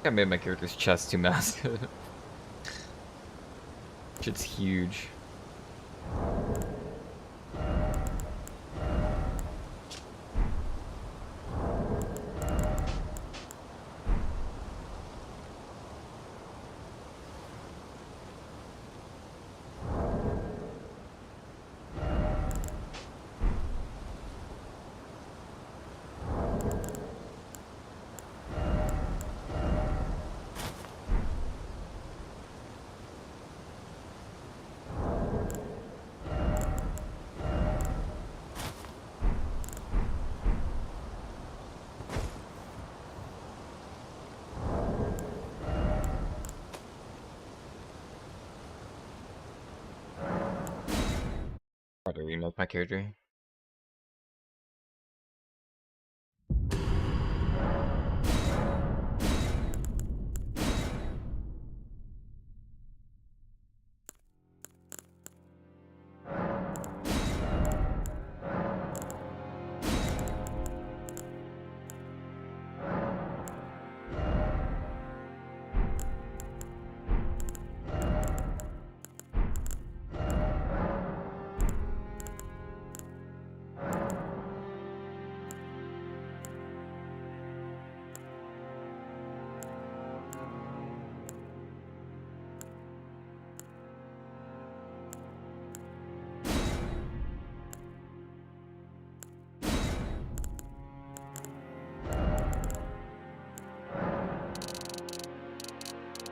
I made my character's chest too massive. Shit's huge. How to remake my character?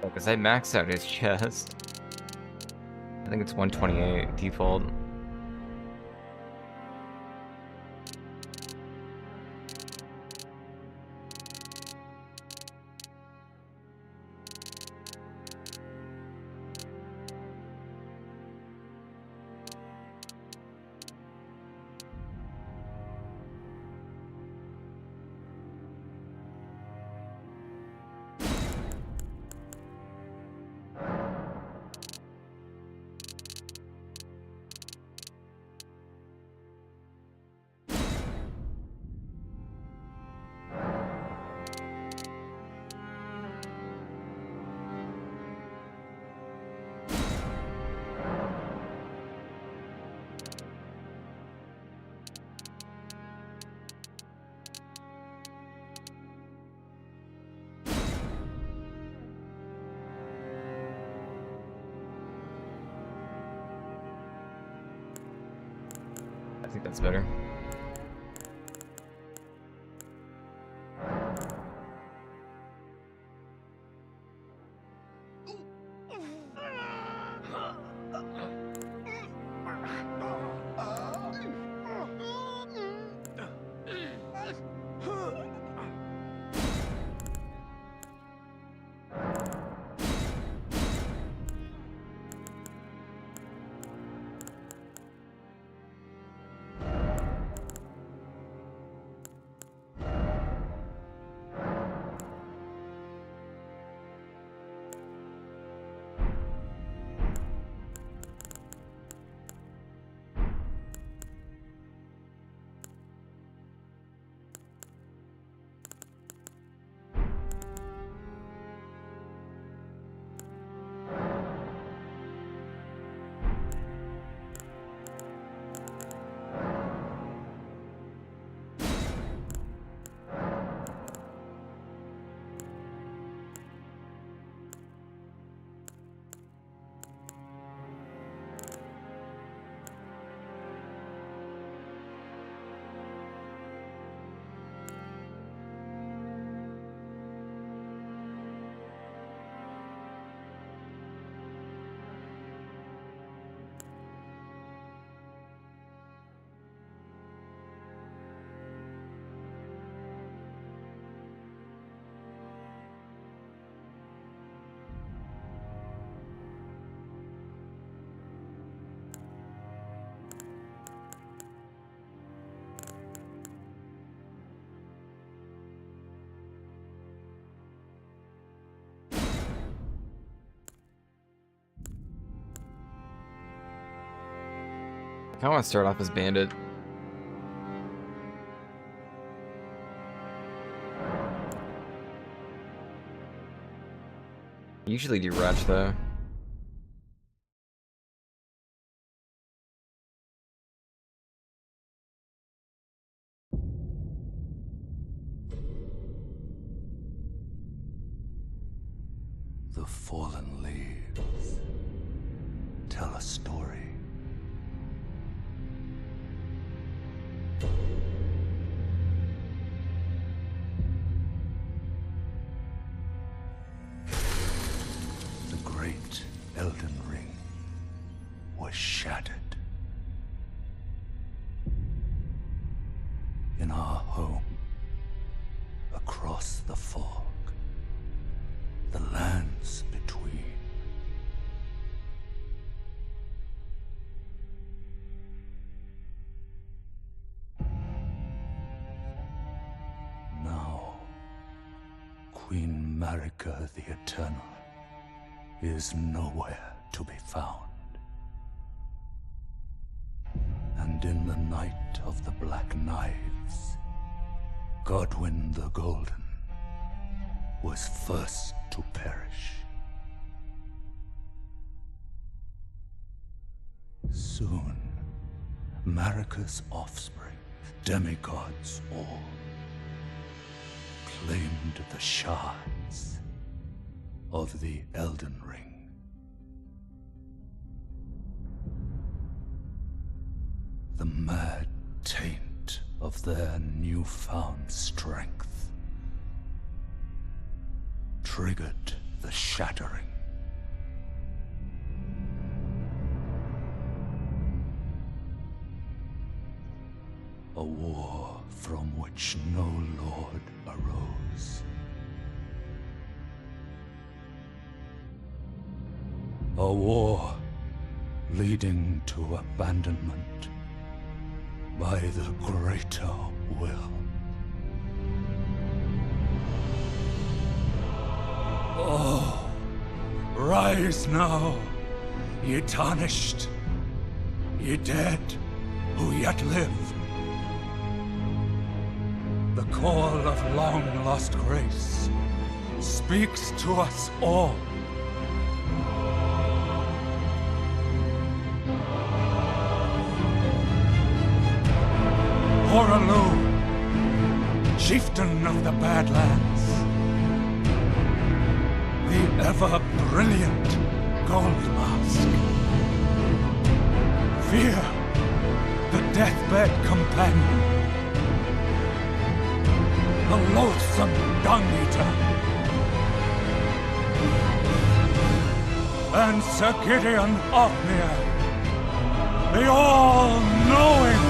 Because I maxed out his chest. I think it's 128 default. I think that's better. I kinda wanna start off as Bandit. Usually do Retch though. The fallen leaves tell a story. The great Elden Ring was shattered. In our home, across the fog, the lands between. Now, Queen Marika the Eternal is nowhere to be found. And in the night of the Black Knives, Godwyn the Golden was first to perish. Soon, Marika's offspring, demigods all, claimed the shards of the Elden Ring. The mad taint of their newfound strength triggered the shattering. A war from which no lord arose. A war leading to abandonment by the greater will. Oh, rise now, ye tarnished, ye dead who yet live. The call of long-lost grace speaks to us all. Horalu, chieftain of the Badlands, the ever-brilliant Gold Mask. Fear, the deathbed companion, the loathsome dung-eater, and Sir Gideon Ofnir, the all-knowing.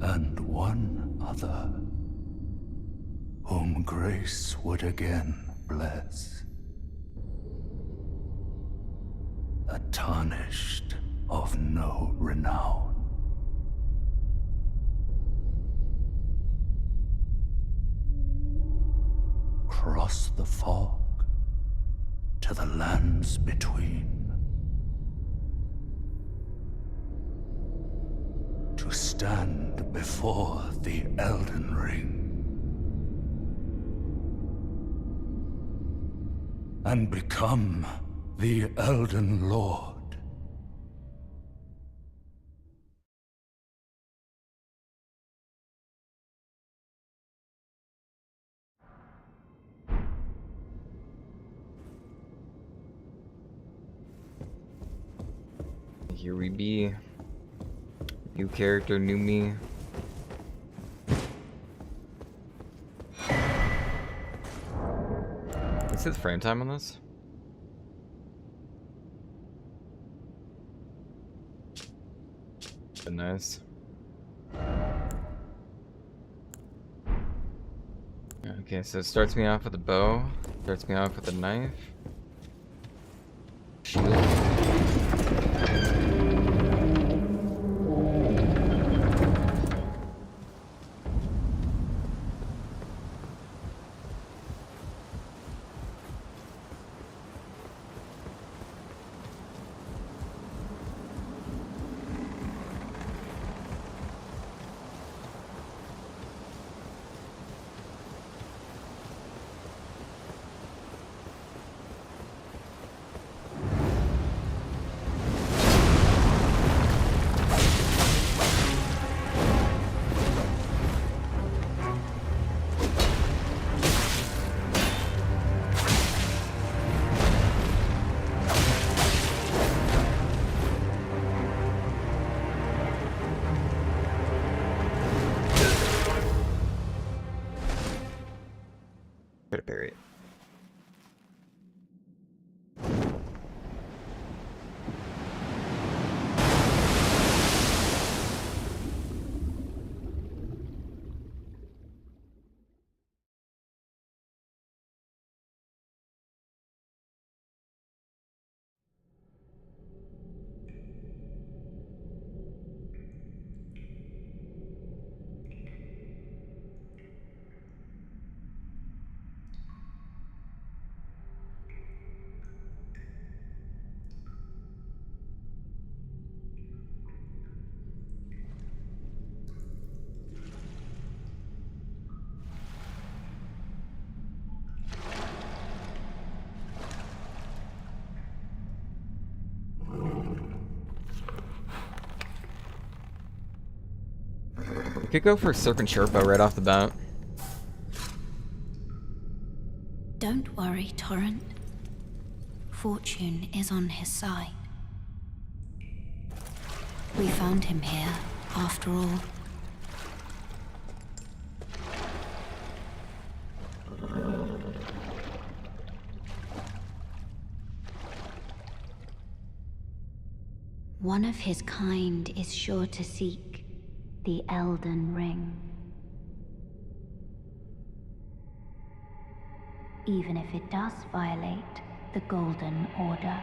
And one other, whom grace would again bless. A tarnished of no renown. Cross the fog to the lands between. To stand before the Elden Ring and become the Elden Lord. Here we be. New character, new me. What's the frame time on this? Nice. Okay, so it starts me off with a bow, starts me off with a knife. Shield. Barry. We could go for Serpent Sherpa right off the bat. Don't worry, Torrent. Fortune is on his side. We found him here, after all. One of his kind is sure to seek the Elden Ring. Even if it does violate the Golden Order.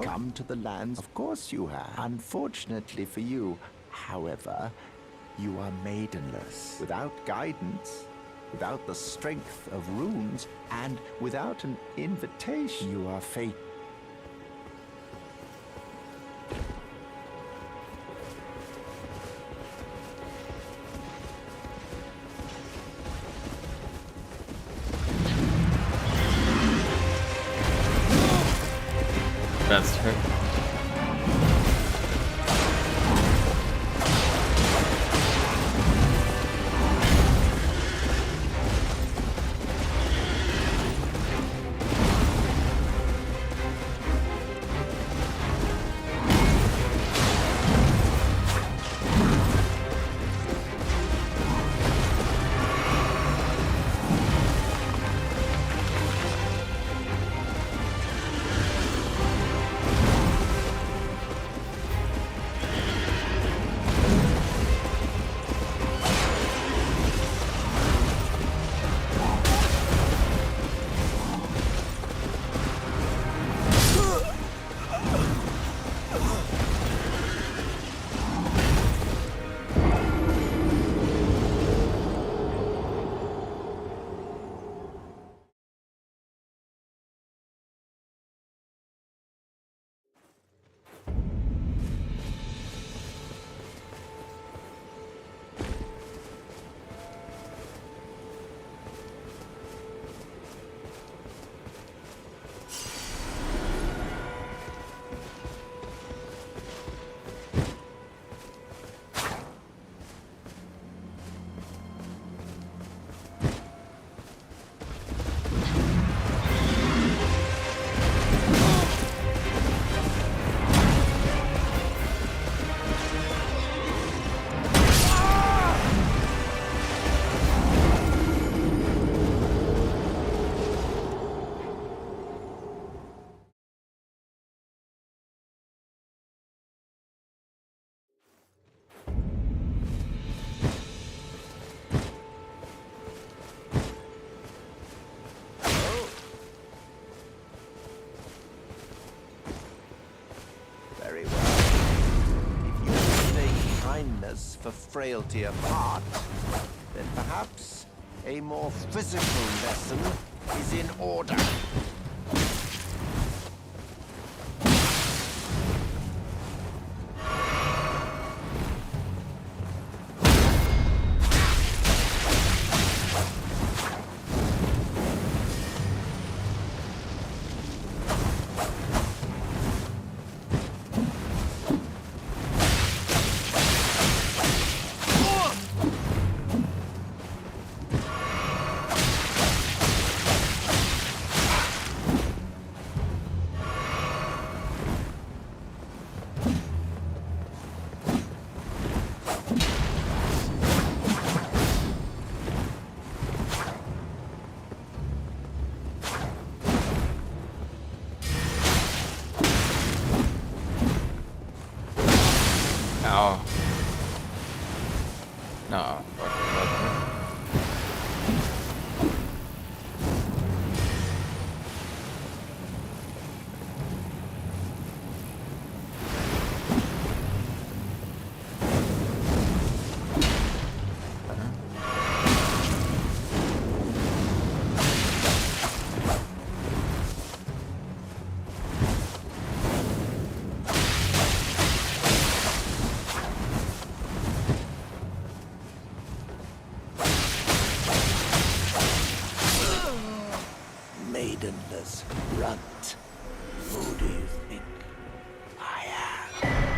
Come to the lands, of course you have. Unfortunately for you, however, you are maidenless, without guidance, without the strength of runes, and without an invitation. You are fate. That's true. frailty apart, then perhaps a more physical lesson is in order. No. No. Maidenless runt. Who do you think I am?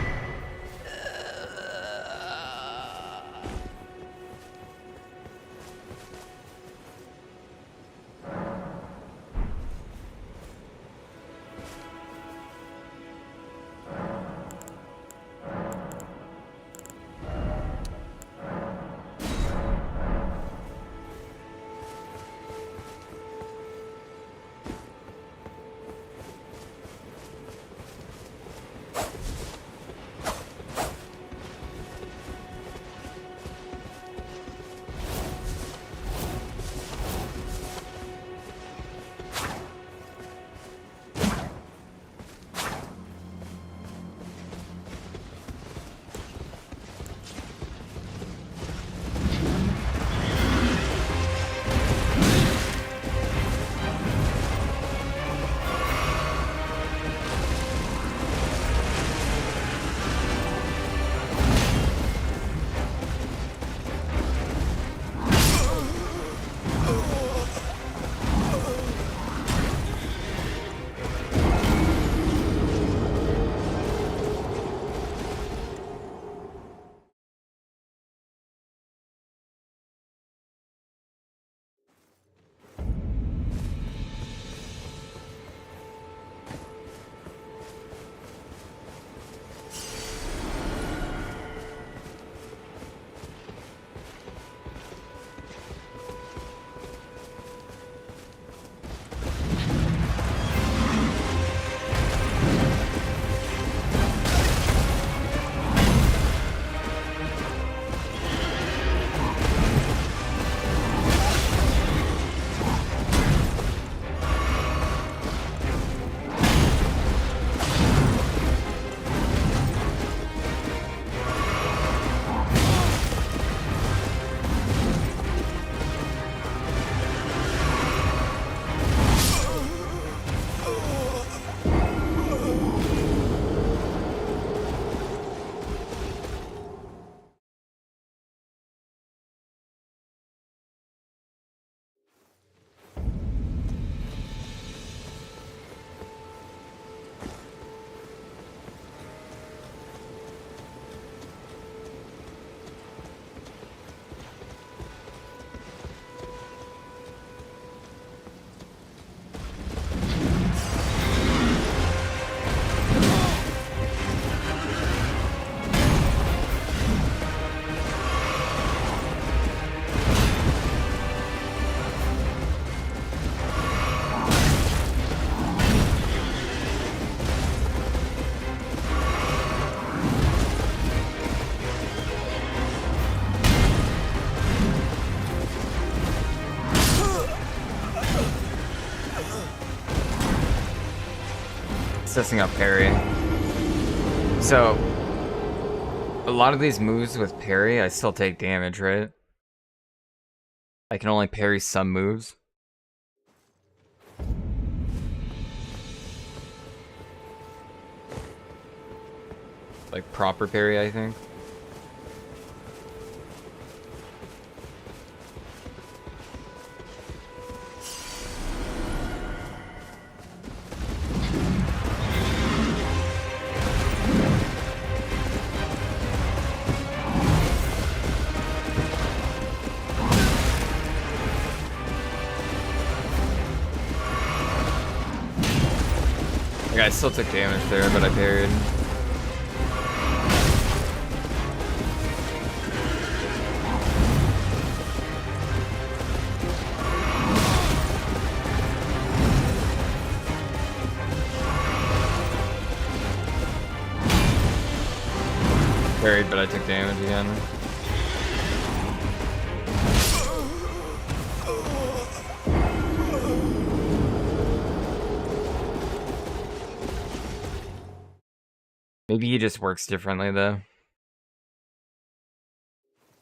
Assessing up parry. So A lot of these moves with parry, I still take damage, right? I can only parry some moves. Like proper parry, I think. Like, I still took damage there, but I parried. Parried, but I took damage again. Maybe he just works differently, though.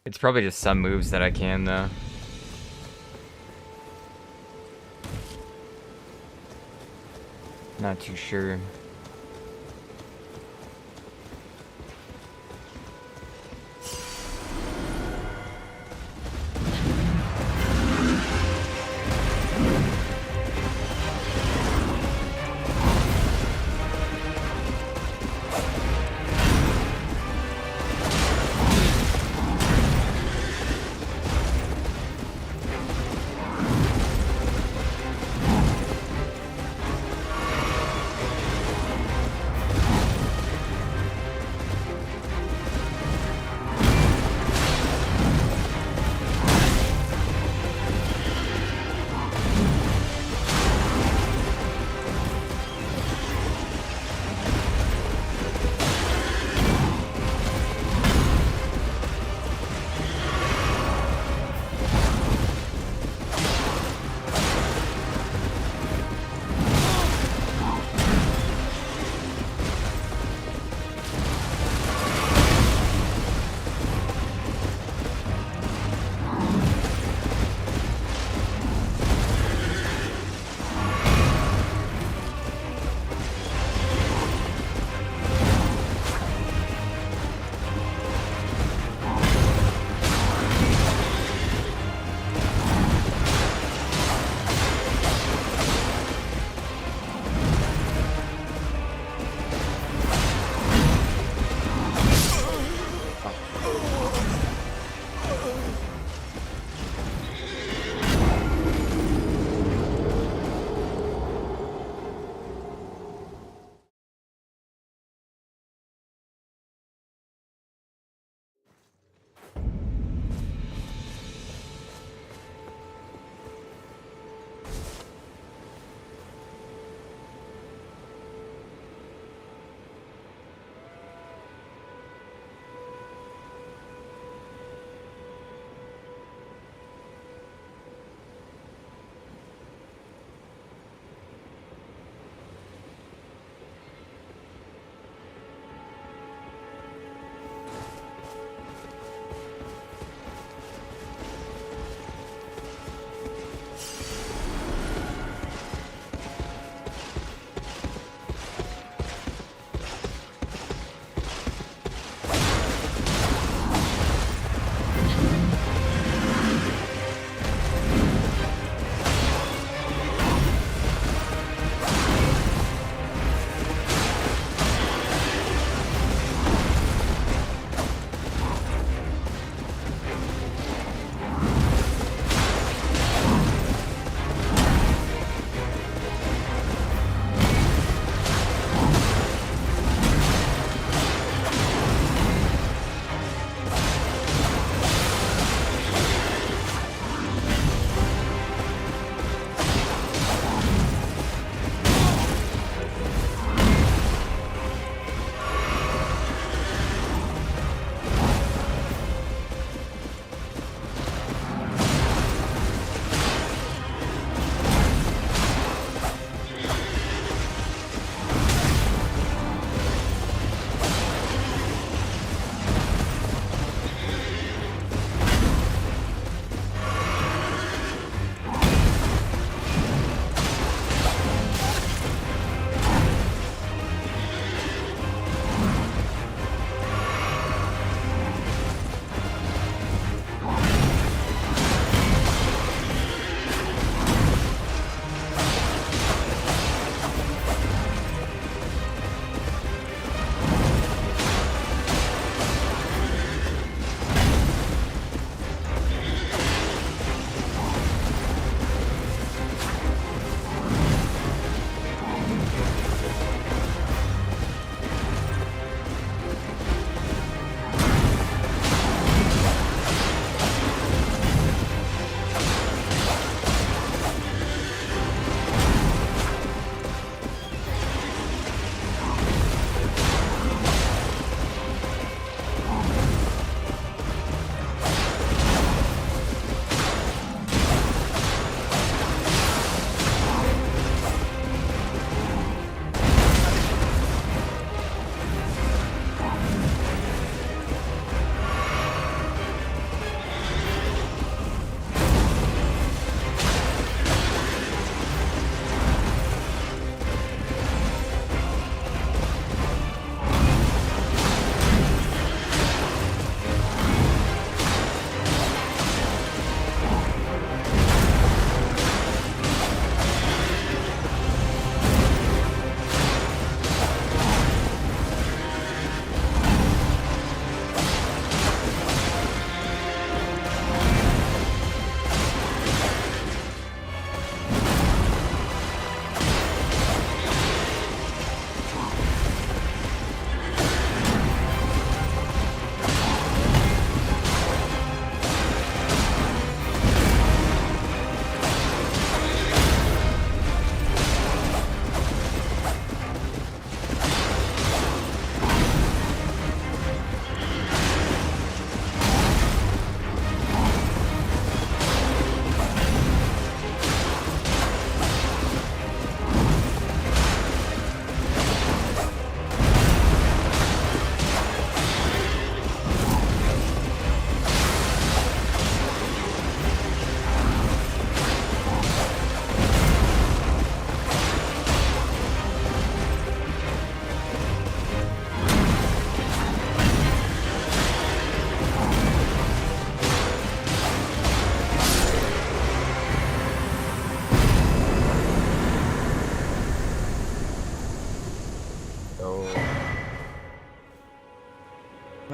It's probably just some moves that I can, though. Not too sure.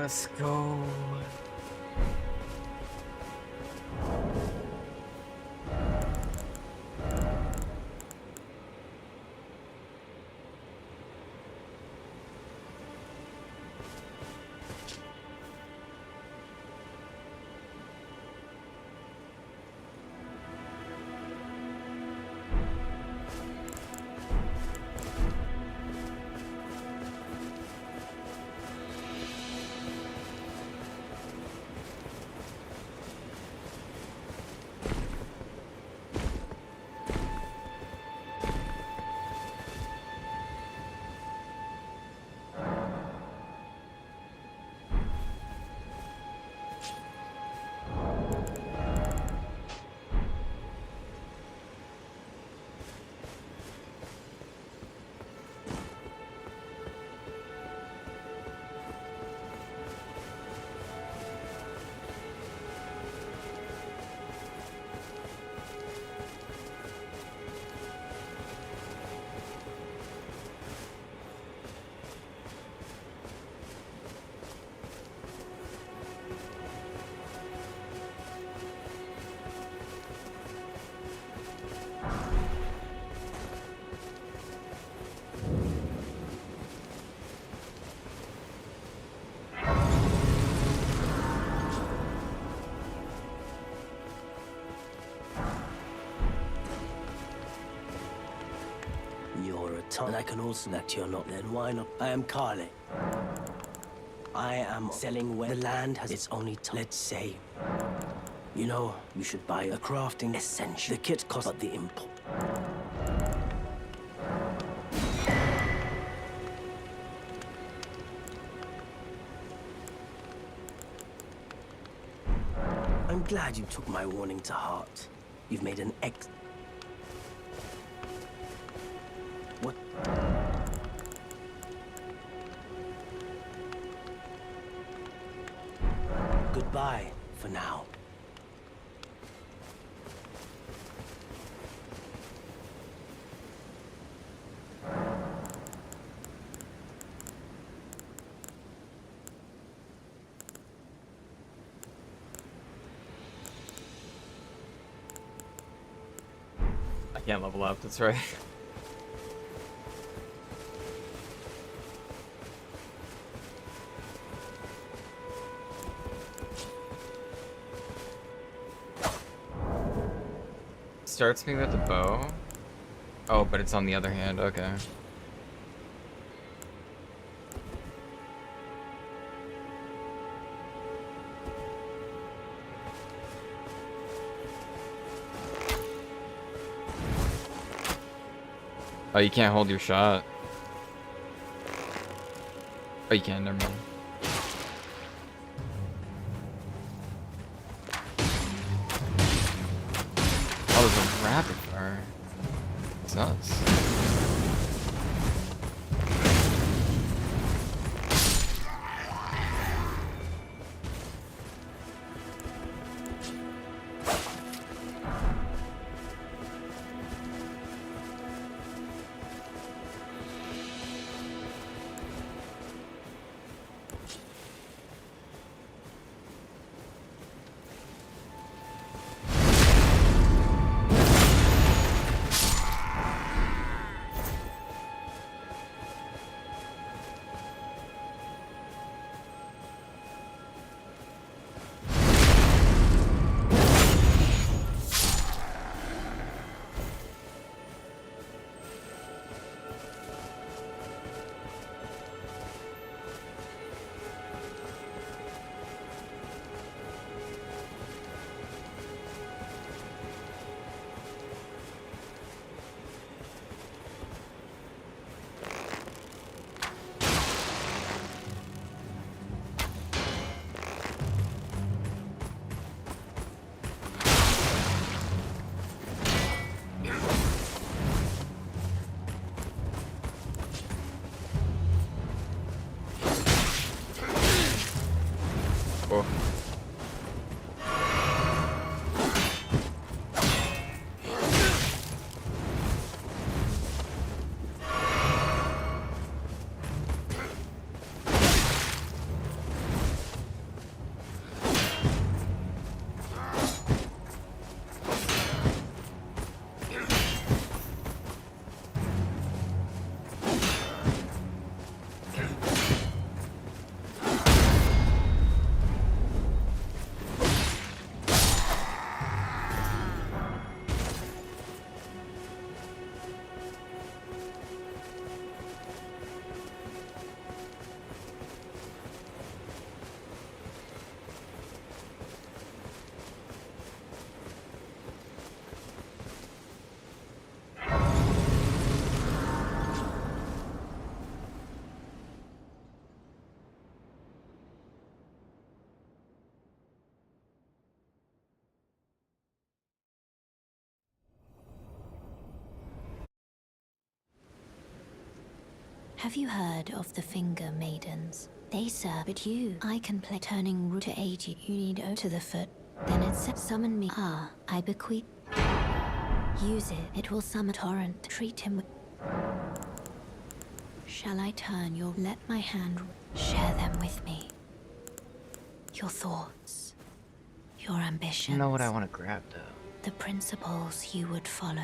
Let's go. You're a ton, and I can also that you're not. Then why not? I am Carly. I am selling where the land has its only time. Let's say, you know, you should buy a crafting essential. The kit costs, but the import. I'm glad you took my warning to heart. You've made an What? Goodbye for now. I can't level up, that's right. Starts me with the bow. Oh, but it's on the other hand, okay. Oh, you can't hold your shot. Oh, you can, never mind. Oh, there's a rapid fire. It's nuts. Have you heard of the Finger Maidens? They serve but you. I can play turning root to aid you. You need O to the foot. Then it says summon me. Ah, I bequeath. Use it. It will summon torrent. Treat him with... Shall I turn your... Let my hand... Share them with me. Your thoughts. Your ambitions. I know what I want to grab though. The principles you would follow.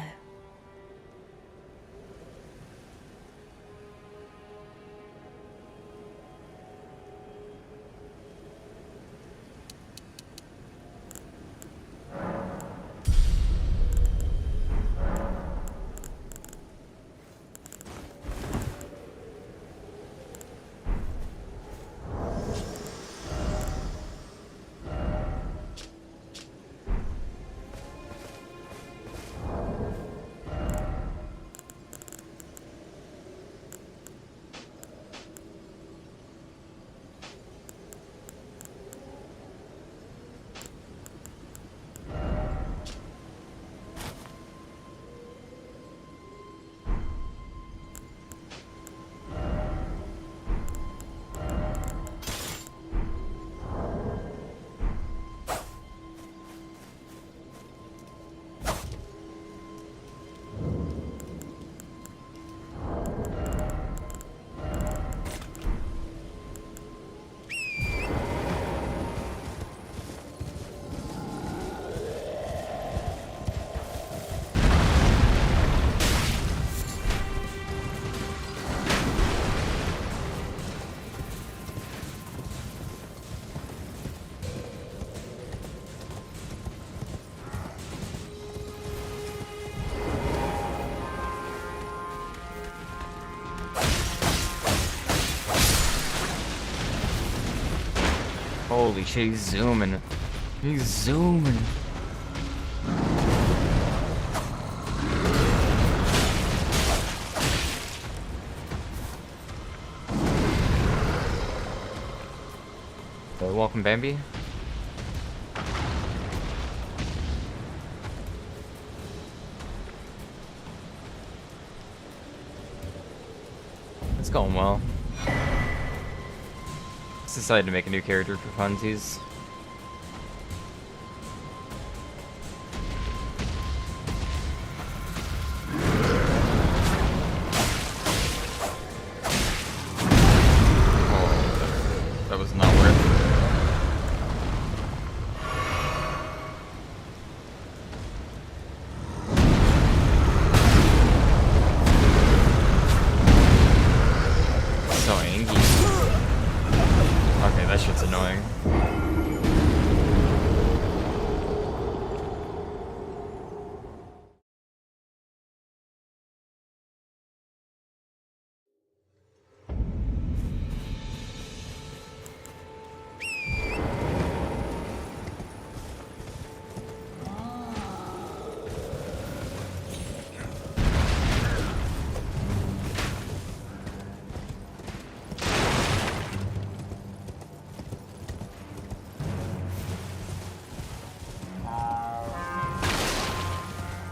Holy shit, he's zooming. He's zooming. Welcome, Bambi. It's going well. Just decided to make a new character for funsies. Oh, that was not worth it. So angry. Okay, that shit's annoying.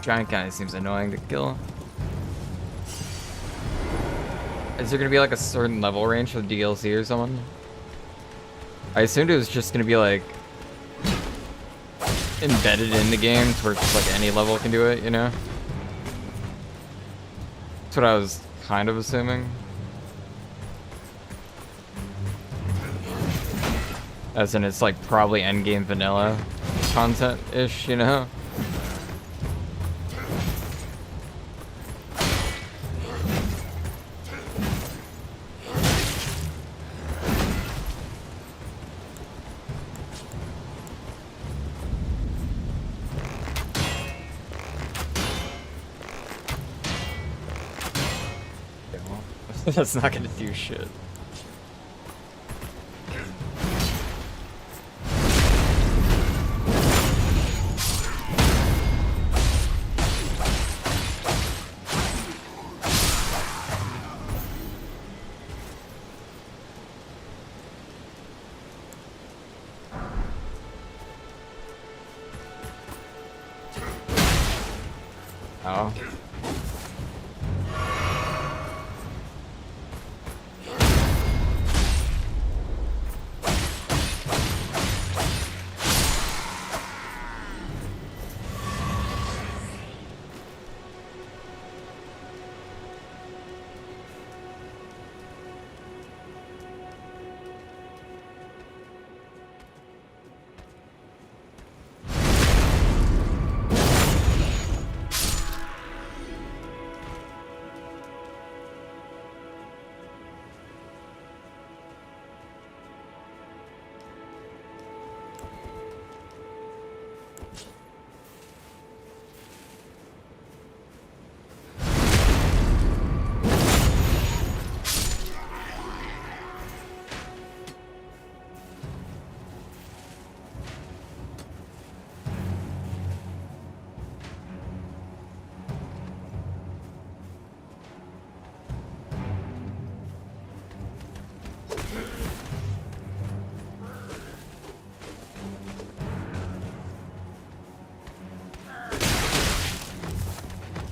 Giant guy seems annoying to kill. Is there gonna be like a certain level range for the DLC or something? I assumed it was just gonna be like embedded in the game to where just like any level can do it, you know? That's what I was kind of assuming. As in it's like probably endgame vanilla content-ish, you know? That's not gonna do shit. Oh.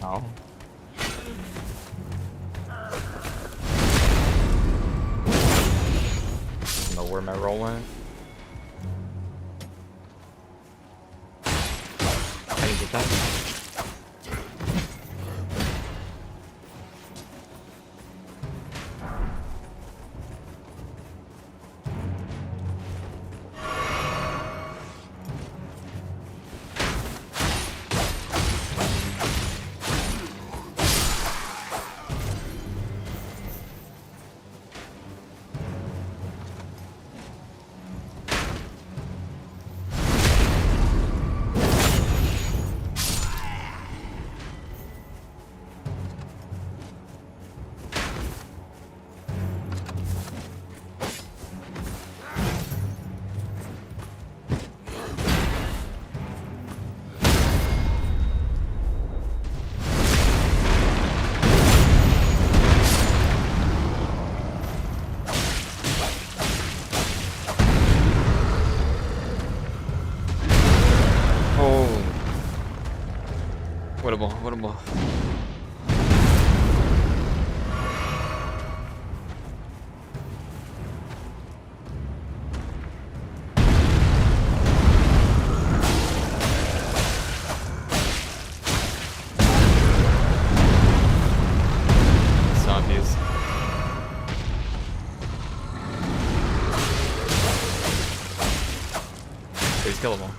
Oh. I don't know where my roll went. I didn't get that. Winnable. Zombies. He's killable.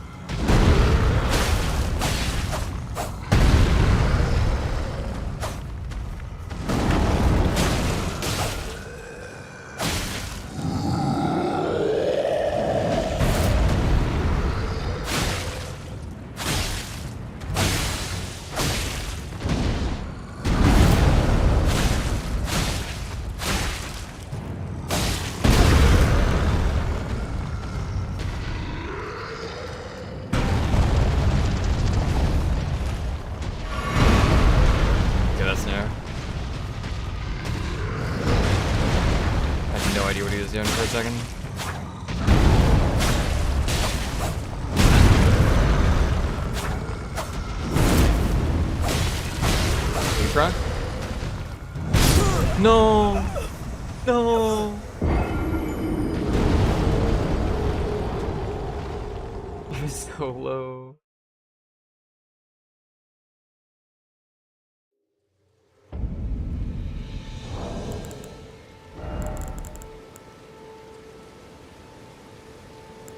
Doing for a second. You try? No! No! You're so low.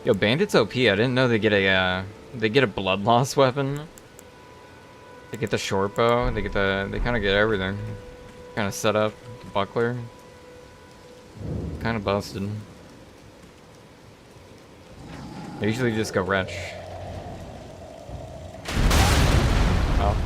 Yo, Bandit's OP. I didn't know they get a blood loss weapon. They get the short bow. They kind of get everything. Kind of set up the buckler. Kind of busted. They usually just go wretch. Oh.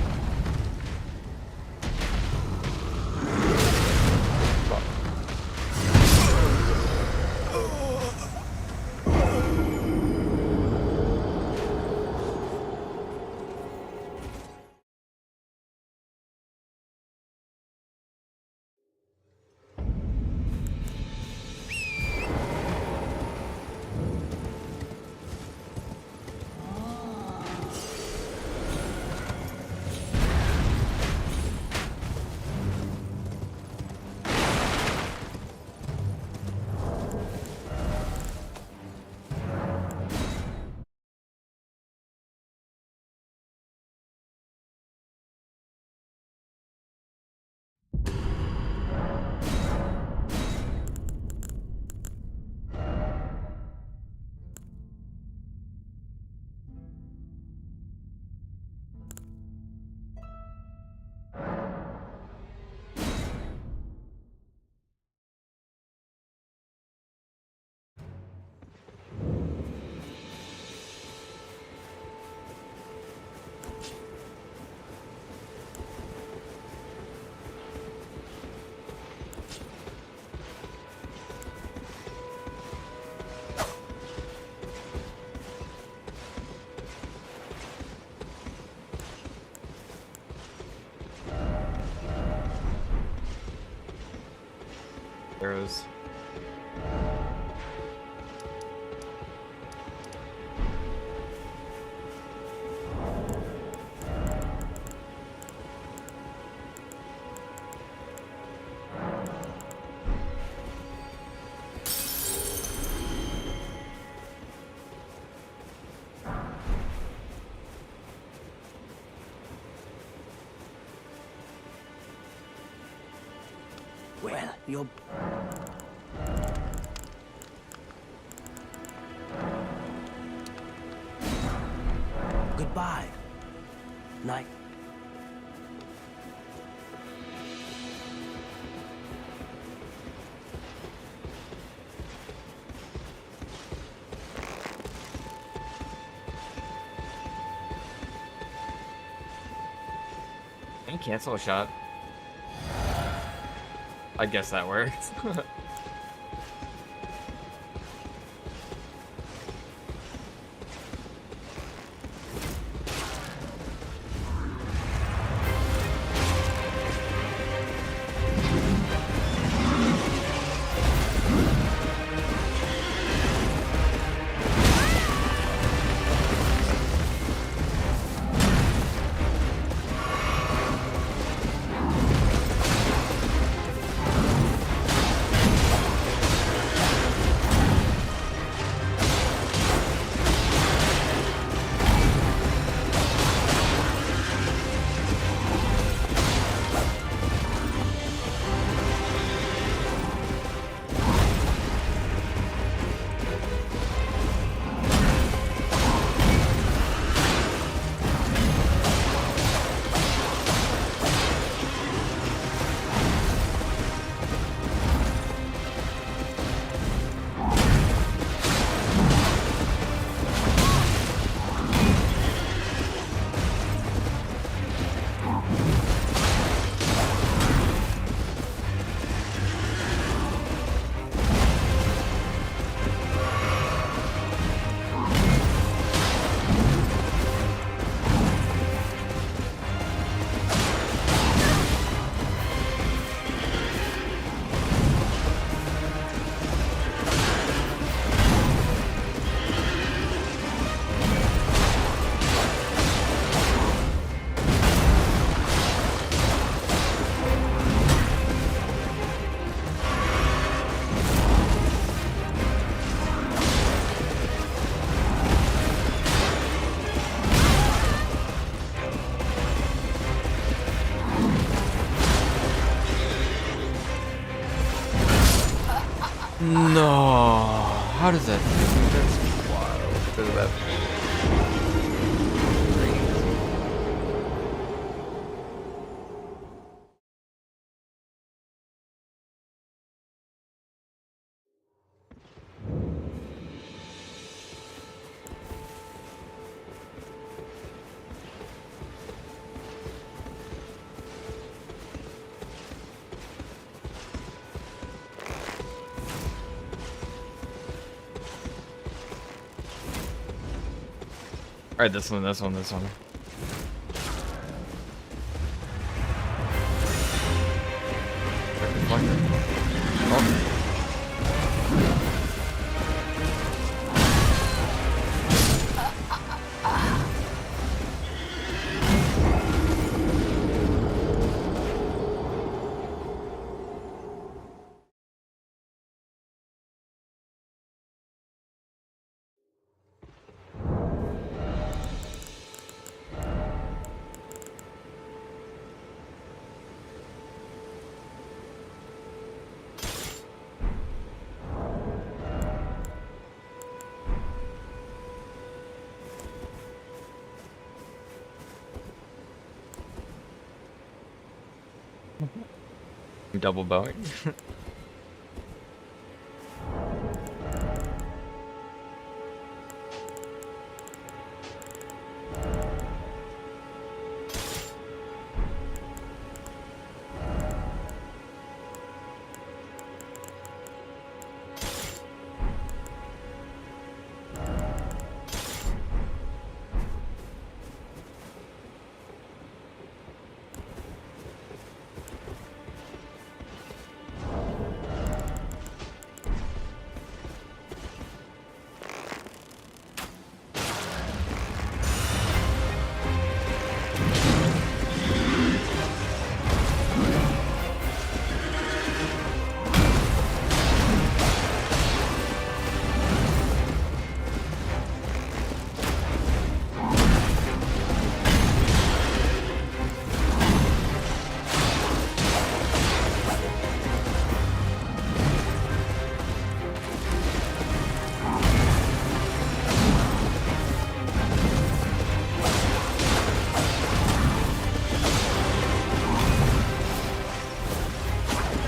Arrows. Well, you're... Goodbye. Night. Can you cancel a shot? I guess that works. No, how does that? That's wild. Because of that. Alright, this one. Oh. Double bowing.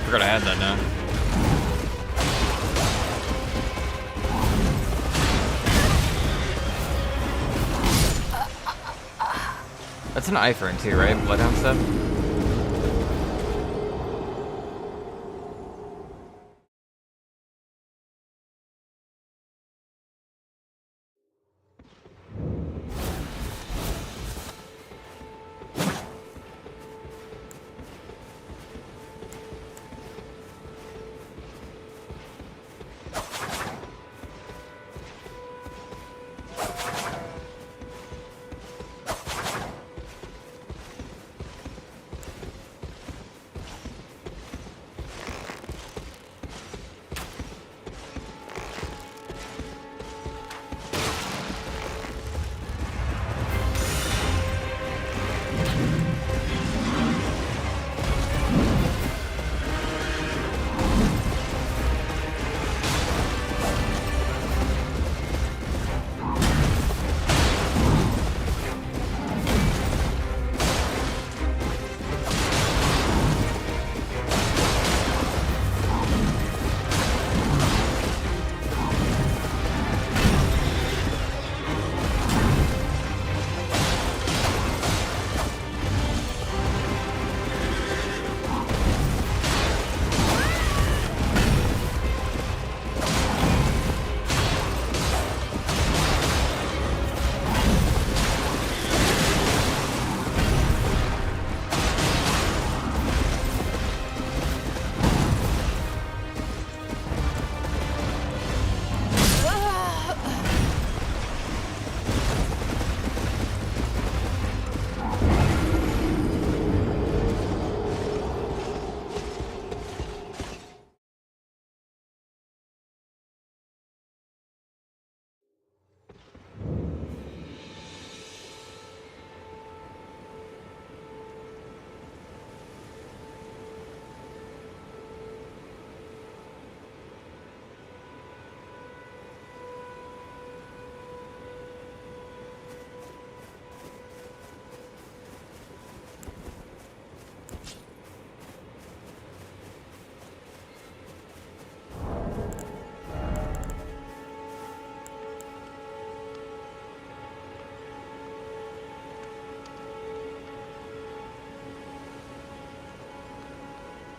Forgot I had that now. That's an ifern too, right? Bloodhound stuff?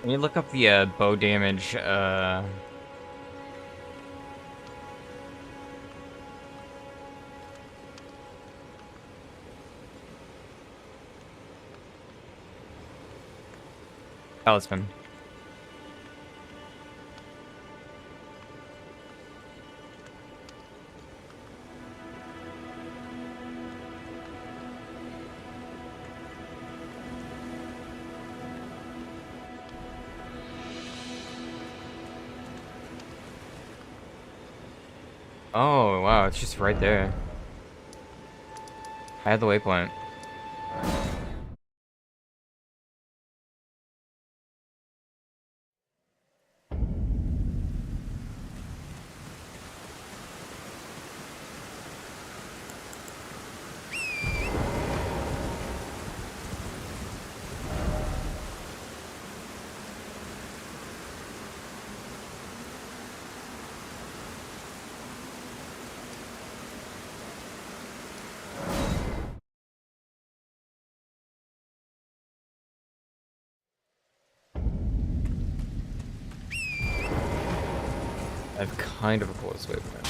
Can you look up the bow damage? Talisman. Oh, wow, it's just right there. I had the waypoint. I have kind of a close waypoint.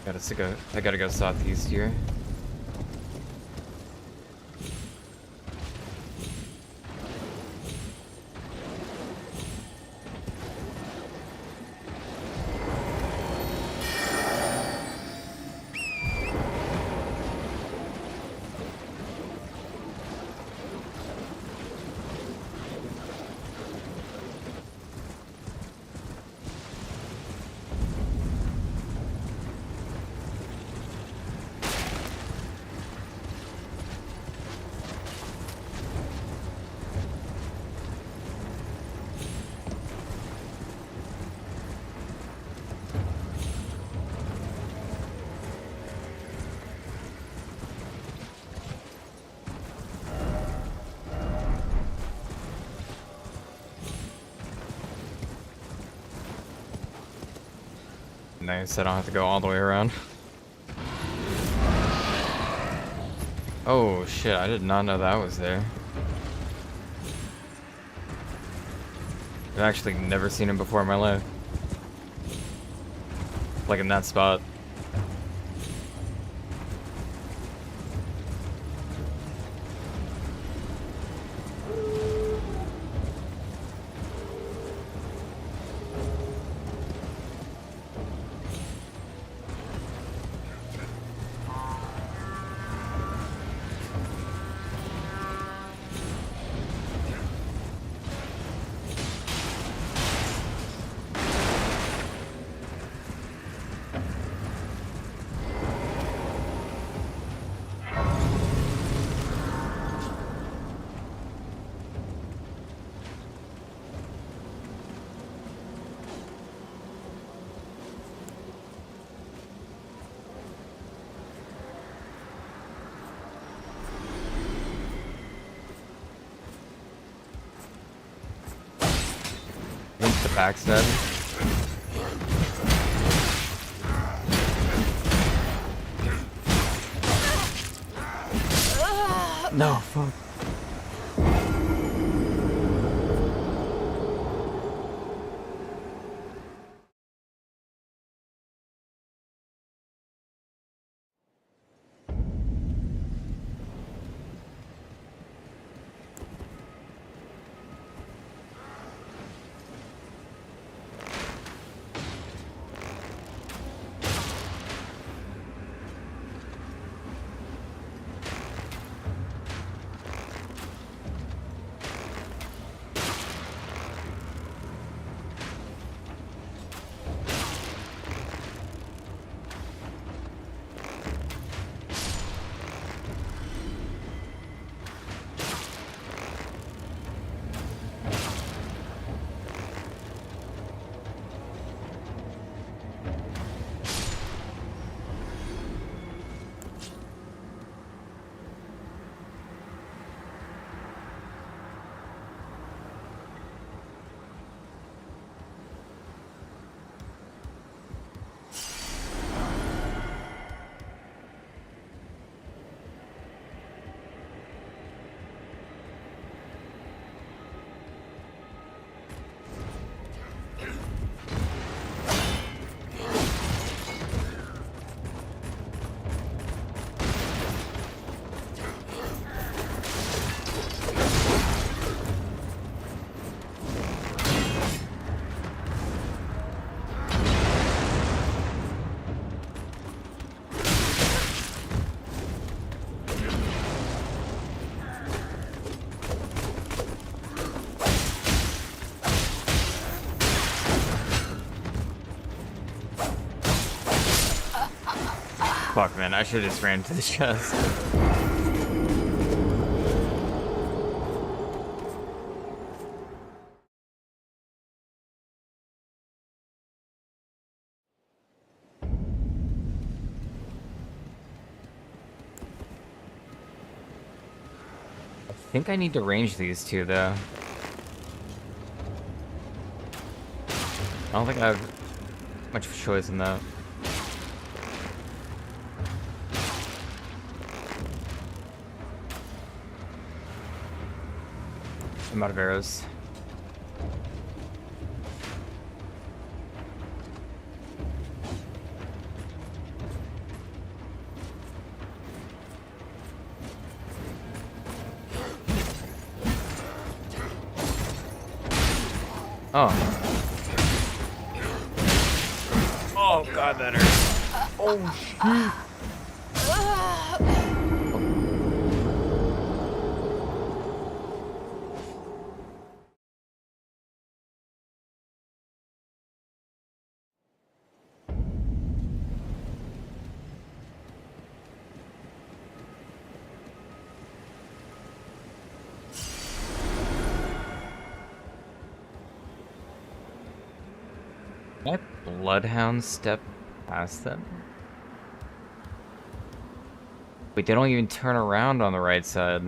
I gotta go southeast here. Nice, I don't have to go all the way around. Oh shit, I did not know that was there. I've actually never seen him before in my life. Like in that spot. The back's dead. No, fuck. Fuck, man, I should have just ran to the chest. I think I need to range these two, though. I don't think I have much of a choice in that. I'm out of arrows. Oh. Oh god, that hurts. Oh shoot. Can I bloodhound step past them? Wait, they don't even turn around on the right side.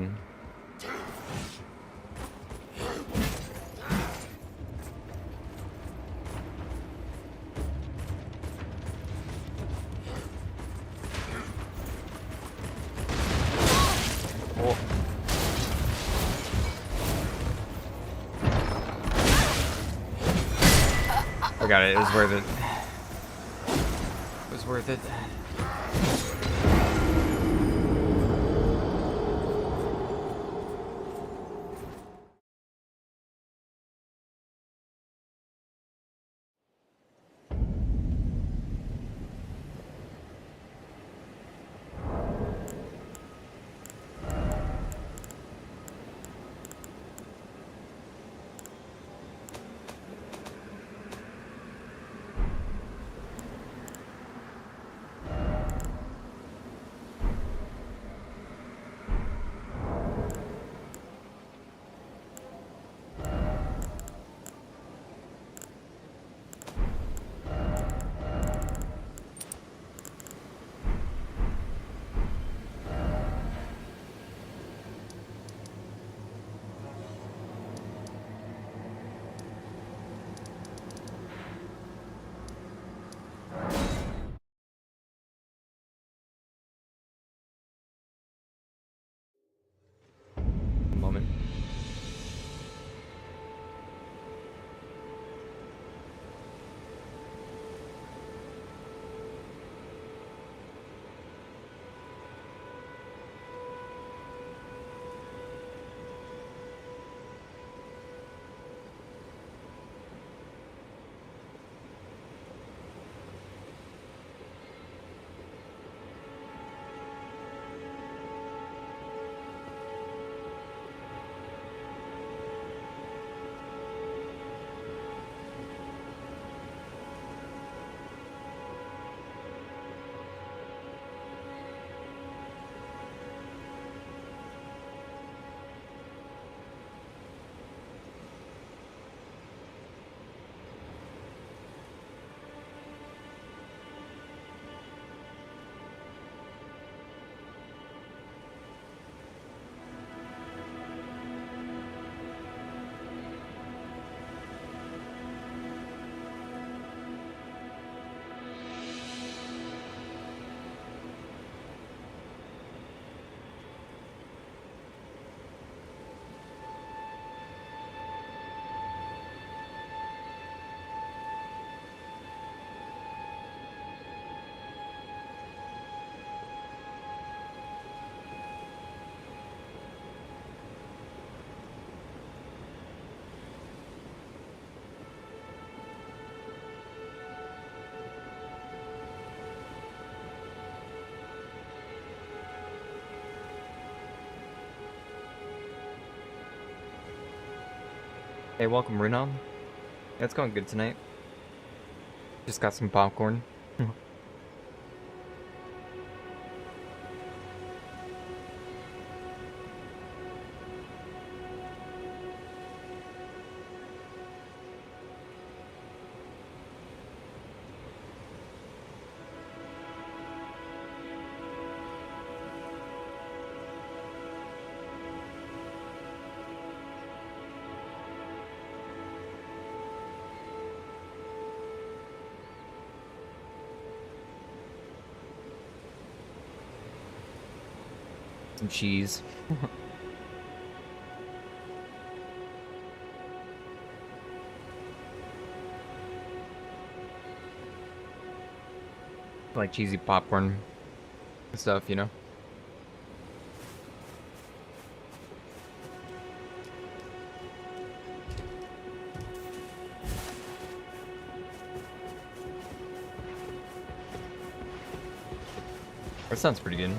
Oh. I got it. It was worth it. It was worth it. Moment. Hey, welcome, Runon. Yeah, it's going good tonight. Just got some popcorn. Some cheese. Like cheesy popcorn and stuff, you know? That sounds pretty good.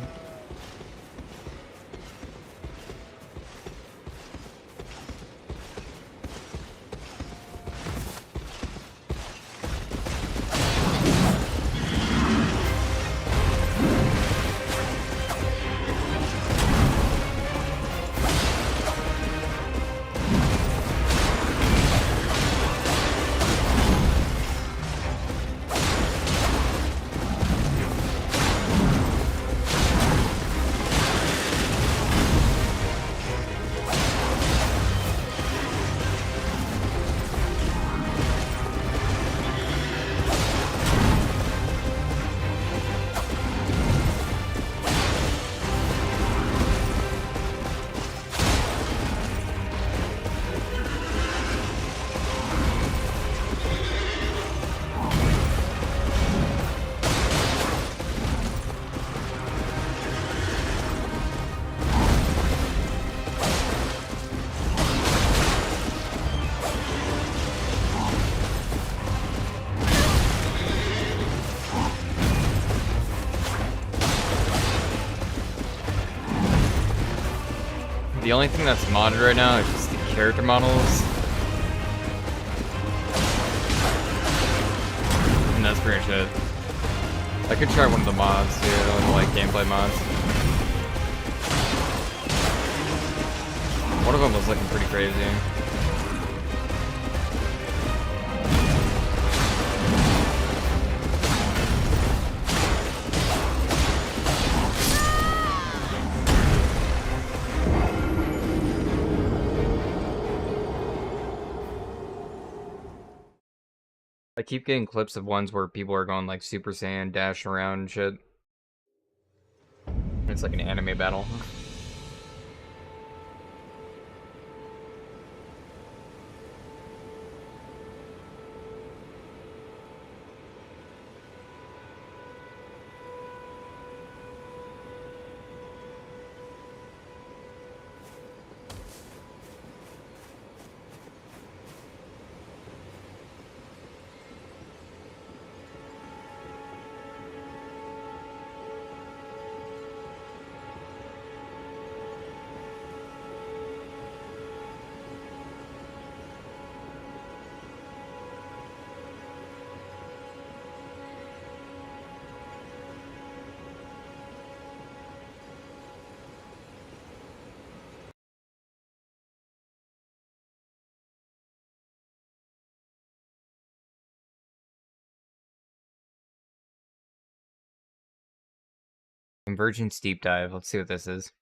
The only thing that's modded right now is just the character models. And that's pretty much it. I could try one of the mods too, like gameplay mods. One of them was looking pretty crazy. I keep getting clips of ones where people are going like Super Saiyan, dashing around and shit. It's like an anime battle. Convergence deep dive. Let's see what this is.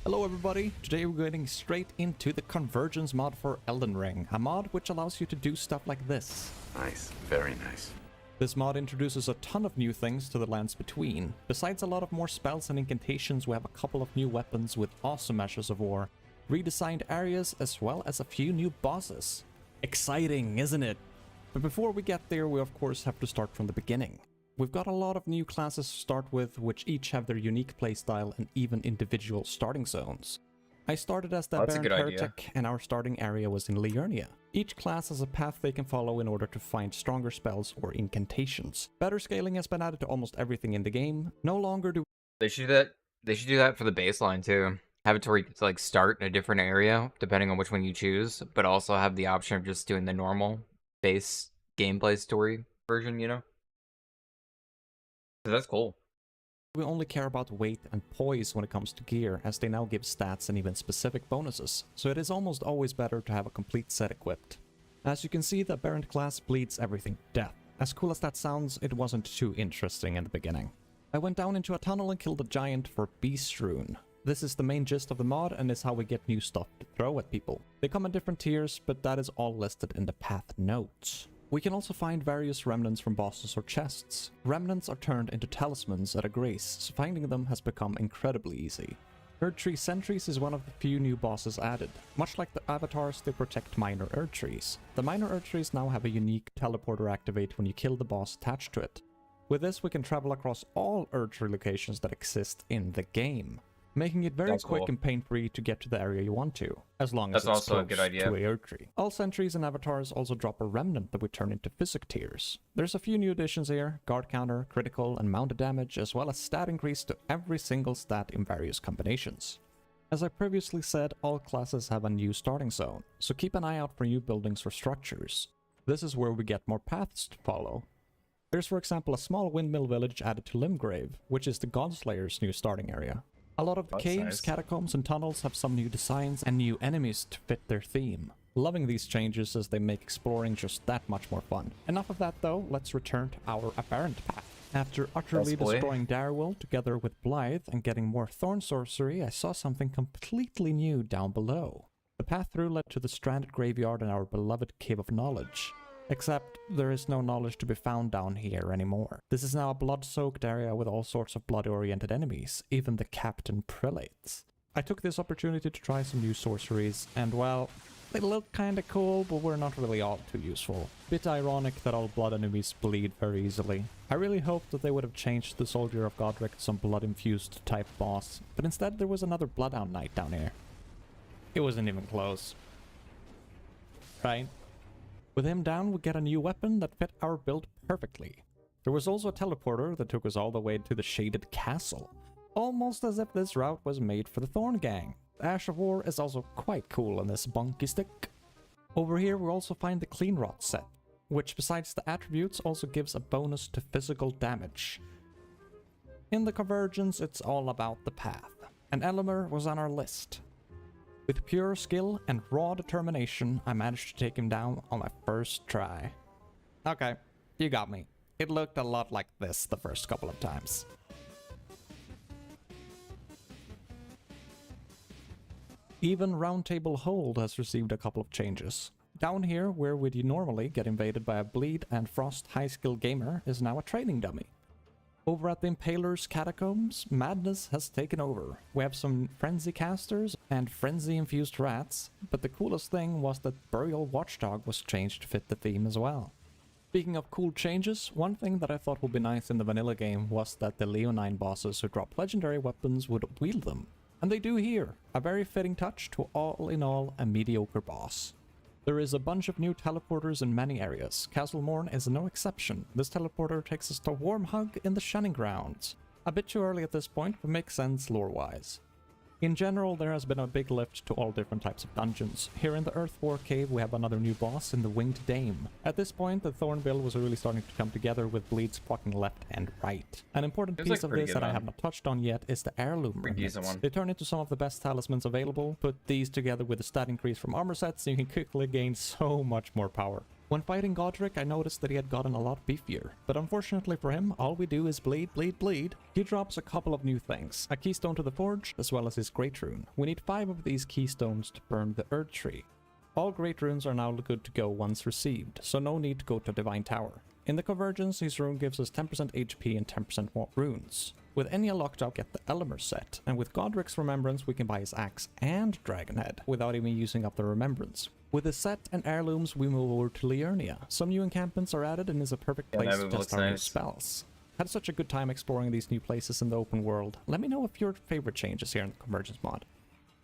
Hello everybody, today we're getting straight into the Convergence mod for Elden Ring, a mod which allows you to do stuff like this. Nice, very nice. This mod introduces a ton of new things to the lands between. Besides a lot of more spells and incantations, we have a couple of new weapons with awesome measures of war, redesigned areas, as well as a few new bosses. Exciting, isn't it? But before we get there, we of course have to start from the beginning. We've got a lot of new classes to start with, which each have their unique playstyle and even individual starting zones. I started as the That's a Baron good idea. Heretic, and our starting area was in Liurnia. Each class has a path they can follow in order to find stronger spells or incantations. Better scaling has been added to almost everything in the game. No longer do They should do that. They should do that for the baseline too. Have it to where you can like start in a different area depending on which one you choose, but also have the option of just doing the normal base gameplay story version. You know. So that's cool. we only care about weight and poise when it comes to gear, as they now give stats and even specific bonuses, so it is almost always better to have a complete set equipped. As you can see, the Baron class bleeds everything to death. As cool as that sounds, it wasn't too interesting in the beginning. I went down into a tunnel and killed a giant for Beast Rune. This is the main gist of the mod and is how we get new stuff to throw at people. They come in different tiers, but that is all listed in the path notes. We can also find various remnants from bosses or chests. Remnants are turned into talismans at a grace, so finding them has become incredibly easy. Erdtree Sentries is one of the few new bosses added. Much like the avatars, they protect minor Erdtrees. The minor Erdtrees now have a unique teleporter activate when you kill the boss attached to it. With this, we can travel across all Erdtree locations that exist in the game. making it very Sounds quick cool. and pain-free to get to the area you want to, as long as That's it's also a close good idea. to a tree. All sentries and avatars also drop a remnant that we turn into physic tiers. There's a few new additions here: guard counter, critical, and mounted damage, as well as stat increase to every single stat in various combinations. As I previously said, all classes have a new starting zone, so keep an eye out for new buildings or structures. This is where we get more paths to follow. There's for example a small windmill village added to Limgrave, which is the Godslayer's new starting area. A lot of the That's caves, nice. catacombs, and tunnels have some new designs and new enemies to fit their theme. Loving these changes as they make exploring just that much more fun. Enough of that though, let's return to our aberrant path. After utterly Yes, boy. destroying Darewell together with Blythe and getting more thorn sorcery, I saw something completely new down below. The path through led to the stranded graveyard and our beloved Cave of Knowledge. Except, there is no knowledge to be found down here anymore. This is now a blood-soaked area with all sorts of blood-oriented enemies, even the Captain Prelates. I took this opportunity to try some new sorceries, and well, they look kinda cool, but were not really all too useful. Bit ironic that all blood enemies bleed very easily. I really hoped that they would have changed the Soldier of Godric to some blood-infused type boss, but instead there was another Bloodhound Knight down here. It wasn't even close. Right? With him down, we get a new weapon that fit our build perfectly. There was also a teleporter that took us all the way to the Shaded Castle. Almost as if this route was made for the Thorn Gang. The Ash of War is also quite cool on this bunky stick. Over here we also find the Clean Rot set, which besides the attributes also gives a bonus to physical damage. In the Convergence it's all about the path, and Elemer was on our list. With pure skill and raw determination, I managed to take him down on my first try. Okay, you got me. It looked a lot like this the first couple of times. Even Roundtable Hold has received a couple of changes. Down here, where would you normally get invaded by a Bleed and Frost high-skill gamer, is now a training dummy. Over at the Impaler's Catacombs, madness has taken over. We have some Frenzy casters and Frenzy-infused rats, but the coolest thing was that Burial Watchdog was changed to fit the theme as well. Speaking of cool changes, one thing that I thought would be nice in the vanilla game was that the Leonine bosses who drop legendary weapons would wield them. And they do here, a very fitting touch to all in all a mediocre boss. There is a bunch of new teleporters in many areas. Castle Morn is no exception. This teleporter takes us to Warm Hug in the Shunning Grounds. A bit too early at this point, but makes sense lore-wise. In general, there has been a big lift to all different types of dungeons. Here in the Earth War Cave, we have another new boss in the Winged Dame. At this point, the Thorn build was really starting to come together with bleeds blocking left and right. An important It was, piece like, of pretty this good that I one. have not touched on yet is the heirloom Pretty decent remnants. one. They turn into some of the best talismans available. Put these together with a stat increase from armor sets, and you can quickly gain so much more power. When fighting Godric, I noticed that he had gotten a lot beefier, but unfortunately for him, all we do is bleed, bleed, bleed. He drops a couple of new things, a keystone to the forge, as well as his great rune. We need 5 of these keystones to burn the Erd Tree. All great runes are now good to go once received, so no need to go to Divine Tower. In the Convergence, his rune gives us 10% HP and 10% more runes. With Enya locked up, get the Elemer set, and with Godric's Remembrance we can buy his axe and Dragonhead, without even using up the Remembrance. With the set and heirlooms, we move over to Liurnia. Some new encampments are added and is a perfect Yeah, place that to looks test our new nice. spells. Had such a good time exploring these new places in the open world. Let me know if your favorite changes here in the Convergence mod.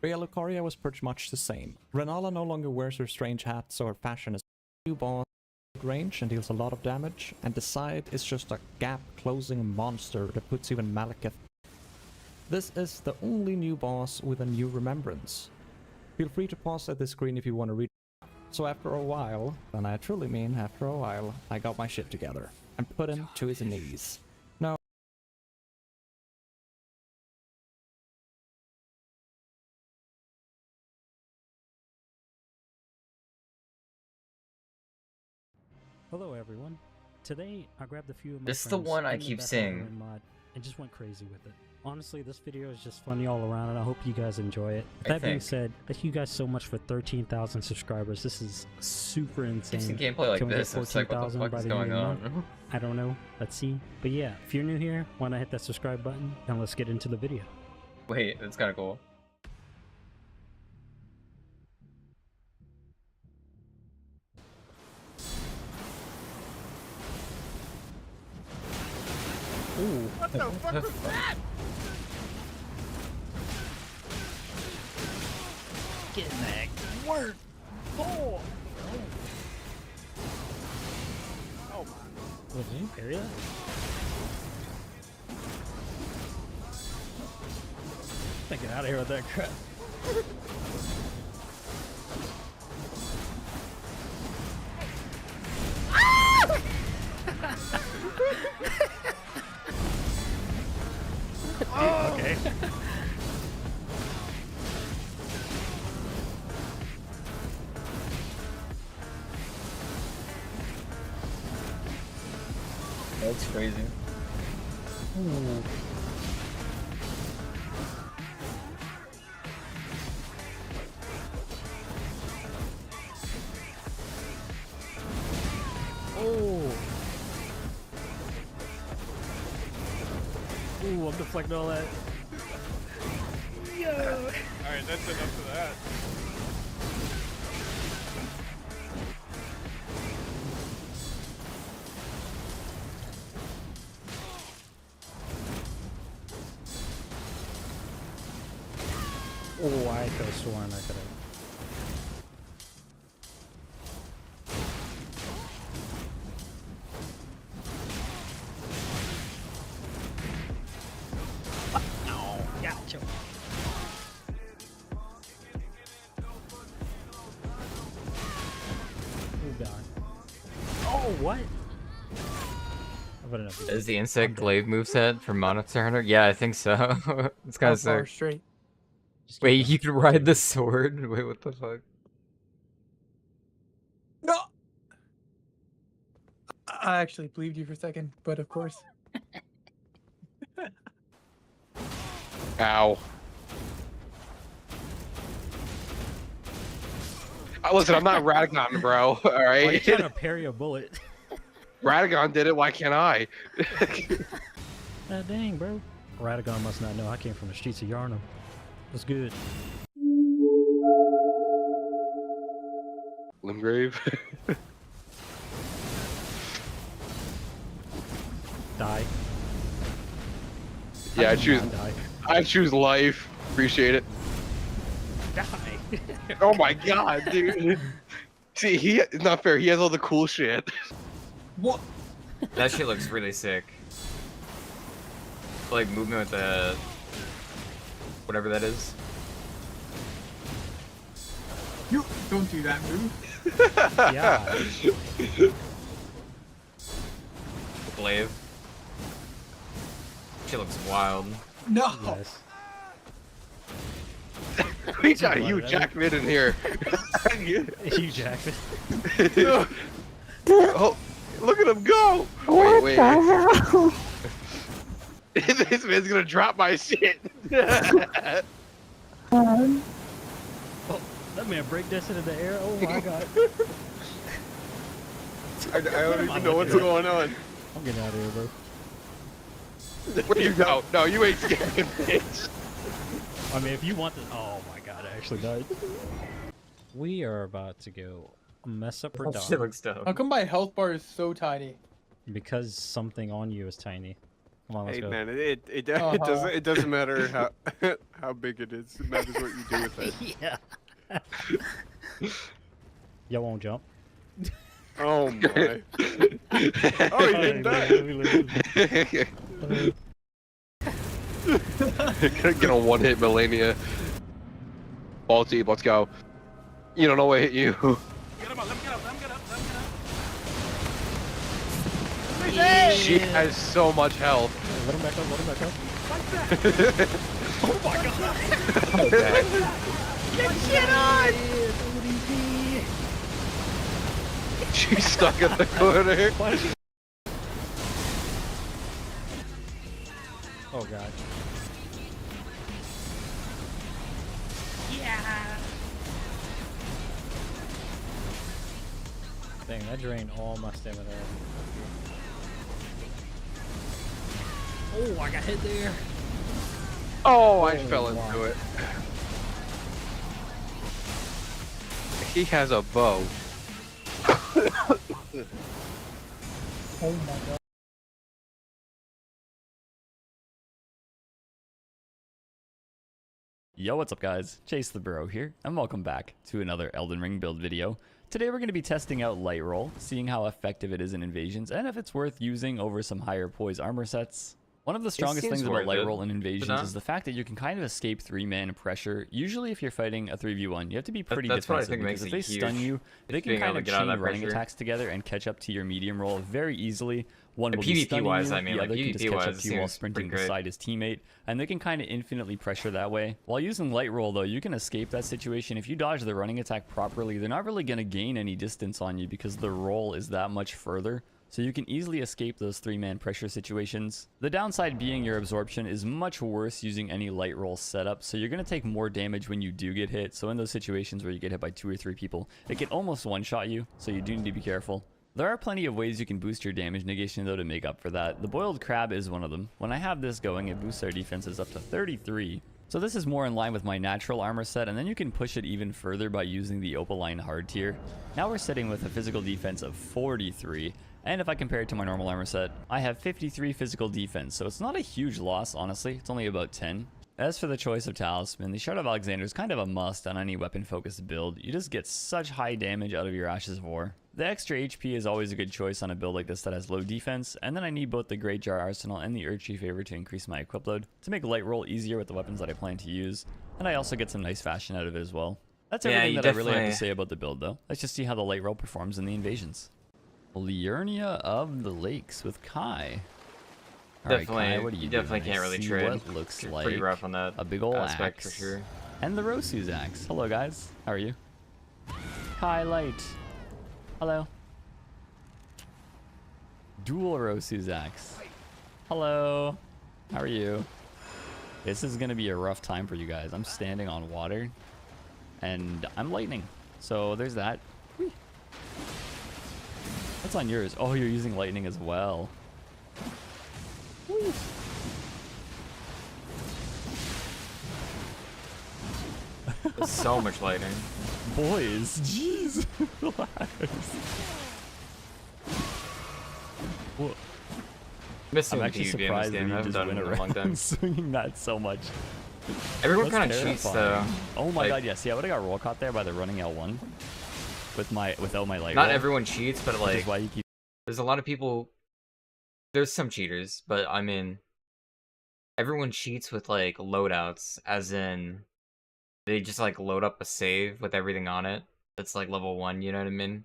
Rhea Lucaria was pretty much the same. Renala no longer wears her strange hat, so her fashion is new boss range and deals a lot of damage, and Decide is just a gap-closing monster that puts even Malekith. This is the only new boss with a new remembrance. Feel free to pause at this screen if you want to read. So after a while, and I truly mean after a while, I got my shit together and put him to his knees. No. Hello everyone. Today I grabbed a few of my This is the friends one I in the keep Beth seeing. Iron mod and just went crazy with it. Honestly, this video is just funny all around and I hope you guys enjoy it. With that being said, thank you guys so much for 13,000 subscribers. This is super insane. I've seen gameplay like Can we get this, and it's like, what the 14,000 fuck by is the end going of the on? month? I don't know. Let's see. But yeah, if you're new here, why not hit that subscribe button and let's get into the video. Wait, that's kind of cool. Ooh. What the fuck was that? Getting that good work. Oh. Oh. Did you parry that? Get out of here with that crap. Oh. Okay. That's crazy. Ooh. Oh. Ooh, I'm deflecting all that. Yo. Alright, that's enough of that. Oh, I could have sworn I could have. No, gotcha. Oh god. Oh, what? Is the insect glaive moveset from Monster Hunter? Yeah, I think so. It's kind of sick. Straight. Wait, you can ride the sword? Wait, what the fuck? No. I actually believed you for a second, but of course. Ow. Listen, I'm not Radagon, bro. All Why are you right. trying to parry a bullet? Radagon did it. Why can't I? God dang, bro. Radagon must not know I came from the streets of Yarnum. What's good? Limgrave. Die. Yeah, I did choose. not die. I choose life. Appreciate it. Die. Oh my god, dude. See, it's not fair. He has all the cool shit. What? That shit looks really sick. Like movement with the whatever that is. You don't do that move. Yeah. Glaive. Shit looks wild. No. Yes. We got Hugh Jackman in here. Hugh Jackman. Oh, look at him go! Wait, wait. hell? This man's gonna drop my shit. Oh, that man breakdanced into the air. Oh my god. I don't even know what's going on. I'm getting out of here, bro. Where you go? No, you ain't scared, bitch. I mean, if you want to. Oh my god, I actually died. We are about to go mess up That shit production looks dope. How come my health bar is so tiny? because something on you is tiny. Come on, let's Hey go. man, it doesn't matter how how big it is. It matters what you do with it. Yeah. Y'all won't jump. Oh my. Oh, he didn't die. Get a one-hit Melania. Ball team, let's go. You don't know what hit you. Get him up, let him get up, let him get up, let him get up. She has so much health. Let him back up, let him back up. Oh my god! Get shit on! She's stuck in the corner. Why did she... Oh god. Yeah! Dang, that drained all my stamina. Oh, I got hit there. Oh, I fell into it. He has a bow. Oh my god. Yo, what's up guys? Chase the Bro here, and welcome back to another Elden Ring build video. Today we're going to be testing out Light Roll, seeing how effective it is in invasions, and if it's worth using over some higher poise armor sets. One of the strongest things about Light Roll in invasions is the fact that you can kind of escape 3-man pressure. Usually if you're fighting a 3v1, you have to be pretty defensive, because if they stun you, they can kind of chain running attacks together and catch up to your medium roll very easily. One will be stunning you, the other can just catch up to you while sprinting beside his teammate, and they can kind of infinitely pressure that way. While using Light Roll though, you can escape that situation. If you dodge the running attack properly, they're not really going to gain any distance on you because the roll is that much further. So you can easily escape those 3-man pressure situations. The downside being your absorption is much worse using any Light Roll setup, so you're going to take more damage when you do get hit. So in those situations where you get hit by 2 or 3 people, it can almost one-shot you, so you do need to be careful. There are plenty of ways you can boost your damage negation though to make up for that. The Boiled Crab is one of them. When I have this going, it boosts our defenses up to 33. So this is more in line with my natural armor set, and then you can push it even further by using the Opaline hard tier. Now we're sitting with a physical defense of 43. And if I compare it to my normal armor set, I have 53 physical defense, so it's not a huge loss, honestly. It's only about 10. As for the choice of Talisman, the Shard of Alexander is kind of a must on any weapon-focused build. You just get such high damage out of your Ashes of War. The extra HP is always a good choice on a build like this that has low defense, and then I need both the Great Jar Arsenal and the Erdtree Favor to increase my equip load, to make Light Roll easier with the weapons that I plan to use, and I also get some nice fashion out of it as well. That's everything that I really have to say about the build though. Let's just see how the Light Roll performs in the invasions. Liurnia of the Lakes with Kai. Alright, Kai, what are you definitely doing? can't really trade. What looks You're like pretty rough on that a big ol' aspect axe. for sure. And the Rosu's axe. Hello guys, how are you? Kai Light. Hello. Dual Rosu's axe. Hello. How are you? This is gonna be a rough time for you guys. I'm standing on water and I'm lightning. So there's that. Whee. What's on yours? Oh, you're using lightning as well. Whee. There's so much lightning. Boys, jeez. Relax. Whoa. I'm actually surprised that you just went around swinging that so much. Everyone kind of cheats though. Oh my god, yes. Yeah, I would have got roll caught there by the running L1 without my light Not roll. everyone cheats, but like, why you keep... there's a lot of people. There's some cheaters, but I mean, everyone cheats with like loadouts, as in they just like load up a save with everything on it. That's like level 1, you know what I mean?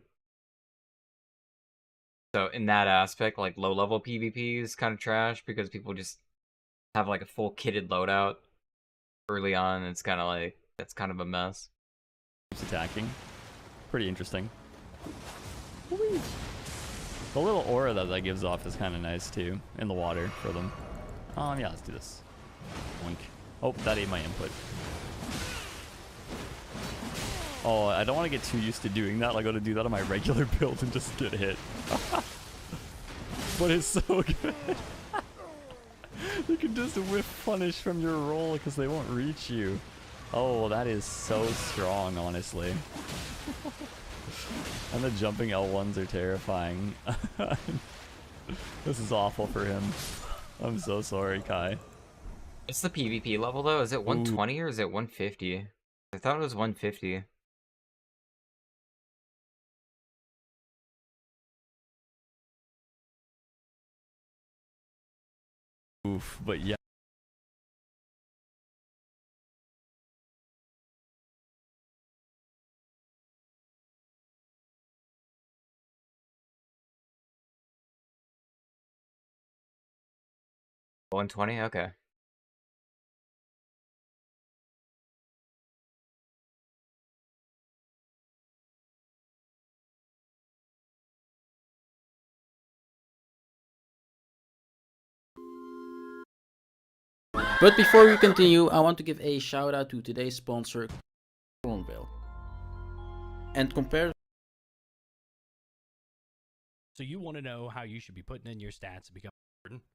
So in that aspect, like low level PvP is kind of trash because people just have like a full kitted loadout early on. It's kind of like, that's kind of a mess. Keeps attacking. Pretty interesting. Whee! The little aura that gives off is kind of nice too in the water for them. Yeah, let's do this. Wink. Oh, that ate my input. Oh, I don't want to get too used to doing that. I go to do that on my regular build and just get hit. But it's so good. You can just whiff punish from your roll because they won't reach you. Oh, that is so strong, honestly. And the jumping L1s are terrifying. This is awful for him. I'm so sorry, Kai. What's the PvP level though? Is it 120 or is it 150? I thought it was 150. Oof, but yeah. $120? Okay. But before we continue, I want to give a shout out to today's sponsor, Cornville. And compare. So you want to know how you should be putting in your stats to become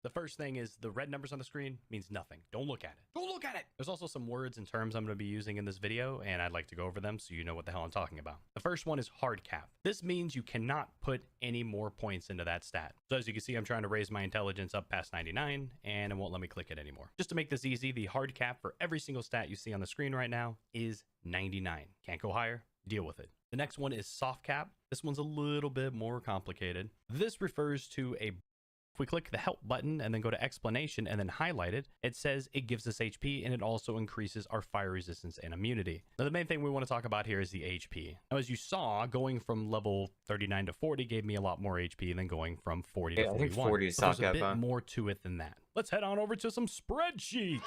The first thing is the red numbers on the screen means nothing. Don't look at it. Don't look at it. There's also some words and terms I'm going to be using in this video, and I'd like to go over them so you know what the hell I'm talking about. The first one is hard cap. This means you cannot put any more points into that stat. So as you can see, I'm trying to raise my intelligence up past 99, and it won't let me click it anymore. Just to make this easy, the hard cap for every single stat you see on the screen right now is 99. Can't go higher. Deal with it. The next one is soft cap. This one's a little bit more complicated. This refers to a If we click the help button and then go to explanation and then highlight it, it says it gives us HP and it also increases our fire resistance and immunity. Now, the main thing we want to talk about here is the HP. Now, as you saw, going from level 39 to 40 gave me a lot more HP than going from 40 to 41. I think 40 is There's a bit more to it than that. Let's head on over to some spreadsheets.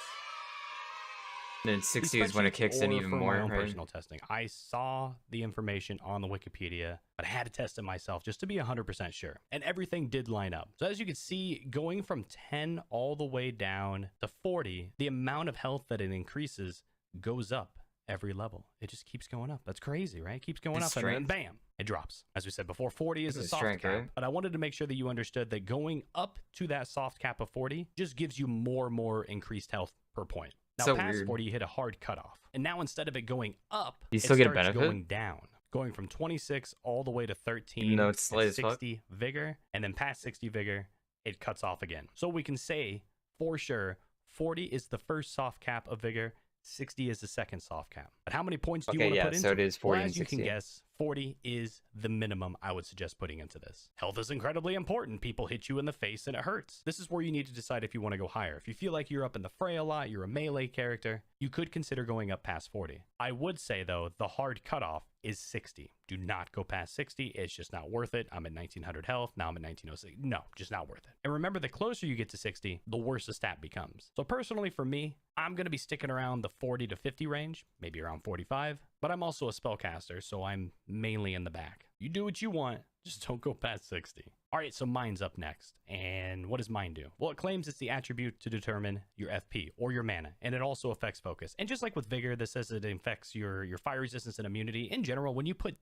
And then 60 is when it kicks in even more, my own right? personal testing. I saw the information on the Wikipedia, but I had to test it myself just to be 100% sure. And everything did line up. So as you can see, going from 10 all the way down to 40, the amount of health that it increases goes up every level. It just keeps going up. That's crazy, right? It keeps going up and then bam, it drops. As we said before, 40 is a soft cap, right? But I wanted to make sure that you understood that going up to that soft cap of 40 just gives you more increased health per point. Now, so past weird. 40, you hit a hard cutoff. And now instead of it going up, you still get a starts benefit? going down. Going from 26 all the way to 13 No, it's and 60 vigor. And then past 60 vigor, it cuts off again. So we can say for sure, 40 is the first soft cap of vigor. 60 is the second soft cap. But how many points do you want to put into so it is 40 well, and as you 60. can guess, 40 is the minimum I would suggest putting into this. Health is incredibly important. People hit you in the face and it hurts. This is where you need to decide if you want to go higher. If you feel like you're up in the fray a lot, you're a melee character, you could consider going up past 40. I would say, though, the hard cutoff is 60. Do not go past 60. It's just not worth it. I'm at 1900 health. Now I'm at 1906. No, just not worth it. And remember, the closer you get to 60, the worse the stat becomes. So personally, for me, I'm going to be sticking around the 40 to 50 range, maybe around 45. But I'm also a spellcaster, so I'm mainly in the back. You do what you want, just don't go past 60. All right, so Mind's up next. And what does Mind do? Well, it claims it's the attribute to determine your FP or your mana, and it also affects focus. And just like with Vigor, this says it affects your fire resistance and immunity. In general, when you put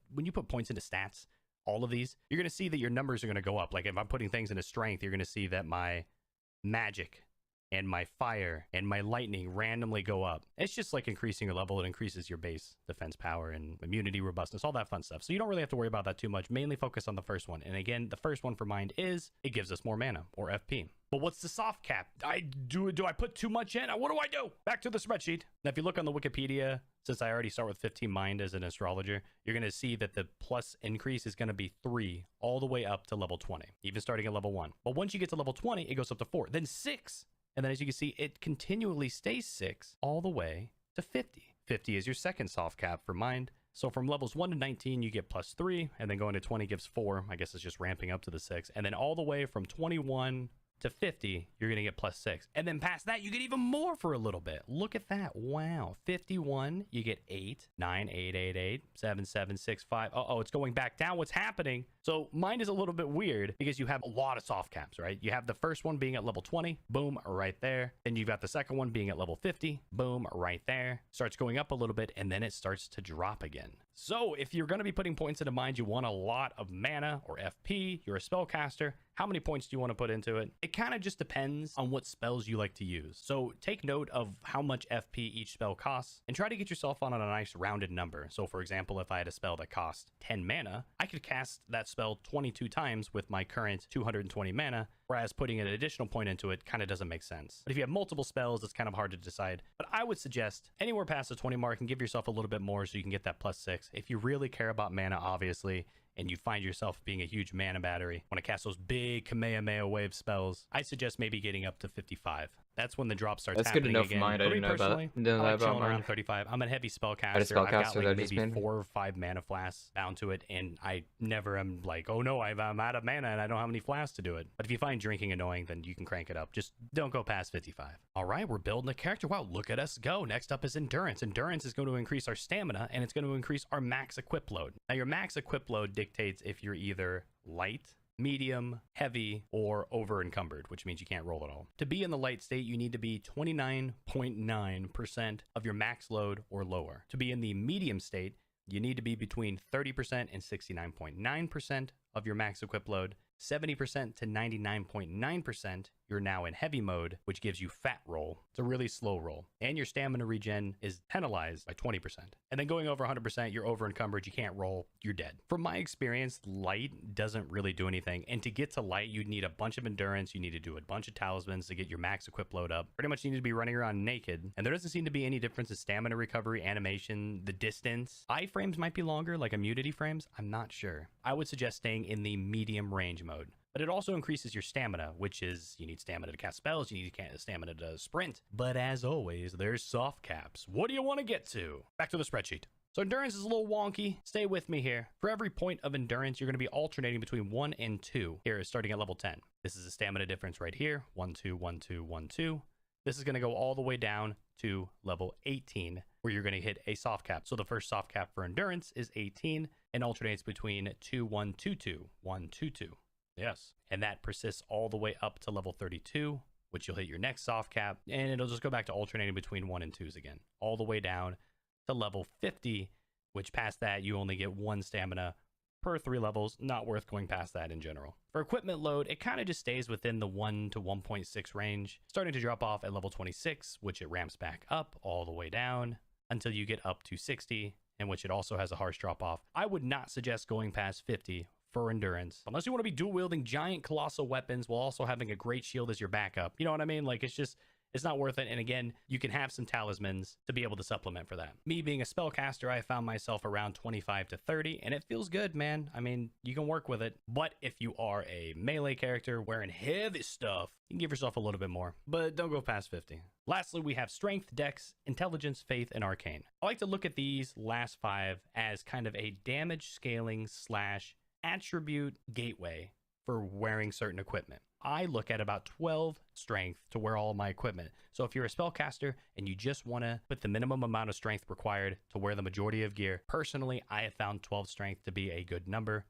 points into stats, all of these, you're going to see that your numbers are going to go up. Like if I'm putting things into strength, you're going to see that my magic and my fire and my lightning randomly go up. It's just like increasing your level. It increases your base defense power and immunity, robustness, all that fun stuff. So you don't really have to worry about that too much. Mainly focus on the first one. And again, the first one for Mind is it gives us more mana or FP. But what's the soft cap? Do I put too much in? What do I do? Back to the spreadsheet. Now, if you look on the Wikipedia, since I already start with 15 Mind as an astrologer, you're going to see that the plus increase is going to be 3 all the way up to level 20, even starting at level 1. But once you get to level 20, it goes up to 4, then 6. And then as you can see, it continually stays 6 all the way to 50. 50 is your second soft cap for Mind. So from levels 1 to 19, you get plus 3, and then going to 20 gives 4. I guess it's just ramping up to the 6. And then all the way from 21 to 50, you're going to get plus 6. And then past that, you get even more for a little bit. Look at that. Wow. 51, you get 8, 9, 8, 8, 8, 7, 7, 6, 5. Uh-oh, it's going back down. What's happening? So Mind is a little bit weird because you have a lot of soft caps, right? You have the first one being at level 20, boom, right there. Then you've got the second one being at level 50, boom, right there. Starts going up a little bit, and then it starts to drop again. So if you're going to be putting points into Mind, you want a lot of mana or FP, you're a spellcaster. How many points do you want to put into it? It kind of just depends on what spells you like to use. So take note of how much FP each spell costs and try to get yourself on a nice rounded number. So for example, if I had a spell that cost 10 mana, I could cast that spell 22 times with my current 220 mana, whereas putting an additional point into it kind of doesn't make sense. But if you have multiple spells, it's kind of hard to decide. But I would suggest anywhere past the 20 mark and give yourself a little bit more so you can get that plus 6. If you really care about mana, obviously, and you find yourself being a huge mana battery, want to cast those big Kamehameha wave spells, I suggest maybe getting up to 55. That's when the drop starts That's happening good enough again. for Mind. I didn't know about I that. like chilling around 35. I'm a heavy spellcaster. I've got like maybe 4 or 5 mana flasks bound to it, and I never am like, oh no, I'm out of mana and I don't have any flasks to do it. But if you find drinking annoying, then you can crank it up. Just don't go past 55. All right, we're building a character. Wow, look at us go. Next up is Endurance. Endurance is going to increase our stamina, and it's going to increase our max equip load. Now, your max equip load dictates if you're either light, medium, heavy, or over encumbered, which means you can't roll at all. To be in the light state, you need to be 29.9% of your max load or lower. To be in the medium state, you need to be between 30% and 69.9% of your max equip load. 70% to 99.9% you're now in heavy mode, which gives you fat roll. It's a really slow roll. And your stamina regen is penalized by 20%. And then going over 100%, you're over encumbered, you can't roll, you're dead. From my experience, light doesn't really do anything. And to get to light, you need a bunch of endurance, you need to do a bunch of talismans to get your max equip load up. Pretty much you need to be running around naked. And there doesn't seem to be any difference in stamina recovery, animation, the distance. Iframes might be longer, like immunity frames. I'm not sure. I would suggest staying in the medium range mode. But it also increases your stamina, which is you need stamina to cast spells, you need stamina to sprint. But as always, there's soft caps. What do you want to get to? Back to the spreadsheet. So endurance is a little wonky. Stay with me here. For every point of endurance, you're going to be alternating between 1 and 2. Here is starting at level 10. This is a stamina difference right here. 1, 2, 1, 2, 1, 2. This is going to go all the way down to level 18, where you're going to hit a soft cap. So the first soft cap for endurance is 18 and alternates between 2, 1, 2, 2, 1, 2, 2. Yes. And that persists all the way up to level 32, which you'll hit your next soft cap, and it'll just go back to alternating between 1 and 2s again, all the way down to level 50, which past that, you only get 1 stamina per 3 levels. Not worth going past that in general. For equipment load, it kind of just stays within the 1 to 1.6 range, starting to drop off at level 26, which it ramps back up all the way down until you get up to 60, in which it also has a harsh drop off. I would not suggest going past 50 for endurance, unless you want to be dual wielding giant colossal weapons while also having a great shield as your backup. You know what I mean? Like, it's not worth it. And again, you can have some talismans to be able to supplement for that. Me being a spellcaster, I found myself around 25 to 30, and it feels good, man. I mean, you can work with it. But if you are a melee character wearing heavy stuff, you can give yourself a little bit more, but don't go past 50. Lastly, we have strength, dex, intelligence, faith, and arcane. I like to look at these last 5 as kind of a damage scaling / attribute gateway for wearing certain equipment. I look at about 12 strength to wear all of my equipment. So if you're a spellcaster and you just want to put the minimum amount of strength required to wear the majority of gear, personally, I have found 12 strength to be a good number.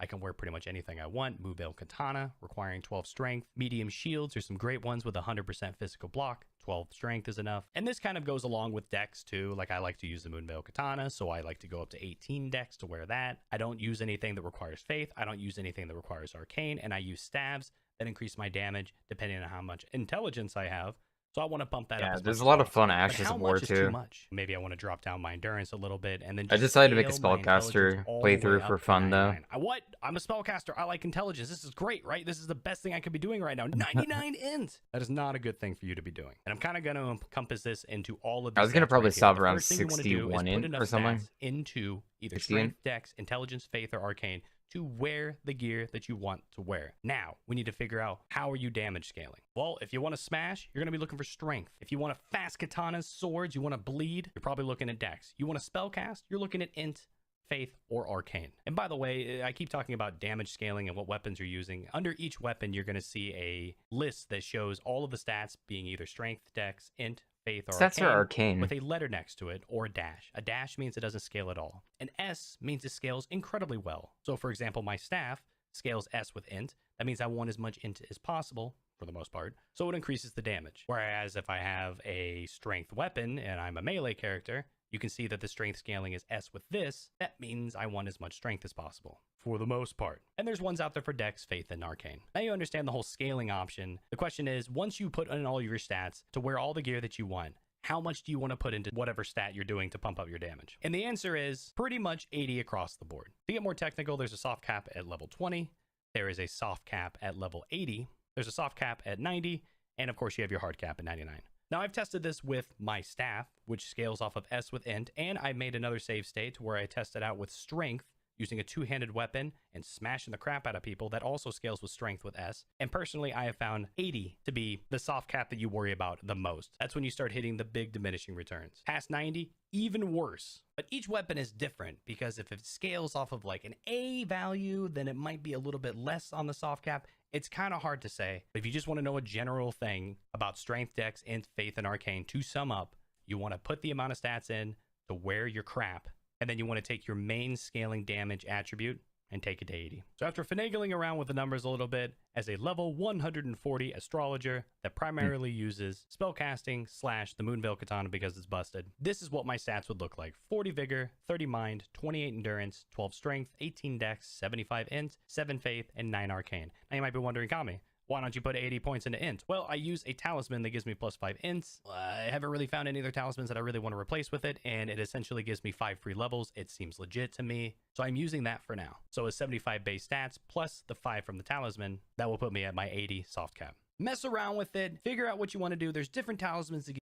I can wear pretty much anything I want. Moonveil Katana, requiring 12 strength. Medium shields, there's some great ones with 100% physical block. 12 strength is enough. And this kind of goes along with dex too. Like, I like to use the Moonveil Katana, so I like to go up to 18 dex to wear that. I don't use anything that requires faith. I don't use anything that requires arcane. And I use staves that increase my damage depending on how much intelligence I have. So I want to bump that up. Yeah, as there's much a lot as of fun possible. actions But how of war much is too. too much? Maybe I want to drop down my endurance a little bit and then I just decided to make a scale my spellcaster intelligence all the way playthrough up for to fun though. 99. What? I'm a spellcaster. I like intelligence. This is great, right? This is the best thing I could be doing right now. 99 int. That is not a good thing for you to be doing. And I'm kind of going to encompass this into all of these. I was gonna stats probably right here. stop The around first thing you wanna do is 61 put int enough or something. stats into either 60 int? strength, dex, intelligence, faith, or arcane to wear the gear that you want to wear. Now, we need to figure out, how are you damage scaling? Well, if you want to smash, you're going to be looking for strength. If you want to fast katanas, swords, you want to bleed, you're probably looking at dex. You want to spellcast, you're looking at int, faith, or arcane. And by the way, I keep talking about damage scaling and what weapons you're using. Under each weapon, you're going to see a list that shows all of the stats being either strength, dex, int, faith, or Stats are arcane. with a letter next to it, or a dash. A dash means it doesn't scale at all. An S means it scales incredibly well. So for example, my staff scales S with int. That means I want as much int as possible, for the most part, so it increases the damage. Whereas if I have a strength weapon and I'm a melee character, you can see that the strength scaling is S with this. That means I want as much strength as possible, for the most part. And there's ones out there for dex, faith, and arcane. Now you understand the whole scaling option. The question is, once you put in all your stats to wear all the gear that you want, how much do you want to put into whatever stat you're doing to pump up your damage? And the answer is pretty much 80 across the board. To get more technical, there's a soft cap at level 20. There is a soft cap at level 80. There's a soft cap at 90. And of course, you have your hard cap at 99. Now, I've tested this with my staff, which scales off of S with int, and I made another save state where I tested out with strength, using a two-handed weapon and smashing the crap out of people. That also scales with strength with S. And personally, I have found 80 to be the soft cap that you worry about the most. That's when you start hitting the big diminishing returns. Past 90, even worse. But each weapon is different, because if it scales off of like an A value, then it might be a little bit less on the soft cap. It's kind of hard to say. But if you just want to know a general thing about strength, dex, int, faith, and arcane, to sum up, you want to put the amount of stats in to wear your crap, and then you want to take your main scaling damage attribute and take it to 80. So after finagling around with the numbers a little bit, as a level 140 astrologer that primarily uses spellcasting / the Moonveil Katana because it's busted, this is what my stats would look like. 40 vigor, 30 mind, 28 endurance, 12 strength, 18 dex, 75 int, 7 faith, and 9 arcane. Now you might be wondering, Kami, Why don't you put 80 points into int? Well, I use a talisman that gives me +5 int. I haven't really found any other talismans that I really want to replace with it, and it essentially gives me 5 free levels. It seems legit to me, so I'm using that for now. So a 75 base stats plus the 5 from the talisman, that will put me at my 80 soft cap. Mess around with it, figure out what you want to do. There's different talismans to give.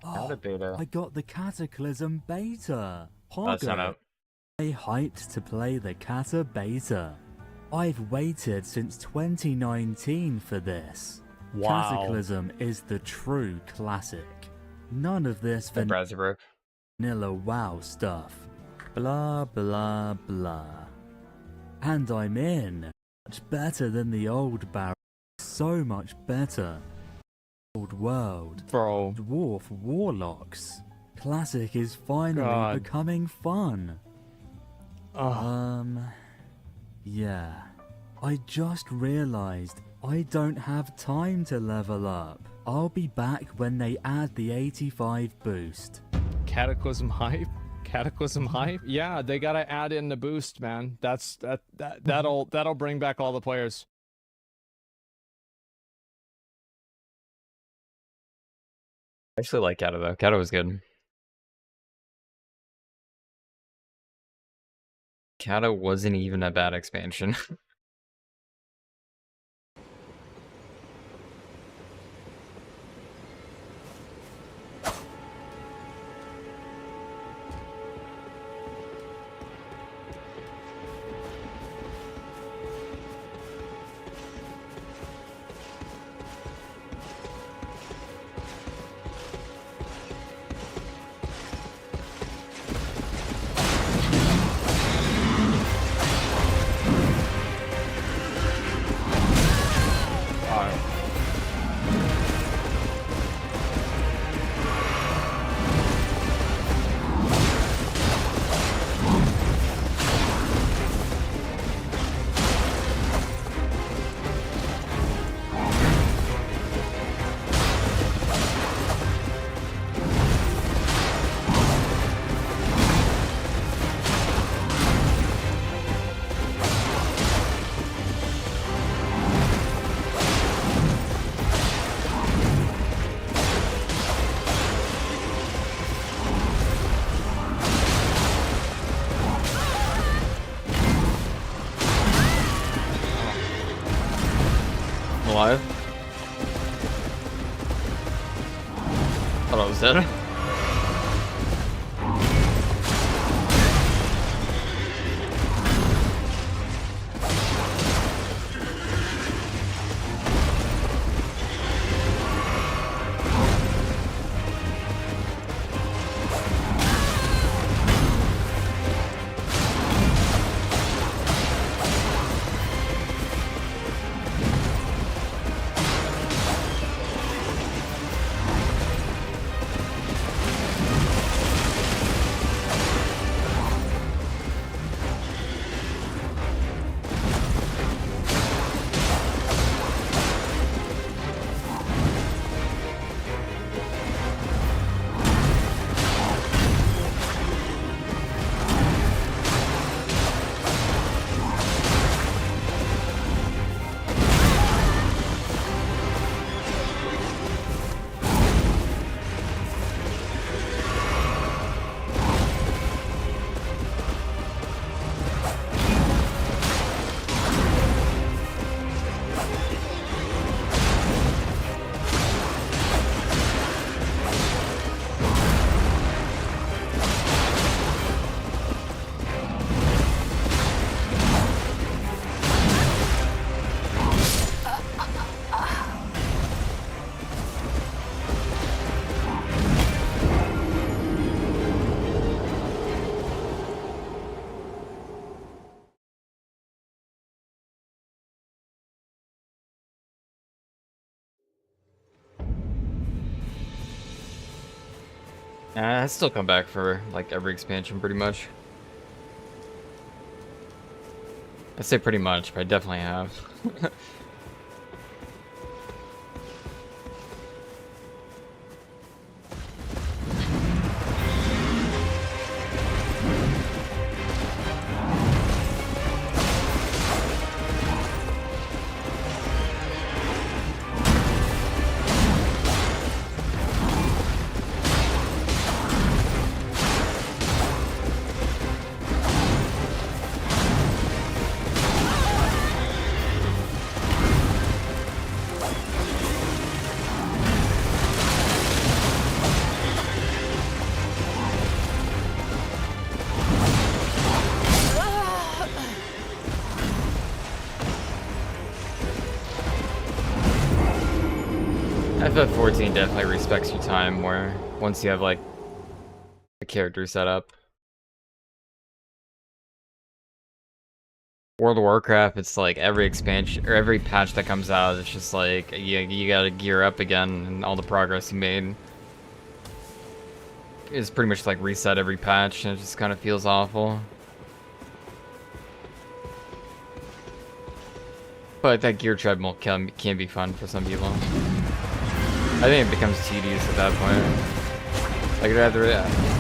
Kata beta. I got the Cataclysm beta. That's not Pogo. out. I hyped to play the Kata beta. I've waited since 2019 for this. Wow. Cataclysm is the true classic. None of this vanilla WoW stuff. Blah blah blah. And I'm in. Much better than the old Barrow. So much better. Old world. Bro. Dwarf warlocks. Classic is finally becoming fun. Yeah. I just realized I don't have time to level up. I'll be back when they add the 85 boost. Cataclysm hype? Cataclysm hype? Yeah, they gotta add in the boost, man. That'll bring back all the players. I actually like Kata though. Kata was good. Kata wasn't even a bad expansion. Alive? Thought I was dead. I still come back for like every expansion pretty much. I say pretty much, but I definitely have. FF14 definitely respects your time more once you have like a character set up. World of Warcraft, it's like every expansion or every patch that comes out, it's just like you gotta gear up again, and all the progress you made is pretty much like reset every patch, and it just kind of feels awful. But that gear treadmill can be fun for some people. I think it becomes tedious at that point. Like I'd rather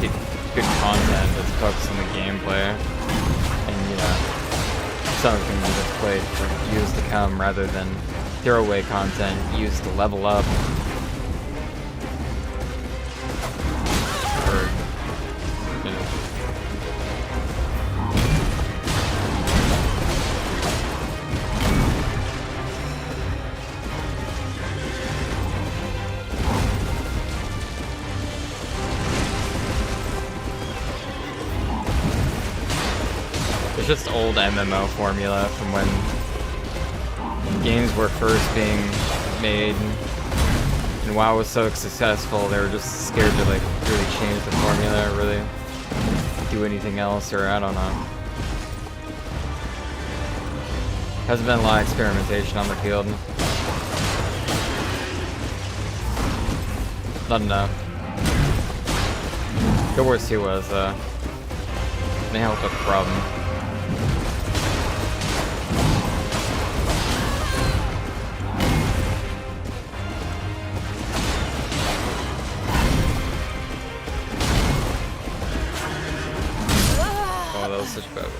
get good content that's focused on the gameplay, and you know, something that's played for years to come, rather than throwaway content used to level up. Or, you know. It's just old MMO formula from when games were first being made, and WoW was so successful, they were just scared to like really change the formula or really do anything else, or I don't know. Hasn't been a lot of experimentation on the field. Not enough. Guild Wars 2 was, they helped with the problem. Oh, that was such a bad one.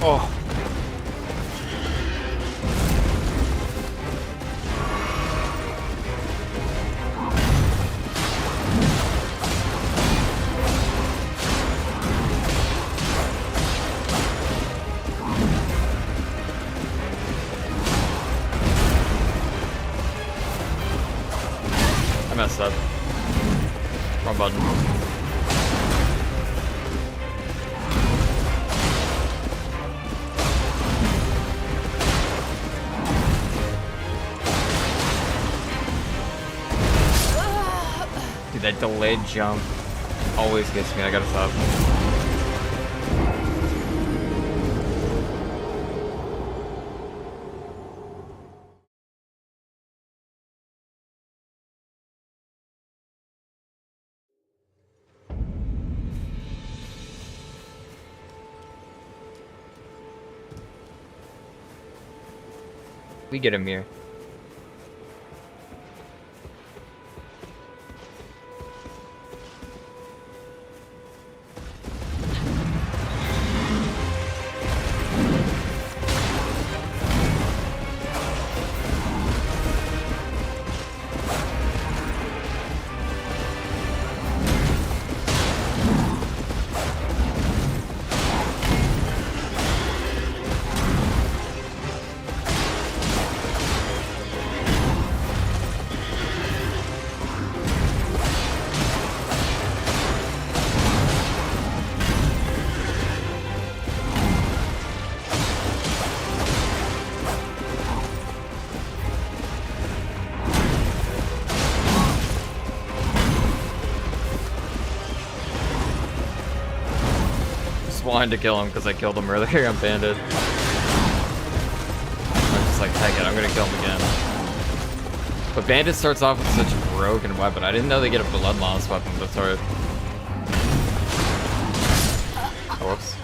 Oh. I messed up. Wrong button. That delayed jump always gets me. I gotta stop. We get him here. Wanted to kill him because I killed him earlier on Bandit. I'm just like, heck it, I'm gonna kill him again. But Bandit starts off with such a broken weapon. I didn't know they get a blood loss weapon with sword. Oh, whoops.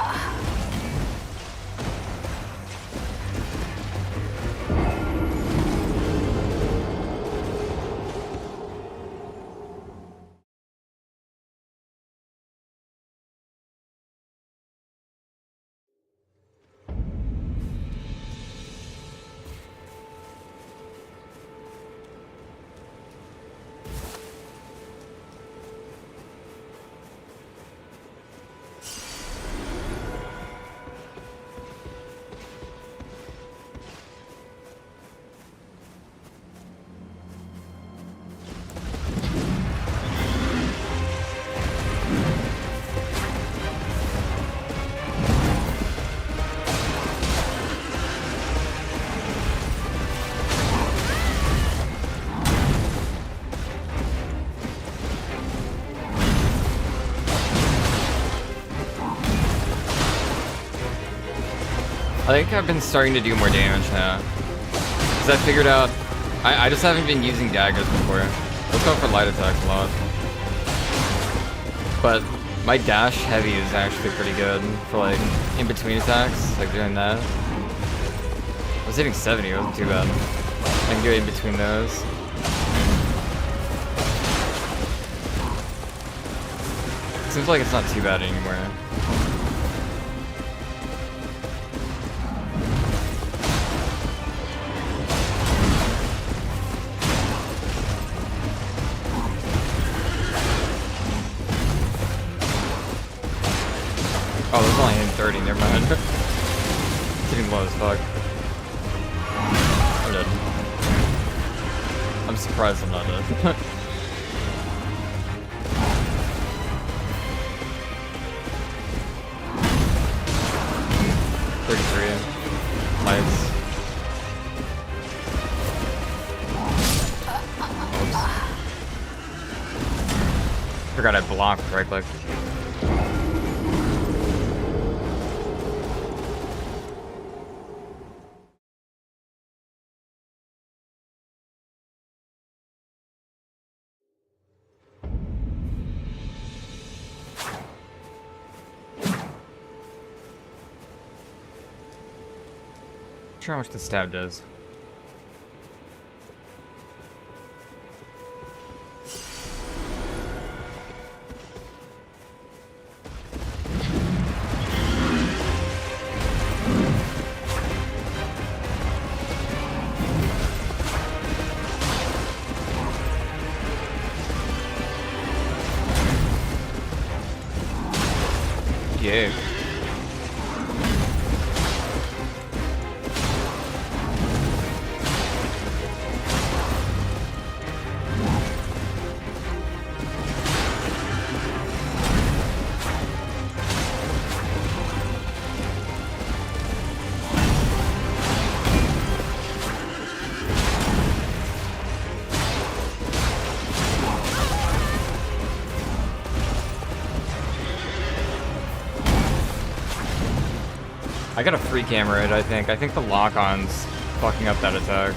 I think I've been starting to do more damage now. Because I figured out... I just haven't been using daggers before. Let's go for light attacks a lot. But my dash heavy is actually pretty good for like in between attacks, like doing that. I was hitting 70, it wasn't too bad. I can go in between those. Seems like it's not too bad anymore. Oh, there's only in 30, never mind. It's getting low as fuck. I'm dead. I'm surprised I'm not dead. 33. Lights. Oops. Forgot I blocked with right click. Not sure how much the stab does. Yeah. I got a free camera hit, I think. I think the lock-on's fucking up that attack.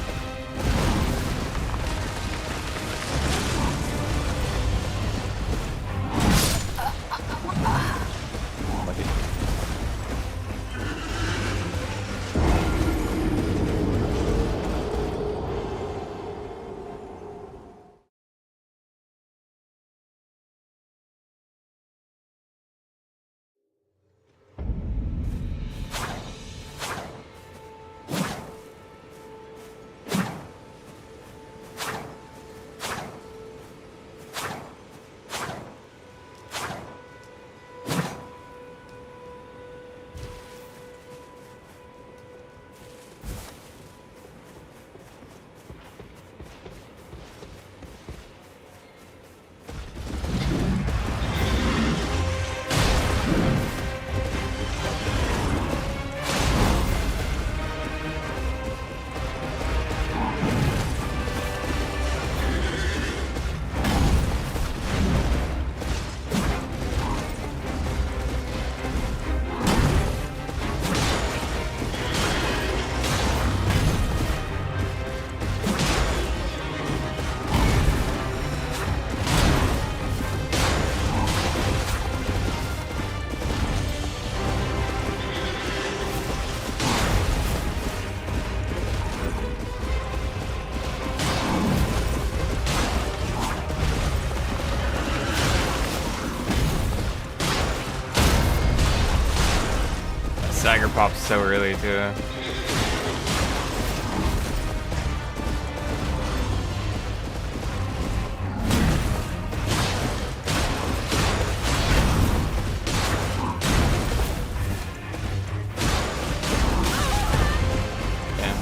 dagger pops so early too.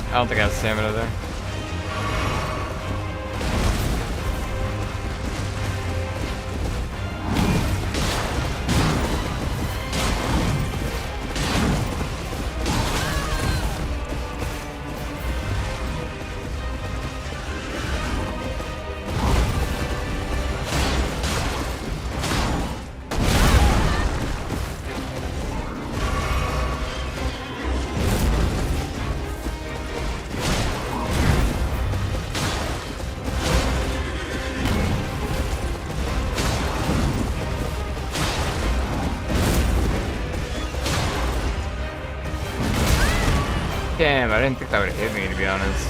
I don't think I have stamina there. Damn, I didn't think that would hit me, to be honest.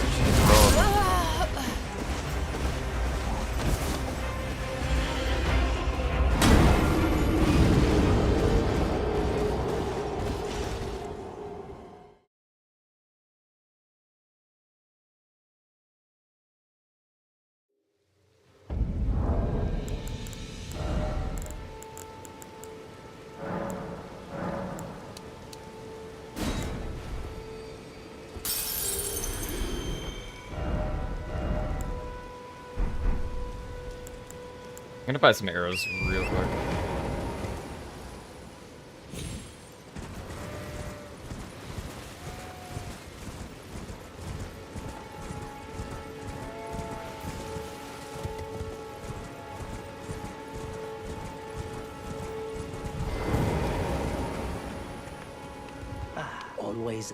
I'm gonna buy some arrows real quick. Always.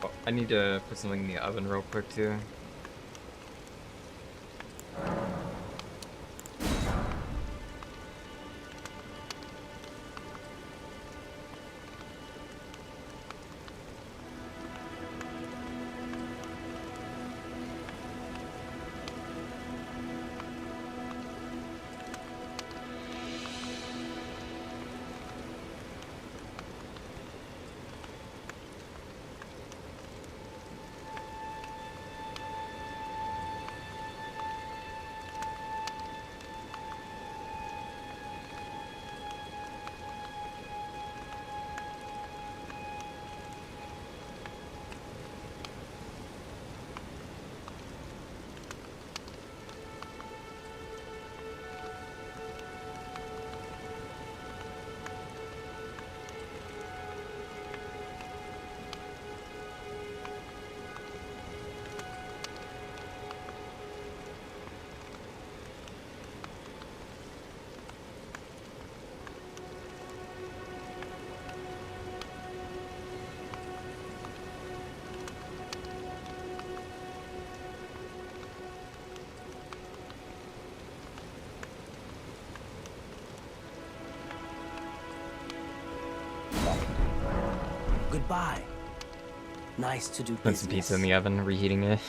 Oh, I need to put something in the oven real quick too. Goodbye. Nice to do Put some pizza in the oven, reheating it.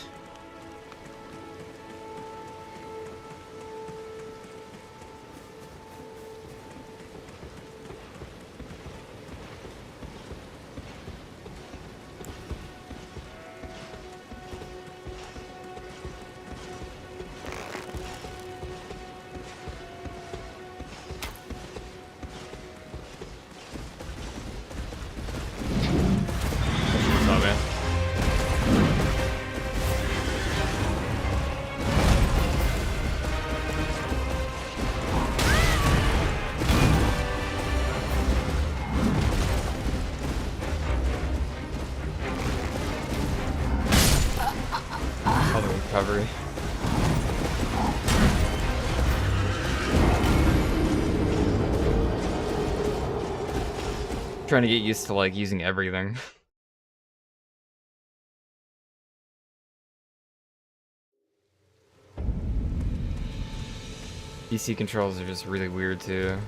Recovery. Trying to get used to like using everything. PC controls are just really weird too.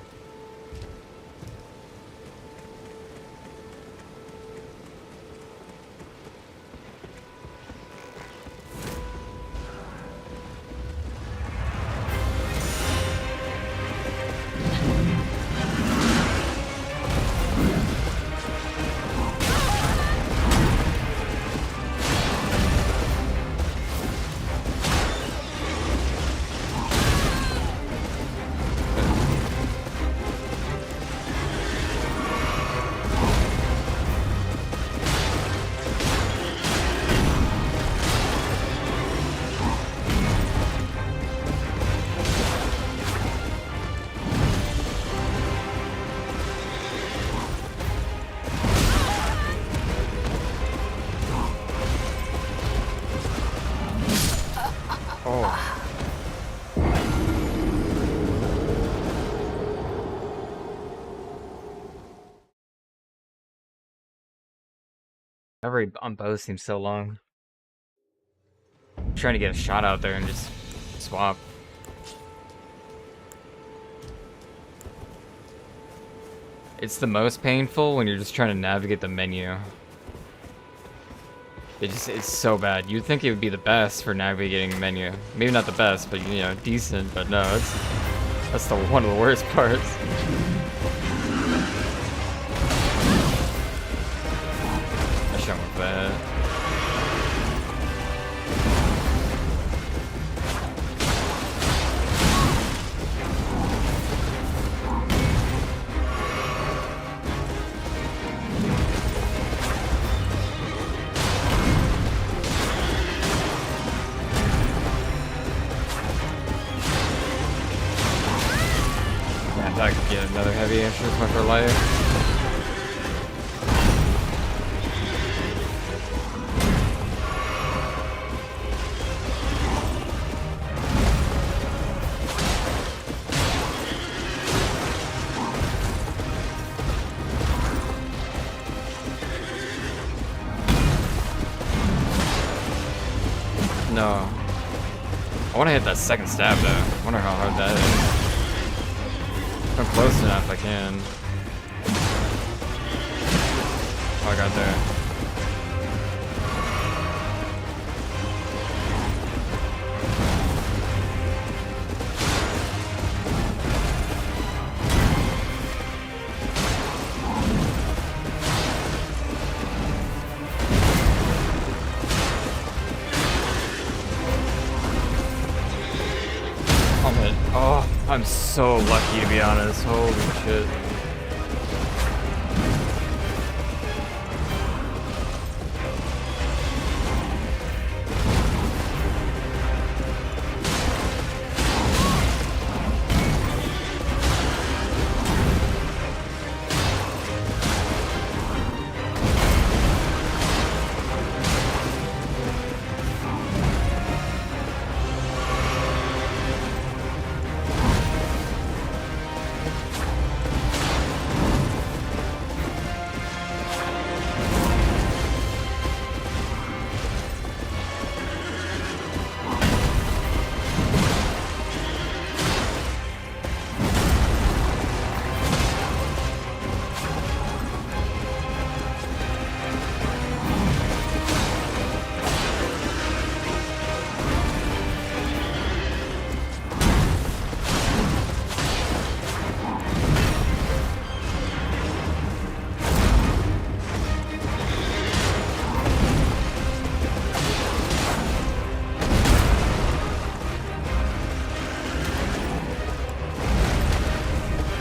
Recovery on both seems so long. I'm trying to get a shot out there and just swap. It's the most painful when you're just trying to navigate the menu. It's so bad. You'd think it would be the best for navigating the menu. Maybe not the best, but you know, decent. But no, that's one of the worst parts. That shot went bad. I could get another heavy answer with my for life. No. I want to hit that second stab though. I wonder how hard that is. I'm close enough, I can. Oh, I got there. Oh, I'm so lucky to be honest. Holy shit.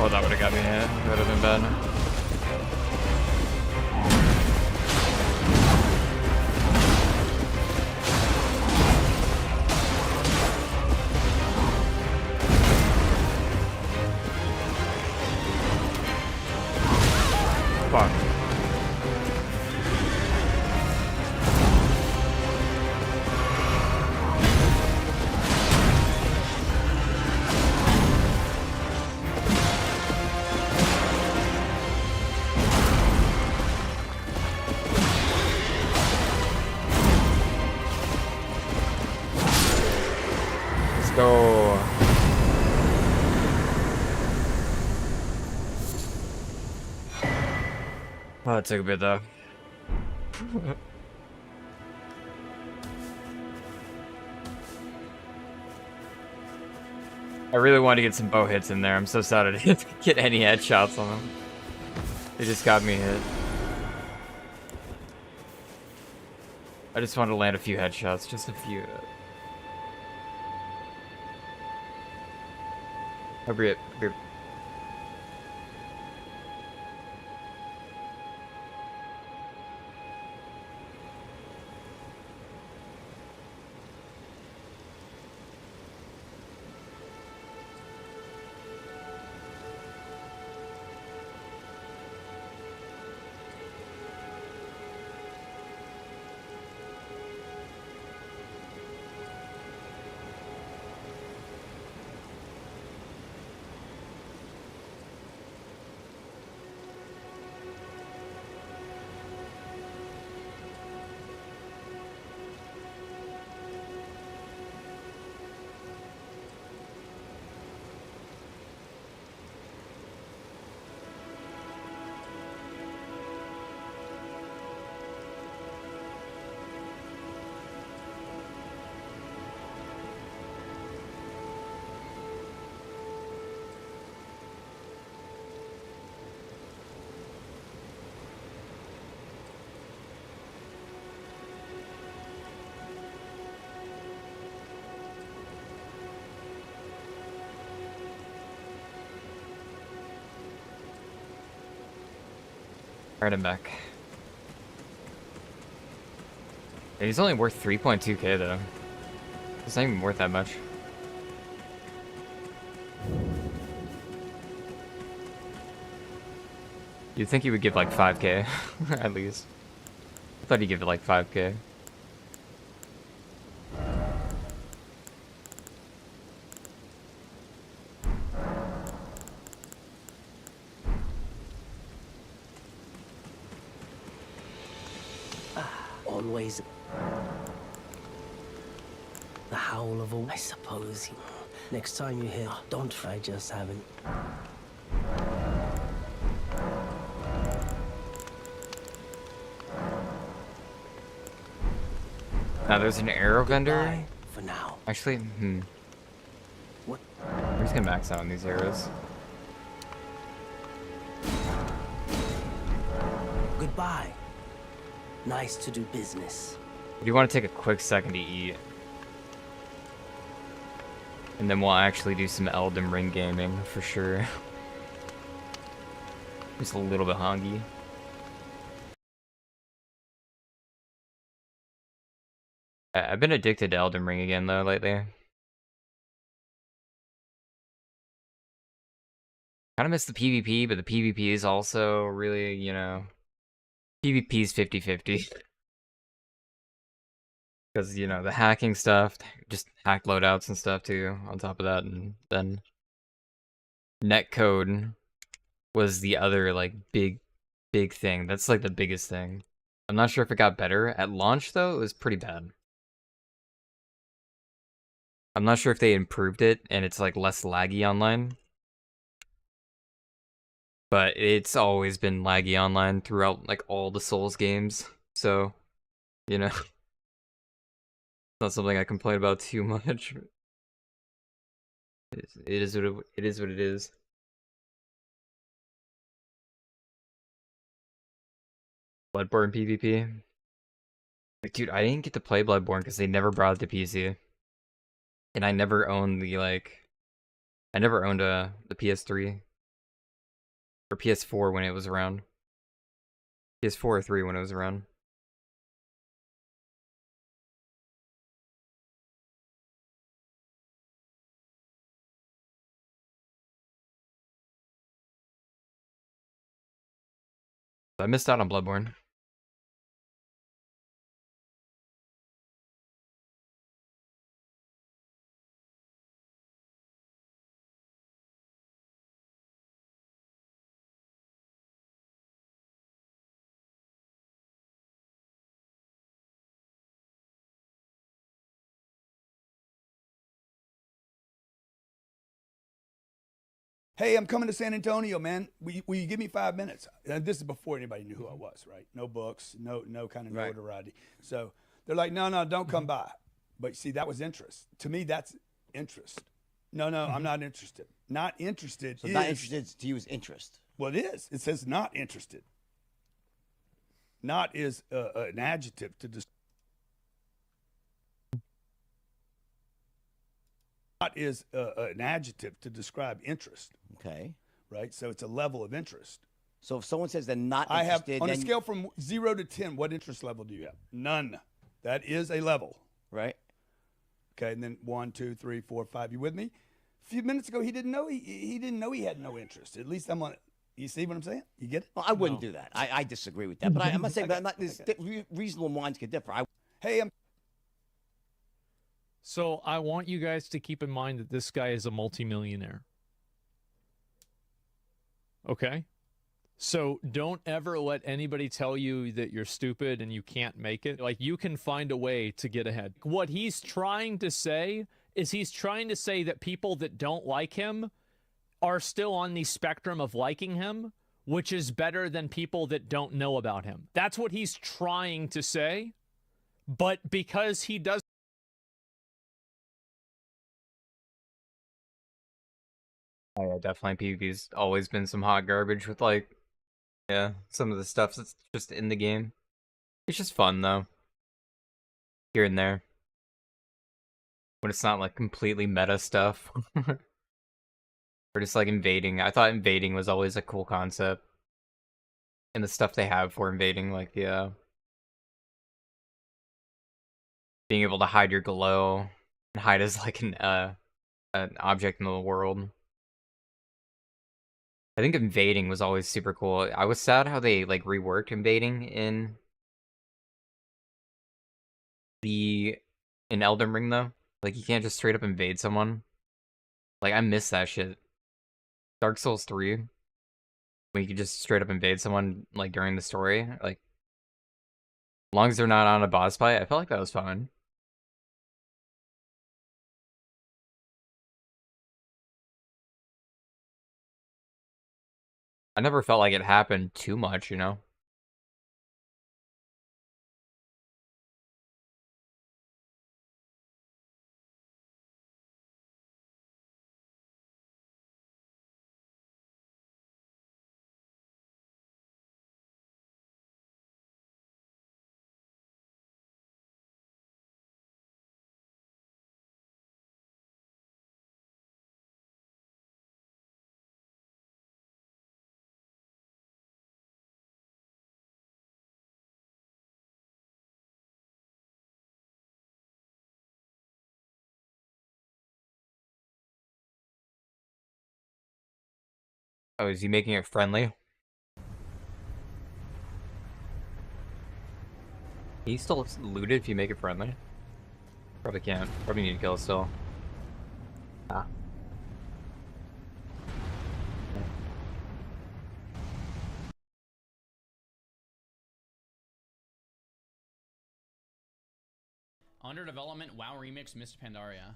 Oh, that would have got me hit. That would have been bad. Fuck. Let's go. Oh, that took a bit though. I really wanted to get some bow hits in there. I'm so sad I didn't get any headshots on them. They just got me hit. I just wanted to land a few headshots, just a few. I'll be it. Alright, I'm back. Yeah, he's only worth 3.2k though. It's not even worth that much. You'd think he would give like 5k, at least. I thought he'd give it like 5k. Always the howl of a... I suppose. Next time you hear, "Oh, don't try, just haven't." Now there's an arrow vendor. For now. Actually, What? We're just gonna max out on these arrows. Goodbye. Nice to do business. Do you want to take a quick second to eat? And then we'll actually do some Elden Ring gaming for sure. Just a little bit hungry. I've been addicted to Elden Ring again though lately. Kind of miss the PvP, but the PvP is also really, you know, PvP is 50-50. Because, you know, the hacking stuff, just hack loadouts and stuff too, on top of that, and then netcode was the other, like, big thing. That's, like, the biggest thing. I'm not sure if it got better. At launch, though, it was pretty bad. I'm not sure if they improved it, and it's, like, less laggy online. But it's always been laggy online throughout, like, all the Souls games. So, you know... Not something I complain about too much. It is what it is. What it is. Bloodborne PvP. Like, dude, I didn't get to play Bloodborne because they never brought it to PC, and I never owned the I never owned the PS3 or PS4 when it was around. PS4 or 3 when it was around. I missed out on Bloodborne. Hey, I'm coming to San Antonio, man. Will you give me 5 minutes? This is before anybody knew who I was, right? No books, no kind of notoriety. So they're like, no, don't come by. But see, that was interest. To me, that's interest. No, I'm not interested. Not interested. So not interested to you is interest. Well, it is. It says not interested. Not is an adjective to describe. Not is an adjective to describe interest. Okay. Right? So it's a level of interest. So if someone says they're not I have, interested... on a scale from 0 to 10, what interest level do you have? None. That is a level. Right. Okay, and then 1, 2, 3, 4, 5. You with me? A few minutes ago, he didn't know he didn't know he had no interest. At least I'm on it. You see what I'm saying? You get it? Well, I wouldn't do that. I disagree with that. But I'm not saying that reasonable minds could differ. Hey, So I want you guys to keep in mind that this guy is a multimillionaire. Okay? So don't ever let anybody tell you that you're stupid and you can't make it. Like, you can find a way to get ahead. What he's trying to say is he's trying to say that people that don't like him are still on the spectrum of liking him, which is better than people that don't know about him. That's what he's trying to say. But because he does... Oh yeah, definitely PvP's always been some hot garbage with, like, yeah, some of the stuff that's just in the game. It's just fun though. Here and there. When it's not like completely meta stuff. Or just like invading. I thought invading was always a cool concept. and the stuff they have for invading, like the being able to hide your glow and hide as like an object in the world. I think invading was always super cool. I was sad how they like reworked invading in Elden Ring though. Like you can't just straight up invade someone. Like I miss that shit. Dark Souls 3, when you could just straight up invade someone like during the story, like as long as they're not on a boss fight, I felt like that was fun. I never felt like it happened too much, you know? Oh, is he making it friendly? Can you still loot it if you make it friendly? Probably can't. Probably need to kill it still. Ah. Under development, WoW Remix Mist Pandaria.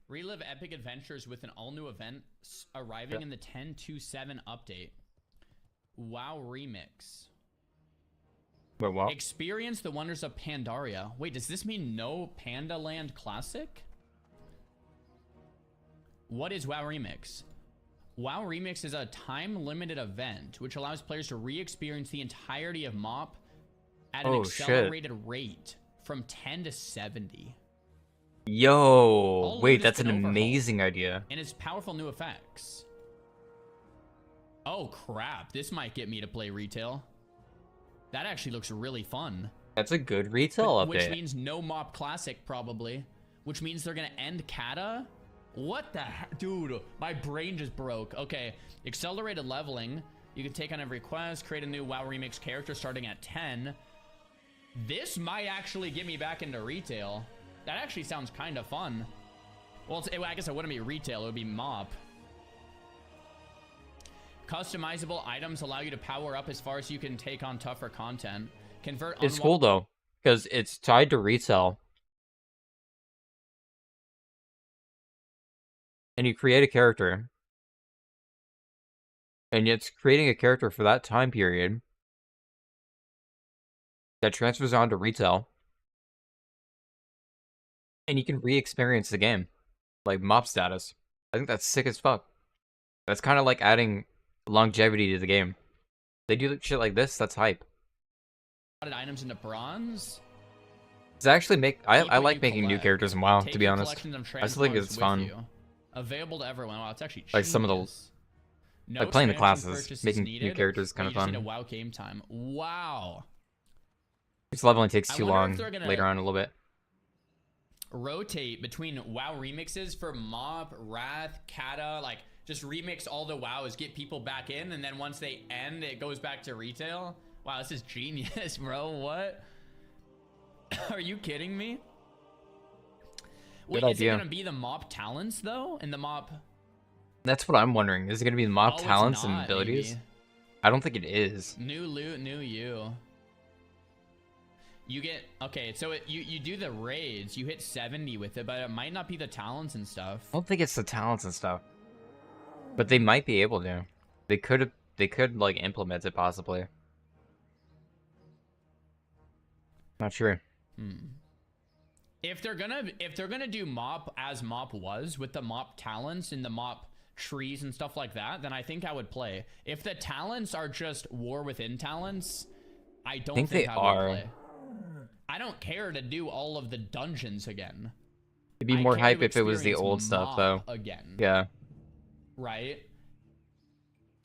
Relive epic adventures with an all-new event arriving in the 10.2.7 update. WoW Remix. Wait, what? Experience the wonders of Pandaria. Wait, does this mean no Panda Land Classic? What is WoW Remix? WoW Remix is a time-limited event which allows players to re-experience the entirety of MoP at an accelerated rate from 10 to 70. Yo, wait, that's an amazing idea. And its powerful new effects. Oh crap, this might get me to play retail. That actually looks really fun. That's a good retail update. Which means no MoP Classic probably. Which means they're gonna end Kata? What the heck? Dude, my brain just broke. Okay, accelerated leveling. You can take on every quest, create a new WoW Remix character starting at 10. This might actually get me back into retail. That actually sounds kind of fun. Well, I guess it wouldn't be retail, it would be MoP. Customizable items allow you to power up as far as you can take on tougher content. Convert. It's cool though, because it's tied to retail. And you create a character. And it's creating a character for that time period that transfers on to retail. And you can re-experience the game. Like MoP status. I think that's sick as fuck. That's kind of like adding longevity to the game. They do shit like this, that's hype. Items into bronze. Does actually make I like making new characters in WoW, to be honest. I still think it's fun. Available to everyone. Wow, it's actually like some of the like playing the classes, making new characters kind of fun. WoW game time. Wow. This leveling takes too long later on a little bit. Rotate between WoW remixes for MoP, Wrath, Kata, like just remix all the WoWs, get people back in, and then once they end, it goes back to retail. Wow, this is genius, bro. What? Are you kidding me? Wait, is it gonna be the MoP talents though? And the MoP? That's what I'm wondering. Is it gonna be the MoP talents and abilities? Maybe. I don't think it is. New loot, new you. You get, okay, so you do the raids, you hit 70 with it, but it might not be the talents and stuff. I don't think it's the talents and stuff. But they might be able to. They could like implement it possibly. Not sure. If they're gonna do MoP as MoP was with the MoP talents and the MoP trees and stuff like that, then I think I would play. If the talents are just war within talents, I don't think I would play. I don't care to do all of the dungeons again. It'd be more hype if it was the old stuff, though. Again. Yeah. Right?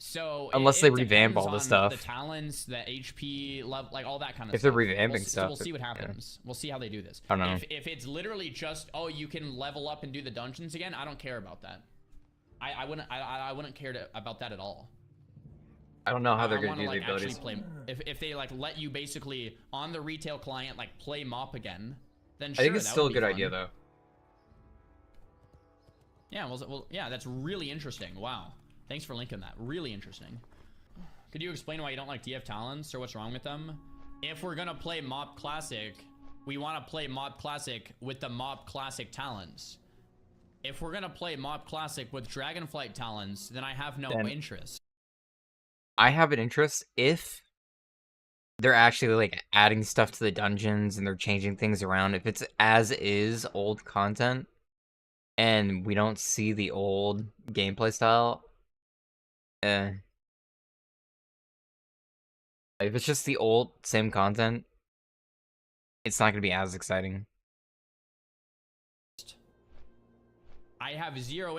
So unless they revamp all the the stuff. talents, the HP level, like all that kind of If stuff. they're revamping So stuff, we'll see what yeah. happens. We'll see how they do this. I don't know. If it's literally just, oh, you can level up and do the dungeons again, I don't care about that. I wouldn't care about that at all. I don't know how they're I gonna wanna, do like, the abilities. actually play, if they like let you basically on the retail client like play MOP again, then I sure, think it's that still would a be good fun. idea though. Yeah, well, yeah, that's really interesting. Wow, thanks for linking that. Really interesting. Could you explain why you don't like DF talents or what's wrong with them? If we're gonna play MOP Classic, we want to play MOP Classic with the MOP Classic talents. If we're gonna play MOP Classic with Dragonflight talents, then I have no interest. I have an interest if they're actually like adding stuff to the dungeons and they're changing things around. If it's as is old content and we don't see the old gameplay style, if it's just the old same content, it's not gonna be as exciting. I have zero.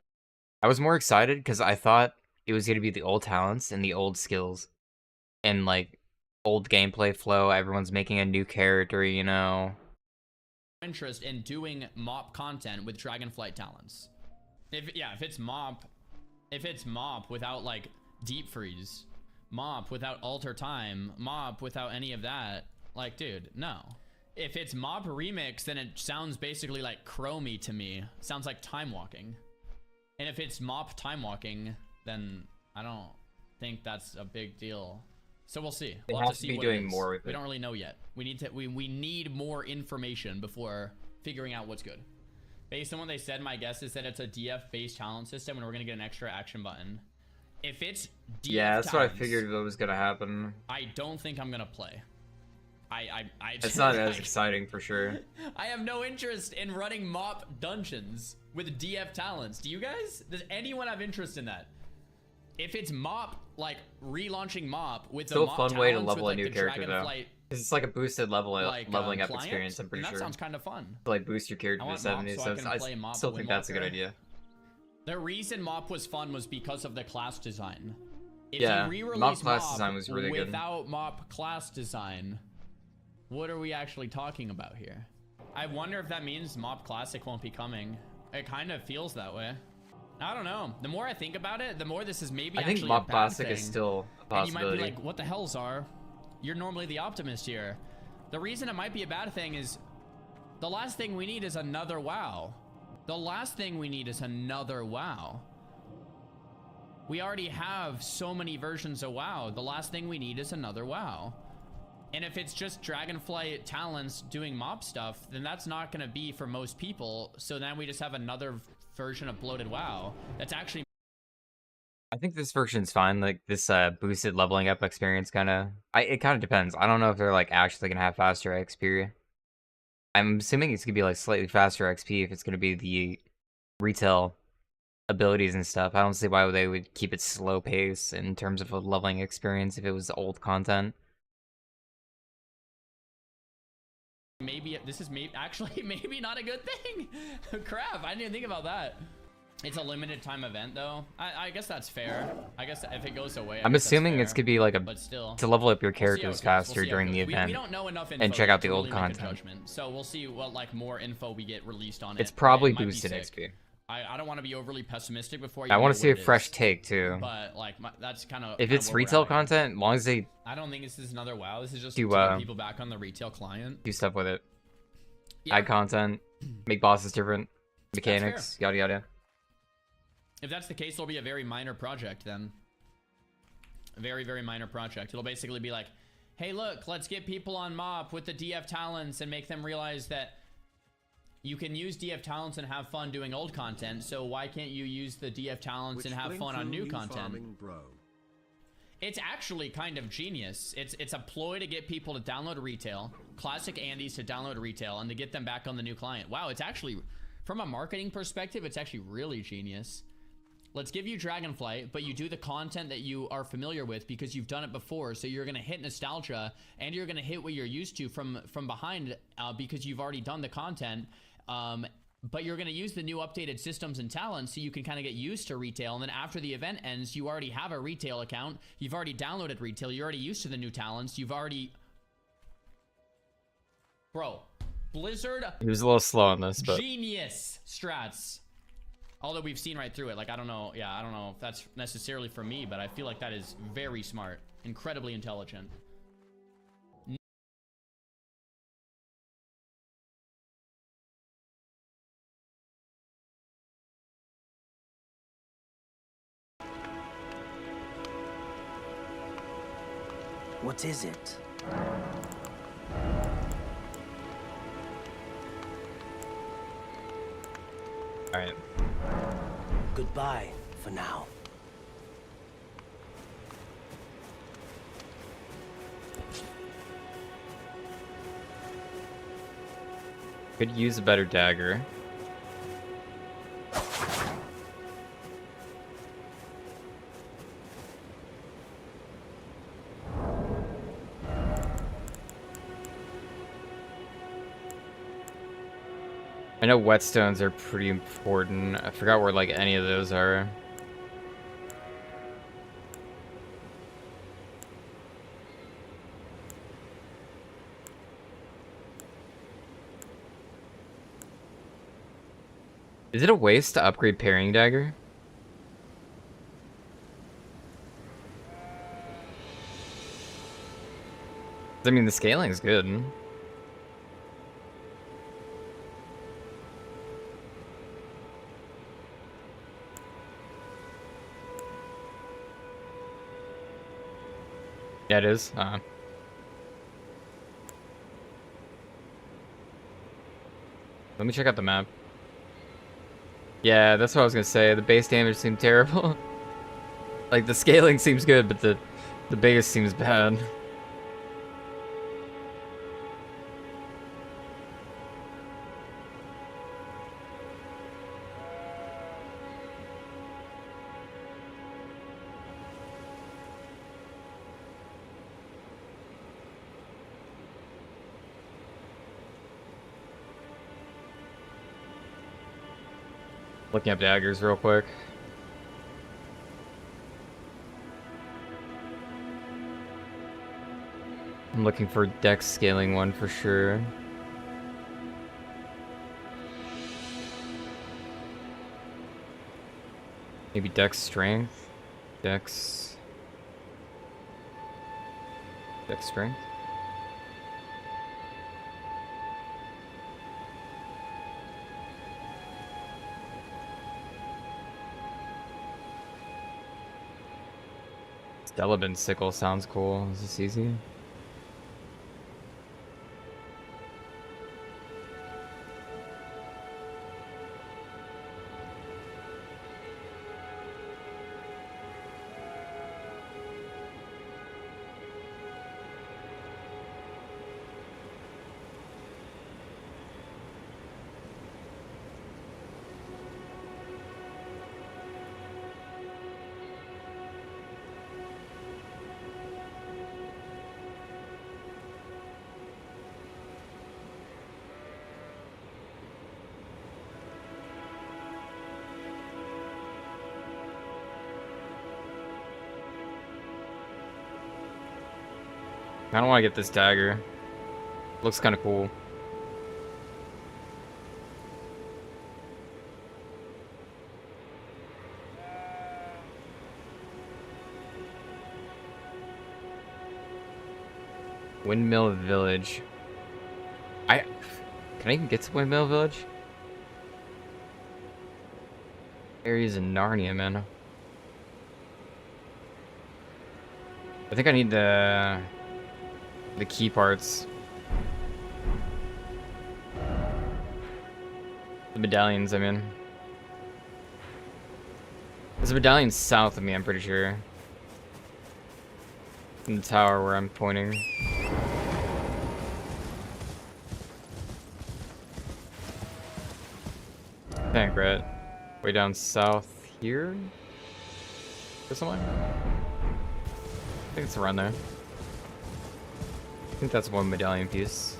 I was more excited because I thought it was gonna be the old talents and the old skills and like old gameplay flow. Everyone's making a new character, you know. Interest in doing MOP content with Dragonflight talents. If it's MOP without like deep freeze, MOP without alter time, MOP without any of that, like, dude, no. If it's MOP remix, then it sounds basically like Chromie to me. It sounds like time walking. And if it's MOP time walking, then I don't think that's a big deal. So we'll see. They We'll have have to see be what doing it is. more with We it. don't really know yet. We need more information before figuring out what's good. Based on what they said, my guess is that it's a DF based talent system and we're gonna get an extra action button. If it's DF Yeah, that's what I talents, figured was gonna happen. I don't think I'm gonna play. It's not as exciting for sure. I have no interest in running MOP dungeons with DF talents. Do you guys? Does anyone have interest in that? If it's MOP, like relaunching MOP with Still the a MOP fun way to talents level with, a like, new the character though. Dragonflight, 'Cause it's like a boosted leveling up client, experience. I'm pretty then sure. that sounds kind of fun. To, like boost your character I to want MOP 70. so So I can play MOP still with think that's a good Walker. idea. The reason MOP was fun was because of the class design. If Yeah, you re-release MOP class design was really good. without MOP class design, what are we actually talking about here? I wonder if that means MOP Classic won't be coming. It kind of feels that way. I don't know. The more I think about it, the more this is maybe I think actually MOP a bad Classic thing. is still a And you might be possibility. like, what the hell, Czar? You're normally the optimist here. The reason it might be a bad thing is the last thing we need is another WoW. The last thing we need is another WoW. We already have so many versions of WoW. The last thing we need is another WoW. And if it's just Dragonflight talents doing MOP stuff, then that's not going to be for most people. So then we just have another version of bloated WoW. That's actually... I think this version's fine. Like this boosted leveling up experience it kind of depends. I don't know if they're like actually gonna have faster XP. I'm assuming it's gonna be like slightly faster XP if it's gonna be the retail abilities and stuff. I don't see why they would keep it slow pace in terms of a leveling experience if it was old content. Maybe this is actually maybe not a good thing. Crap, I didn't even think about that. It's a limited time event though. I guess that's fair. I guess if it goes away, I'm assuming it's gonna be like but still, to level up your we'll see how it characters goes. faster We'll see how it during the goes. event We don't know enough info and check yet out the to old really make a content. judgment. So we'll see what like more info we get released on it. It's probably It might be boosted sick. XP. I don't want to be overly pessimistic before I want know to see a what it fresh is. take too. But like that's kind of If it's retail content, as long as they I don't think this is another WoW. This is just do, to get people back on the retail client. do stuff with it. Yeah. Add content, make bosses different, That's mechanics, yada yada. If that's the case, it'll be a very minor project then. A very, very minor project. It'll basically be like, hey, look, let's get people on MOP with the DF talents and make them realize that you can use DF talents and have fun doing old content. So why can't you use the DF talents and have fun on new content? It's actually kind of genius. It's a ploy to get people to download retail, classic Andes to download retail, and to get them back on the new client. Wow, it's actually, from a marketing perspective, it's actually really genius. Let's give you Dragonflight, but you do the content that you are familiar with because you've done it before. So you're gonna hit nostalgia, and you're gonna hit what you're used to from behind because you've already done the content. but you're going to use the new updated systems and talents so you can kind of get used to retail. And then after the event ends, you already have a retail account. You've already downloaded retail. You're already used to the new talents. You've already... Bro, Blizzard... He was a little slow on this, but... Genius strats. Although we've seen right through it. Like, I don't know. Yeah, I don't know if that's necessarily for me, but I feel like that is very smart. Incredibly intelligent. What is it? All right. Goodbye for now. Could use a better dagger. I know whetstones are pretty important. I forgot where like any of those are. Is it a waste to upgrade parrying dagger? I mean, the scaling is good. Yeah, it is. Let me check out the map. Yeah, that's what I was gonna say. The base damage seemed terrible. Like, the scaling seems good, but the base seems bad. Looking up daggers real quick. I'm looking for dex scaling one for sure. Maybe dex strength? Dex strength? Eleden sickle sounds cool. Is this easy? I don't want to get this dagger. Looks kind of cool. Windmill Village. Can I even get to Windmill Village? Areas in Narnia, man. I think I need the key parts. The medallions, I mean. There's a medallion south of me, I'm pretty sure. In the tower where I'm pointing. Tank, right? Way down south here? Or somewhere? I think it's around there. I think that's one medallion piece.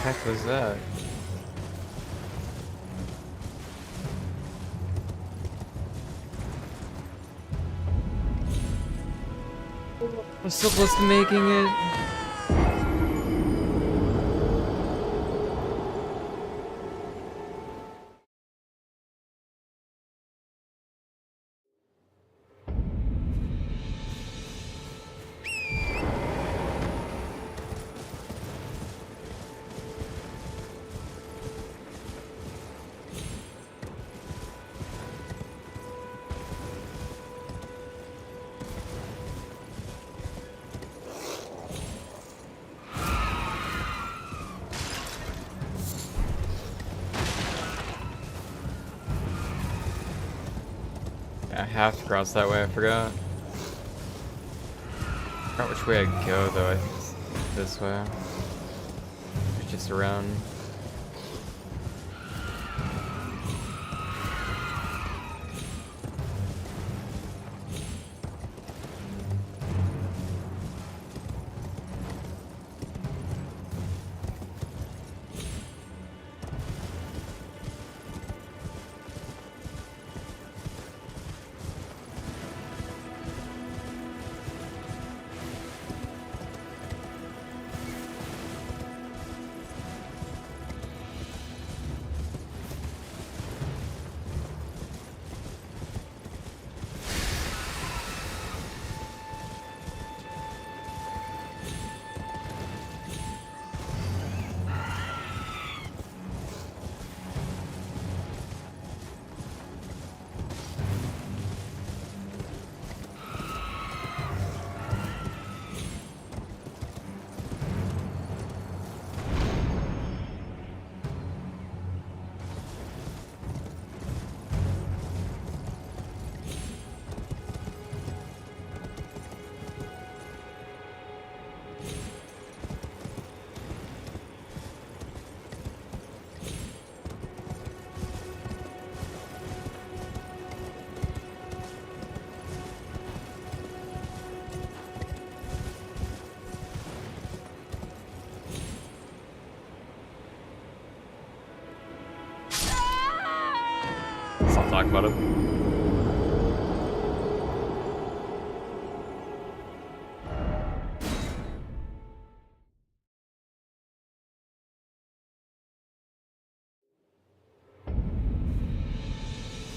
heck was that? I'm so close to making it. I have to cross that way, I forgot. I forgot which way I go though, I think it's this way. It's just around. Let's not talk about it.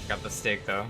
Got the steak though.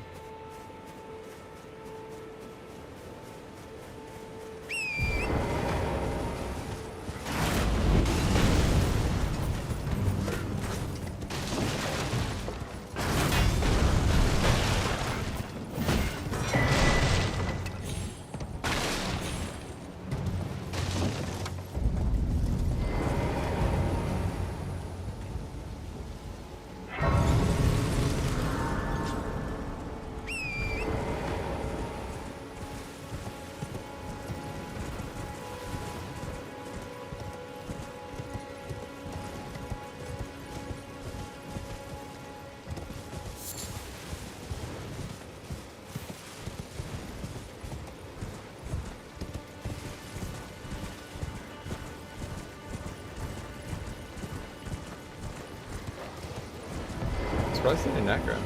Surprised they didn't necro.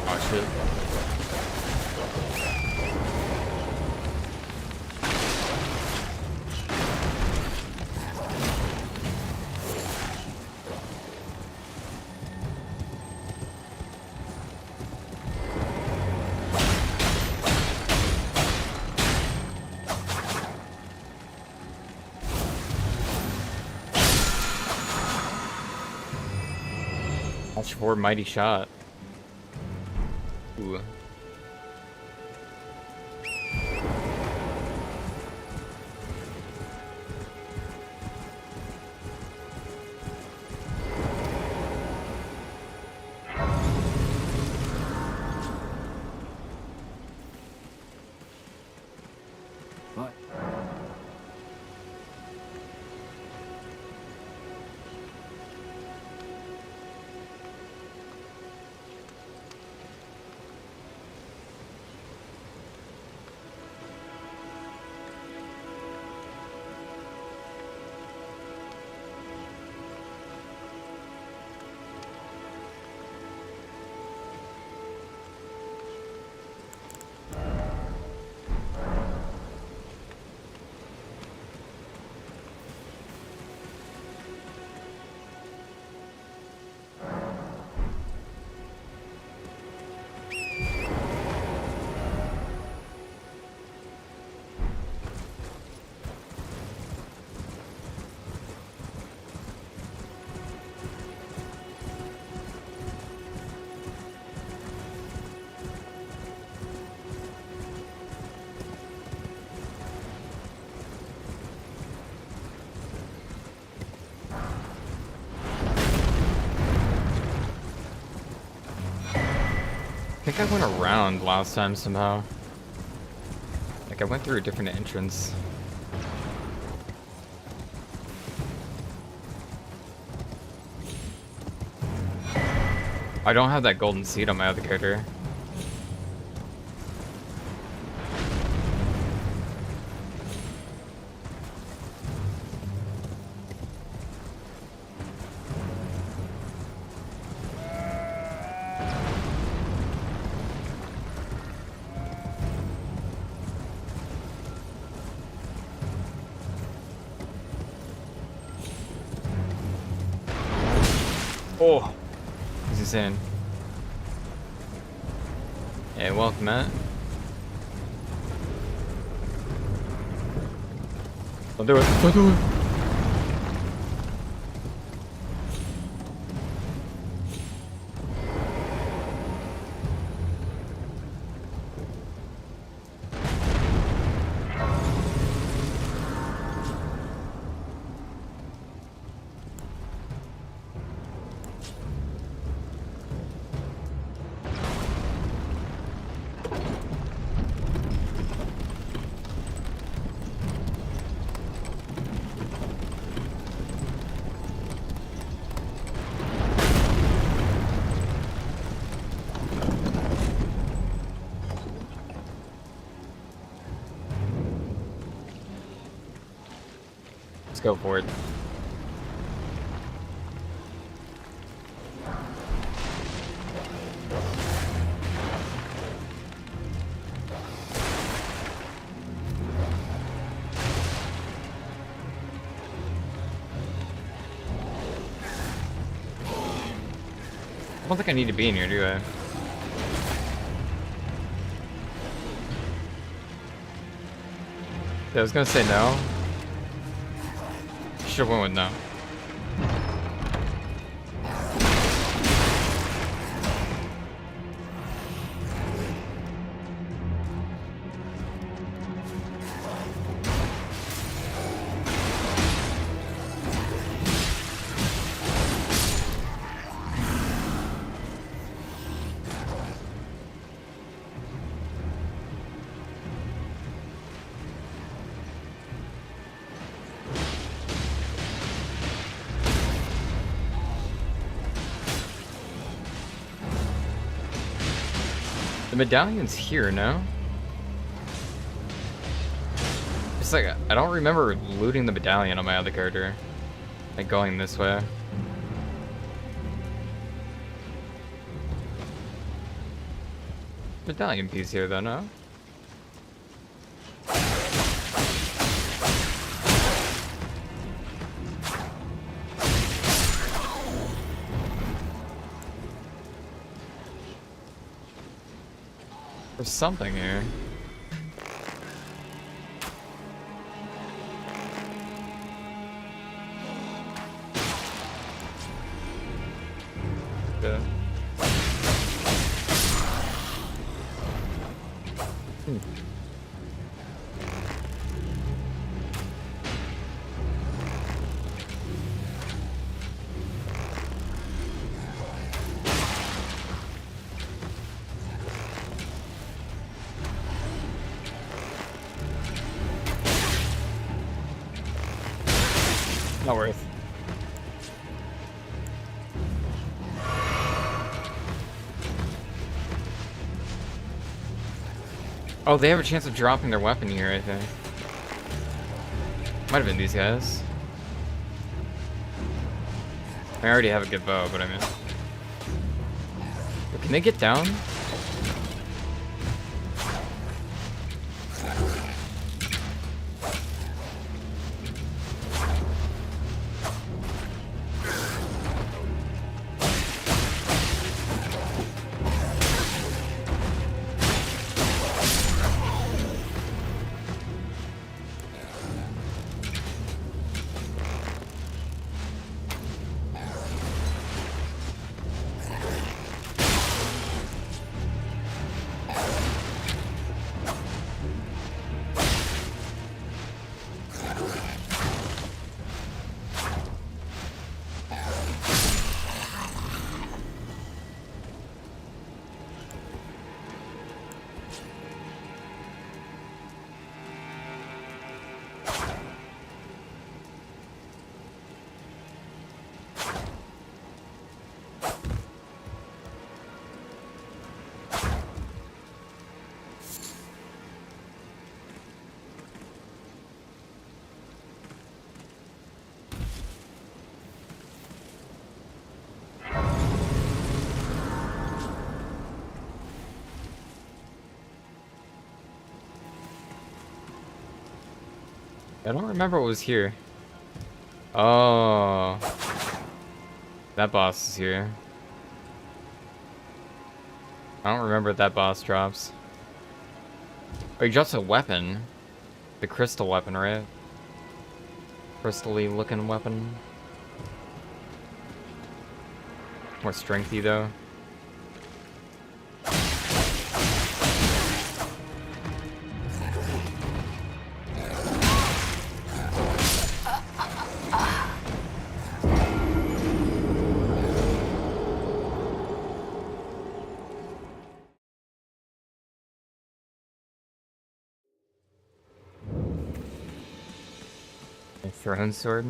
Oh shit. Watch for mighty shot. Ooh. What? think I went around last time somehow. Like I went through a different entrance. I don't have that golden seed on my other character. Oh, he's insane. Hey, welcome, Matt. Don't do it. Don't do it. Let's go for it. I don't think I need to be in here, do I? Yeah, I was gonna say no. Should've went with no. The medallion's here, no? It's like, I don't remember looting the medallion on my other character. Like going this way. Medallion piece here though, no? There's something here. Yeah. Not worth. Oh, they have a chance of dropping their weapon here, I think. Might have been these guys. I already have a good bow, but I mean... But can they get down? I don't remember what was here. Oh. That boss is here. I don't remember what that boss drops. Oh, he drops a weapon. The crystal weapon, right? Crystal-y looking weapon. More strengthy though. A throne sword.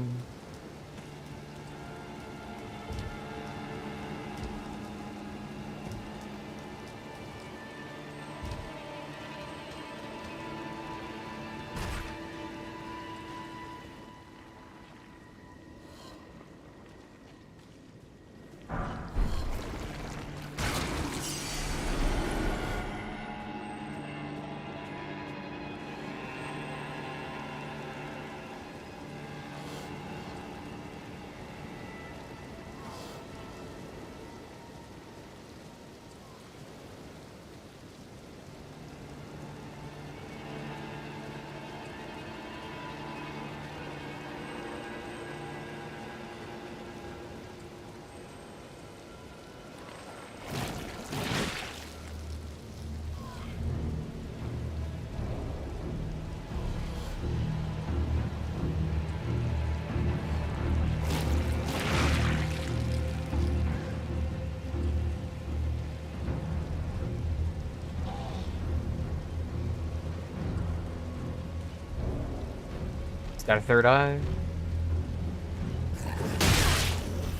It's got a third eye.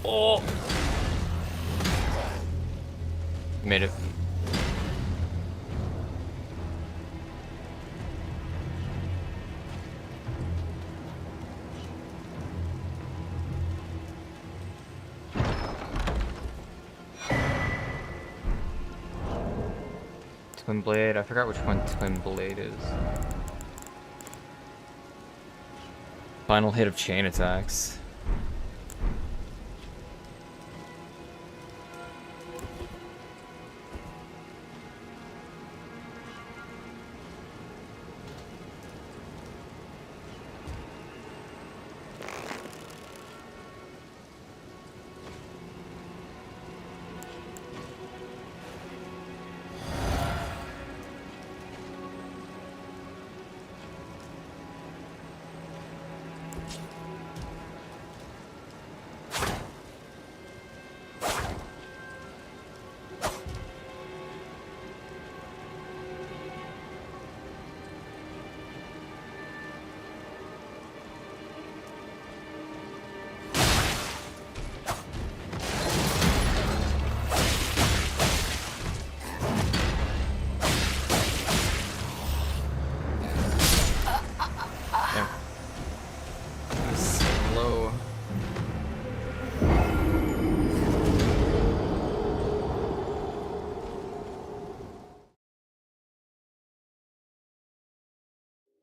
Oh! Made it. Twin blade. I forgot which one twin blade is. Final hit of chain attacks.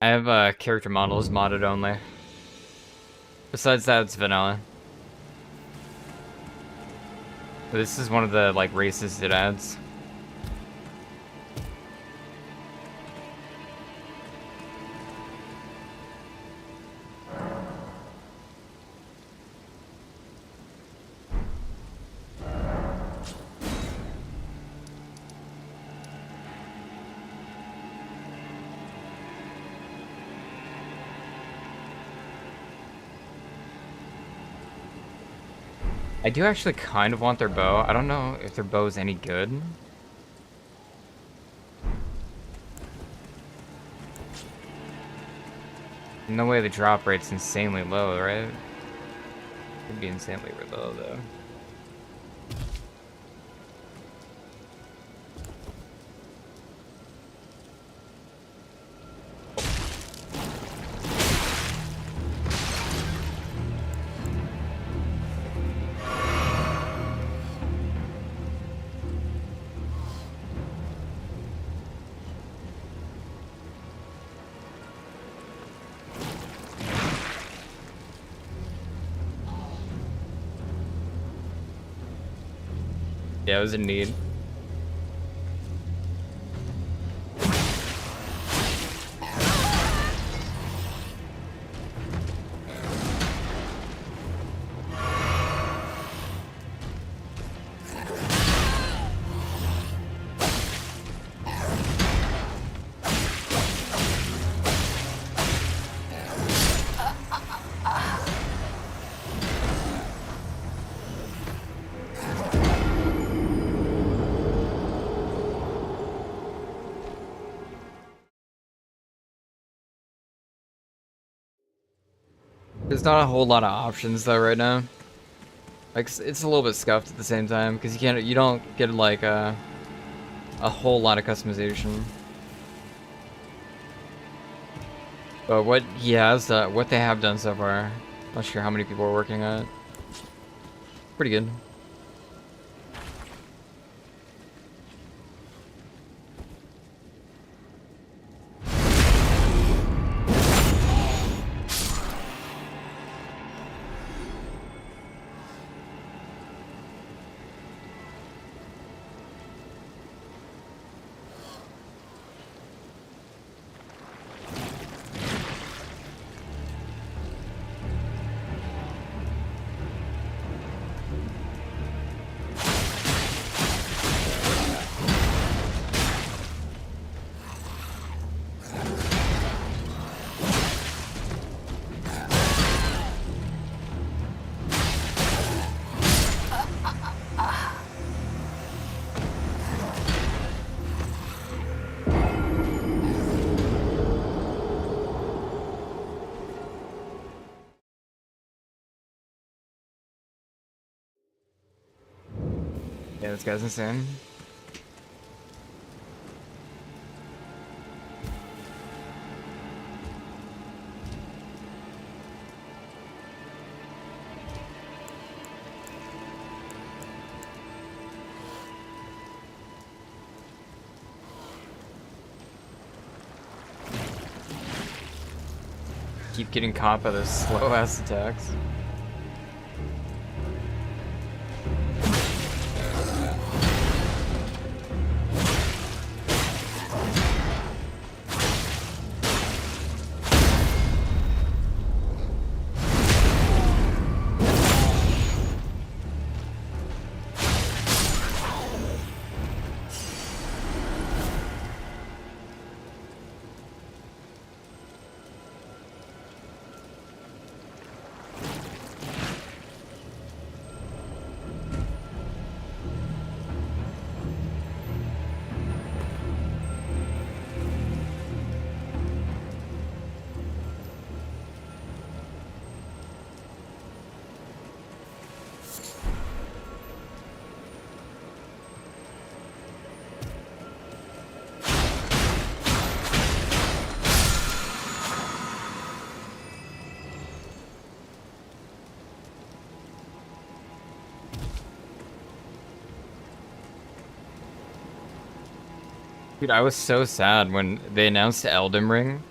I have character models modded only. Besides that, it's vanilla. This is one of the like races it adds. I do actually kind of want their bow. I don't know if their bow is any good. No way the drop rate's insanely low, right? It'd be insanely low though. Yeah, it was in need. There's not a whole lot of options though right now. Like it's a little bit scuffed at the same time because you don't get like a whole lot of customization. But what he has, what they have done so far, not sure how many people are working on it. Pretty good. Yeah, this guy's insane. Keep getting caught by those slow ass attacks. Dude, I was so sad when they announced Elden Ring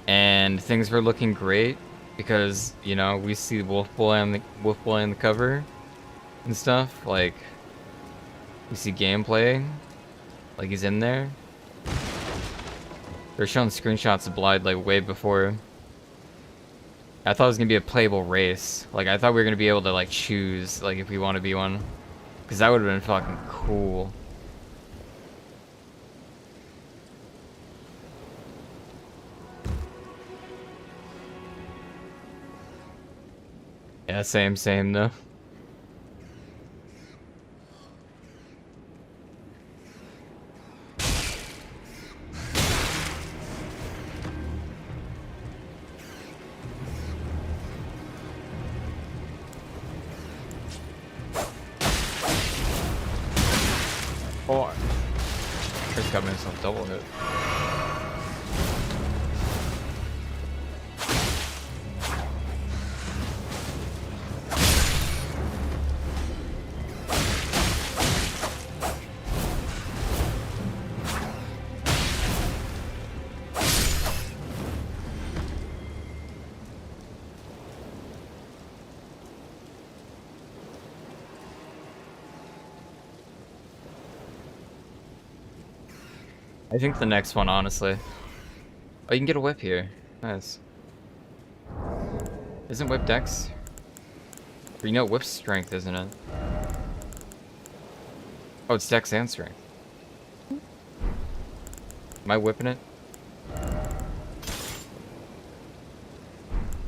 and things were looking great because, you know, we see Wolf Boy on the cover and stuff. Like, we see gameplay, like he's in there. They're showing screenshots of Blide like way before. I thought it was gonna be a playable race. Like, I thought we were gonna be able to like choose like if we want to be one, because that would have been fucking cool. Yeah, same though. Oh, Chris got himself double hit. I think the next one, honestly. Oh, you can get a whip here. Nice. Isn't whip dex? Or you know, whip strength, isn't it? Oh, it's dex and strength. Am I whipping it?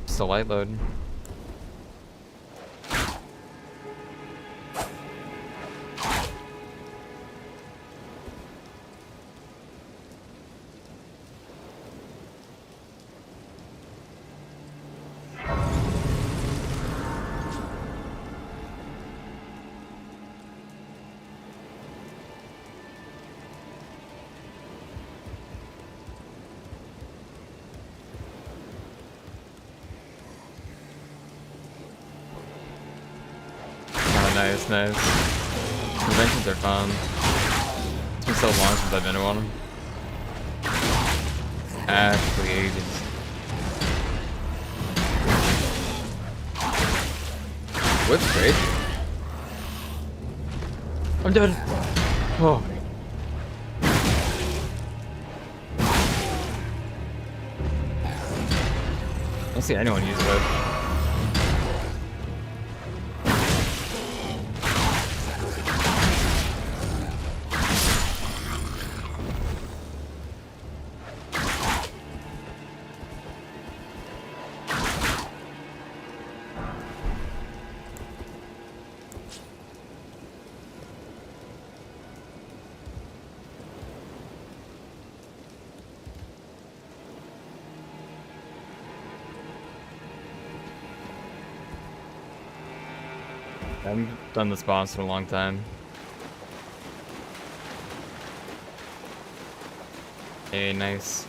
Still light load. Nice, nice. Conventions are fun. It's been so long since I've been to one. Actually ages. Whip's great. I'm dead. Oh. I don't see anyone use whip. I haven't done this boss in a long time. Hey, nice.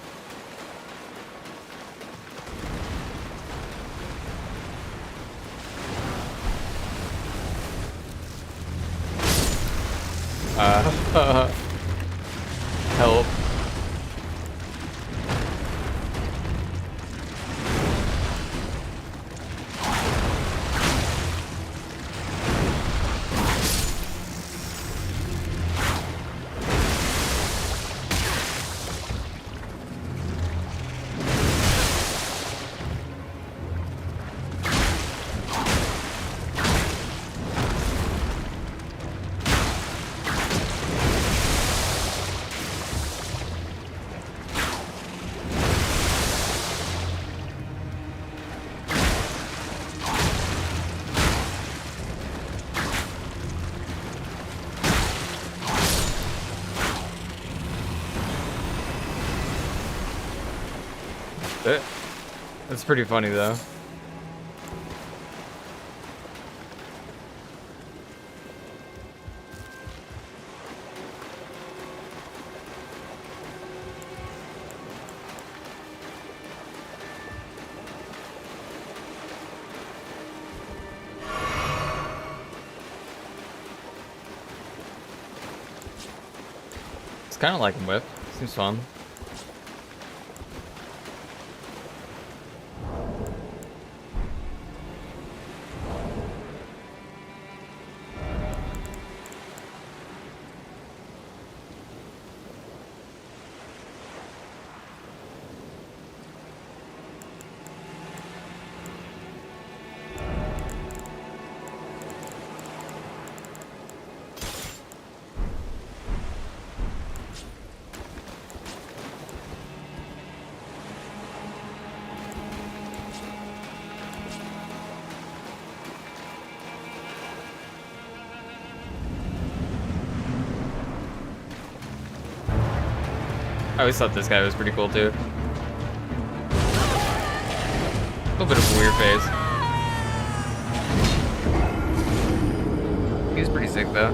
Help. That's pretty funny though. It's kind of like a whip. Seems fun. I always thought this guy was pretty cool too. A little bit of a weird face. He's pretty sick though.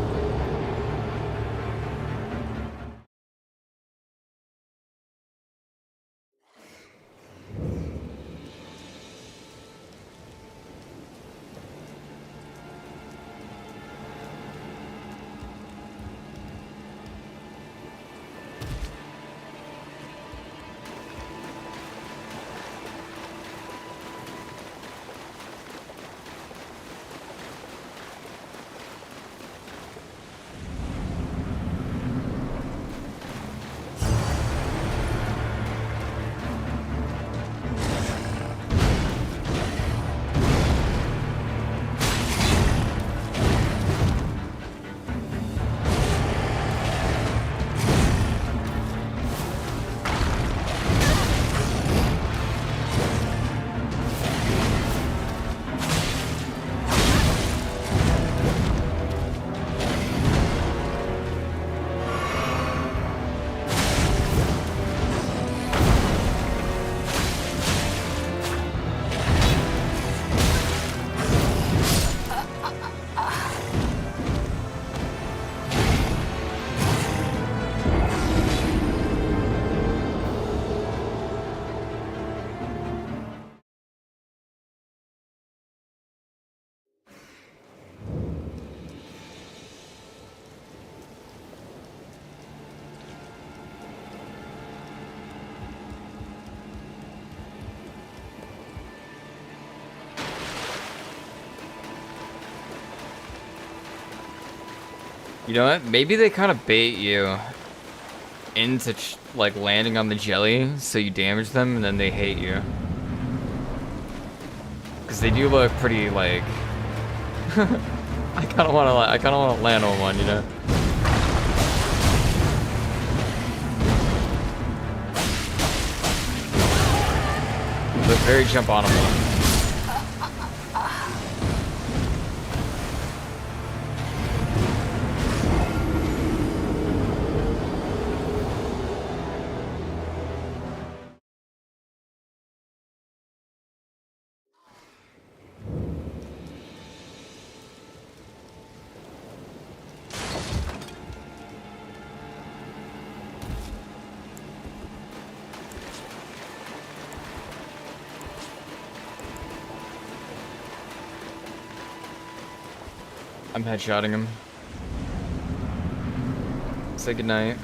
You know what? Maybe they kind of bait you into like landing on the jelly, so you damage them and then they hate you. Because they do look pretty like. I kind of want to land on one, you know. Look very jump on them. I'm headshotting him. Say goodnight.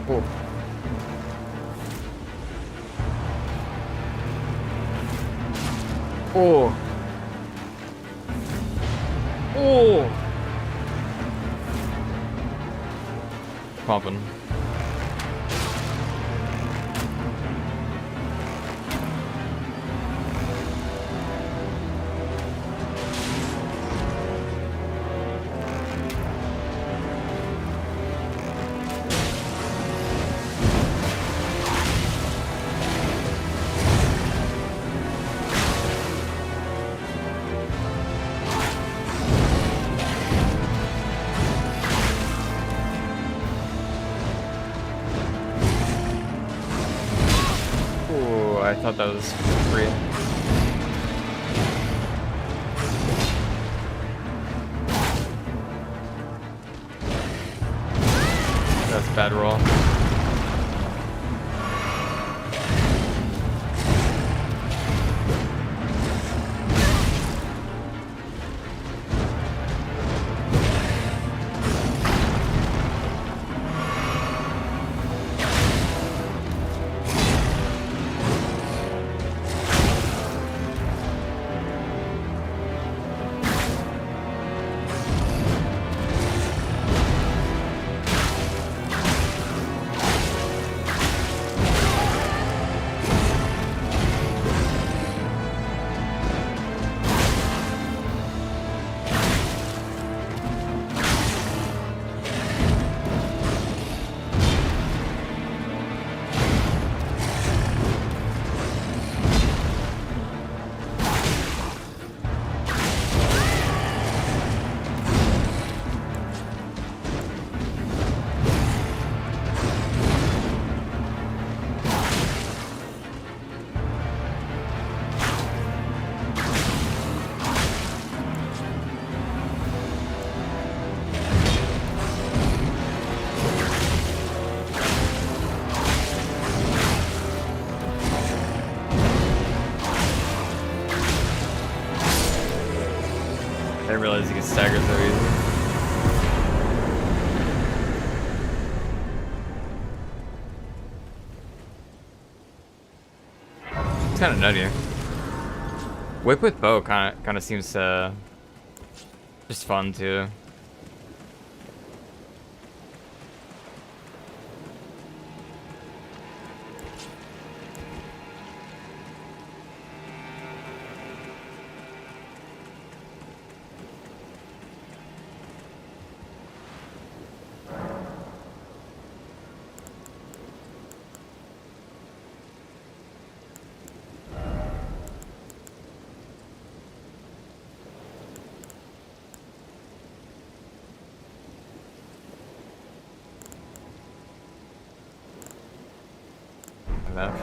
Oh. Oh. Oh. Pumping. I thought that was free. That's a bad roll. I didn't realize you could stagger so easy. It's kind of nutty. Whip with bow kind of seems just fun too. Enough.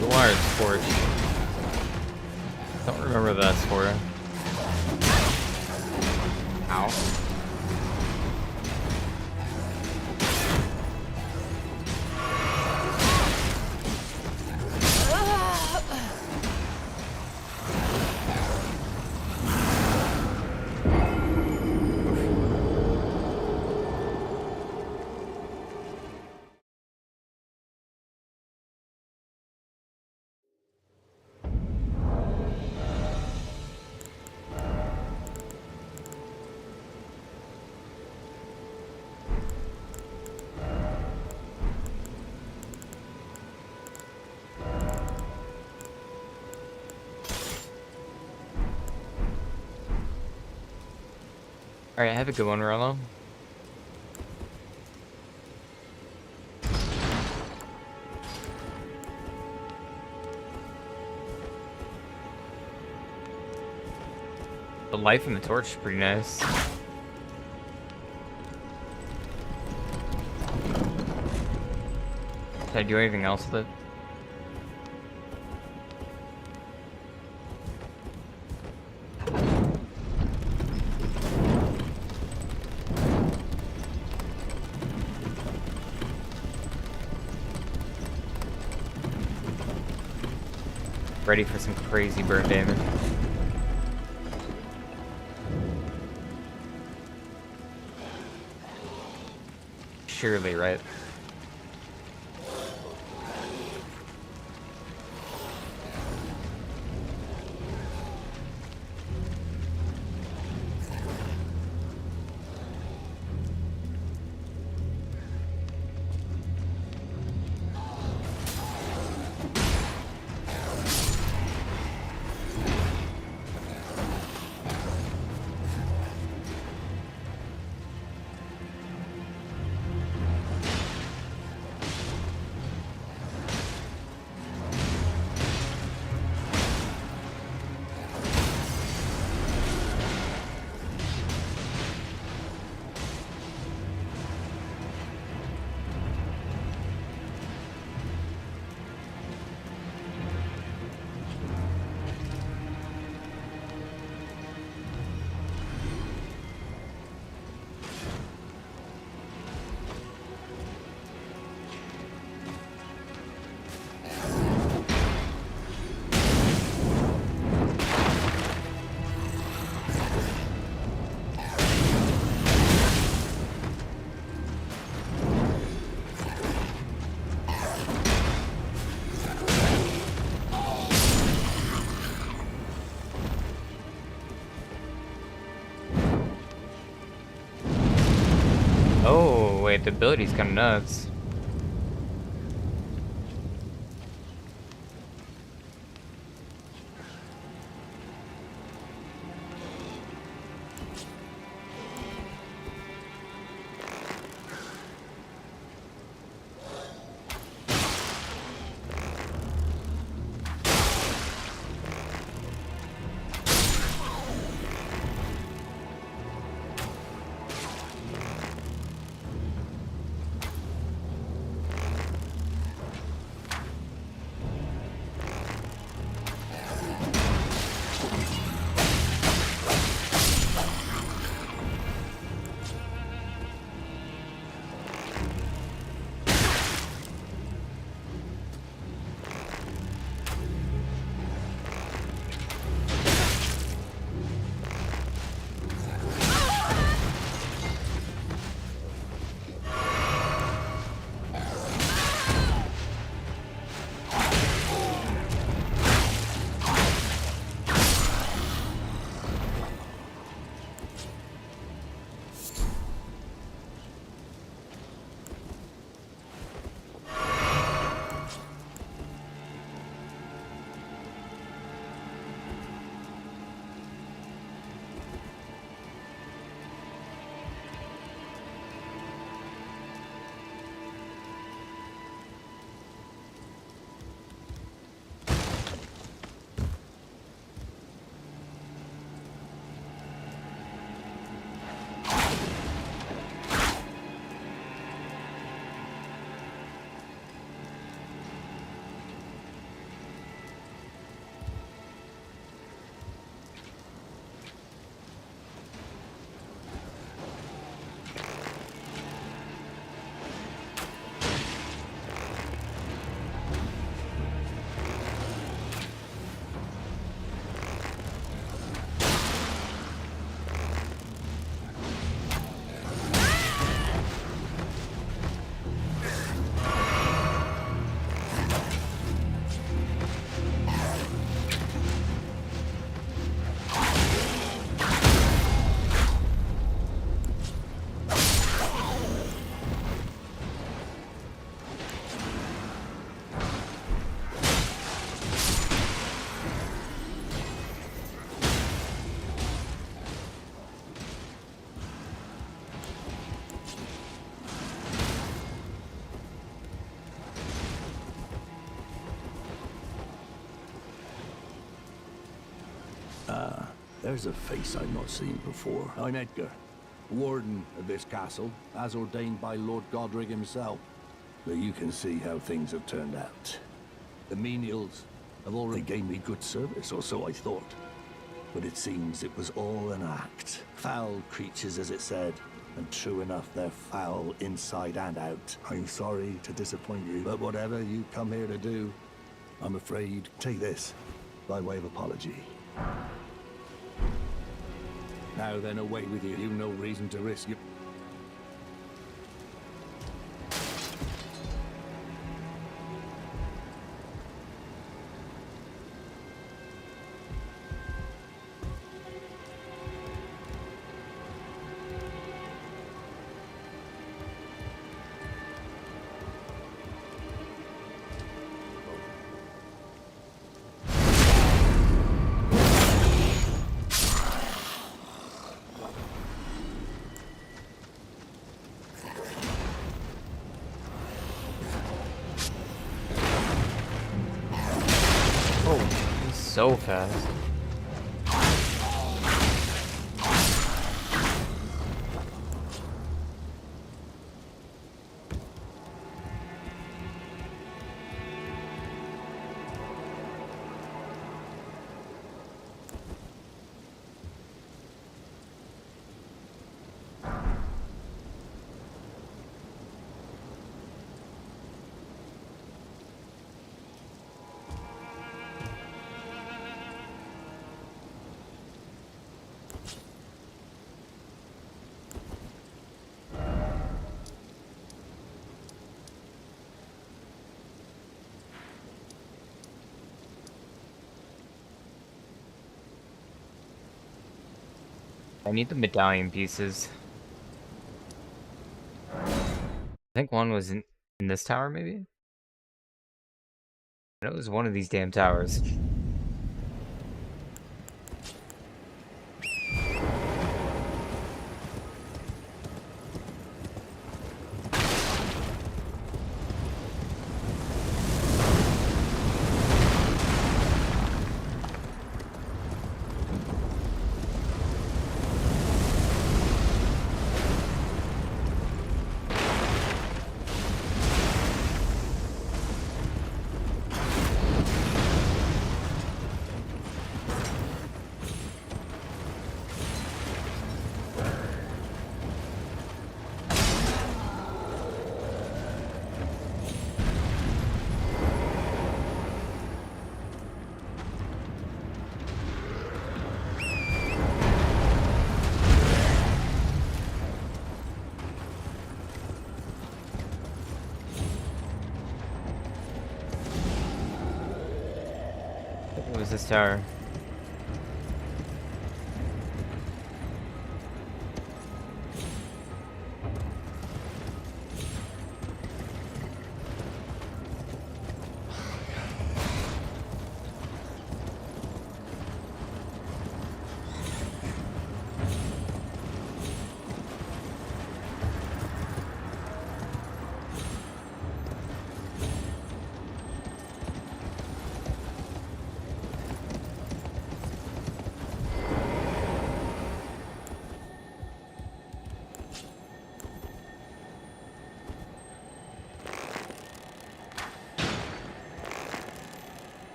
The wire's scorched. Don't remember what that's for. Ow. Alright, have a good one, Rollo. The life in the torch is pretty nice. Can I do anything else with it? Ready for some crazy burn damage. Surely, right? Oh, wait, the ability's kind of nuts. There's a face I've not seen before. I'm Edgar, warden of this castle, as ordained by Lord Godric himself. But you can see how things have turned out. The menials have already gave me good service, or so I thought. But it seems it was all an act. Foul creatures, as it said. And true enough, they're foul inside and out. I'm sorry to disappoint you, but whatever you come here to do, I'm afraid, take this, by way of apology. Now then, away with you. You've no reason to risk it. So fast. I need the medallion pieces. I think one was in this tower, maybe? I know it was one of these damn towers. What was this tower?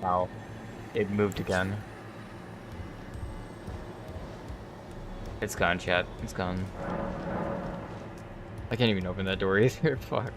Wow. It moved again. It's gone, chat. It's gone. I can't even open that door either. Fuck.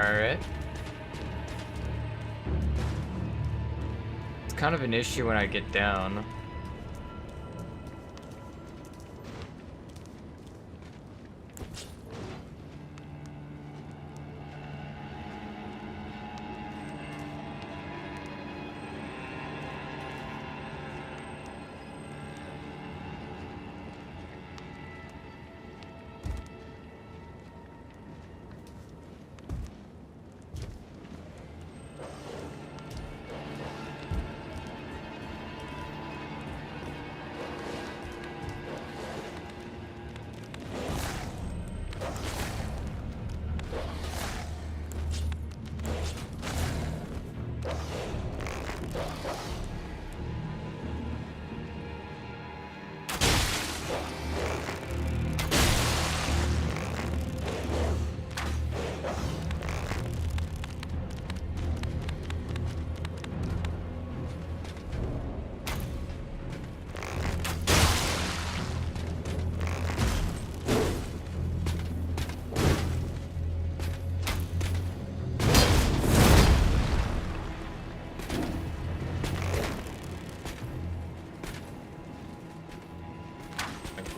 Alright. It's kind of an issue when I get down.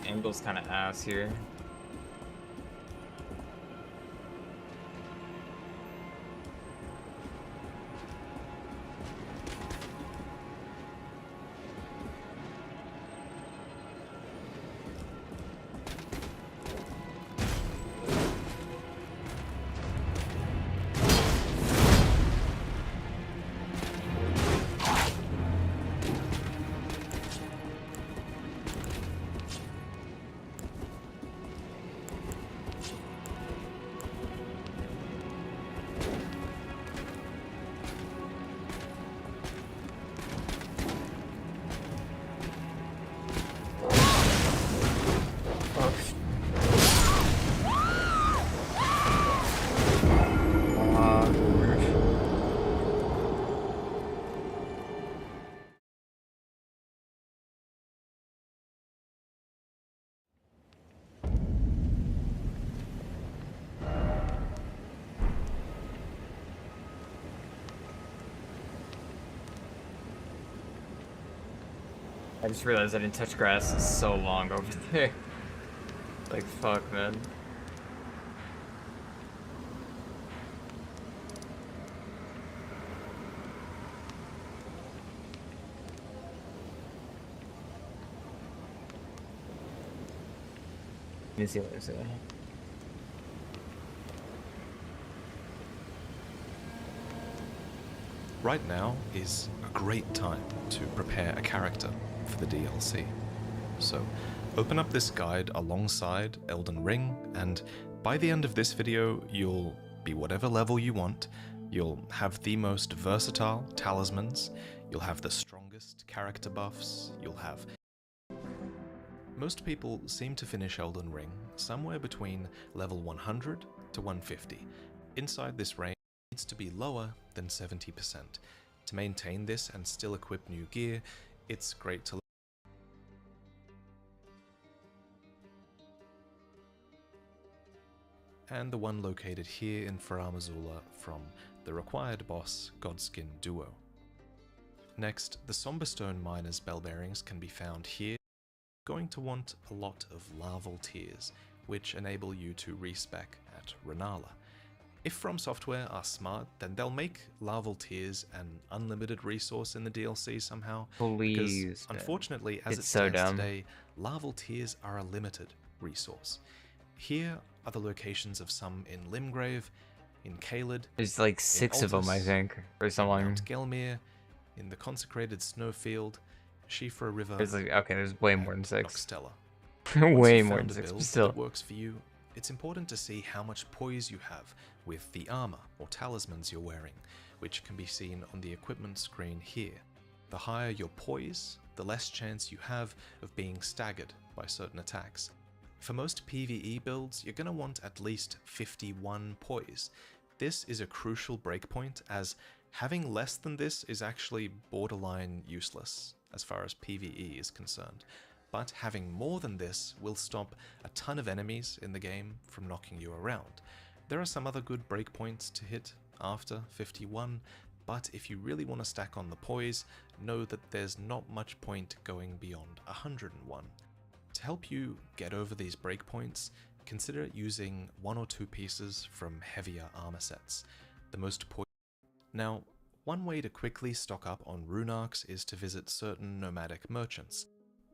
Angle's kind of ass here. I just realized I didn't touch grass in so long over there. Like, fuck, man. Let me see what I say. Right now is a great time to prepare a character for the DLC. So open up this guide alongside Elden Ring, and by the end of this video you'll be whatever level you want, you'll have the most versatile talismans, you'll have the strongest character buffs, you'll have... Most people seem to finish Elden Ring somewhere between level 100 to 150. Inside this range needs to be lower than 70%. To maintain this and still equip new gear, it's great to and the one located here in Farum Azula from the required boss, Godskin Duo. Next, the Somberstone Miner's bell bearings can be found here. You're going to want a lot of larval tears, which enable you to respec at Renala. If From Software are smart, then they'll make larval tears an unlimited resource in the DLC somehow. Please, because unfortunately, as it's it so stands dumb. today, larval tears are a limited resource. Here are the locations of some in Limgrave, in Caelid. There's like 6 of them, I think, or something. Mount Gelmir, in the consecrated snowfield, Shifra River. There's like, okay, there's way more than 6. Noxtella. Way Once more you've than found a 6, build but still. that works for you, it's important to see how much poise you have with the armor or talismans you're wearing, which can be seen on the equipment screen here. The higher your poise, the less chance you have of being staggered by certain attacks. For most PvE builds, you're going to want at least 51 poise. This is a crucial breakpoint, as having less than this is actually borderline useless as far as PvE is concerned. But having more than this will stop a ton of enemies in the game from knocking you around. There are some other good breakpoints to hit after 51, but if you really want to stack on the poise, know that there's not much point going beyond 101. To help you get over these breakpoints, consider using 1 or 2 pieces from heavier armor sets. The most Now, one way to quickly stock up on rune arcs is to visit certain nomadic merchants.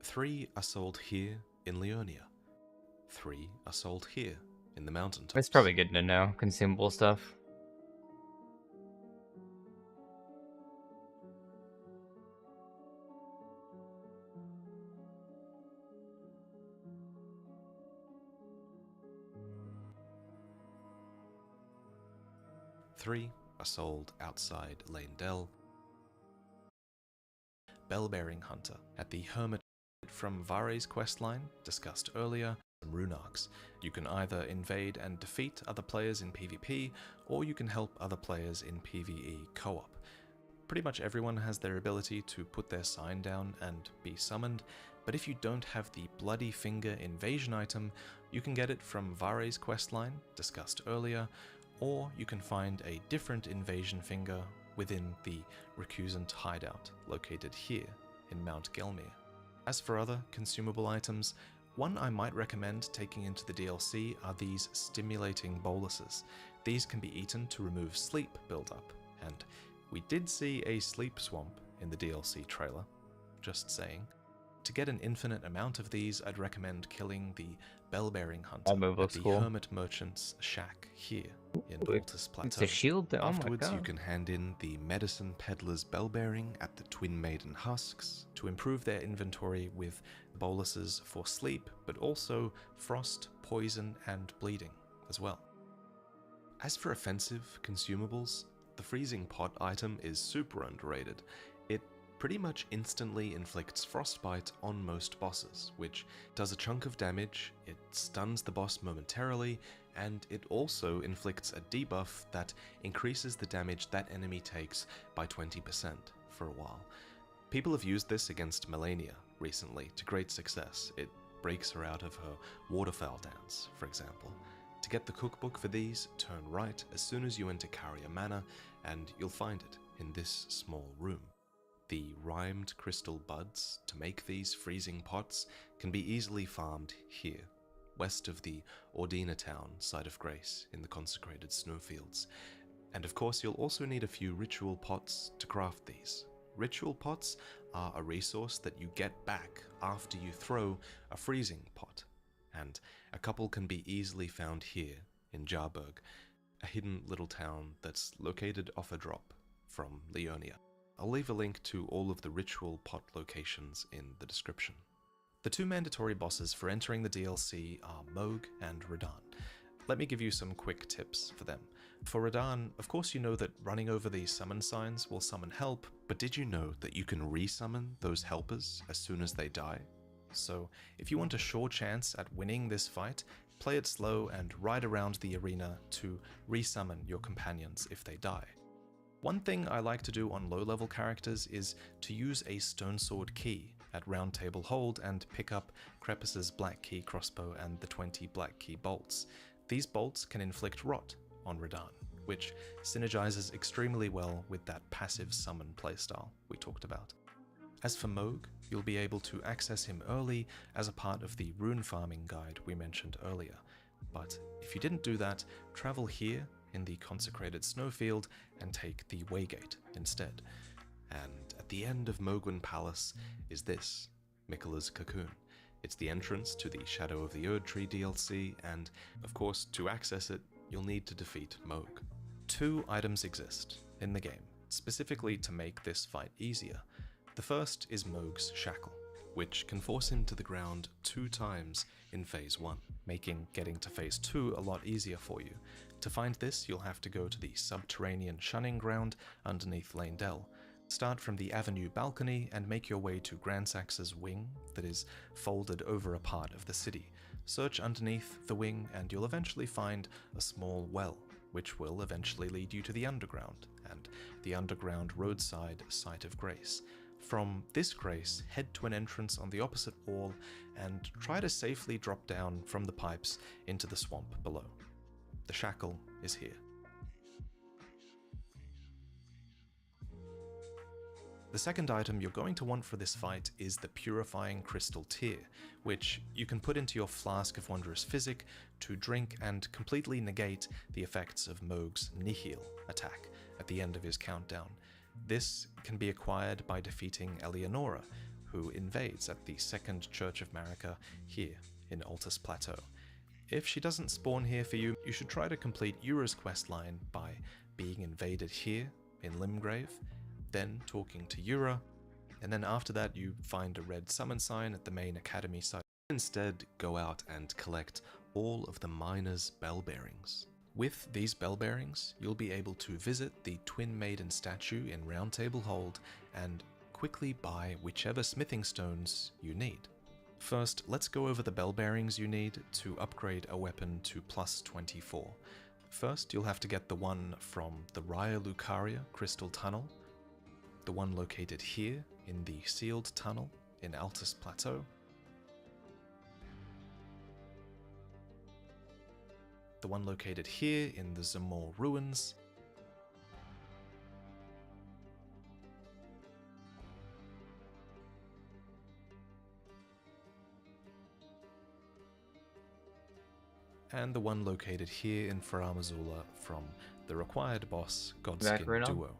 3 are sold here in Leonia. 3 are sold here in the mountaintops. It's probably good to know, consumable stuff. Three are sold outside Eleden. Bell-bearing hunter at the hermit from Vare's questline, discussed earlier, and rune arcs. You can either invade and defeat other players in PvP, or you can help other players in PvE co-op. Pretty much everyone has their ability to put their sign down and be summoned, but if you don't have the Bloody Finger invasion item, you can get it from Vare's questline, discussed earlier, or you can find a different invasion finger within the recusant hideout located here in Mount Gelmir. As for other consumable items, one I might recommend taking into the DLC are these stimulating boluses. These can be eaten to remove sleep buildup, and we did see a sleep swamp in the DLC trailer, just saying. To get an infinite amount of these, I'd recommend killing the Bell-bearing hunter at the hermit merchant's shack here in Altus Plateau. It's a shield. Oh Afterwards, my God. you can hand in the medicine peddler's bell-bearing at the Twin Maiden husks to improve their inventory with boluses for sleep, but also frost, poison, and bleeding as well. As for offensive consumables, the freezing pot item is super underrated. It pretty much instantly inflicts frostbite on most bosses, which does a chunk of damage, it stuns the boss momentarily, and it also inflicts a debuff that increases the damage that enemy takes by 20% for a while. People have used this against Melania recently to great success. It breaks her out of her waterfowl dance, for example. To get the cookbook for these, turn right as soon as you enter Carrier Manor, and you'll find it in this small room. The rhymed crystal buds to make these freezing pots can be easily farmed here, west of the Ordina town, site of grace, in the consecrated snowfields. And of course you'll also need a few ritual pots to craft these. Ritual pots are a resource that you get back after you throw a freezing pot, and a couple can be easily found here in Jarburg, a hidden little town that's located off a drop from Leonia. I'll leave a link to all of the ritual pot locations in the description. The 2 mandatory bosses for entering the DLC are Moog and Radahn. Let me give you some quick tips for them. For Radahn, of course you know that running over these summon signs will summon help, but did you know that you can resummon those helpers as soon as they die? So if you want a sure chance at winning this fight, play it slow and ride around the arena to resummon your companions if they die. One thing I like to do on low-level characters is to use a Stone Sword key at Round Table Hold and pick up Crepus's Black Key crossbow and the 20 Black Key bolts. These bolts can inflict rot on Radahn, which synergizes extremely well with that passive summon playstyle we talked about. As for Moog, you'll be able to access him early as a part of the rune farming guide we mentioned earlier. But if you didn't do that, travel here in the consecrated snowfield and take the Waygate instead. And at the end of Mogwin Palace is this, Miquella's Cocoon. It's the entrance to the Shadow of the Erdtree DLC, and of course, to access it, you'll need to defeat Moog. 2 items exist in the game, specifically to make this fight easier. The first is Moog's Shackle, which can force him to the ground 2 times in Phase 1, making getting to Phase 2 a lot easier for you. To find this, you'll have to go to the subterranean shunning ground underneath Leyndell. Start from the Avenue balcony and make your way to Gransax's wing that is folded over a part of the city. Search underneath the wing and you'll eventually find a small well, which will eventually lead you to the underground and the underground roadside site of grace. From this grace, head to an entrance on the opposite wall and try to safely drop down from the pipes into the swamp below. The shackle is here. The second item you're going to want for this fight is the Purifying Crystal Tear, which you can put into your Flask of Wondrous Physic to drink and completely negate the effects of Mohg's Nihil attack at the end of his countdown. This can be acquired by defeating Eleonora, who invades at the Second Church of Marika here in Altus Plateau. If she doesn't spawn here for you, you should try to complete Yura's questline by being invaded here in Limgrave, then talking to Yura, and then after that you find a red summon sign at the main academy site. Instead, go out and collect all of the miners' bell bearings. With these bell bearings, you'll be able to visit the Twin Maiden statue in Round Table Hold and quickly buy whichever smithing stones you need. First, let's go over the bell bearings you need to upgrade a weapon to plus 24. First, you'll have to get the one from the Raya Lucaria Crystal Tunnel, the one located here in the Sealed Tunnel in Altus Plateau, the one located here in the Zamor Ruins, and the one located here in Farum Azula from the required boss, Godskin Duo.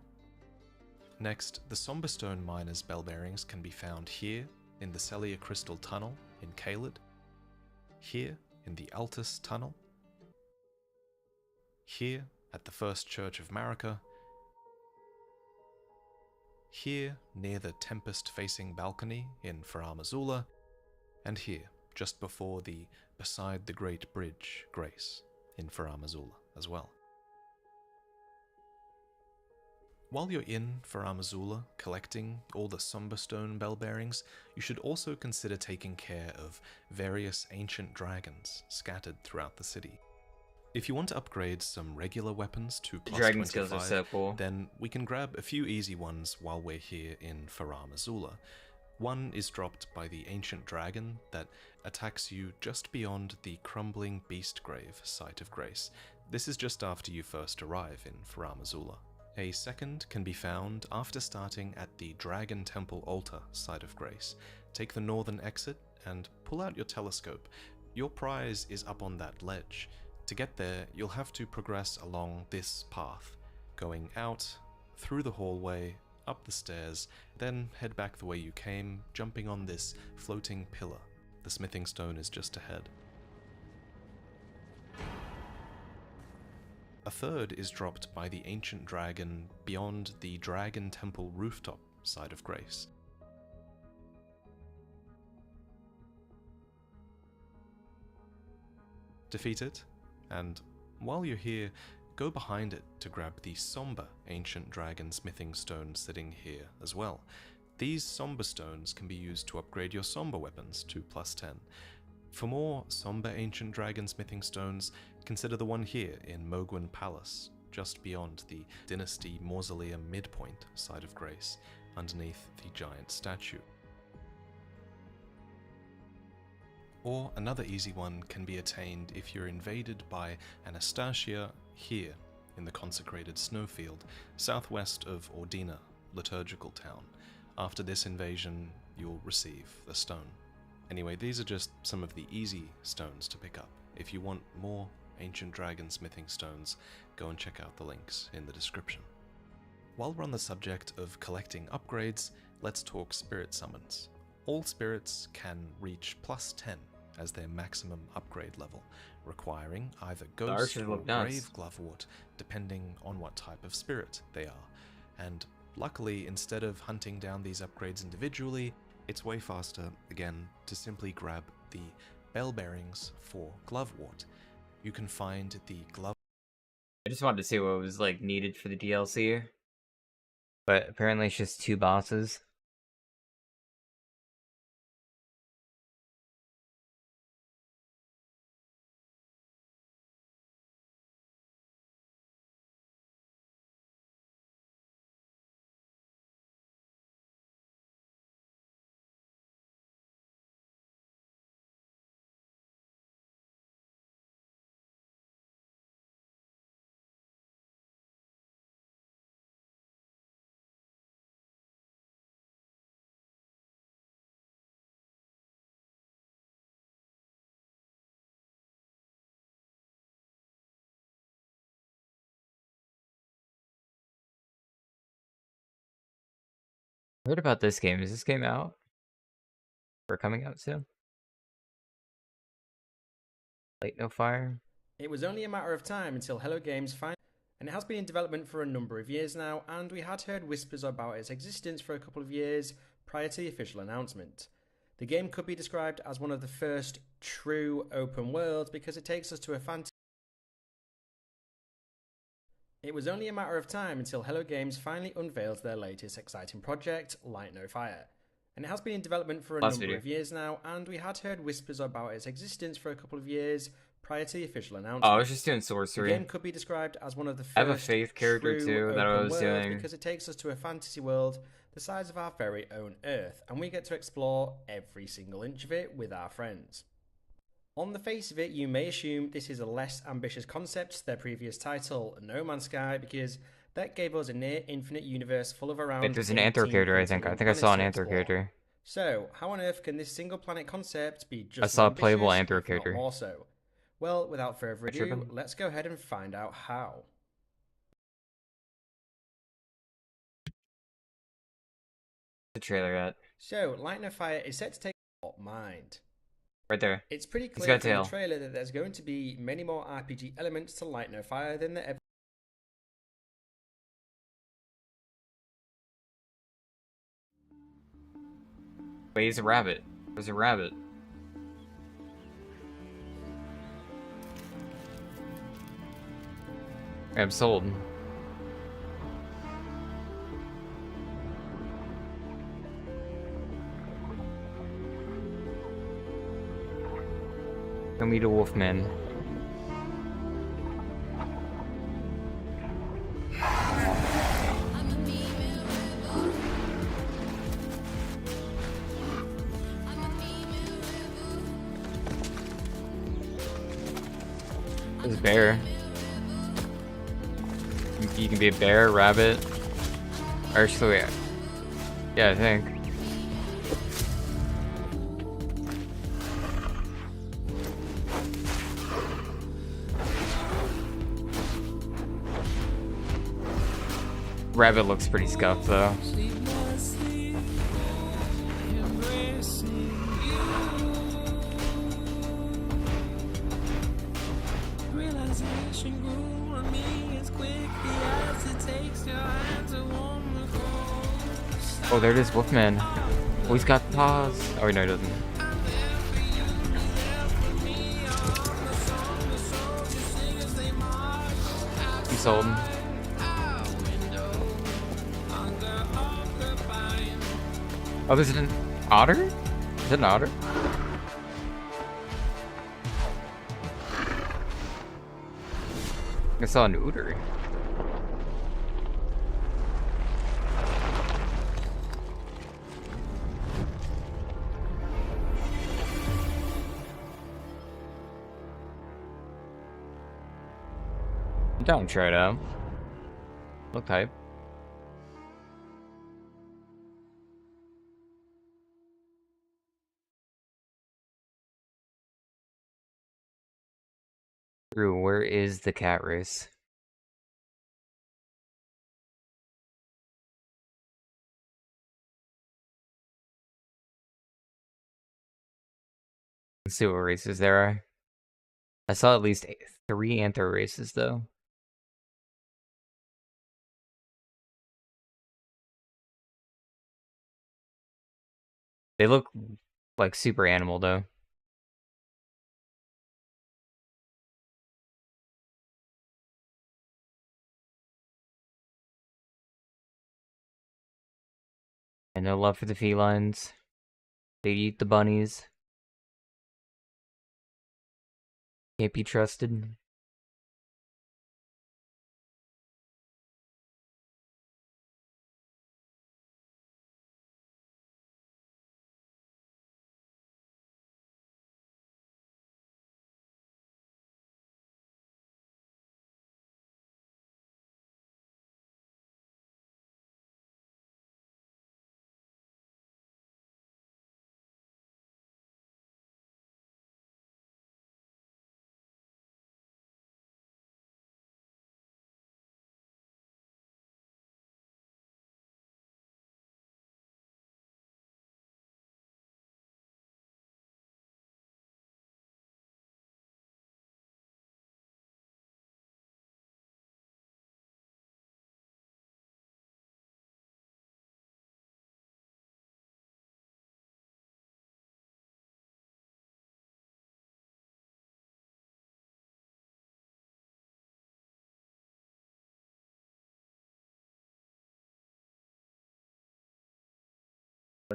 Next, the Somberstone Miners' bell bearings can be found here in the Celia Crystal Tunnel in Caelid, here in the Altus Tunnel, here at the First Church of Marika, here near the Tempest-facing balcony in Farum Azula, and here just before the Beside the Great Bridge Grace in Farum Azula as well. While you're in Farum Azula collecting all the Somberstone bell bearings, you should also consider taking care of various ancient dragons scattered throughout the city. If you want to upgrade some regular weapons to plus dragon 25, skills are so cool. Then we can grab a few easy ones while we're here in Farum Azula. One is dropped by the ancient dragon that attacks you just beyond the crumbling beast grave site of grace. This is just after you first arrive in Farum Azula. A second can be found after starting at the Dragon Temple Altar site of grace. Take the northern exit and pull out your telescope. Your prize is up on that ledge. To get there, you'll have to progress along this path, going out, through the hallway, up the stairs, then head back the way you came, jumping on this floating pillar. The smithing stone is just ahead. A third is dropped by the ancient dragon beyond the Dragon Temple rooftop side of grace. Defeat it, and while you're here, go behind it to grab the somber ancient dragon smithing stone sitting here as well. These somber stones can be used to upgrade your somber weapons to plus 10. For more somber ancient dragon smithing stones, consider the one here in Mohgwyn Palace, just beyond the Dynasty Mausoleum midpoint side of grace, underneath the giant statue. Or another easy one can be attained if you're invaded by Anastasia here in the consecrated snowfield, southwest of Ordina, liturgical town. After this invasion, you'll receive the stone. Anyway, these are just some of the easy stones to pick up. If you want more ancient dragon smithing stones, go and check out the links in the description. While we're on the subject of collecting upgrades, let's talk spirit summons. All spirits can reach plus 10 as their maximum upgrade level, requiring either Ghost or Brave Glovewort, depending on what type of spirit they are. And luckily, instead of hunting down these upgrades individually, it's way faster, again, to simply grab the bell bearings for Glovewort. You can find the glove. I just wanted to see what was like needed for the DLC, but apparently it's just 2 bosses. Heard about this game. Is this game out? Or coming out soon? Light No Fire? It was only a matter of time until Hello Games finally, and it has been in development for a number of years now, and we had heard whispers about its existence for a couple of years prior to the official announcement. The game could be described as one of the first true open worlds because it takes us to a fantasy. It was only a matter of time until Hello Games finally unveiled their latest exciting project, Light No Fire. And it has been in development for a number of years now, and we had heard whispers about its existence for a couple of years prior to the official announcement. Oh, I was just doing sorcery. The game could be described as one of the first I have a faith character too that I was doing because it takes us to a fantasy world the size of our very own Earth, and we get to explore every single inch of it with our friends. On the face of it, you may assume this is a less ambitious concept to their previous title, No Man's Sky, because that gave us a near infinite universe full of around. Wait, there's an Anther character, I think. I think I saw an Anther character. So, how on earth can this single planet concept be just I saw a as playable ambitious, Anther if not character. more so? Well, without further ado, Tripping? let's go ahead and find out how. The trailer at So, Light No Fire is set to take mind. right there. It's pretty He's clear got a from the tail. trailer that there's going to be many more RPG elements to Light No Fire than there ever. Wait, he's a rabbit. There's a rabbit. I'm sold. Go meet a wolfman. There's a bear. You can be a bear, rabbit. Or actually, yeah, I think. Rabbit looks pretty scuffed though. Oh, there it is, Wolfman. Oh, he's got paws. Oh, wait, no, he doesn't. I'm sold. Oh, there's an otter? Is it an otter? I saw an ooter. Don't try it out. Look hype. Drew, where is the cat race? Let's see what races there are. I saw at least 3 Anther races though. They look like super animal though. And no love for the felines. They eat the bunnies. Can't be trusted.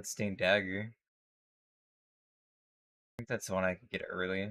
Bloodstained dagger. I think that's the one I could get early.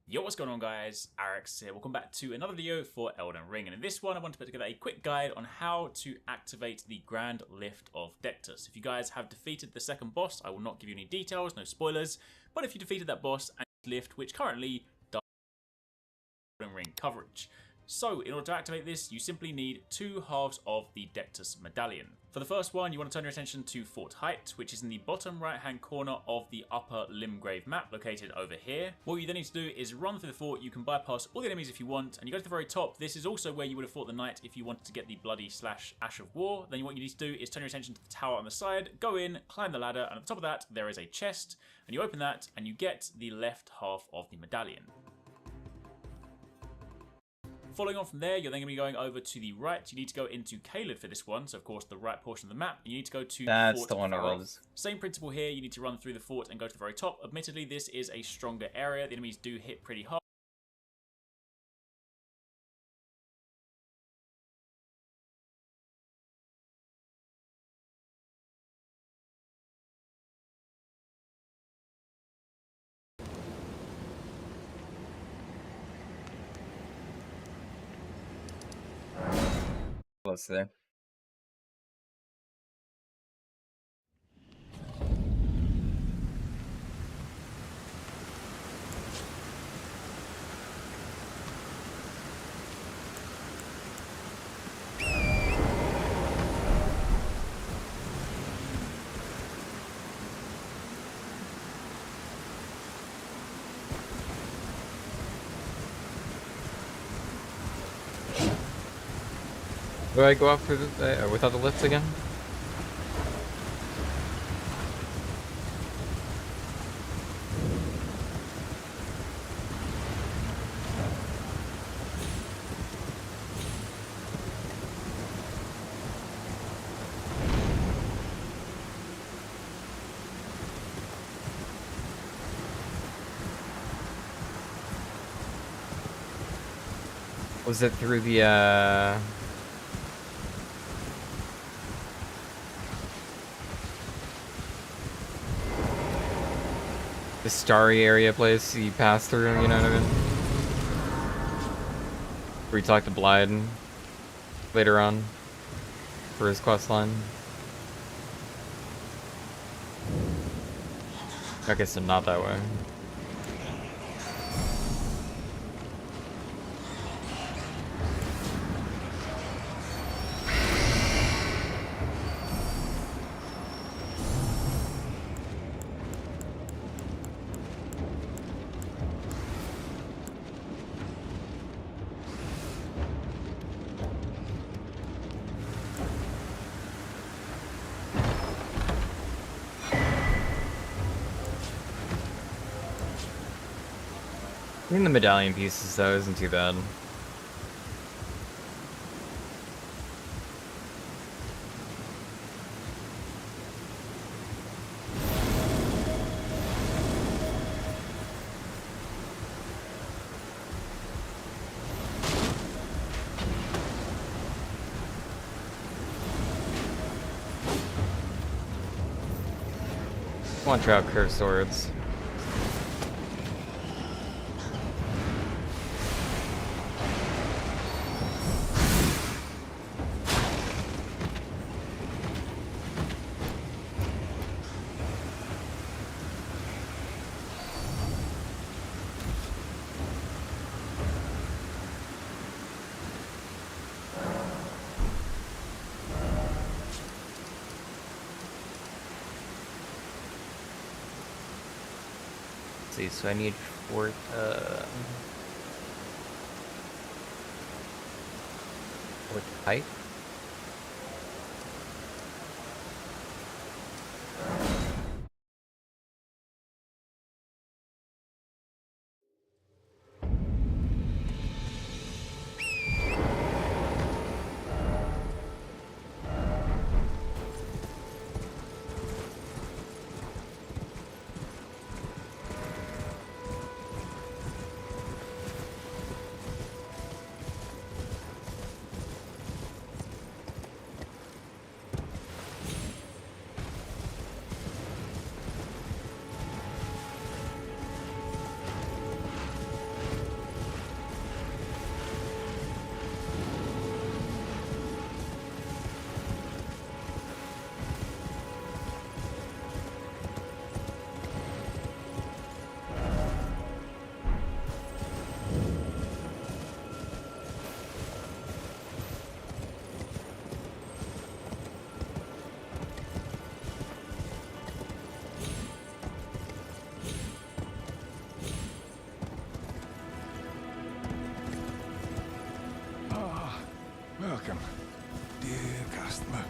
Yo, what's going on guys? Arix here. Welcome back to another video for Elden Ring, and in this one I want to put together a quick guide on how to activate the Grand Lift of Dectus. If you guys have defeated the second boss, I will not give you any details, no spoilers, but if you defeated that boss and lift, which currently does Elden Ring coverage. So, in order to activate this, you simply need 2 halves of the Dectus Medallion. For the first one, you want to turn your attention to Fort Height, which is in the bottom right-hand corner of the upper Limgrave map, located over here. What you then need to do is run through the fort. You can bypass all the enemies if you want, and you go to the very top. This is also where you would have fought the knight if you wanted to get the Bloody / Ash of War. Then what you need to do is turn your attention to the tower on the side, go in, climb the ladder, and at the top of that, there is a chest, and you open that, and you get the left half of the medallion. Following on from there, you're then going to be going over to the right. You need to go into Caelid for this one, so of course the right portion of the map. You need to go to That's Fort the one I Farrell. was. Same principle here, you need to run through the fort and go to the very top. Admittedly, this is a stronger area. The enemies do hit pretty hard. Close there. Do I go up through the, without the lifts again? Was it through the, the starry area place you pass through, you know what I mean? Where you talk to Blyden later on for his quest line. Okay, so not that way. I think the medallion pieces though isn't too bad. Want to try out curved swords. See, so I need fourth, fourth height. Welcome, dear customer.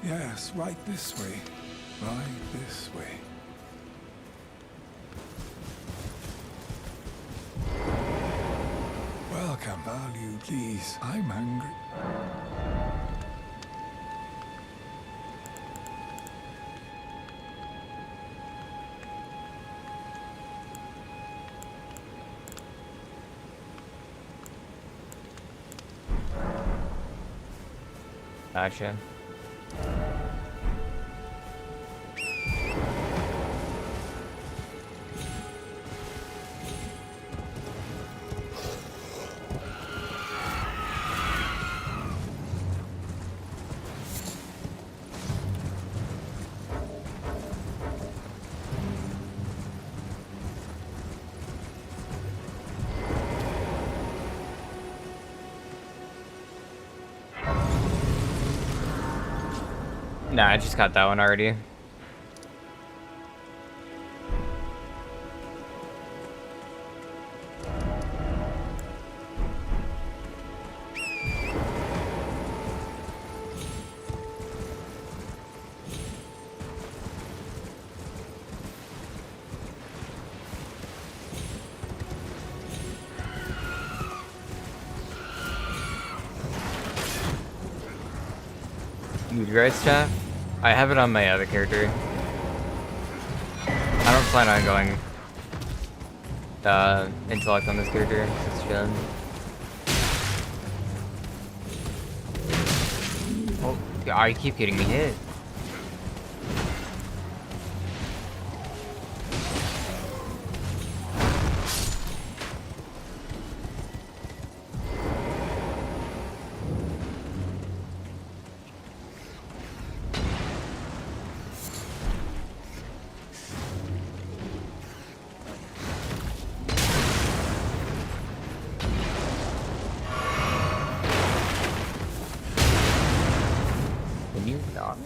Yes, right this way. Right this way. Welcome, value, please. I'm hungry. Gotcha. Nah, I just got that one already. You guys chat? I have it on my other character. I don't plan on going intellect on this character. It's chilling. Oh, I keep getting me hit. Can you not?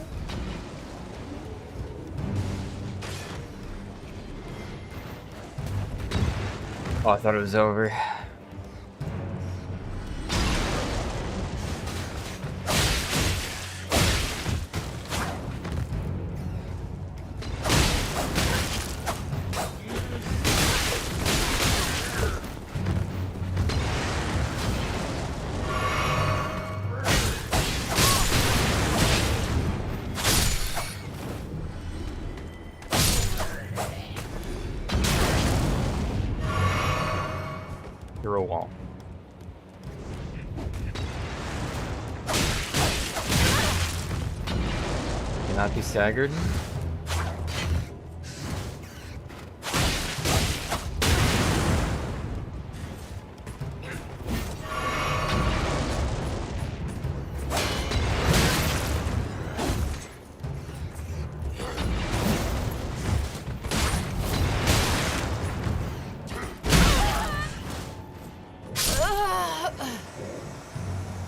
Oh, I thought it was over. Through a wall. Cannot be staggered.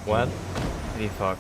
What the fuck?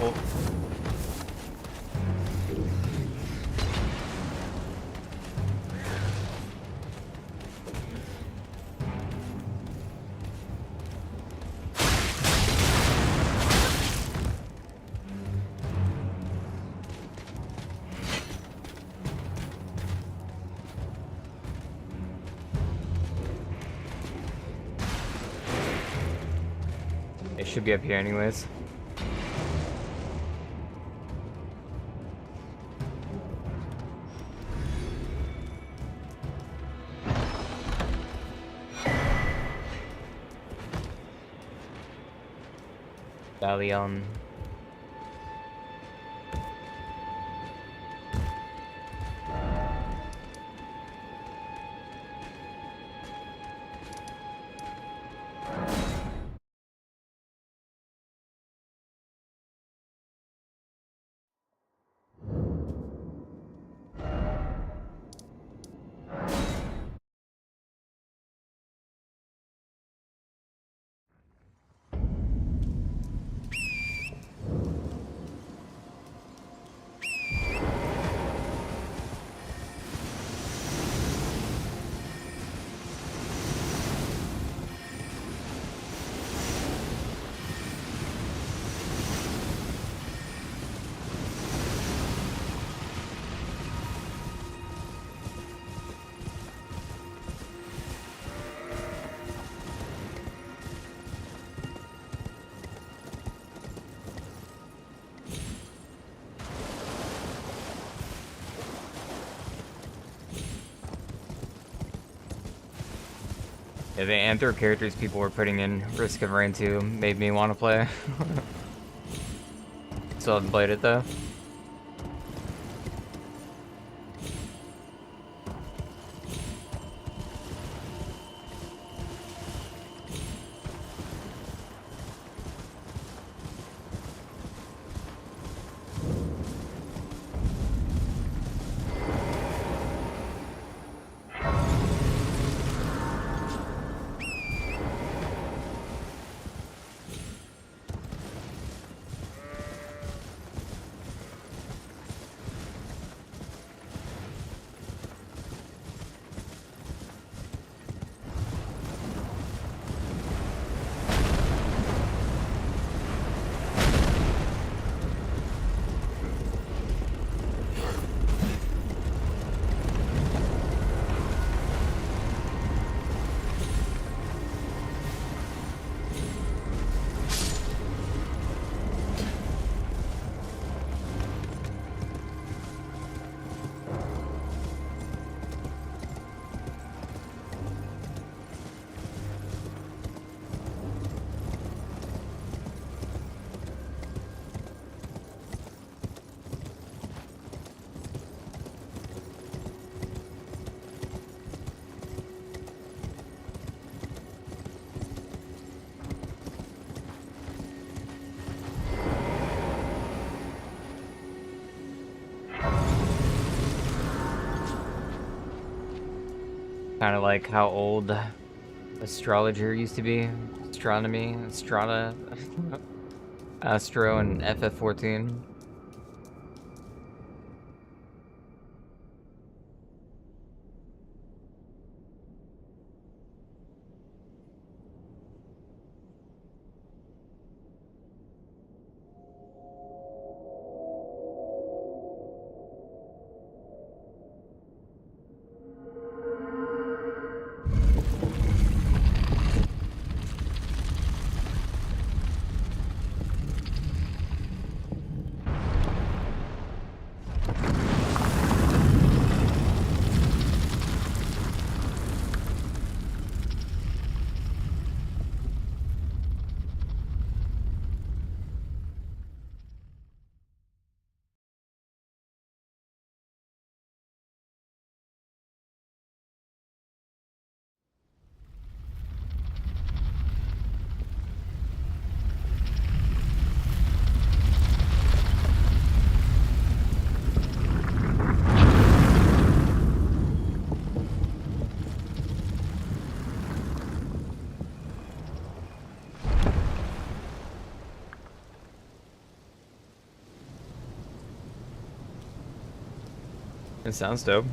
Oh. It should be up here anyways. Galleon. Yeah, the Anther characters people were putting in Risk of Rain 2 made me want to play. Still haven't played it though. Kind of like how old astrologer used to be. Astronomy, Astrata, Astro, and FF14. It sounds dope.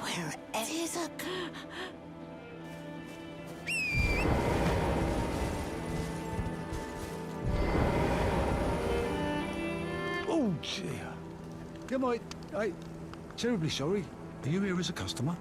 Where it is a... Oh, dear. Yeah, mate, terribly sorry. Are you here as a customer?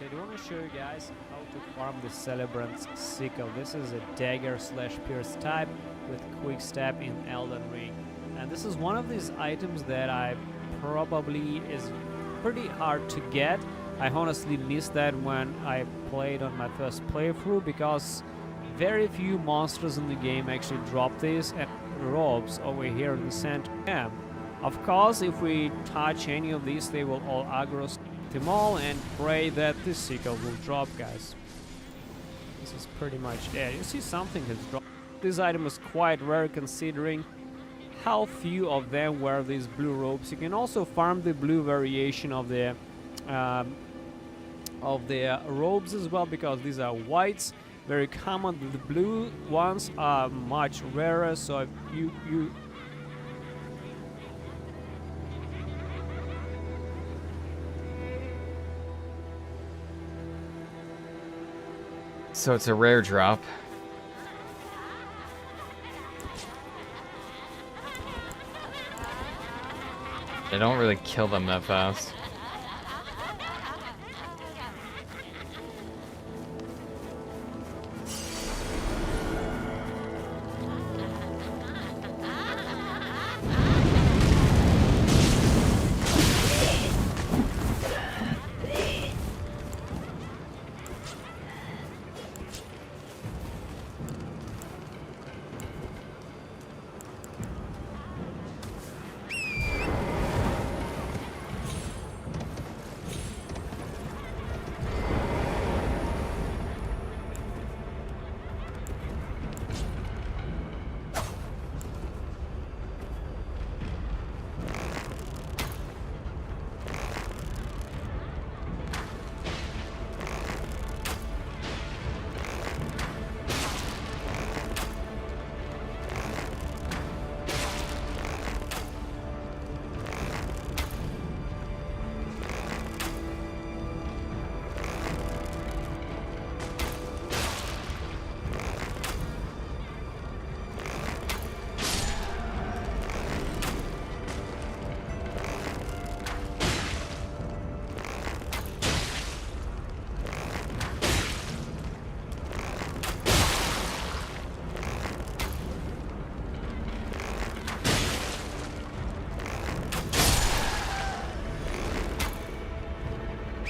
I do want to show you guys how to farm the Celebrant's Sickle. This is a dagger/pierce type with quick step in Elden Ring. And this is one of these items that I probably is pretty hard to get. I honestly missed that when I played on my first playthrough because very few monsters in the game actually drop this, and robes over here in the center. Yeah. Of course, if we touch any of these, they will all aggro them all and pray that the sickle will drop, guys. This is pretty much it. You see something has dropped. This item is quite rare considering how few of them wear these blue robes. You can also farm the blue variation of the robes as well, because these are whites, very common. The blue ones are much rarer, so if you So it's a rare drop. They don't really kill them that fast.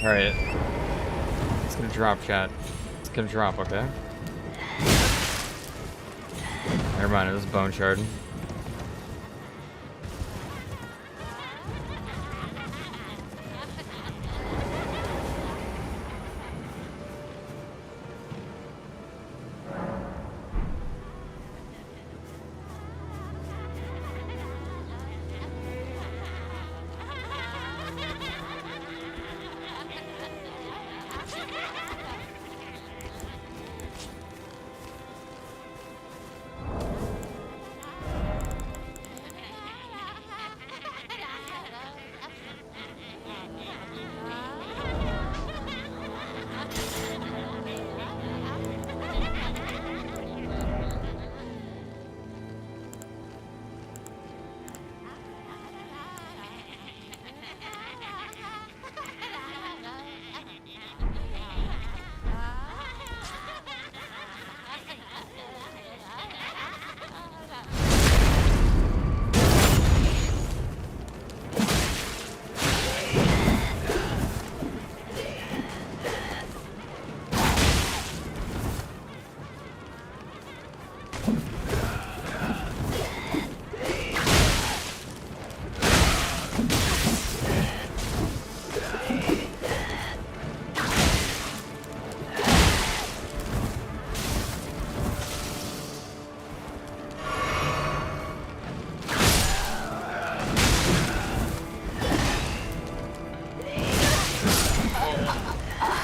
Alright. It's gonna drop, chat. It's gonna drop, okay? Never mind, it was bone shard.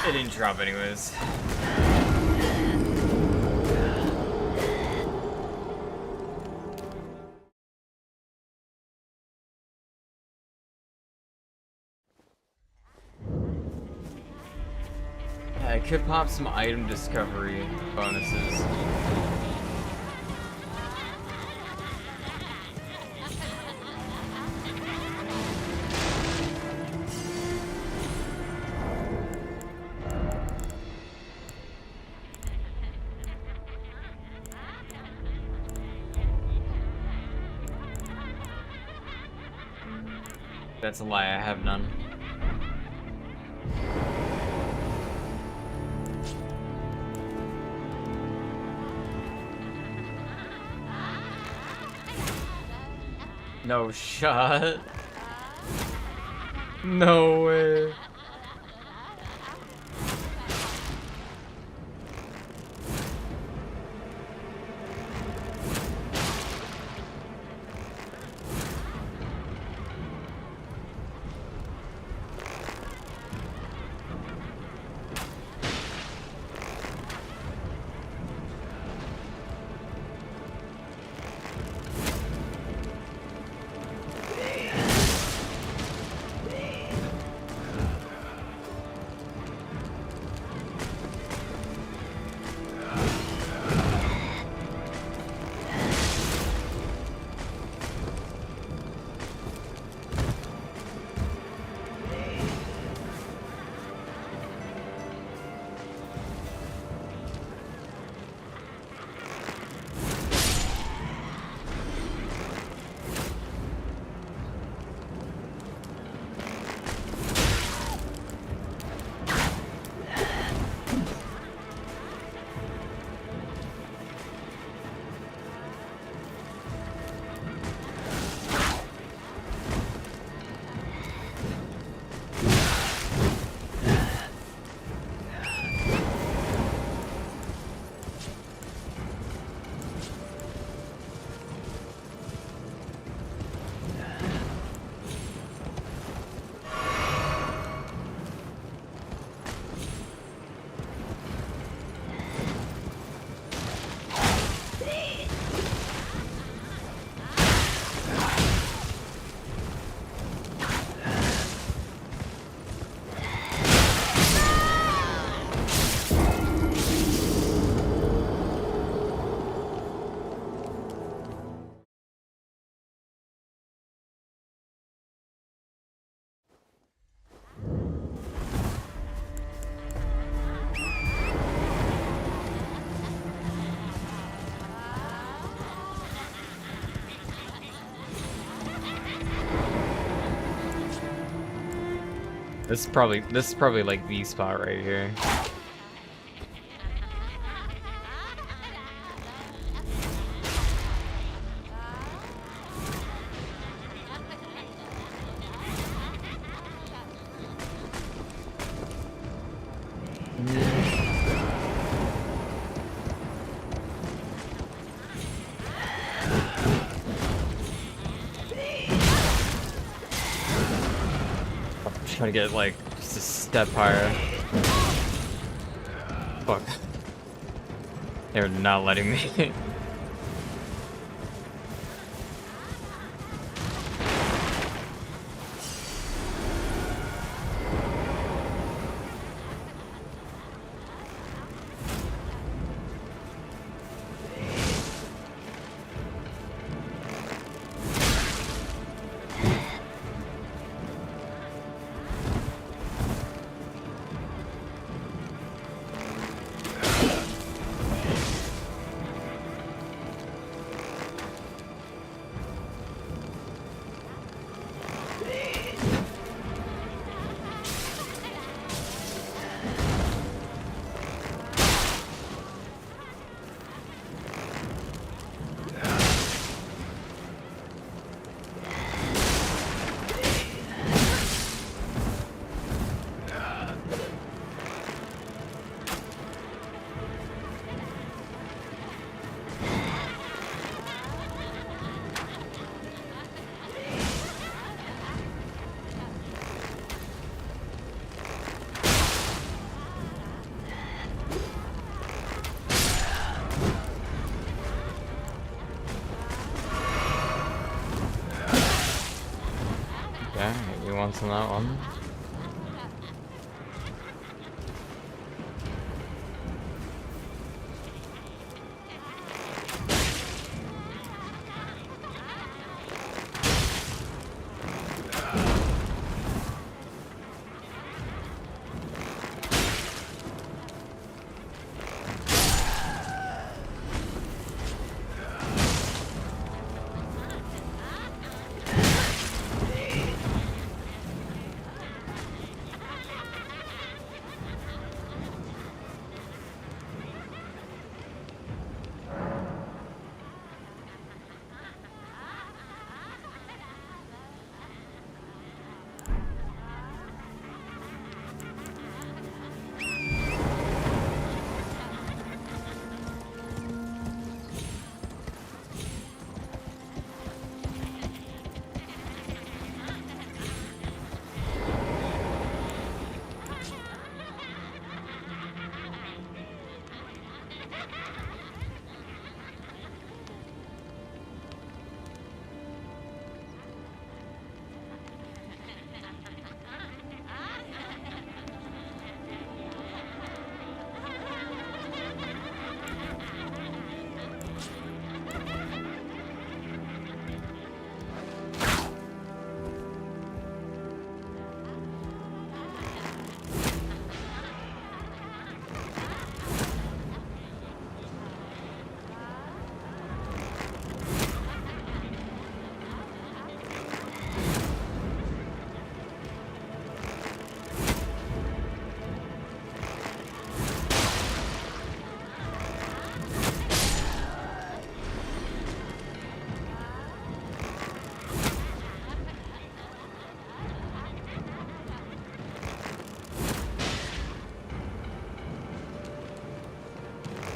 It didn't drop anyways. Yeah, I could pop some item discovery bonuses. That's a lie, I have none. No shot. No way. This is probably like the spot right here. Trying to get like just a step higher. Fuck. They're not letting me. Okay, you want on that one?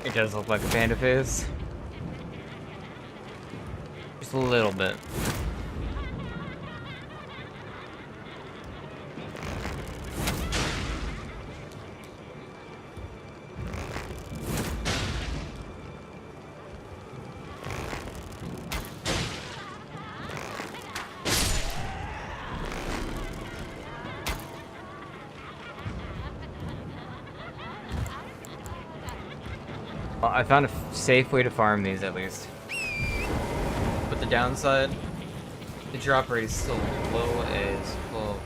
It does look like a panda face. Just a little bit. Well, I found a safe way to farm these at least. But the downside, the drop rate is still low as full.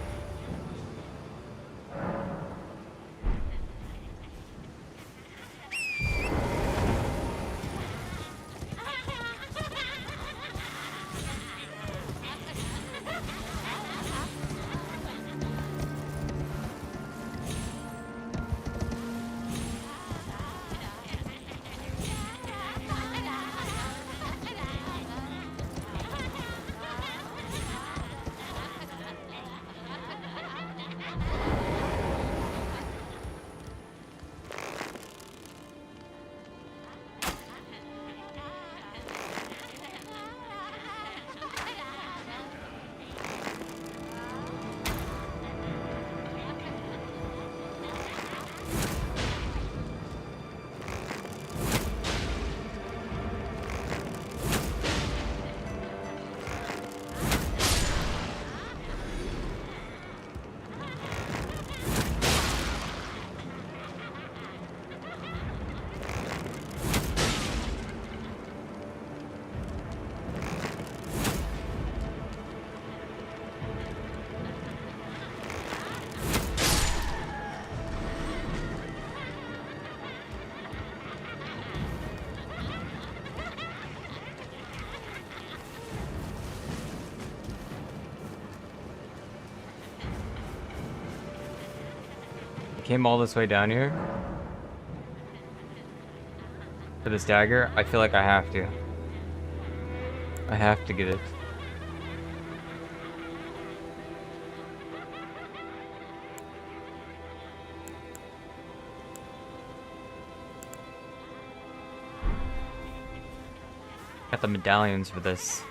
Came all this way down here for this dagger. I feel like I have to. I have to get it. Got the medallions for this.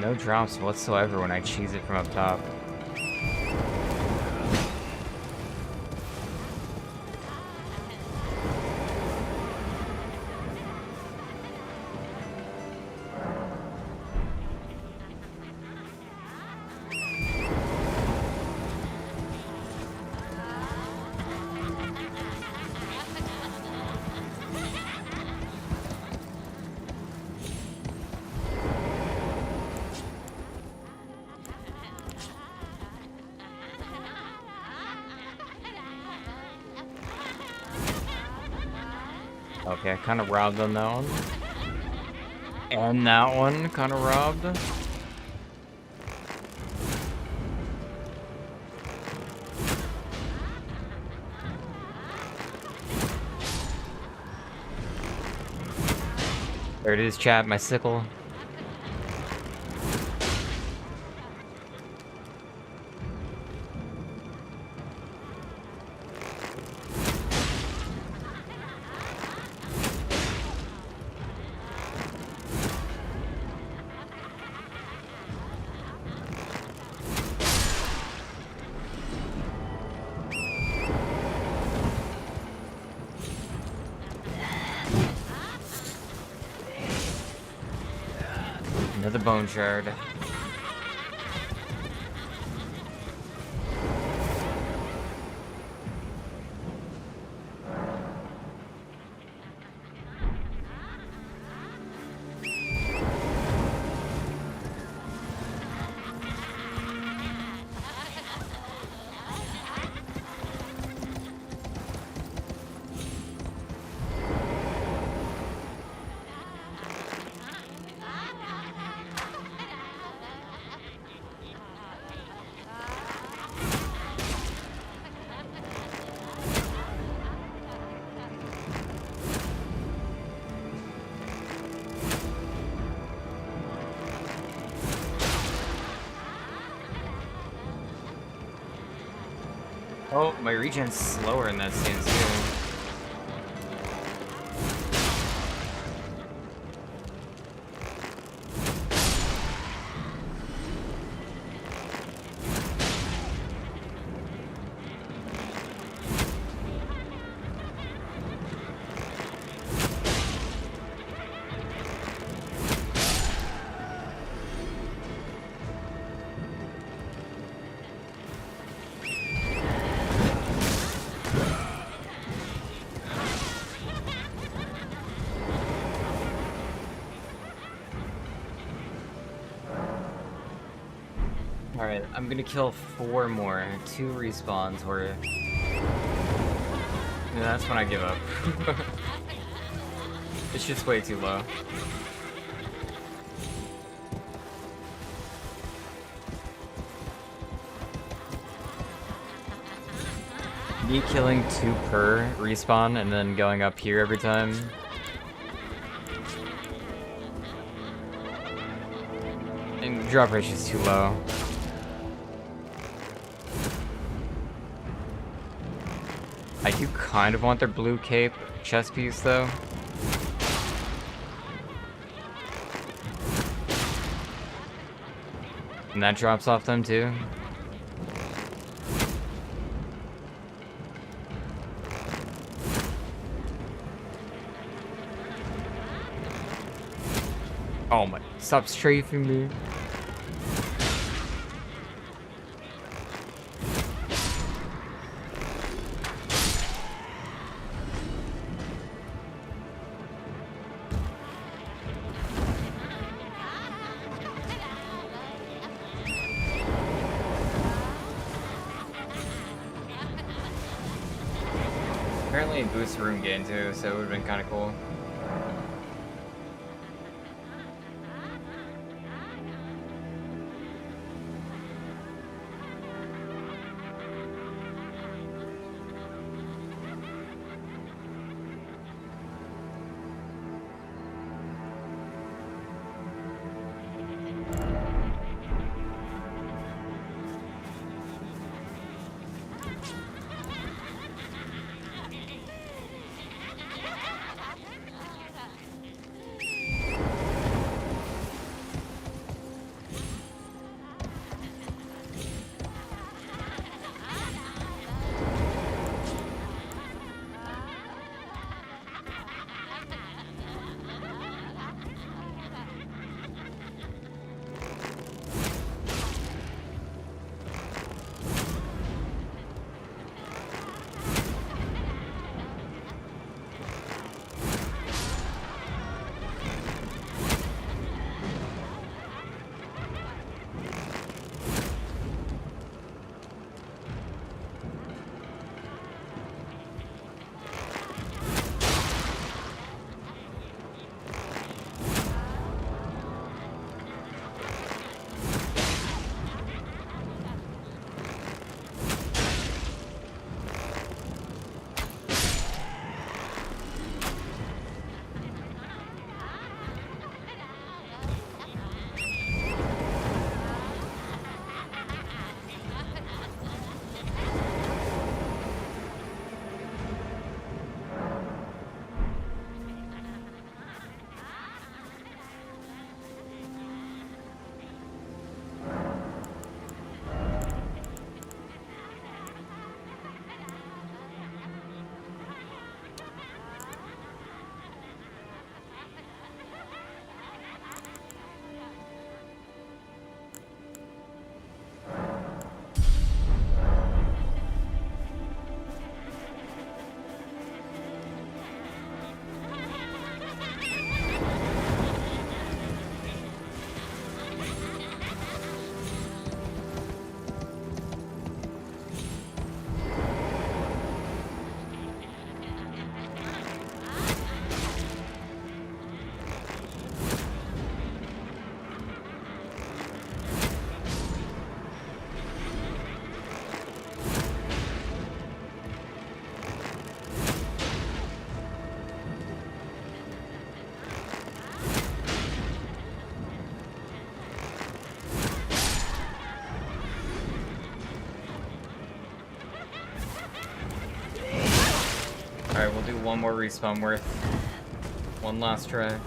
No drops whatsoever when I cheese it from up top. Okay, I kind of robbed on that one. And that one kind of robbed. There it is, chat, my sickle. the bone shard. Oh, my regen's slower in that stance too. Alright, I'm gonna kill 4 more. 2 respawns or... Yeah, that's when I give up. It's just way too low. Me killing 2 per respawn and then going up here every time. And drop ratio is too low. I do kind of want their blue cape chest piece though. And that drops off them too. Oh my, stop strafing me. Apparently it boosts room gain too, so it would have been kind of cool. Alright, we'll do one more respawn worth. One last try.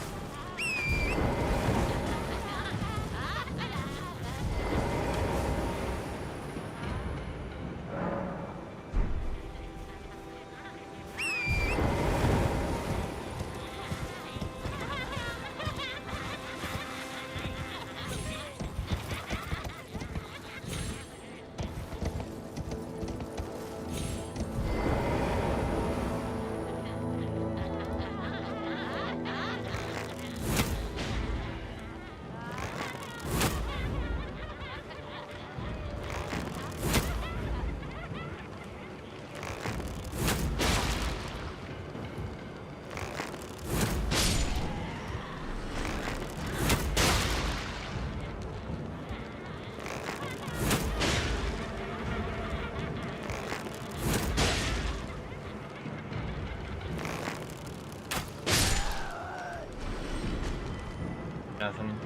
Nothing.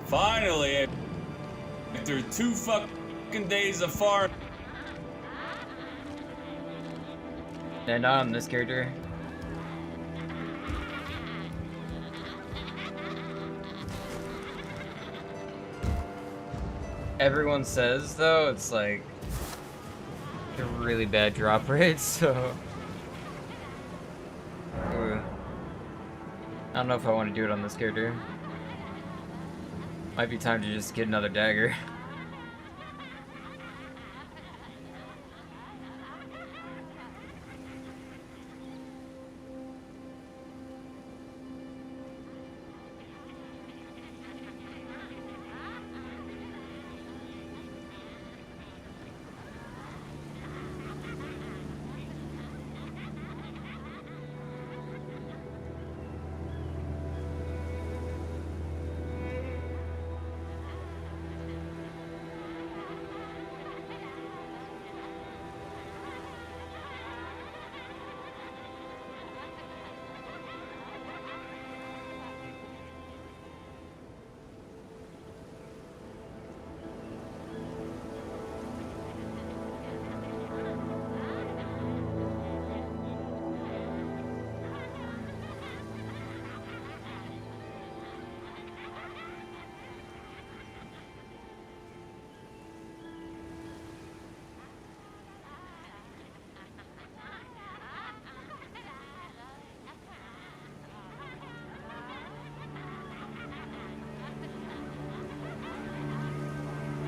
Finally, after 2 fucking days of farm. And not on this character. Everyone says, though, it's like a really bad drop rate, so... Ooh. I don't know if I want to do it on this character. Might be time to just get another dagger.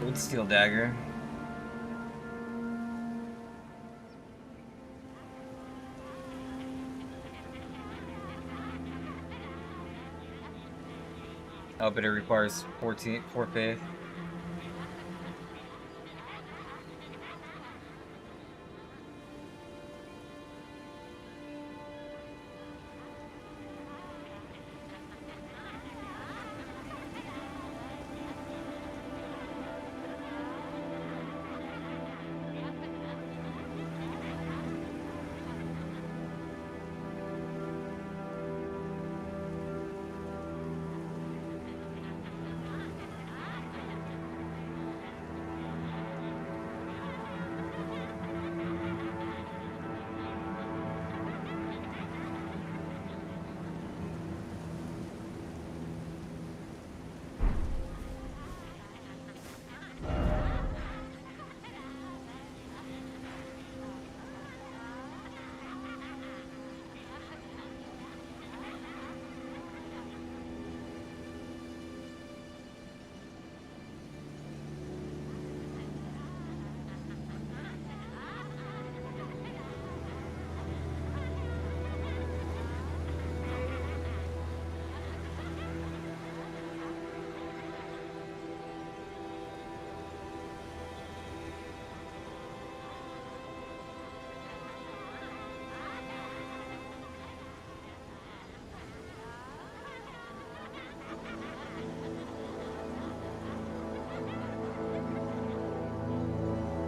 Old steel dagger. Oh, but it requires 4 faith.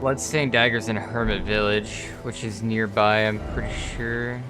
Bloodstained daggers in a hermit village, which is nearby, I'm pretty sure.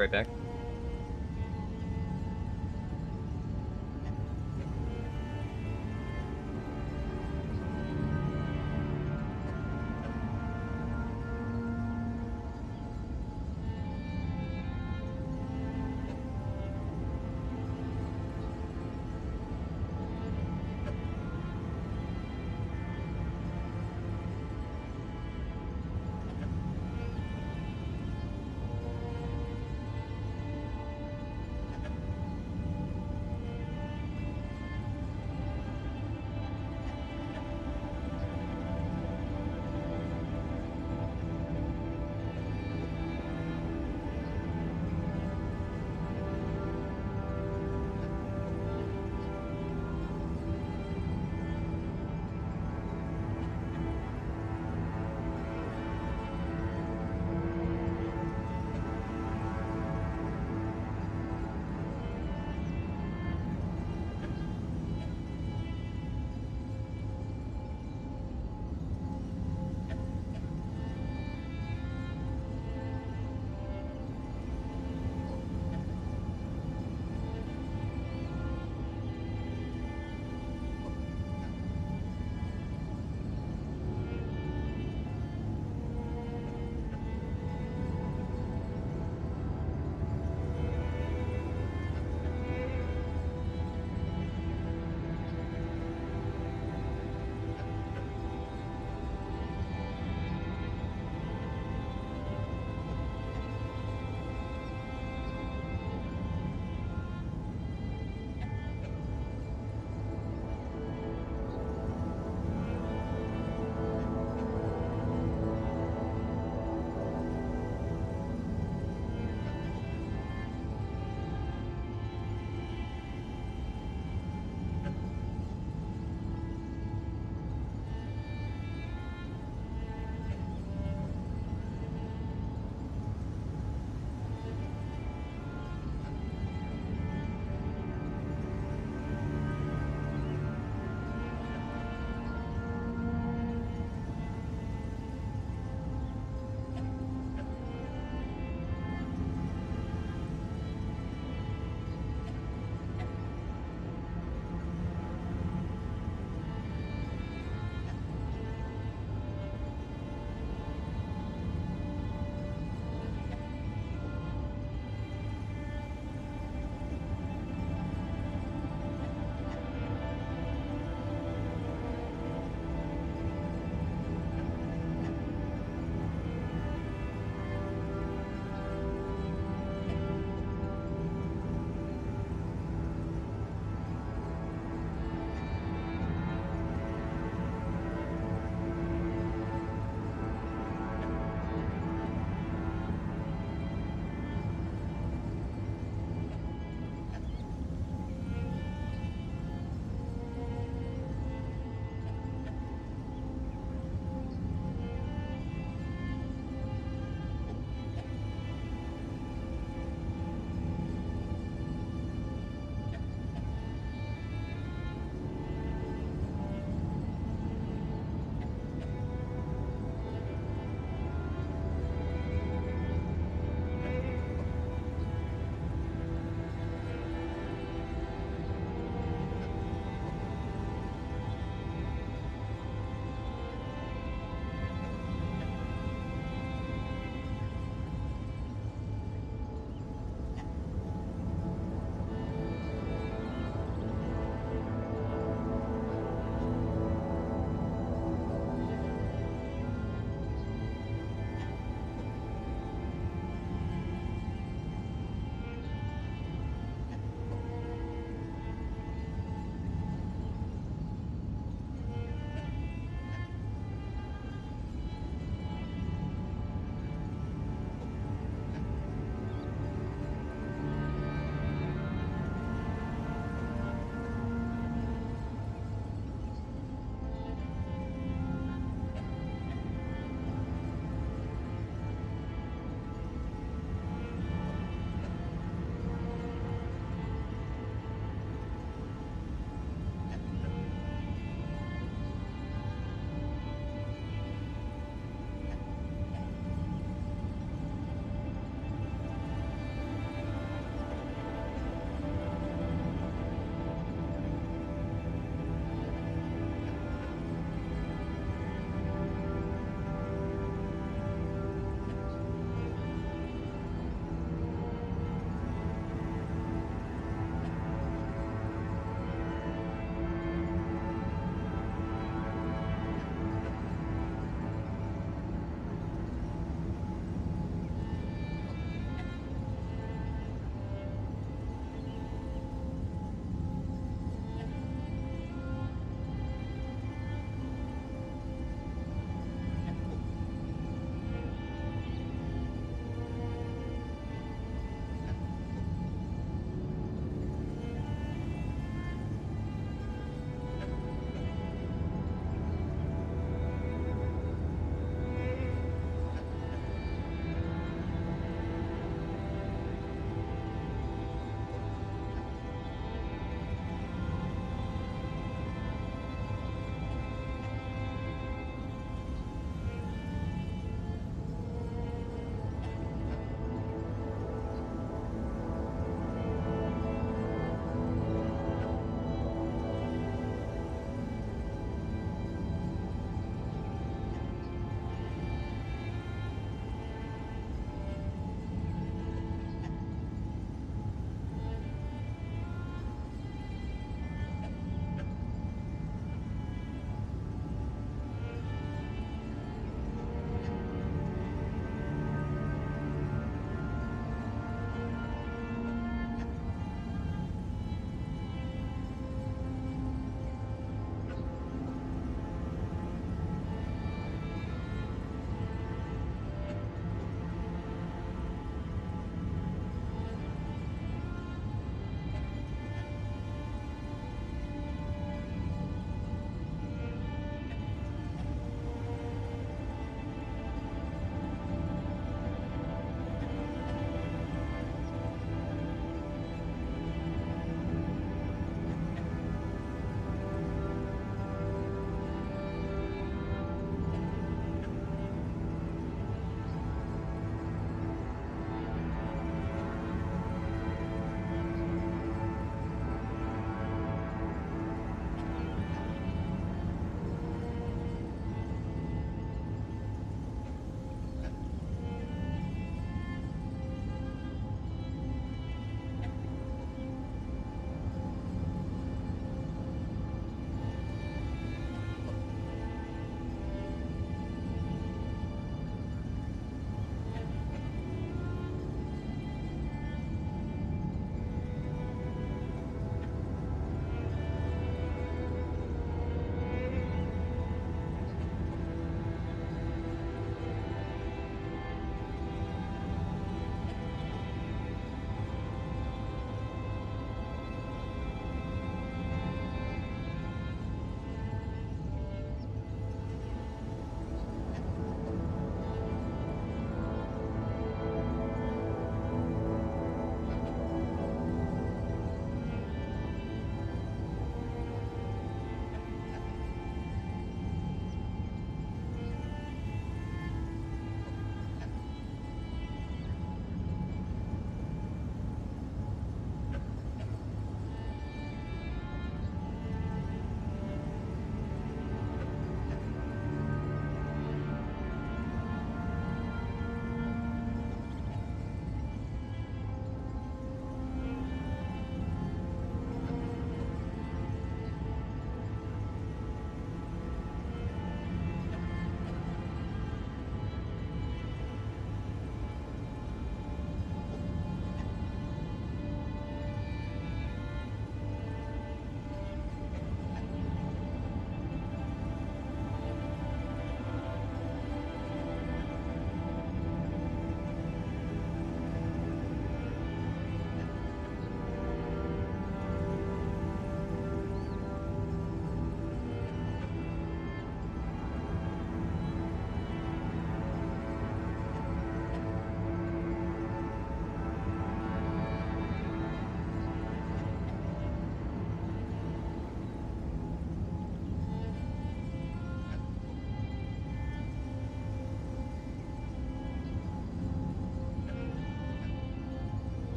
right back.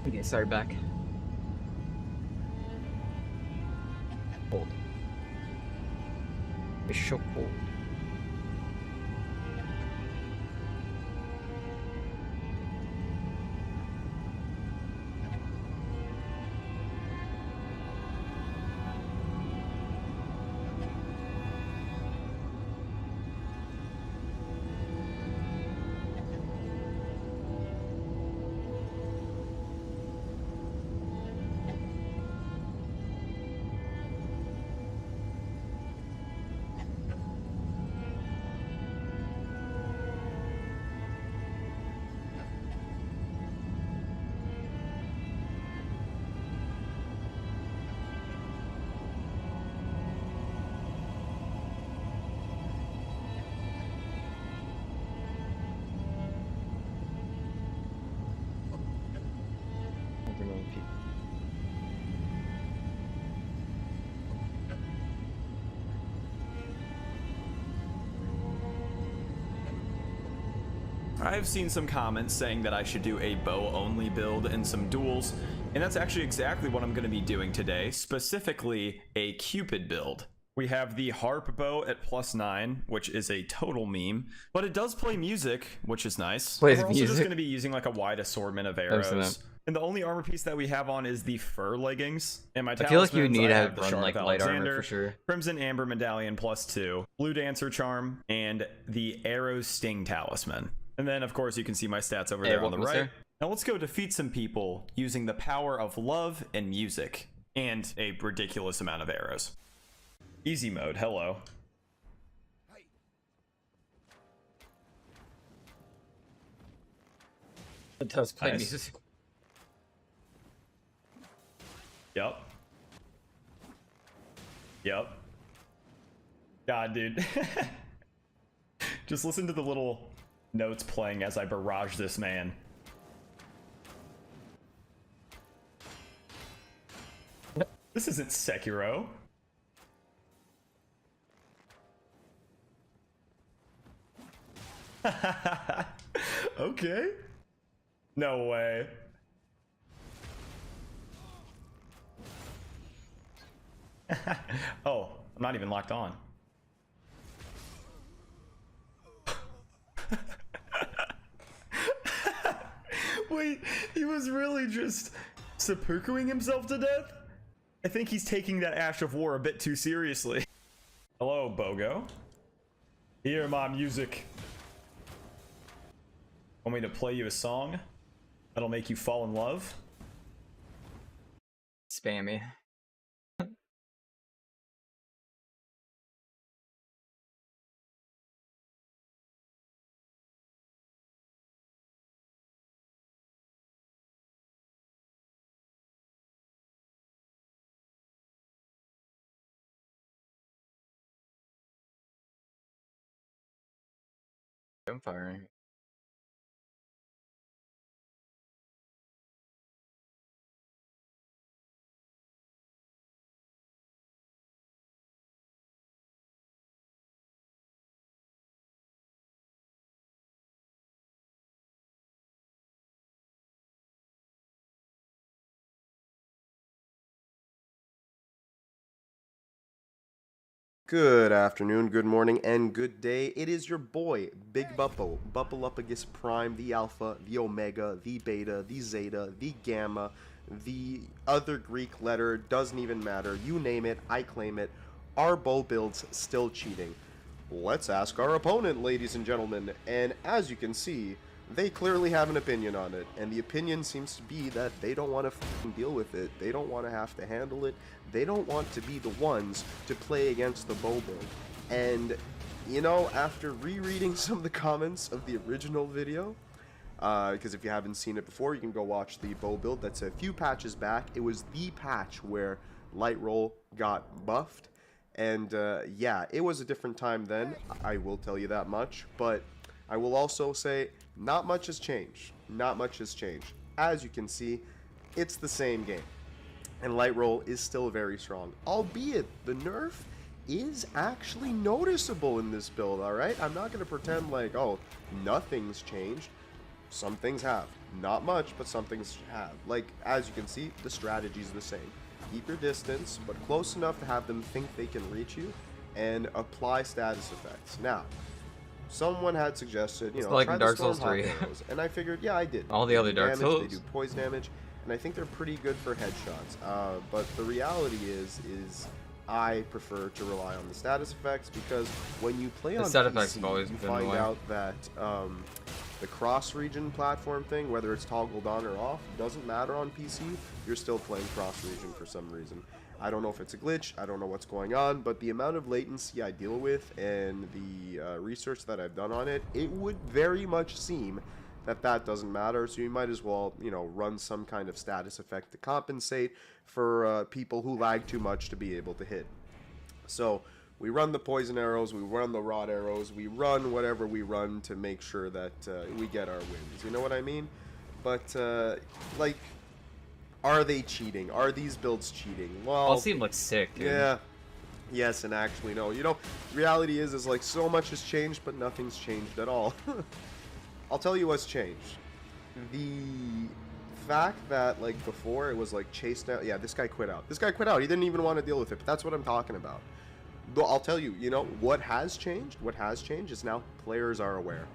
Okay, sorry, back. Cold. It's so cold. I've seen some comments saying that I should do a bow-only build and some duels, and that's actually exactly what I'm going to be doing today, specifically a Cupid build. We have the harp bow at +9, which is a total meme, but it does play music, which is nice. Plays We're also just music? going to be using like a wide assortment of I've seen arrows. that. And the only armor piece that we have on is the fur leggings. And my I feel like you talismans, need to I have the run Shard like of light armor Alexander, for sure. Crimson Amber Medallion +2, Blue Dancer Charm, and the Arrow Sting Talisman. And then, of course, you can see my stats over there on the welcome, right. sir. Now let's go defeat some people using the power of love and music, and a ridiculous amount of arrows. Easy mode, hello. It does play Nice. music. Yep. Yep. God, dude. Just listen to the little notes playing as I barrage this man. This isn't Sekiro. Okay. No way. Oh, I'm not even locked on. Wait, he was really just seppukuing himself to death? I think he's taking that Ash of War a bit too seriously. Hello, Bogo. Hear my music. Want me to play you a song that'll make you fall in love? Spammy. I'm firing. Good afternoon, good morning, and good day. It is your boy, Big Buppo, Buppaluppagus Prime, the Alpha, the Omega, the Beta, the Zeta, the Gamma, the other Greek letter, doesn't even matter. You name it, I claim it. Our bow build's still cheating. Let's ask our opponent, ladies and gentlemen, and as you can see, they clearly have an opinion on it, and the opinion seems to be that they don't want to deal with it, they don't want to have to handle it, they don't want to be the ones to play against the bow build. And, you know, after rereading some of the comments of the original video, because if you haven't seen it before, you can go watch the bow build. That's a few patches back. It was the patch where Light Roll got buffed, and yeah, it was a different time then, I will tell you that much, but I will also say not much has changed. Not much has changed. As you can see, it's the same game. And Light Roll is still very strong. Albeit, the nerf is actually noticeable in this build, alright? I'm not going to pretend like, oh, nothing's changed. Some things have. Not much, but some things have. Like, as you can see, the strategy's the same. Keep your distance, but close enough to have them think they can reach you, and apply status effects. Now, someone had suggested, you know, like try in the Dark Souls Stormhawk 3. arrows, and I figured, yeah, I did. All the They other do Dark damage, Souls. They do poison damage, and I think they're pretty good for headshots. But the reality is I prefer to rely on the status effects, because when you play The on status PC, effects have always you been find the way. out that the cross-region platform thing, whether it's toggled on or off, doesn't matter on PC. You're still playing cross-region for some reason. I don't know if it's a glitch, I don't know what's going on, but the amount of latency I deal with and the research that I've done on it, it would very much seem that that doesn't matter, so you might as well, you know, run some kind of status effect to compensate for people who lag too much to be able to hit. So we run the poison arrows, we run the rod arrows, we run whatever we run to make sure that we get our wins, you know what I mean? But, like, are they cheating? Are these builds cheating? Well, it seemed like sick, dude. Yeah. Yes, and actually no. You know, reality is like so much has changed, but nothing's changed at all. I'll tell you what's changed. The fact that, like, before it was like chase down. Yeah, this guy quit out. This guy quit out. He didn't even want to deal with it, but that's what I'm talking about. Though I'll tell you, you know, what has changed? What has changed is now players are aware.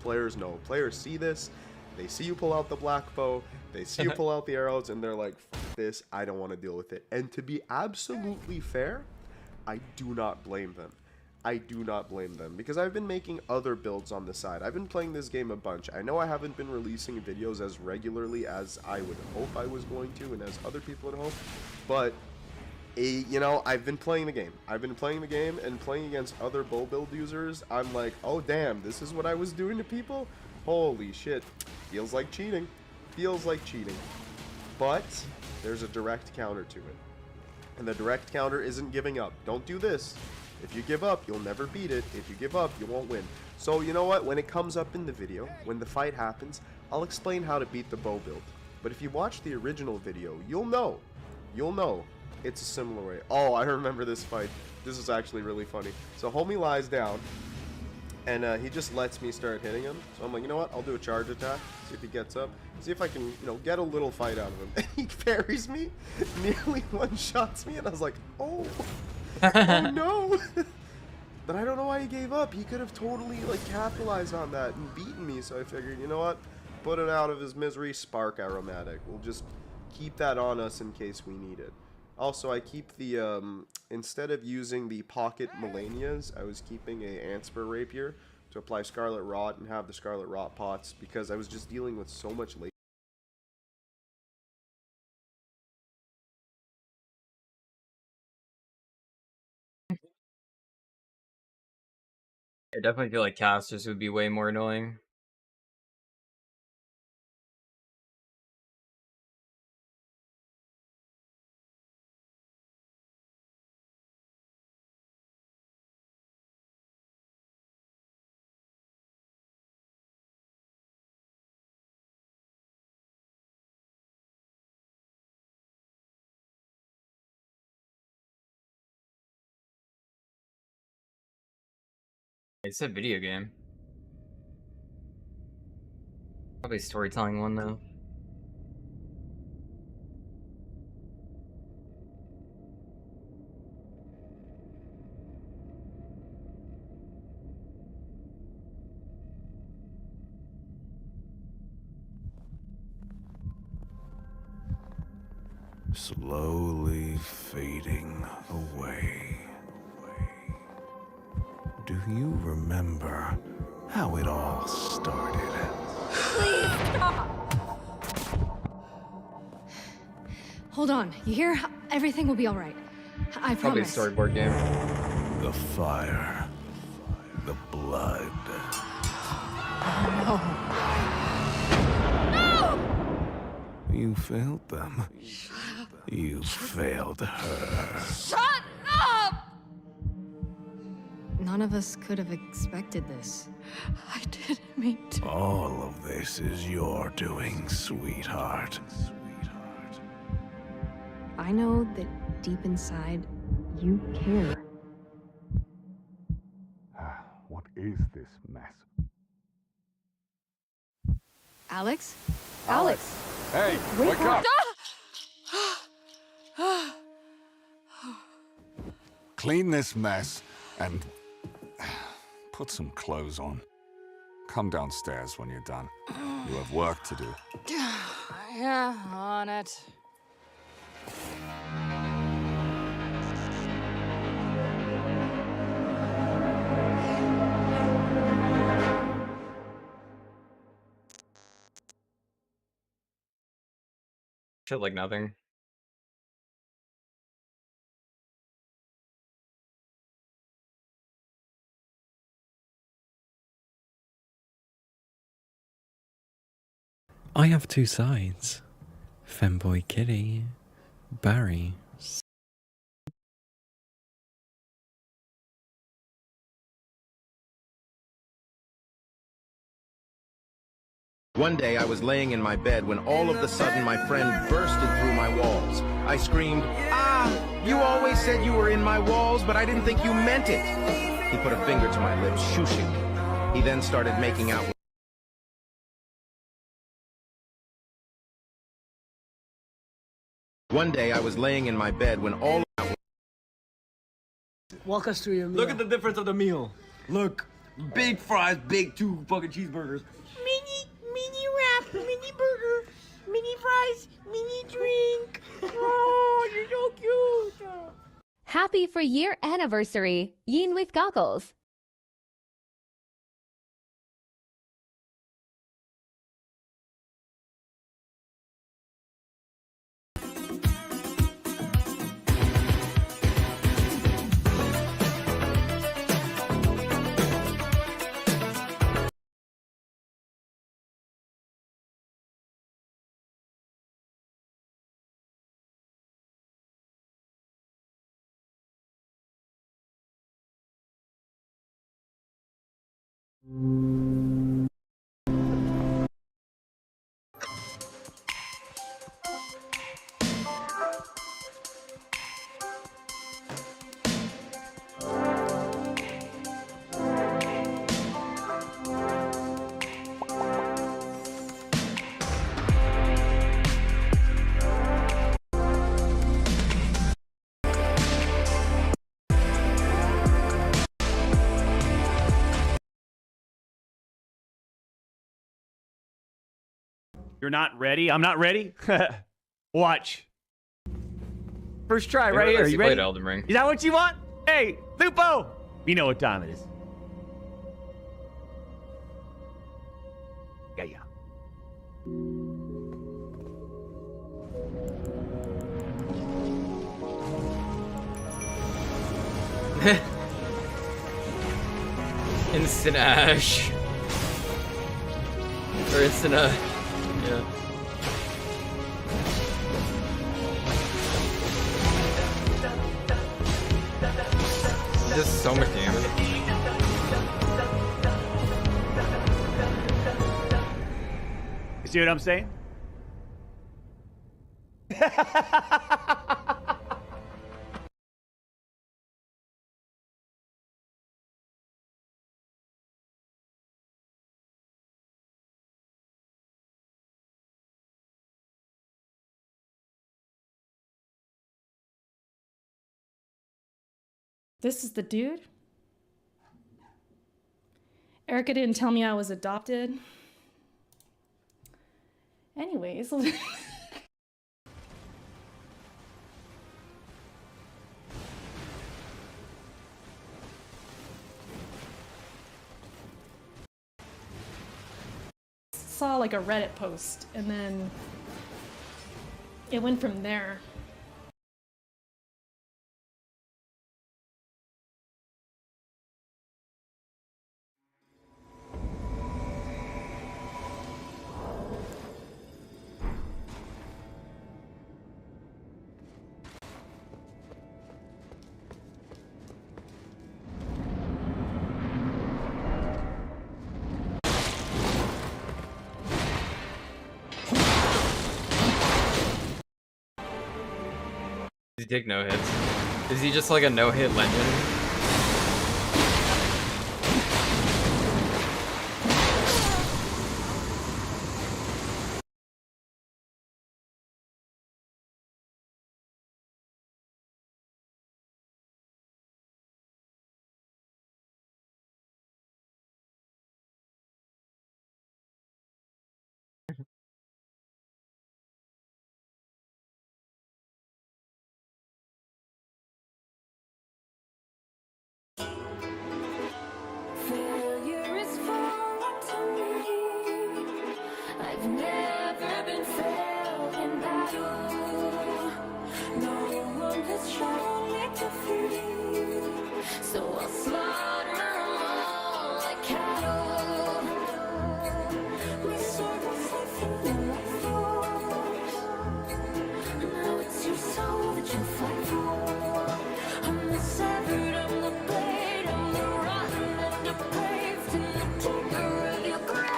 Players know. Players see this. They see you pull out the black bow, they see you pull out the arrows, and they're like, "Fuck this, I don't want to deal with it." And to be absolutely fair, I do not blame them. I do not blame them, because I've been making other builds on the side. I've been playing this game a bunch. I know I haven't been releasing videos as regularly as I would hope I was going to, and as other people would hope, but you know, I've been playing the game. I've been playing the game and playing against other bow build users. I'm like, oh damn, this is what I was doing to people? Holy shit. Feels like cheating. Feels like cheating. But there's a direct counter to it. And the direct counter isn't giving up. Don't do this. If you give up, you'll never beat it. If you give up, you won't win. So you know what? When it comes up in the video, when the fight happens, I'll explain how to beat the bow build. But if you watch the original video, you'll know. You'll know. It's a similar way. Oh, I remember this fight. This is actually really funny. So homie lies down, and he just lets me start hitting him. So I'm like, you know what? I'll do a charge attack. See if he gets up. See if I can, you know, get a little fight out of him. And he parries me, nearly one-shots me, and I was like, oh, oh no. But I don't know why he gave up. He could have totally, like, capitalized on that and beaten me. So I figured, you know what? Put it out of his misery. Spark aromatic. We'll just keep that on us in case we need it. Also, I keep the, instead of using the pocket Melanias, I was keeping a Antspur rapier to apply Scarlet Rot and have the Scarlet Rot pots, because I was just dealing with so much late. I definitely feel like casters would be way more annoying. It's a video game. Probably a storytelling one though. Slowly fading away. Do you remember how it all started? Please stop! Hold on. You hear? Everything will be all right. I Probably a promise. storyboard game. The fire. The blood. No. No! You failed them. You failed her. Shut up! None of us could have expected this. I didn't mean to. All of this is your doing, sweetheart. I know that deep inside, you care. What is this mess? Alex? Alex! Hey, Wake up! Clean this mess and put some clothes on. Come downstairs when you're done. You have work to do. Yeah, on it. Shit like nothing. I have two sides. Femboy Kitty, Barry. One day I was laying in my bed when all of a sudden my friend bursted through my walls. I screamed, "Ah, you always said you were in my walls, but I didn't think you meant it." He put a finger to my lips, shushing me. He then started making out. One day I was laying in my bed when all Walk us through your meal. Look at the difference of the meal. Look, big fries, big 2 fucking cheeseburgers. Mini wrap, mini burger, mini fries, mini drink. Oh, you're so cute. Happy for year anniversary, Yin with goggles. You're not ready? I'm not ready? Watch. First try right here. You ready? Elden Ring. Is that what you want? Hey, Lupo! You know what time it is. Yeah. Instant Ash. Or instant, yeah. Just so much damage. You see what I'm saying? This is the dude? Erica didn't tell me I was adopted. Anyways. Saw like a Reddit post and then it went from there. Does he take no hits? Is he just like a no-hit legend? never been failed in battle. No one has shown me defeat. So I'll slaughter them all like cattle. My sword will fight for you like yours. Now it's your soul that you fight for. I'm the severed, I'm the blade, I'm the rotten and depraved, and the taker of your grave.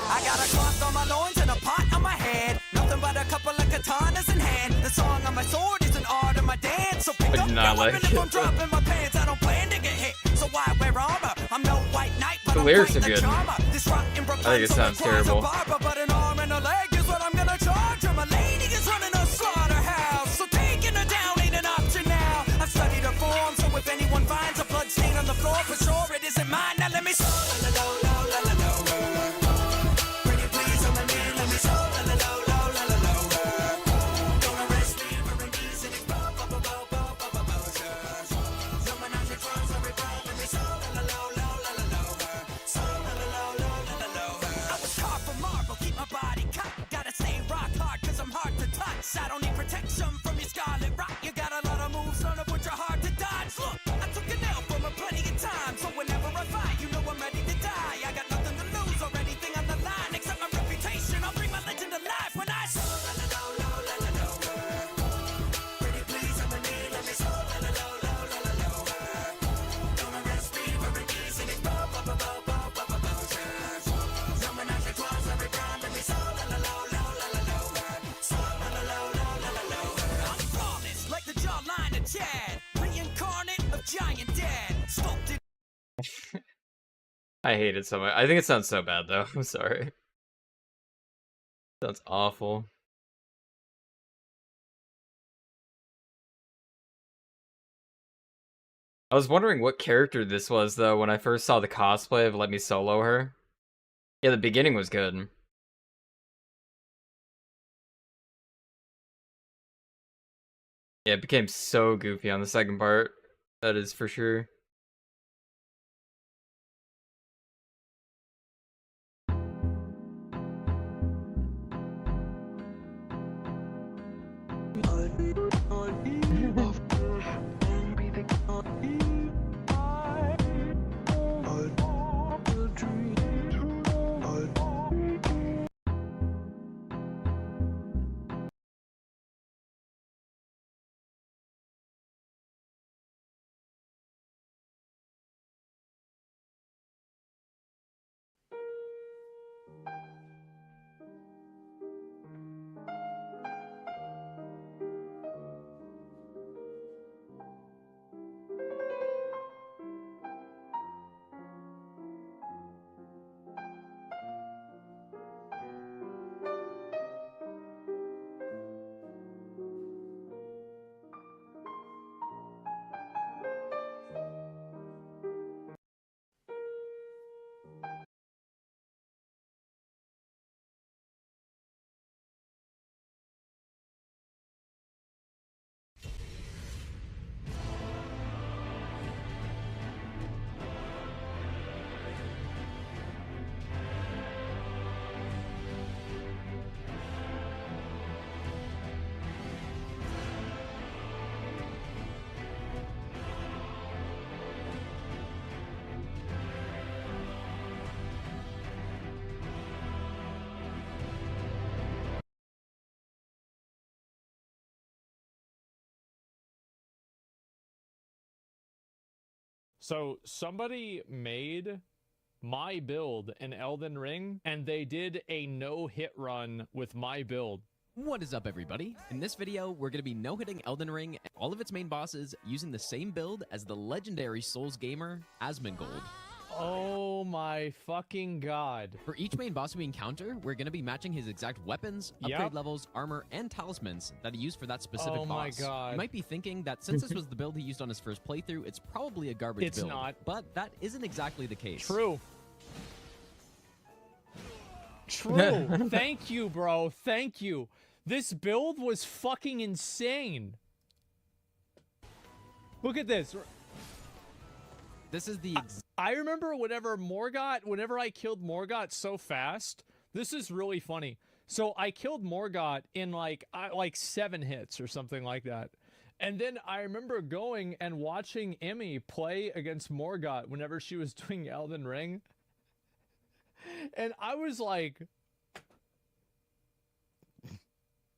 I got a cloth on my loins and a pot on my head. Nothing but a couple of katanas in hand. The song on my sword is an art of my dance. So pick up your weapon if I'm dropping my pants. I don't plan to get hit, so why wear armor? I'm no white knight, but The I'm lyrics are fighting the good. charmer. This rock in I Brooklyn, think it so sounds requires a terrible. barber, but an arm and a leg is what I'm gonna charge her. My lady is running a slaughterhouse, so taking her down ain't an option now. I've studied her form, so if anyone finds a blood stain on the floor, for sure it isn't mine. Now let me pretty please, I'm a man, let me don't arrest me for indecent exposure. No menage a trois, every problem is I was carved from marble, keep my body cut. Gotta stay rock hard, cause I'm hard to touch. I don't need protection from your scarlet rock. You got a lot of moves, none of which are hard to dodge. Look, I took a nail from her plenty of times, so whenever I fight, you know I'm ready to die. I got nothing to lose or anything on the line except my reputation. I'll bring my legend to life when I pretty please, I'm a man, let me don't arrest me for indecent exposure. No menage a trois, every crime, let me I'm flawless, like the jawline of Chad, reincarnate of giant dad, sculpted. I hate it so much. I think it sounds so bad though. I'm sorry. Sounds awful. I was wondering what character this was though when I first saw the cosplay of Let Me Solo Her. Yeah, the beginning was good. Yeah, it became so goofy on the second part. That is for sure. So somebody made my build in Elden Ring, and they did a no-hit run with my build. What is up, everybody? In this video, we're going to be no-hitting Elden Ring and all of its main bosses using the same build as the legendary Souls gamer, Asmongold. Oh my fucking god. For each main boss we encounter, we're going to be matching his exact weapons, upgrade levels, armor, and talismans that he used for that specific boss. Oh my god. You might be thinking that since this was the build he used on his first playthrough, it's probably a garbage build. It's not. But that isn't exactly the case. True. True. Thank you, bro. Thank you. This build was fucking insane. Look at this. This is the I remember whenever I killed Morgott so fast This is really funny. So I killed Morgott in like 7 hits or something like that. And then I remember going and watching Emmy play against Morgott whenever she was doing Elden Ring. And I was like,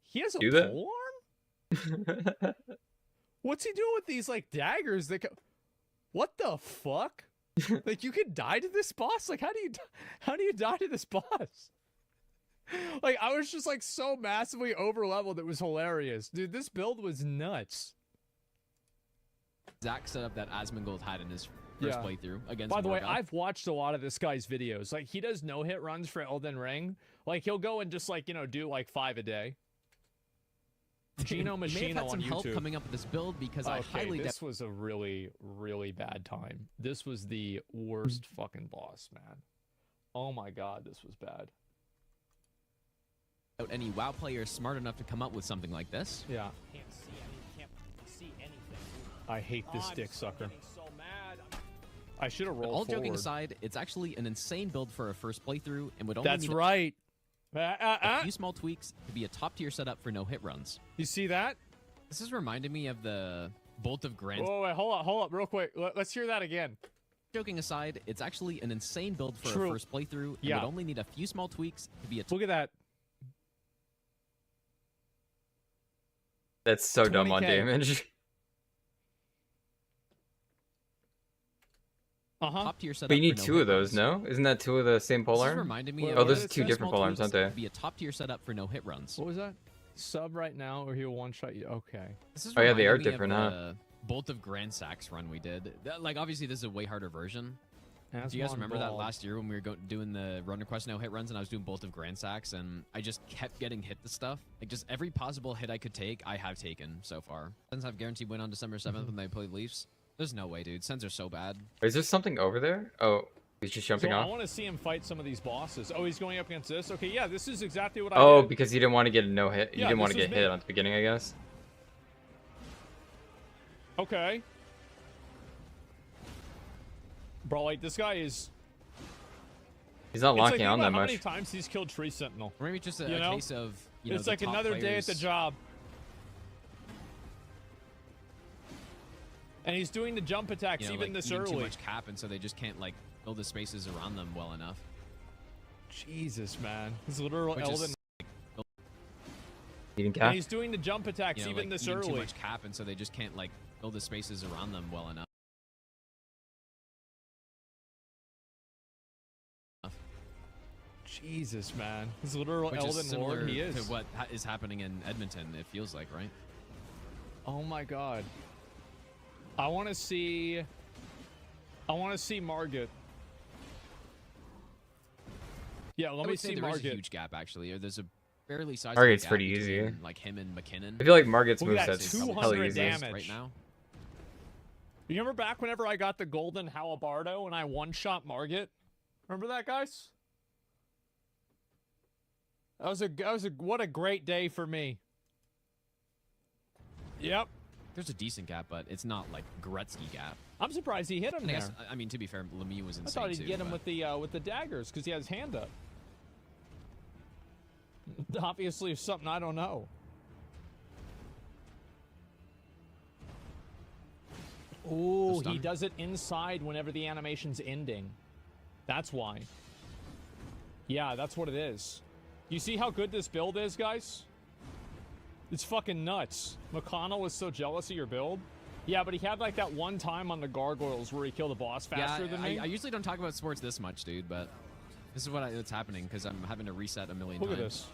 he has a pole arm? What's he doing with these like daggers that what the fuck? Like you could die to this boss? Like how do you die to this boss? Like I was just like so massively over leveled, it was hilarious. Dude, this build was nuts. Exact setup that Asmongold had in his first playthrough against By the way, Morgott. I've watched a lot of this guy's videos. Like he does no-hit runs for Elden Ring. Like he'll go and just like, you know, do like 5 a day. Gino You may have Machino had some on help YouTube. coming up with this build because I highly this was a really, really bad time. This was the worst fucking boss, man. Oh my god, this was bad. Any WoW player smart enough to come up with something like this. Yeah. Can't see anything. I hate this dick sucker. So mad. I should have But rolled all joking forward. aside, it's actually an insane build for a first playthrough and would only That's need right. a few small tweaks to be a top-tier setup for no-hit runs. You see that? This is reminding me of the Bolt of Grand. Whoa, wait, hold up, real quick. Let's hear that again. Joking aside, it's actually an insane build for True. a first playthrough and Yeah. would only need a few small tweaks to be a Look at that. That's so dumb on 20K. damage. top-tier setup. But you need for 2 no-hit of those, runs. no? Isn't that 2 of the same This is polearm? reminding me Oh, of those are the 2 different small polearms, aren't they? tweaks to be a top-tier setup for no-hit runs. What was that? Sub right now, or he'll one-shot you. Okay. This is Oh, yeah, they are reminding me of different, huh? the Bolt of Grand Sax run we did. Like, obviously, this is a way harder version. Do you guys Asmon remember that Ball. last year when we were doing the run request no hit runs and I was doing Bolt of Grand Sax and I just kept getting hit to stuff? Like, just every possible hit I could take, I have taken so far. Sens have guaranteed win on December 7th when they play Leafs. There's no way, dude. Sens are so bad. Is there something over there? Oh, he's just jumping So I off? want to see him fight some of these bosses. Oh, he's going up against this? Okay, yeah, this is exactly what I Oh, did. because he didn't want to get a no-hit. You Yeah, didn't want to this get was hit me. at the beginning, I guess. Okay. Bro, like, this guy is... He's not It's like, locking think on about that how much. many times he's killed Tree Sentinel. Or maybe just a You know? case of, you know, it's the like top another day at the players- job. And he's doing the jump attacks you know, even like, this eating too early. much cap, and so they just can't like fill the spaces around them well enough. Jesus, man. He's literal Which is, Elden. Eating And cap? he's doing the jump attacks You know, even like, this eating too early. much cap, and so they just can't like fill the spaces around them well enough. Jesus, man. He's literal Which Elden is similar Lord. He is. to what is happening in Edmonton. It feels like, right? Oh my god. I want to see Margit. Yeah, I let me would say see there is a Margit. huge gap actually. Or there's a fairly sizable Margit's gap pretty between, easy. like him and McKinnon. I feel like Margit's Look at that, moveset's hella 200 easy. damage. right now. You remember back whenever I got the golden Halabardo and I one-shot Margit? Remember that, guys? That was a what a great day for me. Yep. There's a decent gap, but it's not like Gretzky gap. I'm surprised he hit him And I there. guess, I mean, to be fair, Lemieux was I insane thought he'd too, get him but- with the daggers because he has his hand up. Obviously, it's something I don't know. Ooh, he does it inside whenever the animation's ending. That's why. Yeah, that's what it is. You see how good this build is, guys? It's fucking nuts. McConnell was so jealous of your build. Yeah, but he had like that one time on the gargoyles where he killed a boss faster yeah, than me. I usually don't talk about sports this much, dude, but this is what's happening because I'm having to reset a million Look times. at this.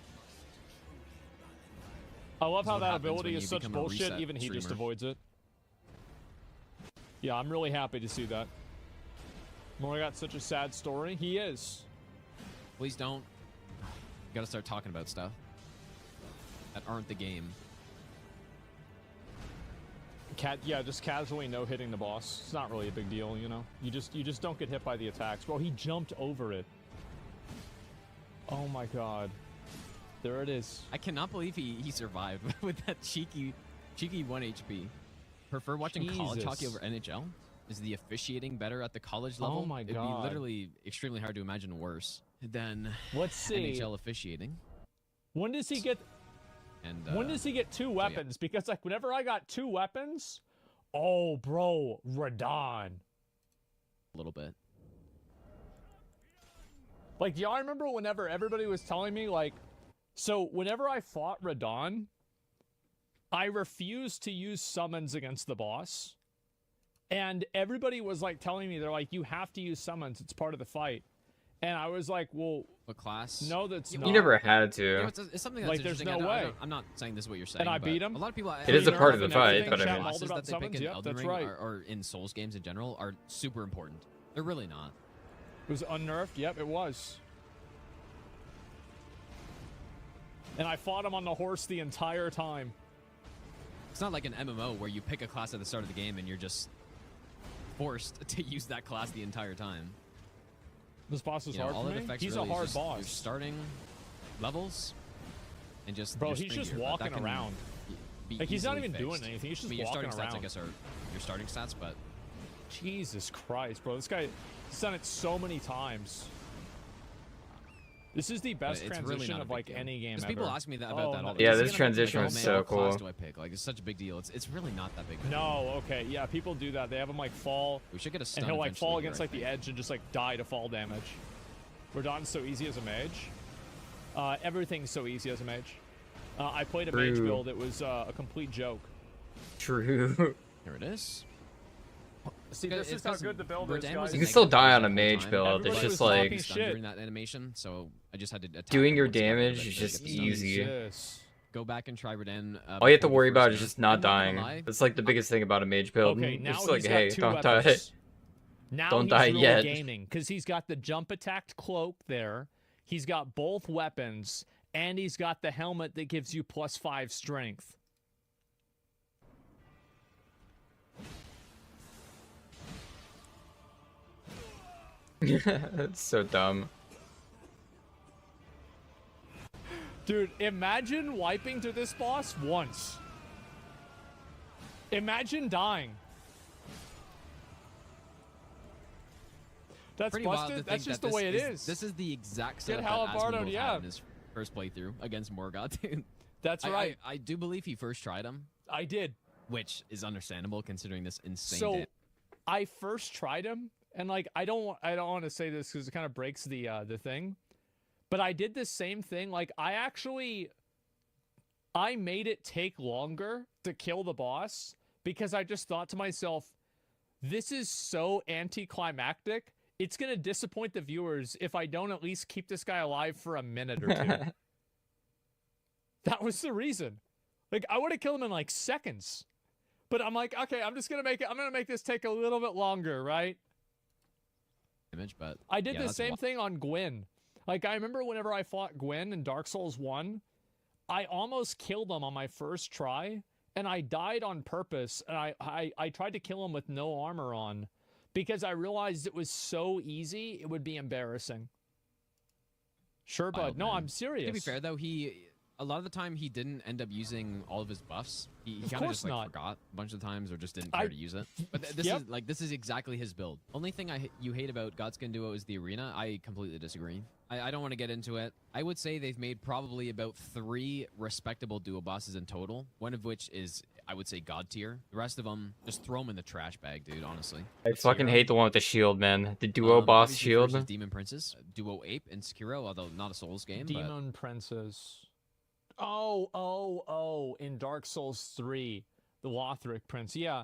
I love This is how what that happens ability when is you such become a bullshit, reset even he just streamer. avoids it. Yeah, I'm really happy to see that. Mori got such a sad story. He is. Please don't. You gotta start talking about stuff that aren't the game. Yeah, just casually no hitting the boss. It's not really a big deal, you know. You just don't get hit by the attacks. Bro, he jumped over it. Oh my god. There it is. I cannot believe he survived with that cheeky 1 HP. Prefer watching college Jesus. hockey over NHL? Is the officiating better at the college level? Oh my It'd God. be literally extremely hard to imagine worse. Then let's see. NHL officiating. When does he get? And when does he get 2 weapons? Because like whenever I got 2 weapons, oh bro, Radon. A little bit. Like, y'all remember whenever everybody was telling me like, so whenever I fought Radon, I refused to use summons against the boss. And everybody was like telling me, they're like, you have to use summons, it's part of the fight. And I was like, well, what class? No, that's not. You never had to. You know, it's something that's like, there's interesting. no way. I'm not saying this is what you're saying. And I but beat him. A lot of people. It is a part of the fight, but I mean, classes that they pick in Yep, Elden that's Ring right. or in Souls games in general are super important. They're really not. It was unnerfed. Yep, it was. And I fought him on the horse the entire time. It's not like an MMO where you pick a class at the start of the game and you're just forced to use that class the entire time. This boss is You know, hard all for it me. affects He's really a hard is just boss. Your starting levels and just Bro, your he's just speed here, but walking that can around. be Like, he's not easily even doing fixed. anything. He's just I mean, your walking starting stats, I around. guess, are your starting stats, but Jesus Christ, bro. This guy has done it so many times. This is the best it's transition really not a of big like deal. any game Because ever. people ask me that about that all the Yeah, time. this transition was so What class cool. do I pick? Like, it's such a big deal. It's really not that big. No, okay, yeah, people do that. They have him like fall. We should get a stun and he'll like fall eventually against here, like the edge and just like die to fall damage. Radon's so easy as a mage. Everything's so easy as a mage. I played a mage True. build. It was a complete joke. True. Here it is. See, this is how good the build is, guys. You can still die on a mage build. It's just like during that animation, so I just had to attack doing him your once again, damage but is I just get the stun. easy. Go back and try Reden. All you have to before worry about first is just game. not I'm gonna dying. lie, That's like the biggest thing about a mage build. Okay, now It's like, he's hey, got 2 don't die. weapons. Now Don't he's die really yet. gaming because he's got the jump attack cloak there. He's got both weapons, and he's got the helmet that gives you +5 strength. That's so dumb. Dude, imagine wiping to this boss once. Imagine dying. That's Pretty wild to busted. think That's just that the way it this is. This is the exact Get setup that Halabardo, Asmongold yeah. had in his first playthrough against Morgoth. Dude. That's right. I do believe he first tried him. I did. Which is understandable considering this insane So, damage. I first tried him, and like I don't want to say this because it kind of breaks the thing, but I did the same thing. Like I made it take longer to kill the boss because I just thought to myself, this is so anticlimactic. It's gonna disappoint the viewers if I don't at least keep this guy alive for a minute or two. That was the reason. Like I would have killed him in like seconds. But I'm like, okay, I'm gonna make this take a little bit longer, right? Image, but I did yeah, the that's same thing on Gwyn. Like I remember whenever I fought Gwyn in Dark Souls 1, I almost killed him on my first try, and I died on purpose, and I tried to kill him with no armor on because I realized it was so easy it would be embarrassing. Sure, bud. No, I'm serious. To be fair though, a lot of the time he didn't end up using all of his buffs. He Of kind of course just like not. forgot a bunch of times or just didn't care to use it. But this is exactly his build. Only thing you hate about Godskin Duo is the arena. I completely disagree. I don't want to get into it. I would say they've made probably about 3 respectable duo bosses in total. One of which is, I would say, God tier. The rest of them, just throw them in the trash bag, dude, honestly. I fucking hate the one with the shield, man. The duo boss obviously shield. first is Demon Princess, Duo Ape, and Sekiro, although not a Souls game. but Demon Princess. Oh, in Dark Souls 3, the Lothric Prince. Yeah.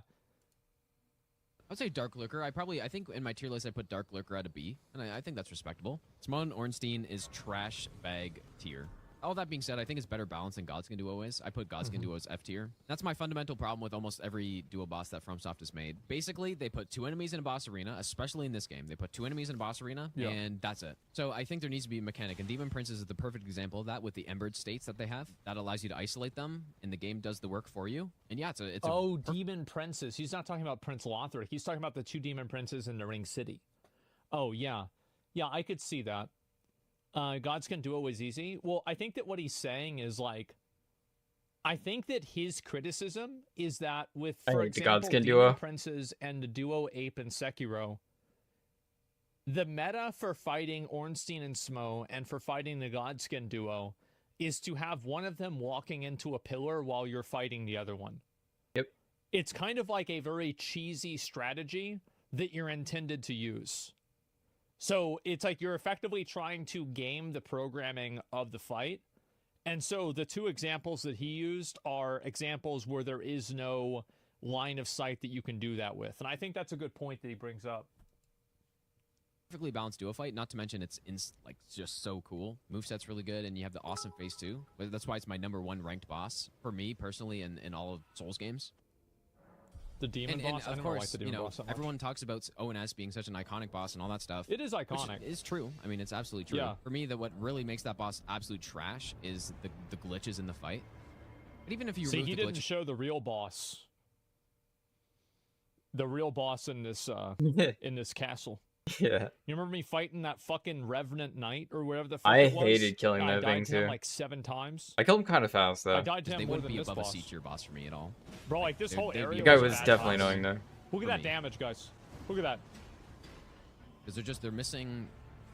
I'd say Dark Lurker. I think in my tier list I put Dark Lurker at a B, and I think that's respectable. Simone Ornstein is trash bag tier. All that being said, I think it's better balanced than Godskin Duo is. I put Godskin Duo as F tier. That's my fundamental problem with almost every duo boss that FromSoft has made. Basically, they put 2 enemies in a boss arena, especially in this game. They put 2 enemies in a boss arena, Yeah. and that's it. So I think there needs to be a mechanic, and Demon Princess is the perfect example of that with the embered states that they have. That allows you to isolate them, and the game does the work for you. And yeah, it's a Demon Princess. He's not talking about Prince Lothric. He's talking about the 2 Demon Princes in the Ring City. Oh, yeah. Yeah, I could see that. Godskin Duo is easy. Well, I think that what he's saying is like, I think that his criticism is that with, I for hate the example, Godskin Demon Duo. Princes and the Duo Ape and Sekiro, The meta for fighting Ornstein and Smo and for fighting the Godskin duo is to have one of them walking into a pillar while you're fighting the other one. Yep. It's kind of like a very cheesy strategy that you're intended to use. So it's like you're effectively trying to game the programming of the fight. And so the two examples that he used are examples where there is no line of sight that you can do that with. And I think that's a good point that he brings up. Perfectly balanced duo fight, not to mention it's like just so cool. Moveset's really good, and you have the awesome face too. But that's why it's my #1 ranked boss for me personally in all of Souls games. The demon boss, and I of don't like course, the demon you know, boss that much. everyone talks about ONS being such an iconic boss and all that stuff. It is iconic. Which is true. I mean, it's absolutely true. Yeah. For me, what really makes that boss absolute trash is the glitches in the fight. But even if you See, remove he the didn't glitch, show the real boss. The real boss in this in this castle. Yeah. You remember me fighting that fucking Revenant Knight or whatever the fuck I it was? hated killing I that died thing to him too. like 7 times. I killed him kind of fast though. I died to they him more wouldn't than be this above boss. a C-tier boss for me at all. Bro, like this whole They'd be area. You guy was a was bad definitely boss. annoying though. Look at For that me. damage, guys. Look at that. Because they're missing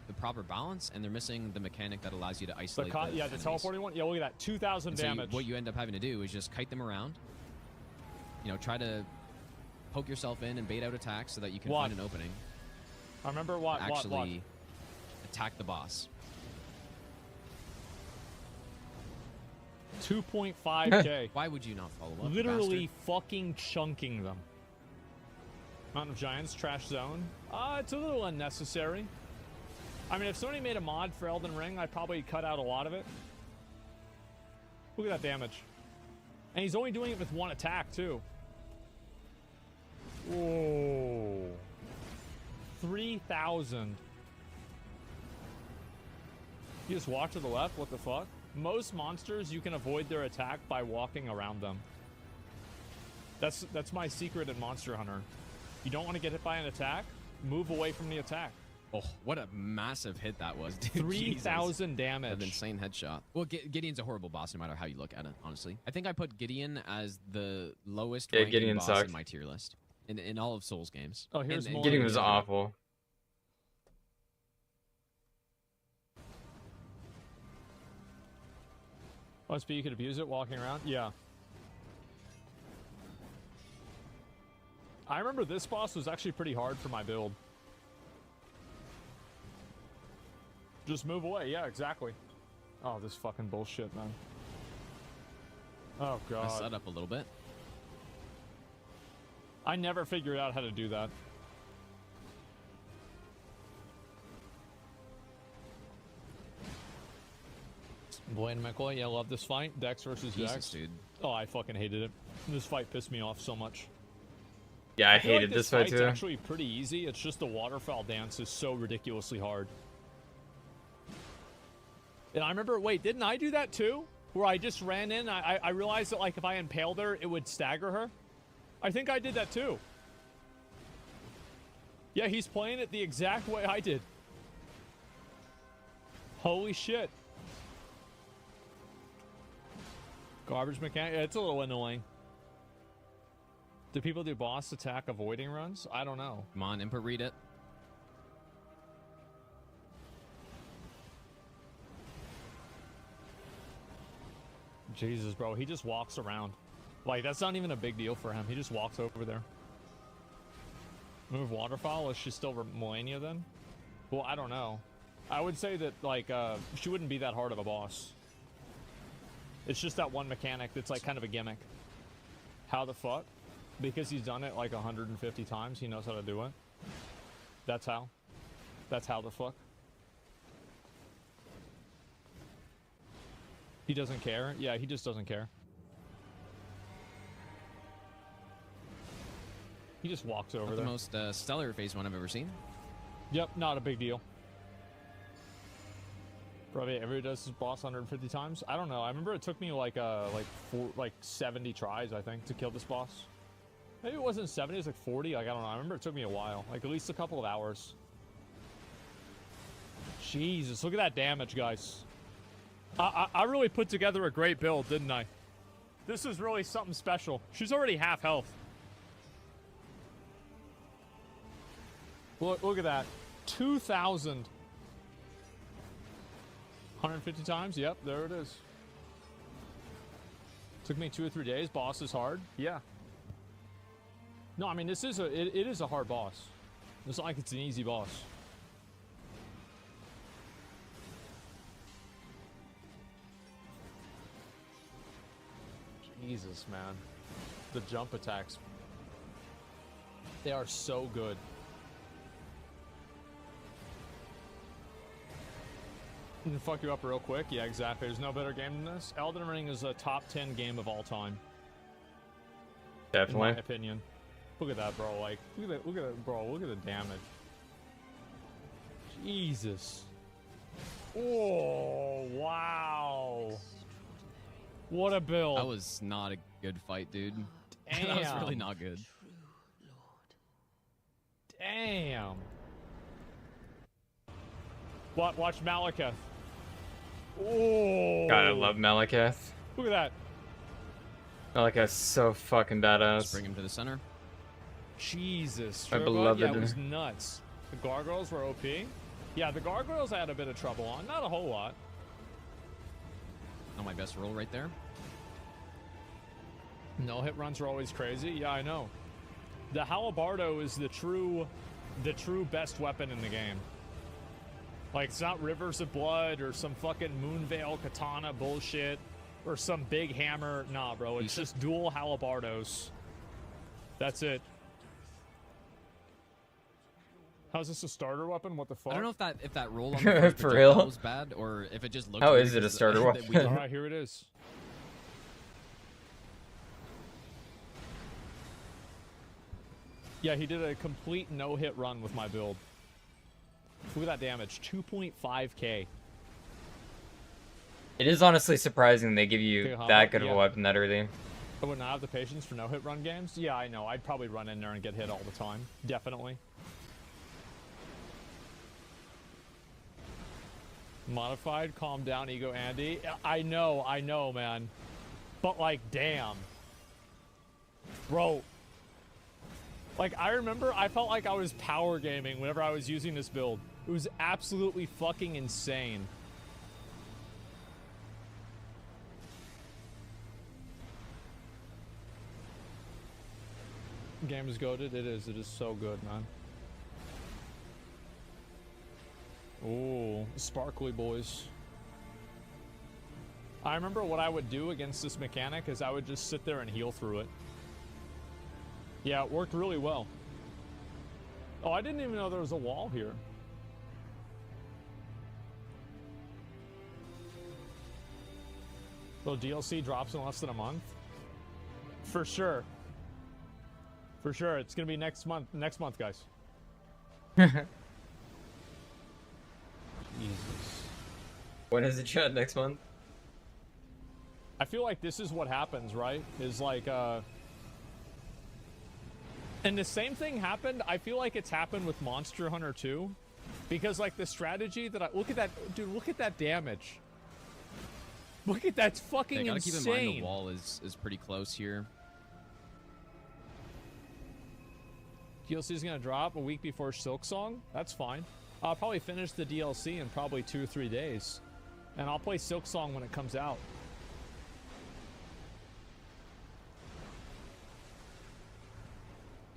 the proper balance, and they're missing the mechanic that allows you to isolate. The enemies. teleporting one. Yeah, look at that. 2,000 And so damage. what you end up having to do is just kite them around. You know, try to poke yourself in and bait out attacks so that you can What? find an opening. I remember what Actually, attack the boss. 2.5k. Why would you not follow up? Literally fucking chunking them. Mountain of Giants, trash zone. It's a little unnecessary. I mean, if somebody made a mod for Elden Ring, I'd probably cut out a lot of it. Look at that damage. And he's only doing it with one attack, too. Whoa. 3,000. You just walk to the left? What the fuck? Most monsters, you can avoid their attack by walking around them. That's my secret in Monster Hunter. You don't want to get hit by an attack, move away from the attack. Oh, what a massive hit that was, dude. 3,000 damage. An insane headshot. Well, Gideon's a horrible boss no matter how you look at it, honestly. I think I put Gideon as the lowest ranking Gideon boss sucked. in my tier list. In all of Souls games. Oh, here's more. Gideon was awful. Oh, so you could abuse it walking around? Yeah. I remember this boss was actually pretty hard for my build. Just move away. Yeah, exactly. Oh, this fucking bullshit, man. Oh, God. Mess that up a little bit. I never figured out how to do that. Blaine McCoy, yeah, love this fight. Dex versus Jesus, Dex. dude. Oh, I fucking hated it. This fight pissed me off so much. Yeah, I feel hated like this fight fight's too. actually pretty easy. It's just the waterfowl dance is so ridiculously hard. And I remember, wait, didn't I do that too? Where I just ran in, I realized that like if I impaled her, it would stagger her. I think I did that too. Yeah, he's playing it the exact way I did. Holy shit. Garbage mechanic. Yeah, it's a little annoying. Do people do boss attack avoiding runs? I don't know. Come on, input read it. Jesus, bro. He just walks around. Like, that's not even a big deal for him. He just walks over there. Move waterfowl? Is she still Melania then? Well, I don't know. I would say that, like, she wouldn't be that hard of a boss. It's just that one mechanic that's, like, kind of a gimmick. How the fuck? Because he's done it, like, 150 times, he knows how to do it. That's how. That's how the fuck. He doesn't care? Yeah, he just doesn't care. He just walks over Not there. the most stellar phase one I've ever seen. Yep, not a big deal. Probably everybody does his boss 150 times. I don't know. I remember it took me like 70 tries, I think, to kill this boss. Maybe it wasn't 70, it was like 40. Like, I don't know. I remember it took me a while. Like, at least a couple of hours. Jesus, look at that damage, guys. I really put together a great build, didn't I? This is really something special. She's already half health. Look at that. 2,000. 150 times? Yep, there it is. Took me 2 or 3 days. Boss is hard. Yeah. No, I mean, this is it is a hard boss. It's not like it's an easy boss. Jesus, man. The jump attacks. They are so good. And fuck you up real quick. Yeah, exactly. There's no better game than this. Elden Ring is a top 10 game of all time. Definitely. In my opinion. Look at that, bro. Like, look at that, bro. Look at the damage. Jesus. Oh, wow. What a build. That was not a good fight, dude. Damn. That was really not good. Damn. Watch Malekith. Oh. God, I love Malekith. Look at that. Malekith's so fucking badass. Let's bring him to the center. Jesus. My Turbo, beloved. yeah, it was nuts. The gargoyles were OP. Yeah, the gargoyles I had a bit of trouble on. Not a whole lot. Not my best roll right there. No hit runs are always crazy. Yeah, I know. The Halabardo is the true best weapon in the game. Like, it's not Rivers of Blood or some fucking Moonveil Katana bullshit or some big hammer. Nah, bro. It's just dual Halabardos. That's it. How's this a starter weapon? What the fuck? I don't know if that roll on the first For projectile real? was bad or if it just looked. How weird is it a because, starter that weapon? we didn't- Alright, here it is. Yeah, he did a complete no-hit run with my build. Look at that damage. 2.5k. It is honestly surprising they give you Okay, that good of yeah. a weapon that early. I would not have the patience for no-hit run games. Yeah, I know. I'd probably run in there and get hit all the time. Definitely. Modified, calm down, Ego Andy. I know, man. But, like, damn. Bro. Like, I remember I felt like I was power gaming whenever I was using this build. It was absolutely fucking insane. Game is goated. It is so good, man. Ooh, sparkly boys. I remember what I would do against this mechanic is I would just sit there and heal through it. Yeah, it worked really well. Oh, I didn't even know there was a wall here. So DLC drops in less than a month? For sure. For sure. It's gonna be next month, guys. Jesus. When is it shut? Next month? I feel like this is what happens, right? Is like, and the same thing happened, I feel like it's happened with Monster Hunter 2. Because, like, the strategy that look at that, dude, look at that damage. Look at that's fucking gotta insane. keep in mind the wall is pretty close here. DLC is gonna drop a week before Silksong. That's fine. I'll probably finish the DLC in probably 2 or 3 days. And I'll play Silksong when it comes out.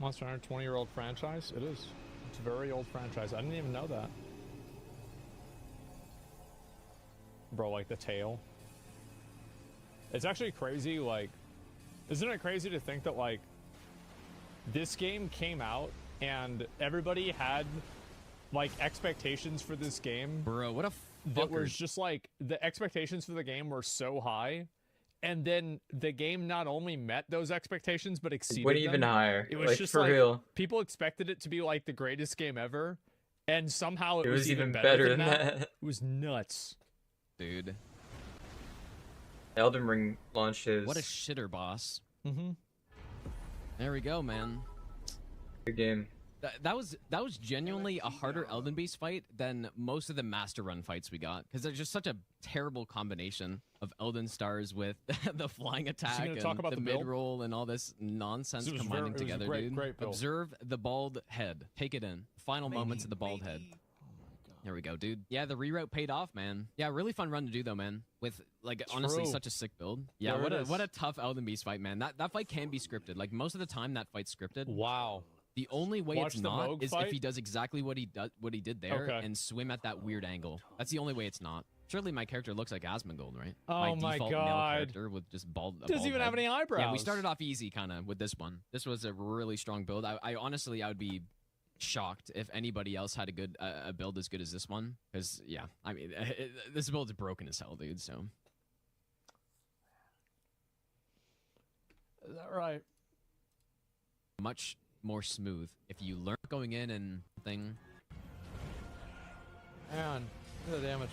Monster Hunter 20-year-old franchise? It is. It's a very old franchise. I didn't even know that. Bro, like the tail. It's actually crazy, like... Isn't it crazy to think that, like... This game came out, and everybody had, like, expectations for this game. Bro, what a That fucker. was just, like... The expectations for the game were so high. And then the game not only met those expectations, but exceeded Went even them. higher. It was Like, just for like real. people expected it to be like the greatest game ever, and somehow it, It was even even better, better than than that. that. It was nuts, dude. Elden Ring launches. What a shitter, boss. Mm-hmm. There we go, man. Good game. That was genuinely a harder Elden Beast fight than most of the Master Run fights we got, because there's just such a terrible combination of Elden Stars with the flying attack and talk about the the build? mid-roll and all this nonsense It was combining it was a together, great, dude. great build. Observe the bald head. Take it in. Final moments of the bald head. There we go, dude. Yeah, the reroute paid off, man. Yeah, really fun run to do though, man. With like honestly True. such a sick build. Yeah, There what it a is. tough Elden Beast fight, man. That fight can be scripted. Like most of the time, that fight's scripted. Wow. The only way Watch it's the not Moog is fight? if he does exactly what he did there Okay. and swim at that weird angle. That's the only way it's not. Surely my character looks like Asmongold, right? Oh my default male God. character with just bald. Doesn't even have any eyebrows. Yeah, we started off easy kind of with this one. This was a really strong build. I honestly I would be shocked if anybody else had a good a build as good as this one. Because yeah, I mean this build's broken as hell, dude. So Is that right? much more smooth if you learn going in and thing. Man, look at the damage.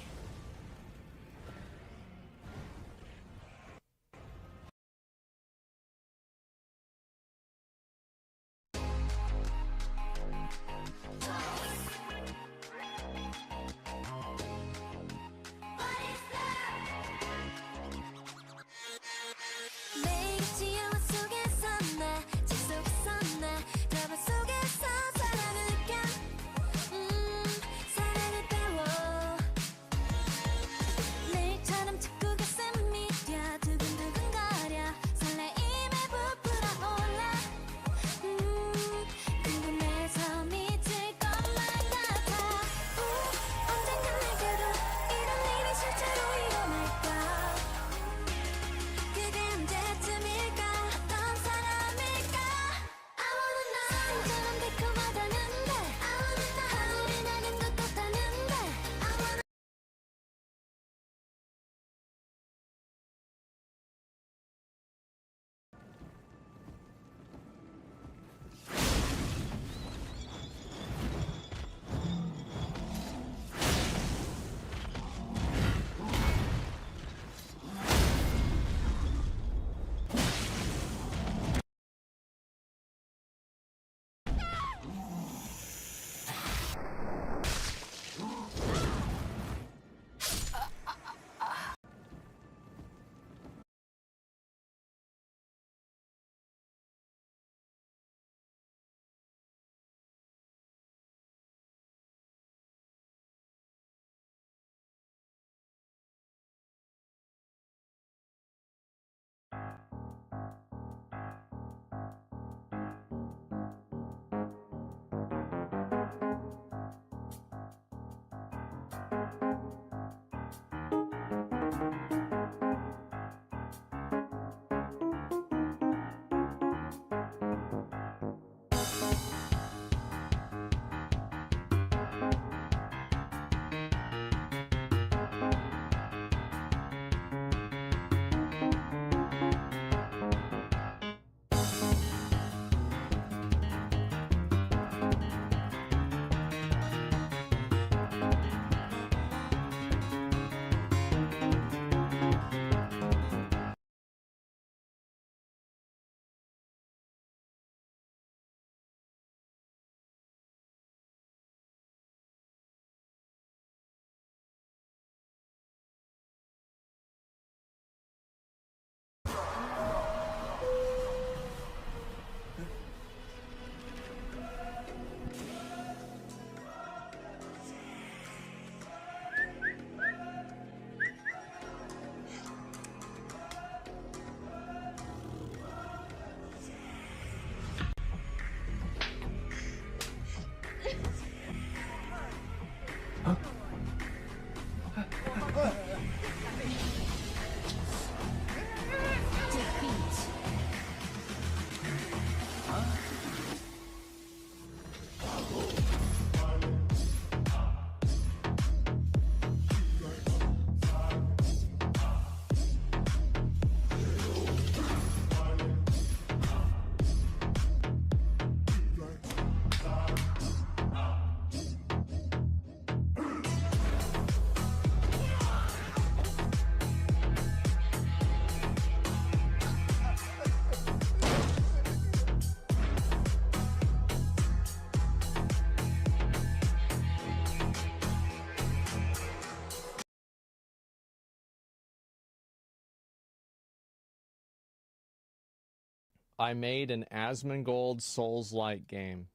I made an Asmongold Souls-like game.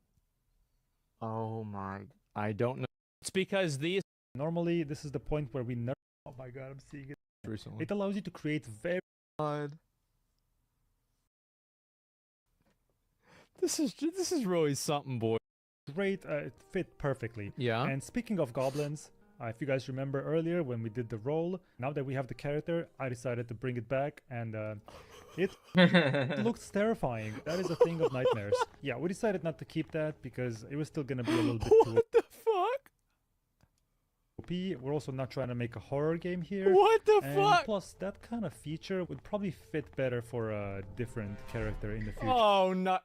Oh my... I don't know. It's because these... Normally, this is the point where we never... Oh my god, I'm seeing it recently. It allows you to create very... This is really something, boy. Great, it fit perfectly. Yeah. And speaking of goblins, if you guys remember earlier when we did the role, now that we have the character, I decided to bring it back, and it looks terrifying. That is a thing of nightmares. Yeah, we decided not to keep that because it was still gonna be a little bit too... What the fuck? We're also not trying to make a horror game here. What the and fuck? Plus, that kind of feature would probably fit better for a different character in the future. Oh, no.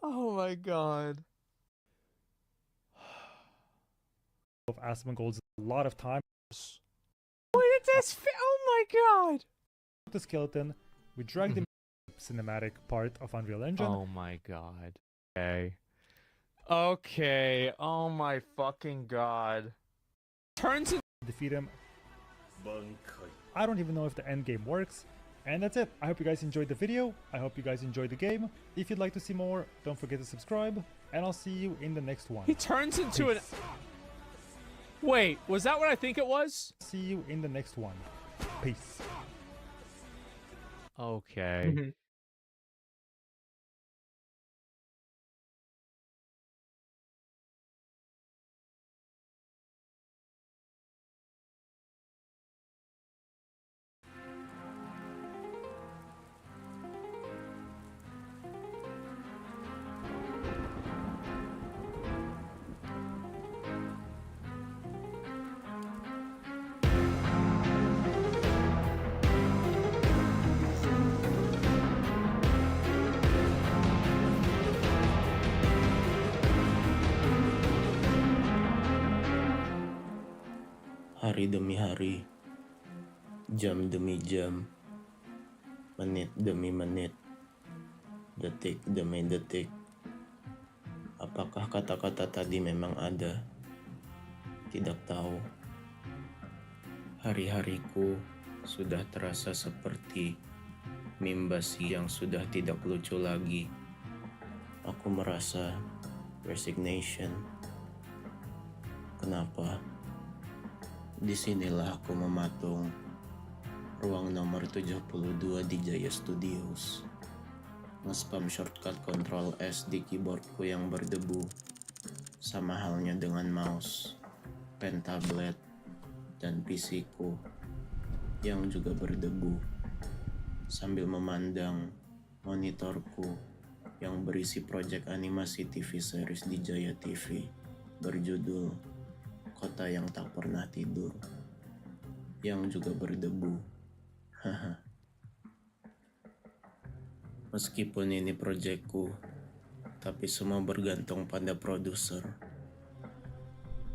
Oh my god. Of Asmongold's a lot of time. Wait, it's oh my god. The skeleton, we dragged him cinematic part of Unreal Engine. Oh my god. Okay. Okay. Oh my fucking god. Turns in defeat him. I don't even know if the end game works. And that's it. I hope you guys enjoyed the video. I hope you guys enjoyed the game. If you'd like to see more, don't forget to subscribe. And I'll see you in the next one. He turns into an... Wait, was that what I think it was? See you in the next one. Peace. Okay. Hari demi hari, jam demi jam, menit demi menit, detik demi detik. Apakah kata-kata tadi memang ada? Tidak tahu. Hari-hariku sudah terasa seperti mimbasi yang sudah tidak lucu lagi. Aku merasa resignation. Kenapa? Disinilah aku mematung ruang nomor 72 di Jaya Studios. Nge-spam shortcut Ctrl S di keyboardku yang berdebu. Sama halnya dengan mouse, pen tablet, dan PC-ku yang juga berdebu. Sambil memandang monitorku yang berisi proyek animasi TV series di Jaya TV berjudul Kota yang tak pernah tidur, yang juga berdebu. Haha. Meskipun ini proyekku, tapi semua bergantung pada produser.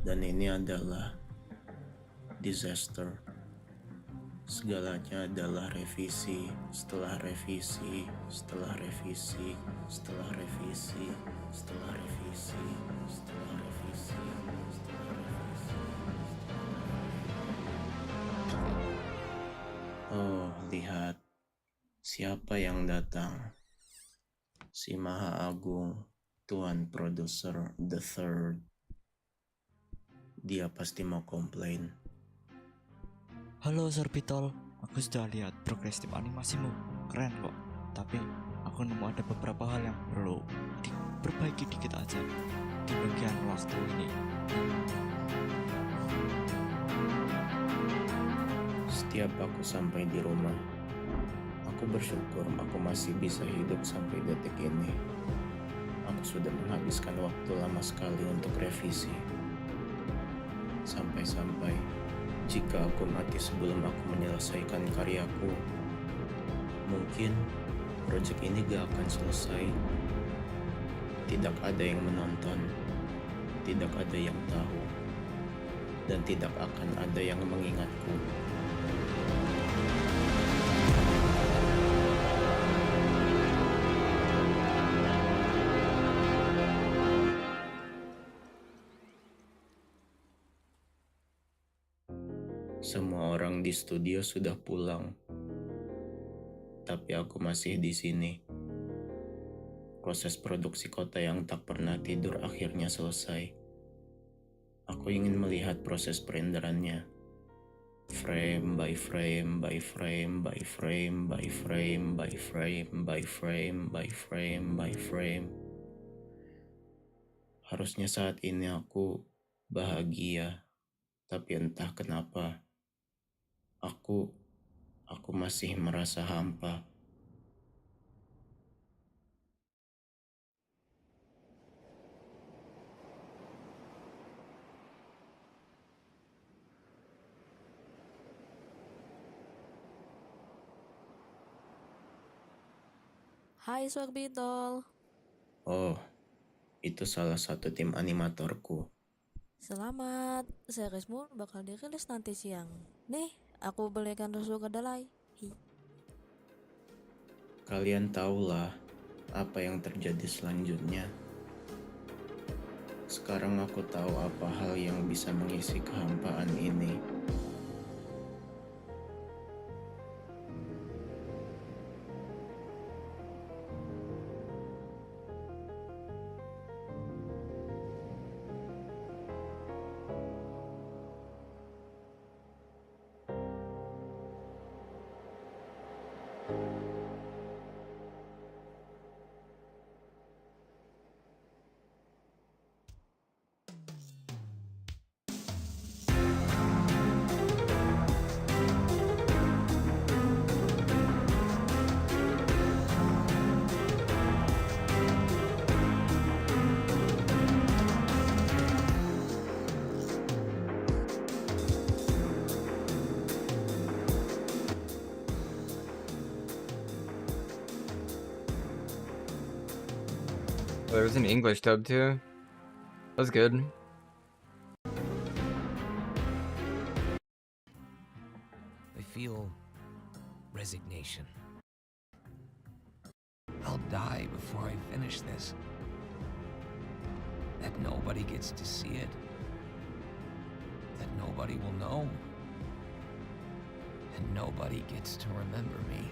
Dan ini adalah disaster. Segalanya adalah revisi, setelah revisi, setelah revisi, setelah revisi, setelah revisi, setelah revisi, setelah revisi. Oh, lihat. Siapa yang datang? Si Maha Agung, Tuan Produser The Third. Dia pasti mau komplain. Halo Sorbitol, aku sudah lihat progres tim animasimu. Keren kok. Tapi aku nemu ada beberapa hal yang perlu diperbaiki dikit aja di bagian waktu ini. Setiap aku sampai di rumah, aku bersyukur aku masih bisa hidup sampai detik ini. Aku sudah menghabiskan waktu lama sekali untuk revisi. Sampai-sampai jika aku mati sebelum aku menyelesaikan karyaku, mungkin proyek ini gak akan selesai. Tidak ada yang menonton, tidak ada yang tahu, dan tidak akan ada yang mengingatku. Semua orang di studio sudah pulang, tapi aku masih di sini. Proses produksi kota yang tak pernah tidur akhirnya selesai. Aku ingin melihat proses perenderannya. Frame by frame by frame by frame by frame by frame by frame by frame by frame. Harusnya saat ini aku bahagia, tapi entah kenapa aku masih merasa hampa. Hai Swag Beetle. Oh, itu salah satu tim animatorku. Selamat, seriesmu bakal dirilis nanti siang. Nih, aku belikan susu kedelai. Hi. Kalian tahulah apa yang terjadi selanjutnya. Sekarang aku tahu apa hal yang bisa mengisi kehampaan ini. There was an English dub too. That was good. I feel resignation. I'll die before I finish this. That nobody gets to see it. That nobody will know. And nobody gets to remember me.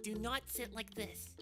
Do not sit like this.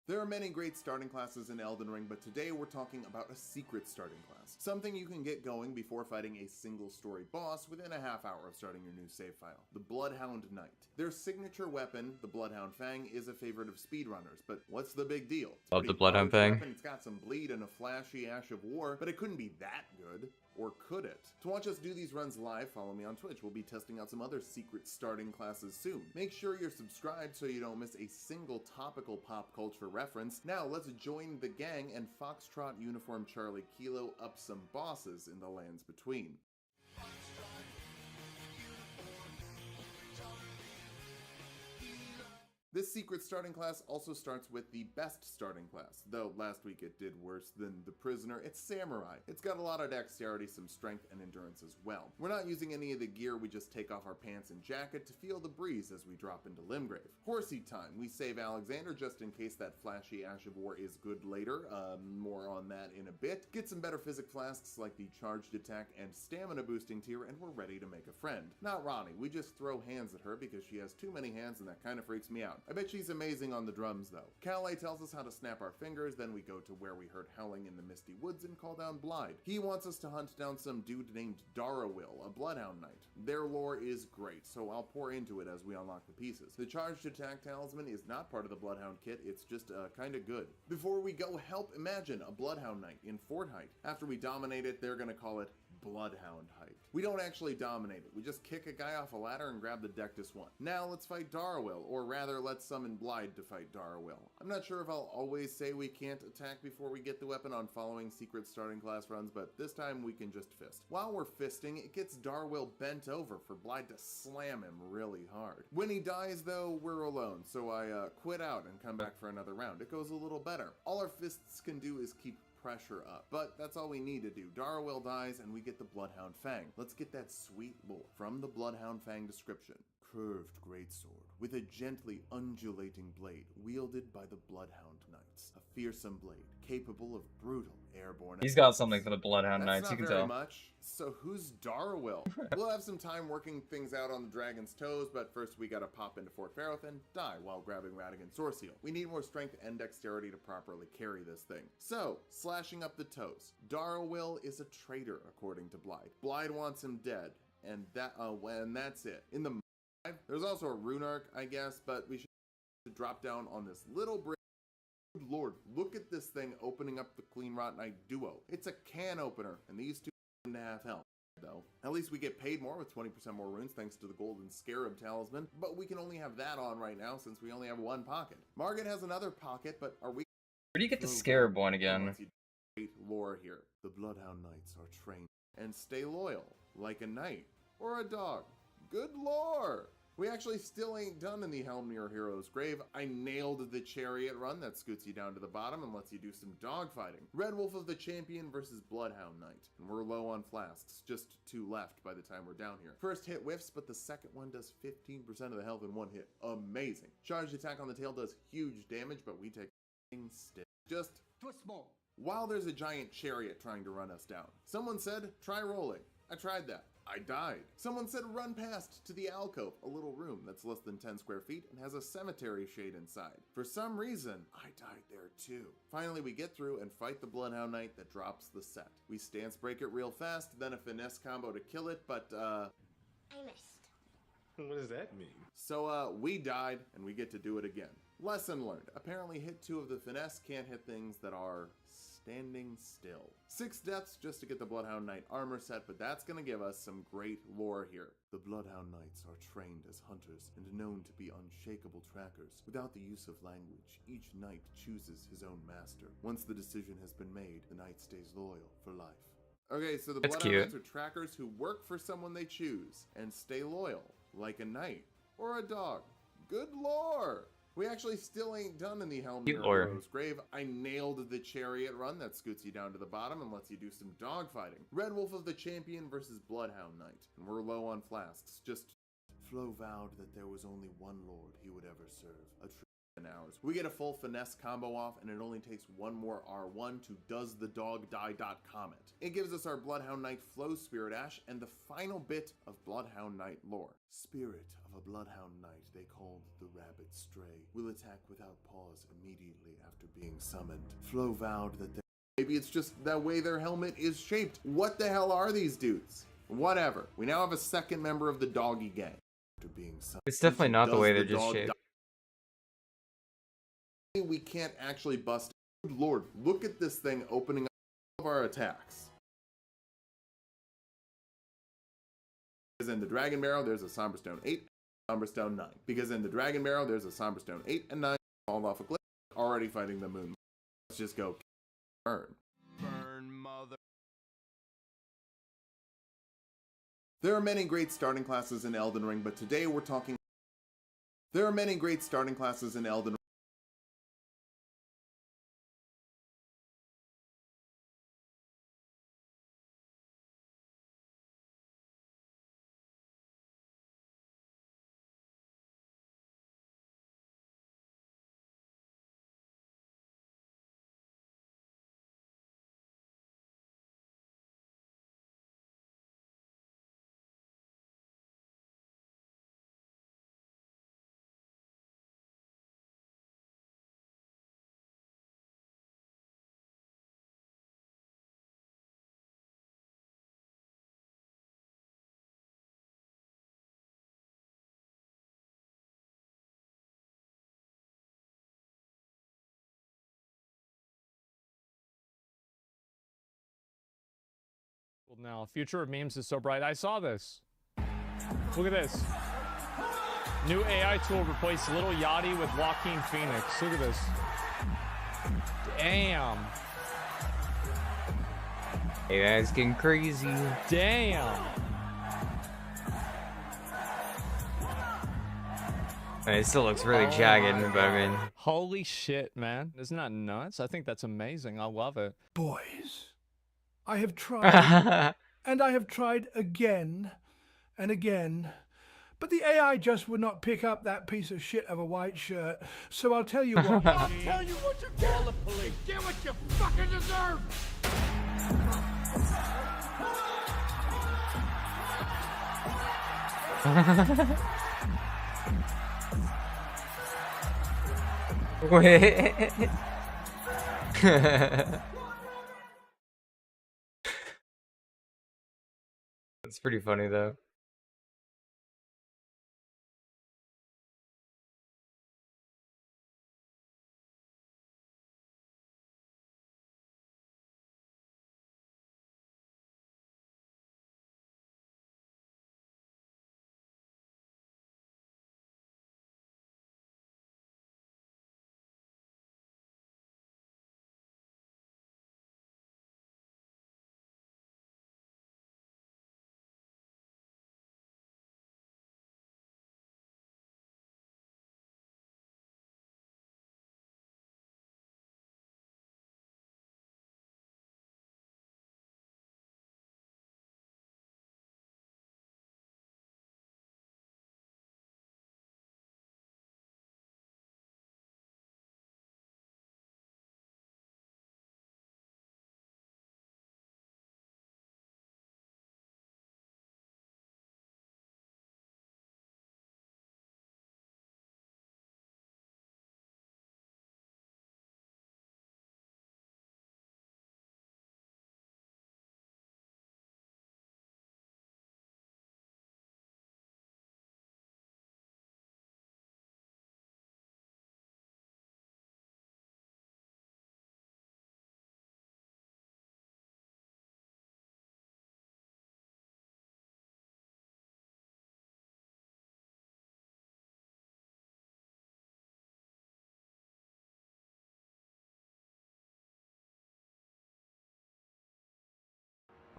There are many great starting classes in Elden Ring, but today we're talking about a secret starting class. Something you can get going before fighting a single story boss within a half hour of starting your new save file. The Bloodhound Knight. Their signature weapon, the Bloodhound Fang, is a favorite of speedrunners, but what's the big deal? It's Love the pretty Bloodhound powerful Fang. weapon, it's got some bleed and a flashy Ash of War, but it couldn't be that good. Or could it? To watch us do these runs live, follow me on Twitch. We'll be testing out some other secret starting classes soon. Make sure you're subscribed so you don't miss a single topical pop culture reference. Now let's join the gang and Foxtrot Uniform Charlie Kilo up some bosses in the lands between. This secret starting class also starts with the best starting class, though last week it did worse than the prisoner. It's Samurai. It's got a lot of dexterity, some strength, and endurance as well. We're not using any of the gear, we just take off our pants and jacket to feel the breeze as we drop into Limgrave. Horsey time. We save Alexander just in case that flashy Ash of War is good later. More on that in a bit. Get some better physic flasks like the charged attack and stamina boosting tier, and we're ready to make a friend. Not Ronnie. We just throw hands at her because she has too many hands and that kind of freaks me out. I bet she's amazing on the drums though. Calais tells us how to snap our fingers, then we go to where we heard howling in the misty woods and call down Blyde. He wants us to hunt down some dude named Darawil, a Bloodhound Knight. Their lore is great, so I'll pour into it as we unlock the pieces. The charged attack talisman is not part of the Bloodhound kit, it's just kinda good. Before we go, help imagine a Bloodhound Knight in Fort Height. After we dominate it, they're gonna call it Bloodhound height. We don't actually dominate it. We just kick a guy off a ladder and grab the Dectus 1. Now let's fight Darwill, or rather let's summon Blide to fight Darwill. I'm not sure if I'll always say we can't attack before we get the weapon on following secret starting class runs, but this time we can just fist. While we're fisting, it gets Darwill bent over for Blide to slam him really hard. When he dies though, we're alone, so I quit out and come back for another round. It goes a little better. All our fists can do is keep pressure up, but that's all we need to do. Darwill dies and we get the Bloodhound Fang. Let's get that sweet lore from the Bloodhound Fang description. Curved greatsword with a gently undulating blade wielded by the Bloodhound Knights. A fearsome blade capable of brutal airborne He's got something for the Bloodhound Knights, you can That's not tell. very much. So who's Darwill? We'll have some time working things out on the dragon's toes, but first we gotta pop into Fort Ferroth and die while grabbing Radigan's Soreseal. We need more strength and dexterity to properly carry this thing. So, slashing up the toes. Darwill is a traitor, according to Blide. Blide wants him dead, and that's it. In the there's also a rune arc, I guess, but we should drop down on this little bridge. Good lord, look at this thing opening up the Clean Rot Knight duo. It's a can opener, and these two seem to have health, though. At least we get paid more with 20% more runes thanks to the Golden Scarab Talisman, but we can only have that on right now since we only have one pocket. Margaret has another pocket, but are we... Where do you get the Scarab one again? Great lore here. The Bloodhound Knights are trained and stay loyal, like a knight or a dog. Good lore! We actually still ain't done in the Helmnir hero's grave. I nailed the chariot run that scoots you down to the bottom and lets you do some dogfighting. Red Wolf of the Champion versus Bloodhound Knight. And we're low on flasks, just 2 left by the time we're down here. First hit whiffs, but the second one does 15% of the health in 1 hit. Amazing. Charged attack on the tail does huge damage, but we take still. Just twist small. While there's a giant chariot trying to run us down. Someone said, try rolling. I tried that. I died. Someone said run past to the alcove, a little room that's less than 10 square feet and has a cemetery shade inside. For some reason, I died there too. Finally, we get through and fight the Bloodhound Knight that drops the set. We stance break it real fast, then a finesse combo to kill it, but I missed. What does that mean? So we died and we get to do it again. Lesson learned. Apparently hit 2 of the finesse can't hit things that are standing still. 6 deaths just to get the Bloodhound Knight armor set, but that's gonna give us some great lore here. The Bloodhound Knights are trained as hunters and known to be unshakable trackers. Without the use of language, each knight chooses his own master. Once the decision has been made, the knight stays loyal for life. Okay, so the That's Bloodhound cute. Knights are trackers who work for someone they choose and stay loyal, like a knight or a dog. Good lore! We actually still ain't done in the Helmnir hero's grave. I nailed the chariot run that scoots you down to the bottom and lets you do some dogfighting. Red Wolf of the Champion versus Bloodhound Knight. And we're low on flasks. Just Flo vowed that there was only one lord he would ever serve. A true hours. We get a full finesse combo off, and it only takes 1 more R1 to does the dog die comment. It gives us our Bloodhound Knight Flow Spirit Ash and the final bit of Bloodhound Knight lore. Spirit of a Bloodhound Knight they called the Rabbit Stray will attack without pause immediately after being summoned. Flo vowed that maybe it's just that way their helmet is shaped. What the hell are these dudes? Whatever. We now have a second member of the doggy gang. After being summoned. It's definitely not the way they're just shaped. We can't actually bust. Good lord, look at this thing opening up all of our attacks. Because in the Dragon Barrow, there's a Somberstone 8, Somberstone 9. Because in the Dragon Barrow, there's a Somberstone 8 and 9, fall off a cliff, already fighting the moon. Let's just go burn. Burn, mother. There are many great starting classes in Elden Ring, but today we're talking... There are many great starting classes in Elden Ring. Now, future of memes is so bright. I saw this. Look at this. New AI tool replaced Little Yachty with Joaquin Phoenix. Look at this. Damn. AI's getting crazy. Damn. It still looks really jagged, but I mean... Holy shit, man. Isn't that nuts? I think that's amazing. I love it. Boys, I have tried, and I have tried again and again, but the AI just would not pick up that piece of shit of a white shirt, so I'll tell you what. I'll tell you what you get. The police. Get what you fucking deserve. Wait. It's pretty funny though.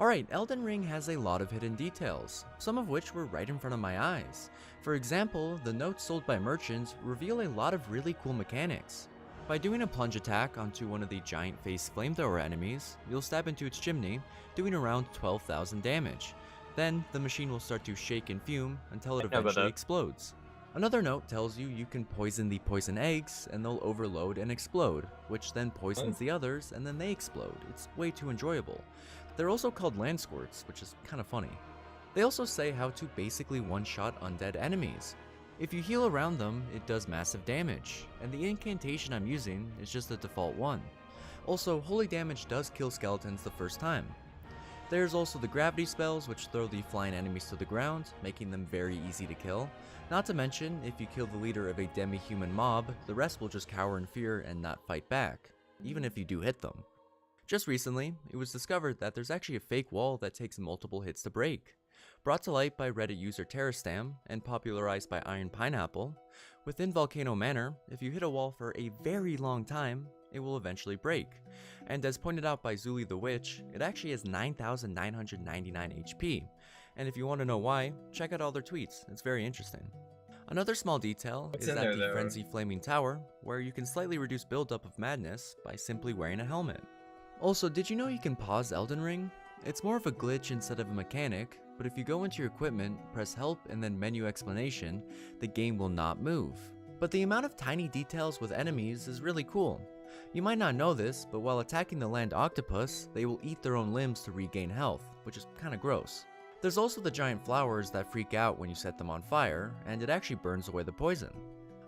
Alright, Elden Ring has a lot of hidden details, some of which were right in front of my eyes. For example, the notes sold by merchants reveal a lot of really cool mechanics. By doing a plunge attack onto one of the giant face flamethrower enemies, you'll stab into its chimney, doing around 12,000 damage. Then, the machine will start to shake and fume until it eventually explodes. Another note tells you you can poison the poison eggs, and they'll overload and explode, which then poisons the others, and then they explode. It's way too enjoyable. They're also called land squirts, which is kinda funny. They also say how to basically one-shot undead enemies. If you heal around them, it does massive damage, and the incantation I'm using is just the default one. Also, holy damage does kill skeletons the first time. There's also the gravity spells, which throw the flying enemies to the ground, making them very easy to kill. Not to mention, if you kill the leader of a demi-human mob, the rest will just cower in fear and not fight back, even if you do hit them. Just recently, it was discovered that there's actually a fake wall that takes multiple hits to break. Brought to light by Reddit user Terrastam and popularized by Iron Pineapple, within Volcano Manor, if you hit a wall for a very long time, it will eventually break. And as pointed out by Zuli the Witch, it actually has 9,999 HP. And if you want to know why, check out all their tweets, it's very interesting. Another small detail is that the Frenzy Flaming Tower, where you can slightly reduce buildup of madness by simply wearing a helmet. Also, did you know you can pause Elden Ring? It's more of a glitch instead of a mechanic, but if you go into your equipment, press help and then menu explanation, the game will not move. But the amount of tiny details with enemies is really cool. You might not know this, but while attacking the land octopus, they will eat their own limbs to regain health, which is kinda gross. There's also the giant flowers that freak out when you set them on fire, and it actually burns away the poison.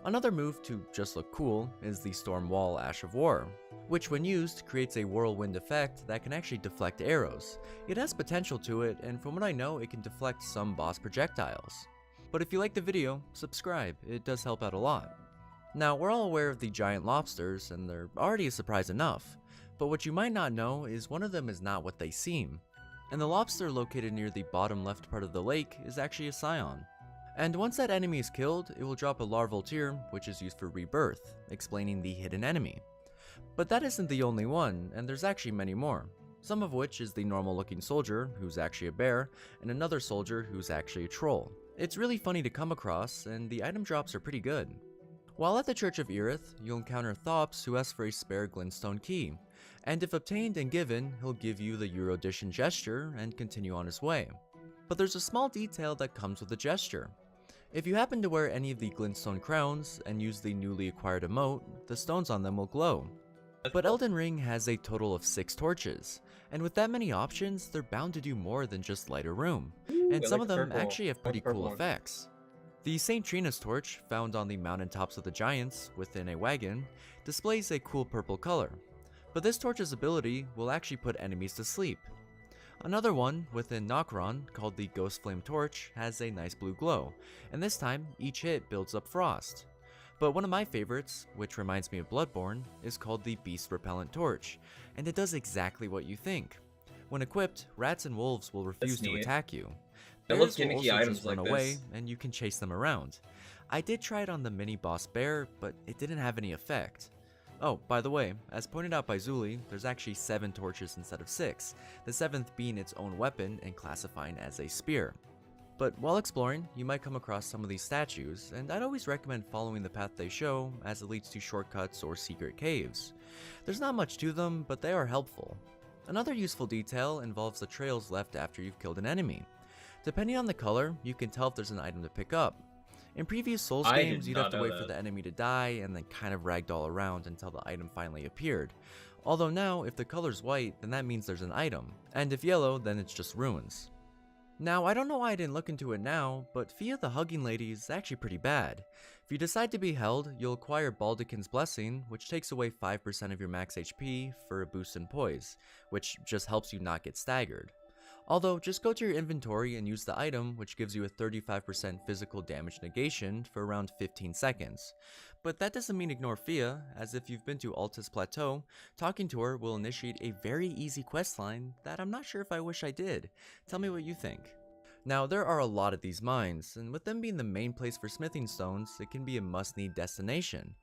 Another move to just look cool is the Storm Wall Ash of War, which when used creates a whirlwind effect that can actually deflect arrows. It has potential to it, and from what I know, it can deflect some boss projectiles. But if you like the video, subscribe, it does help out a lot. Now, we're all aware of the giant lobsters, and they're already a surprise enough, but what you might not know is one of them is not what they seem. and the lobster located near the bottom left part of the lake is actually a scion. And once that enemy is killed, it will drop a larval tear, which is used for rebirth, explaining the hidden enemy. But that isn't the only one, and there's actually many more. Some of which is the normal looking soldier, who's actually a bear, and another soldier who's actually a troll. It's really funny to come across, and the item drops are pretty good. While at the Church of Erith, you'll encounter Thops who asks for a spare glintstone key, and if obtained and given, he'll give you the Eurodician gesture and continue on his way. But there's a small detail that comes with the gesture. If you happen to wear any of the glintstone crowns and use the newly acquired emote, the stones on them will glow. But Elden Ring has a total of 6 torches, and with that many options, they're bound to do more than just light a room, and some of them actually have pretty cool effects. The St. Trina's torch, found on the mountaintops of the giants within a wagon, displays a cool purple color, but this torch's ability will actually put enemies to sleep. Another one within Nokron, called the Ghost Flame Torch, has a nice blue glow, and this time each hit builds up frost. But one of my favorites, which reminds me of Bloodborne, is called the Beast Repellent Torch, and it does exactly what you think. When equipped, rats and wolves will refuse to attack you. I love Bears will gimmicky also items just run like away, this. and you can chase them around. I did try it on the mini boss bear, but it didn't have any effect. Oh, by the way, as pointed out by Zuli, there's actually 7 torches instead of 6, the 7th being its own weapon and classifying as a spear. But while exploring, you might come across some of these statues, and I'd always recommend following the path they show, as it leads to shortcuts or secret caves. There's not much to them, but they are helpful. Another useful detail involves the trails left after you've killed an enemy. Depending on the color, you can tell if there's an item to pick up. In previous Souls I games, did you'd not have to know wait that. for the enemy to die and then kind of ragdoll around until the item finally appeared. Although now, if the color's white, then that means there's an item, and if yellow, then it's just ruins. Now, I don't know why I didn't look into it now, but Fia the Hugging Lady is actually pretty bad. If you decide to be held, you'll acquire Baldekin's Blessing, which takes away 5% of your max HP for a boost in poise, which just helps you not get staggered. Although, just go to your inventory and use the item, which gives you a 35% physical damage negation for around 15 seconds. But that doesn't mean ignore Fia, as if you've been to Altus Plateau, talking to her will initiate a very easy questline that I'm not sure if I wish I did. Tell me what you think. Now, there are a lot of these mines, and with them being the main place for smithing stones, it can be a must-need destination.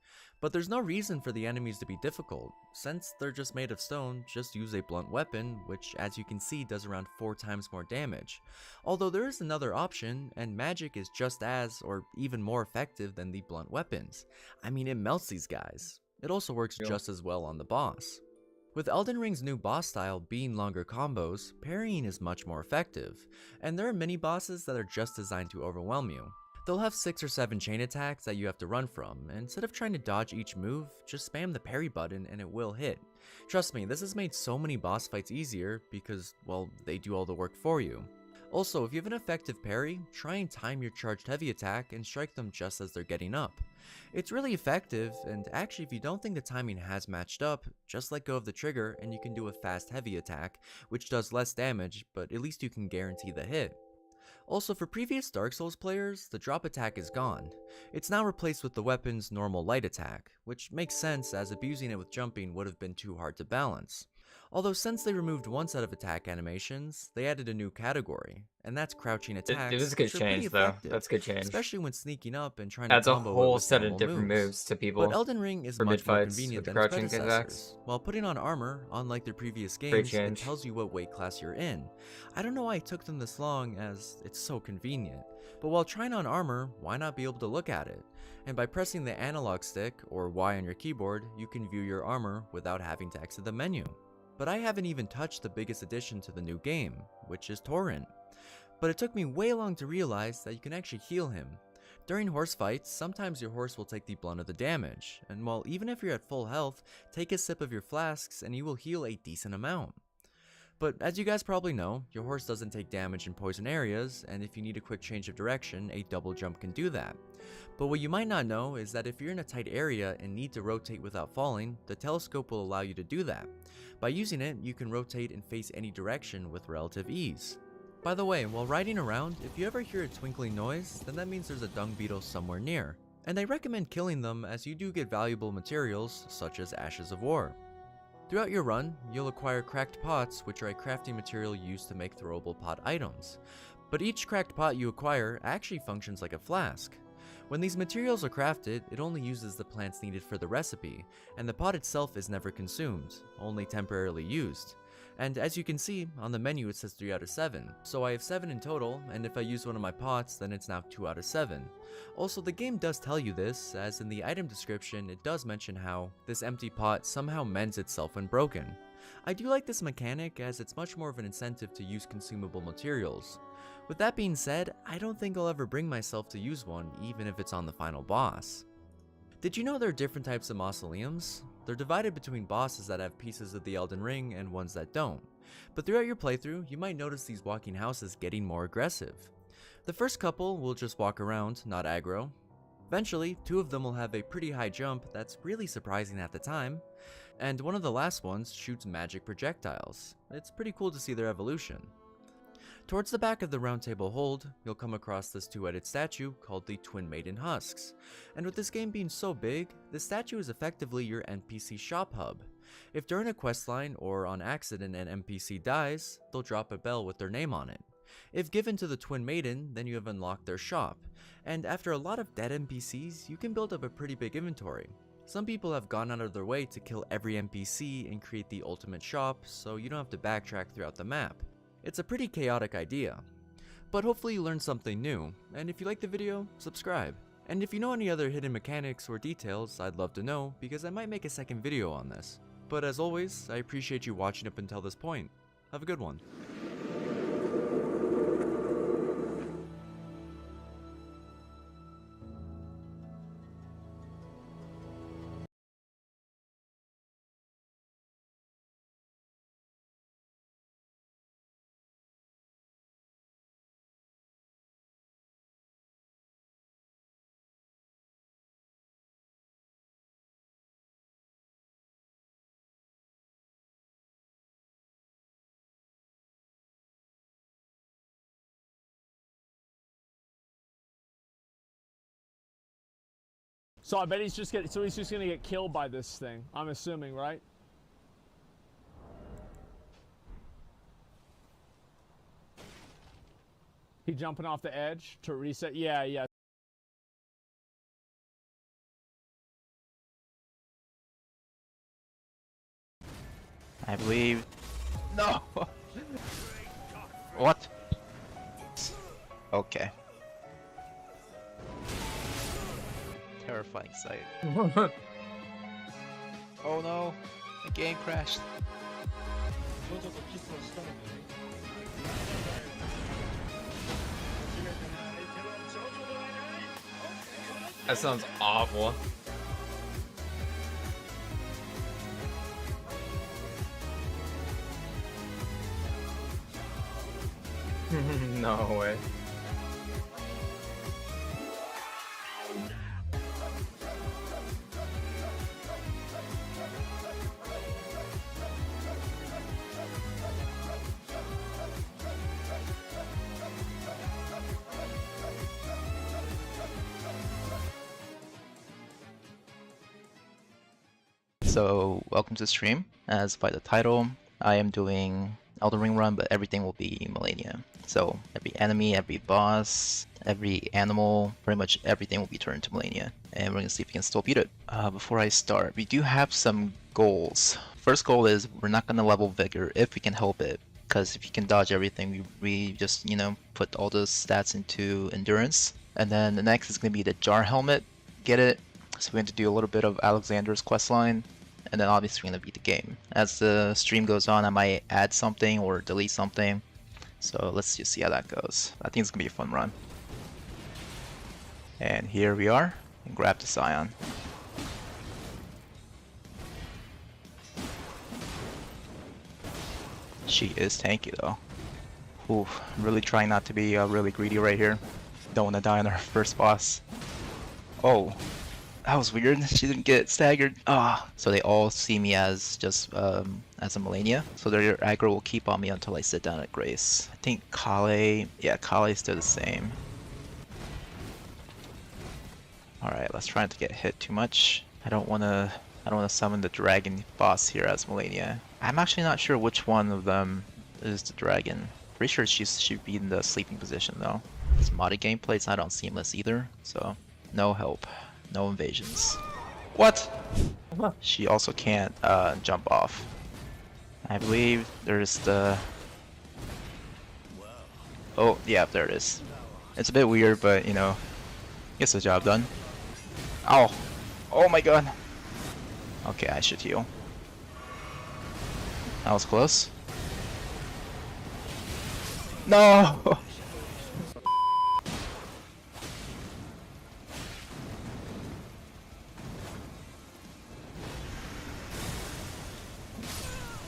But there's no reason for the enemies to be difficult. Since they're just made of stone, just use a blunt weapon, which as you can see does around 4 times more damage. Although there is another option, and magic is just as, or even more effective than the blunt weapons. I mean, it melts these guys. It also works just as well on the boss. With Elden Ring's new boss style being longer combos, parrying is much more effective, and there are mini bosses that are just designed to overwhelm you. They'll have 6 or 7 chain attacks that you have to run from, and instead of trying to dodge each move, just spam the parry button and it will hit. Trust me, this has made so many boss fights easier because, well, they do all the work for you. Also, if you have an effective parry, try and time your charged heavy attack and strike them just as they're getting up. It's really effective, and actually if you don't think the timing has matched up, just let go of the trigger and you can do a fast heavy attack, which does less damage, but at least you can guarantee the hit. Also, for previous Dark Souls players, the drop attack is gone. It's now replaced with the weapon's normal light attack, which makes sense as abusing it with jumping would have been too hard to balance. Although since they removed one set of attack animations, they added a new category, and that's crouching attacks. It is a good which are pretty change, though. effective, That's a good change. especially when sneaking up and trying Adds to a combo it whole with set of normal different moves to people But Elden Ring is for much more mid-fights convenient with than the its crouching predecessors. attacks. While putting on armor, unlike their previous Great games, it change. tells you what weight class you're in. I don't know why it took them this long, as it's so convenient. But while trying on armor, why not be able to look at it? And by pressing the analog stick, or Y on your keyboard, you can view your armor without having to exit the menu. But I haven't even touched the biggest addition to the new game, which is Torrent. But it took me way long to realize that you can actually heal him. During horse fights, sometimes your horse will take the blunt of the damage, and while even if you're at full health, take a sip of your flasks and you will heal a decent amount. But as you guys probably know, your horse doesn't take damage in poison areas, and if you need a quick change of direction, a double jump can do that. But what you might not know is that if you're in a tight area and need to rotate without falling, the telescope will allow you to do that. By using it, you can rotate and face any direction with relative ease. By the way, while riding around, if you ever hear a twinkling noise, then that means there's a dung beetle somewhere near. And I recommend killing them as you do get valuable materials such as Ashes of War. Throughout your run, you'll acquire cracked pots, which are a crafting material used to make throwable pot items. But each cracked pot you acquire actually functions like a flask. When these materials are crafted, it only uses the plants needed for the recipe, and the pot itself is never consumed, only temporarily used. And as you can see, on the menu it says 3 out of 7, so I have 7 in total, and if I use one of my pots, then it's now 2 out of 7. Also, the game does tell you this, as in the item description it does mention how this empty pot somehow mends itself when broken. I do like this mechanic, as it's much more of an incentive to use consumable materials. With that being said, I don't think I'll ever bring myself to use one, even if it's on the final boss. Did you know there are different types of mausoleums? They're divided between bosses that have pieces of the Elden Ring and ones that don't. But throughout your playthrough, you might notice these walking houses getting more aggressive. The first couple will just walk around, not aggro. Eventually, 2 of them will have a pretty high jump that's really surprising at the time. And one of the last ones shoots magic projectiles. It's pretty cool to see their evolution. Towards the back of the Round Table Hold, you'll come across this 2-headed statue called the Twin Maiden Husks. And with this game being so big, this statue is effectively your NPC shop hub. If during a questline or on accident an NPC dies, they'll drop a bell with their name on it. If given to the Twin Maiden, then you have unlocked their shop. And after a lot of dead NPCs, you can build up a pretty big inventory. Some people have gone out of their way to kill every NPC and create the ultimate shop, so you don't have to backtrack throughout the map. It's a pretty chaotic idea. But hopefully you learned something new, and if you liked the video, subscribe. And if you know any other hidden mechanics or details, I'd love to know, because I might make a second video on this. But as always, I appreciate you watching up until this point. Have a good one. So I bet he's just gonna get killed by this thing. I'm assuming, right? He jumping off the edge to reset? Yeah, yeah. I believe... No! What? Okay. Terrifying sight. Oh no! The game crashed. That sounds awful. No way. So, welcome to the stream. As by the title, I am doing Elden Ring run, but everything will be Millennia. So, every enemy, every boss, every animal, pretty much everything will be turned into Millennia. And we're gonna see if we can still beat it. Before I start, we do have some goals. First goal is we're not gonna level Vigor if we can help it. Because if you can dodge everything, we just, you know, put all those stats into Endurance. And then the next is gonna be the Jar Helmet. Get it. So we're going to do a little bit of Alexander's questline, and then obviously we're going to beat the game. As the stream goes on, I might add something or delete something. So let's just see how that goes. I think it's going to be a fun run. And here we are. And grab the Scion. She is tanky though. Ooh, I'm really trying not to be really greedy right here. Don't want to die on our first boss. Oh. That was weird. She didn't get staggered. Ah, so they all see me as just as a Millennia. So their aggro will keep on me until I sit down at Grace. I think Kale, yeah, Kale's still the same. All right, let's try not to get hit too much. I don't want to I don't want to summon the dragon boss here as Melania. I'm actually not sure which one of them is the dragon. Pretty sure she should be in the sleeping position though. This modded gameplay is not on seamless either, so no help, no invasions. What? She also can't jump off. I believe there's the... Oh, yeah, there it is. It's a bit weird, but you know, gets the job done. Ow! Oh my god! Okay, I should heal. That was close. No!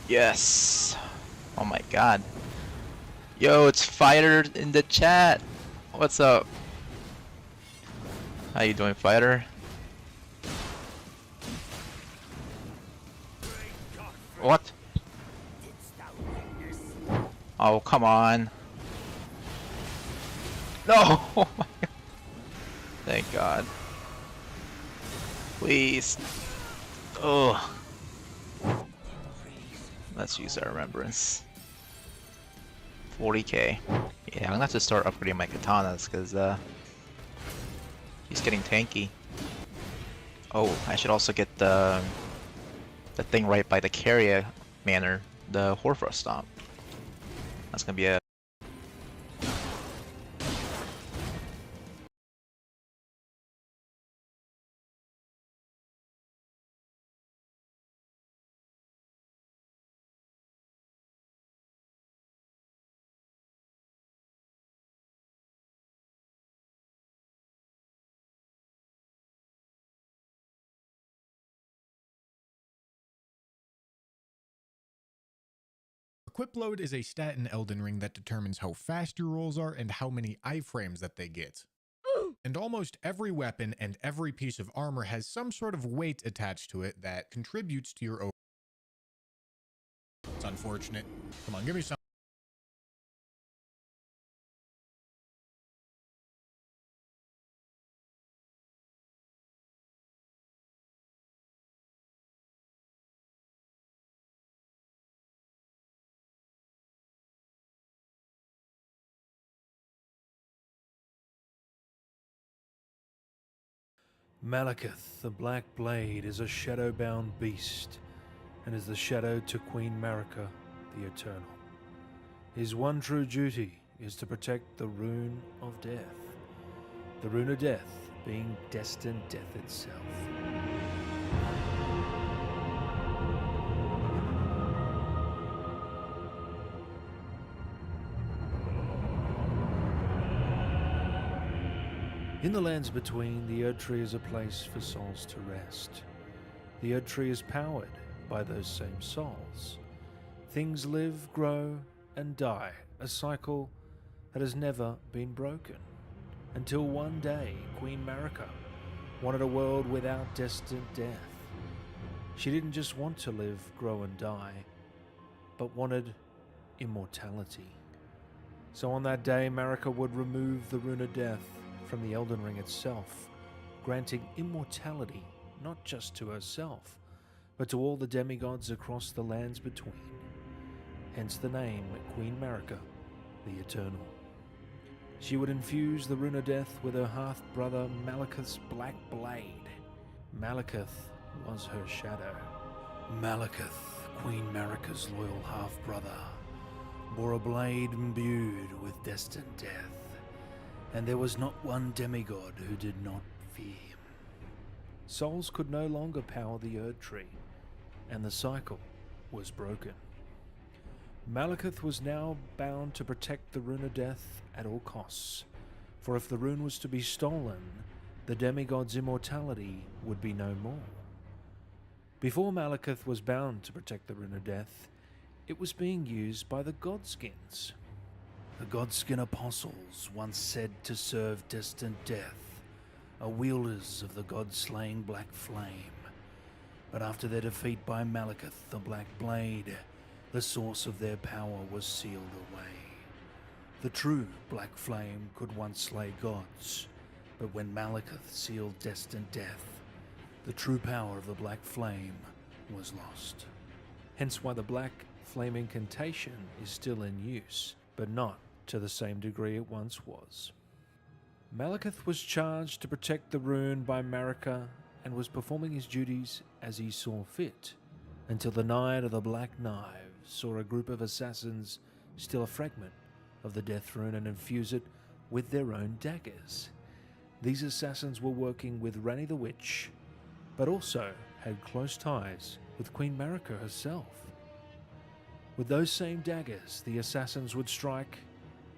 Yes! Oh my god. Yo, it's Fighter in the chat! What's up? How you doing, Fighter? What? Oh, come on. No! Oh my god. Thank god. Please. Oh. Let's use our remembrance. 40k. Yeah, I'm gonna have to start upgrading my katanas because he's getting tanky. Oh, I should also get the thing right by the carrier manor, the Horfrost Stomp. That's gonna be a... Equip load is a stat in Elden Ring that determines how fast your rolls are and how many iframes that they get. And almost every weapon and every piece of armor has some sort of weight attached to it that contributes to your overall. It's unfortunate. Come on, give me some. Malekith, the Black Blade, is a shadow-bound beast, and is the shadow to Queen Marika, the Eternal. His one true duty is to protect the Rune of Death, the Rune of Death being destined death itself. In the lands between, the Erd Tree is a place for souls to rest. The Erd Tree is powered by those same souls. Things live, grow, and die, a cycle that has never been broken. Until one day, Queen Marika wanted a world without destined death. She didn't just want to live, grow, and die, but wanted immortality. So on that day, Marika would remove the Rune of Death from the Elden Ring itself, granting immortality not just to herself, but to all the demigods across the lands between. Hence the name Queen Marika, the Eternal. She would infuse the Rune of Death with her half-brother Malekith's Black Blade. Malekith was her shadow. Malekith, Queen Marika's loyal half-brother, bore a blade imbued with destined death. And there was not one demigod who did not fear him. Souls could no longer power the Erd Tree, and the cycle was broken. Malekith was now bound to protect the Rune of Death at all costs, for if the rune was to be stolen, the demigod's immortality would be no more. Before Malekith was bound to protect the Rune of Death, it was being used by the Godskins. The Godskin Apostles, once said to serve destined death, are wielders of the god-slaying Black Flame. But after their defeat by Malekith, the Black Blade, the source of their power was sealed away. The true Black Flame could once slay gods, but when Malekith sealed destined death, the true power of the black flame was lost. Hence why the black flame incantation is still in use, but not to the same degree it once was. Malekith was charged to protect the rune by Marika and was performing his duties as he saw fit, until the night of the Black Knives saw a group of assassins steal a fragment of the death rune and infuse it with their own daggers. These assassins were working with Ranni the Witch, but also had close ties with Queen Marika herself. With those same daggers, the assassins would strike,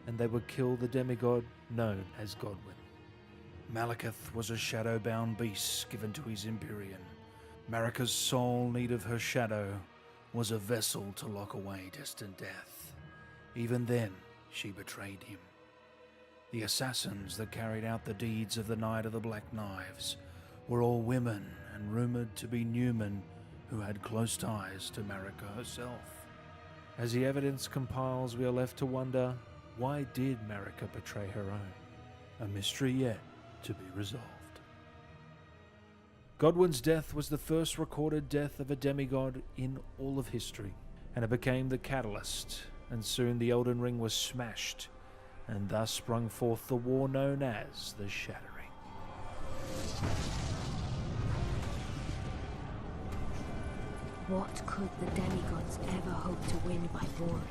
and they would kill the demigod known as Godwyn. Malekith was a shadow-bound beast given to his Empyrean. Marika's sole need of her shadow was a vessel to lock away destined death. Even then, she betrayed him. The assassins that carried out the deeds of the Night of the Black Knives were all women and rumoured to be Newmen who had close ties to Marika herself. As the evidence compiles, we are left to wonder, why did Marika betray her own? A mystery yet to be resolved. Godwyn's death was the first recorded death of a demigod in all of history, and it became the catalyst, and soon the Elden Ring was smashed, and thus sprung forth the war known as the Shattering. What could the demigods ever hope to win by warring?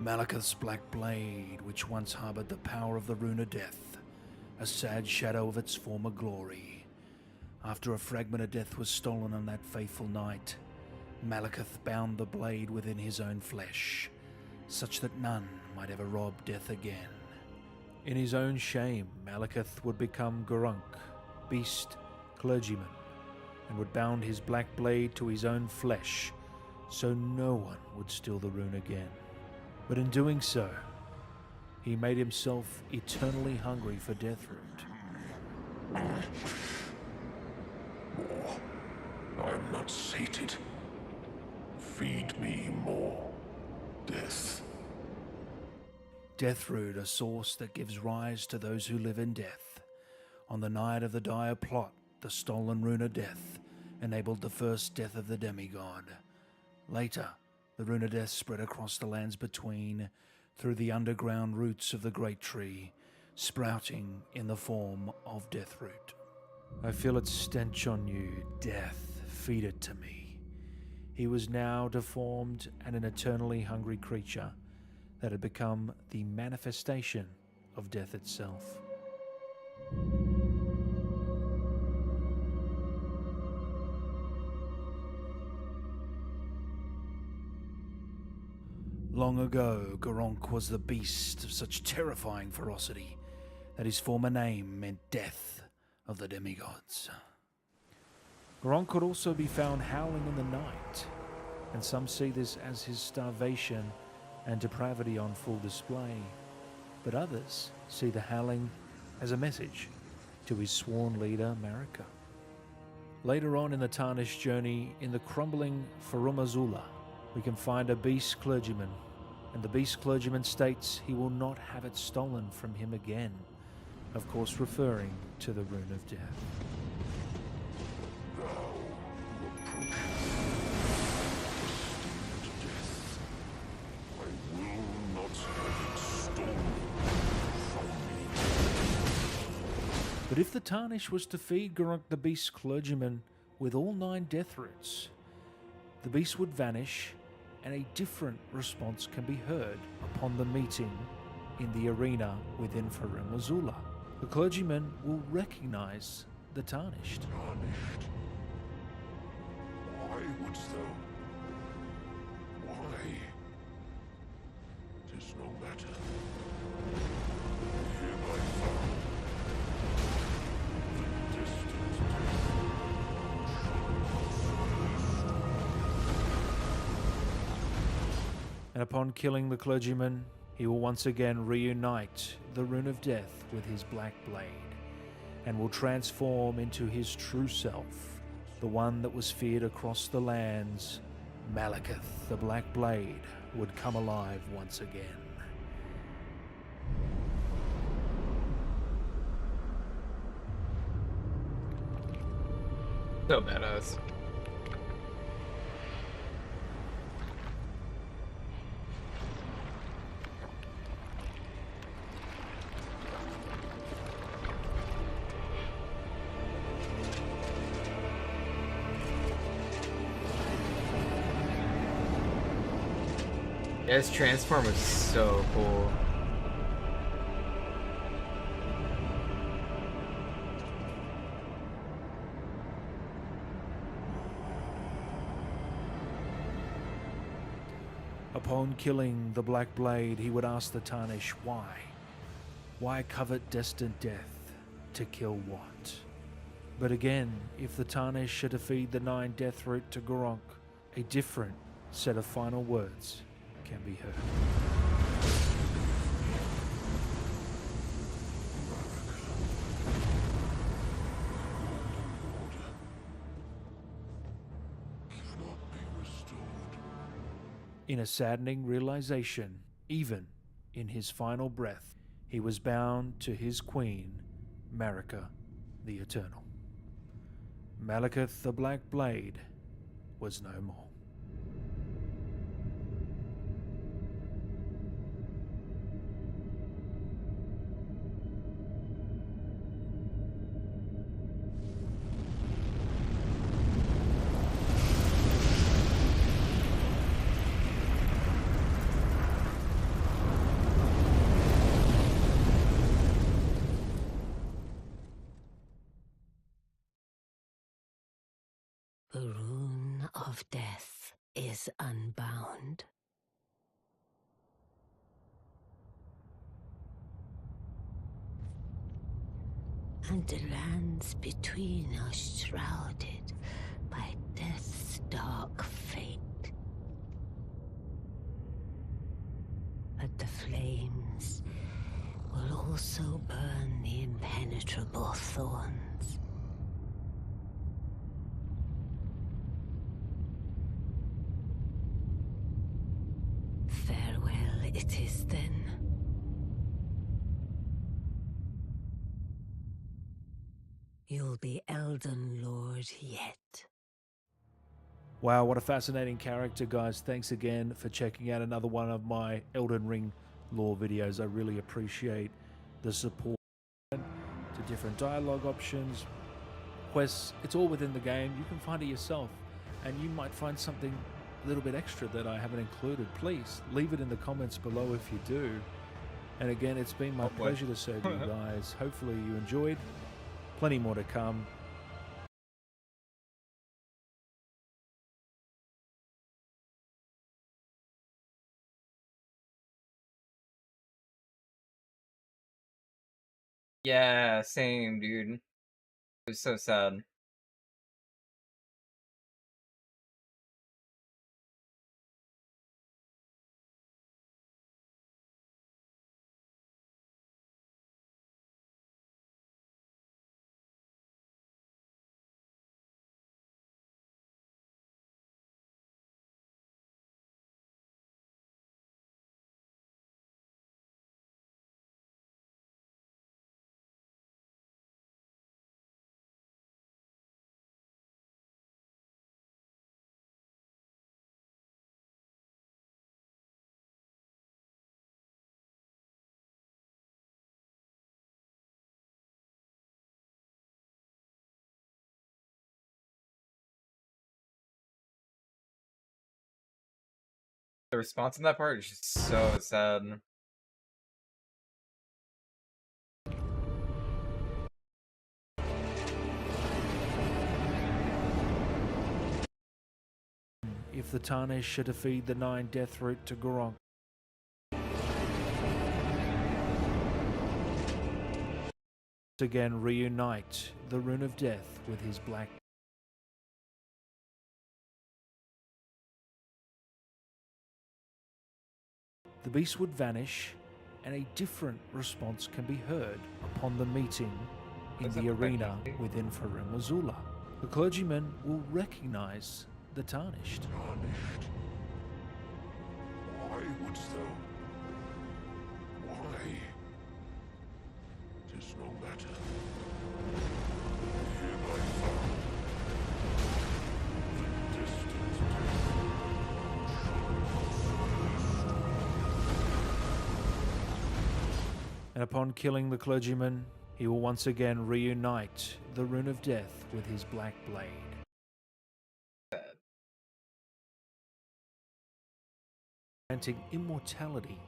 Malekith's black blade, which once harboured the power of the Rune of Death, a sad shadow of its former glory. After a fragment of death was stolen on that fateful night, Malekith bound the blade within his own flesh, such that none might ever rob death again. In his own shame, Malekith would become Gurunk, beast clergyman, and would bound his black blade to his own flesh, so no one would steal the rune again. But in doing so, he made himself eternally hungry for Deathroot. More. I am not sated. Feed me more. Death. Deathroot, a source that gives rise to those who live in death. On the night of the dire plot, the stolen Rune of Death enabled the first death of the demigod. Later, the Rune of Death spread across the lands between, through the underground roots of the great tree, sprouting in the form of Deathroot. I feel its stench on you, Death. Feed it to me. He was now deformed and an eternally hungry creature that had become the manifestation of death itself. Long ago, Gurunk was the beast of such terrifying ferocity that his former name meant Death of the Demigods. Gurunk could also be found howling in the night, and some see this as his starvation and depravity on full display, but others see the howling as a message to his sworn leader, Marika. Later on in the Tarnished journey, in the crumbling Farum Azula, we can find a beast clergyman, and the beast clergyman states he will not have it stolen from him again, of course referring to the Rune of Death. But if the Tarnish was to feed Gurunk the beast clergyman with all 9 death roots, the beast would vanish, and a different response can be heard upon the meeting in the arena within Farum Azula. The clergyman will recognize the Tarnished. Tarnished? Why wouldst thou? Why? 'Tis no matter. Hereby found. The distant And upon killing the clergyman, he will once again reunite the Rune of Death with his black blade, and will transform into his true self, the one that was feared across the lands. Malekith, the Black Blade, would come alive once again. So badass. Yeah, his transform was so cool. Upon killing the Black Blade, he would ask the Tarnish why. Why covet destined death? To kill what? But again, if the Tarnish should defeat the 9 death route to Gurunk, a different set of final words can be heard. In a saddening realization, even in his final breath, he was bound to his queen, Marika the Eternal. Malekith the Black Blade was no more. The rune of death is unbound. And the lands between are shrouded by death's dark fate. But the flames will also burn the impenetrable thorns. Farewell it is then. You'll be Elden Lord yet. Wow, what a fascinating character, guys. Thanks again for checking out another one of my Elden Ring lore videos. I really appreciate the support to different dialogue options, quests. It's all within the game. You can find it yourself, and you might find something a little bit extra that I haven't included. Please leave it in the comments below if you do. And again, it's been my pleasure to serve you guys. Hopefully you enjoyed. Plenty more to come. Yeah, same, dude. It was so sad. The response in that part is just so sad. If the Tarnish should defeat the 9 death route to Gurunk, again reunite the Rune of Death with his black. The beast would vanish, and a different response can be heard upon the meeting in the arena within Farum Azula. The clergyman will recognize the Tarnished. Tarnished? Why wouldst thou? Why? 'Tis no matter. Hear my vow. And upon killing the clergyman, he will once again reunite the Rune of Death with his black blade. Granting immortality.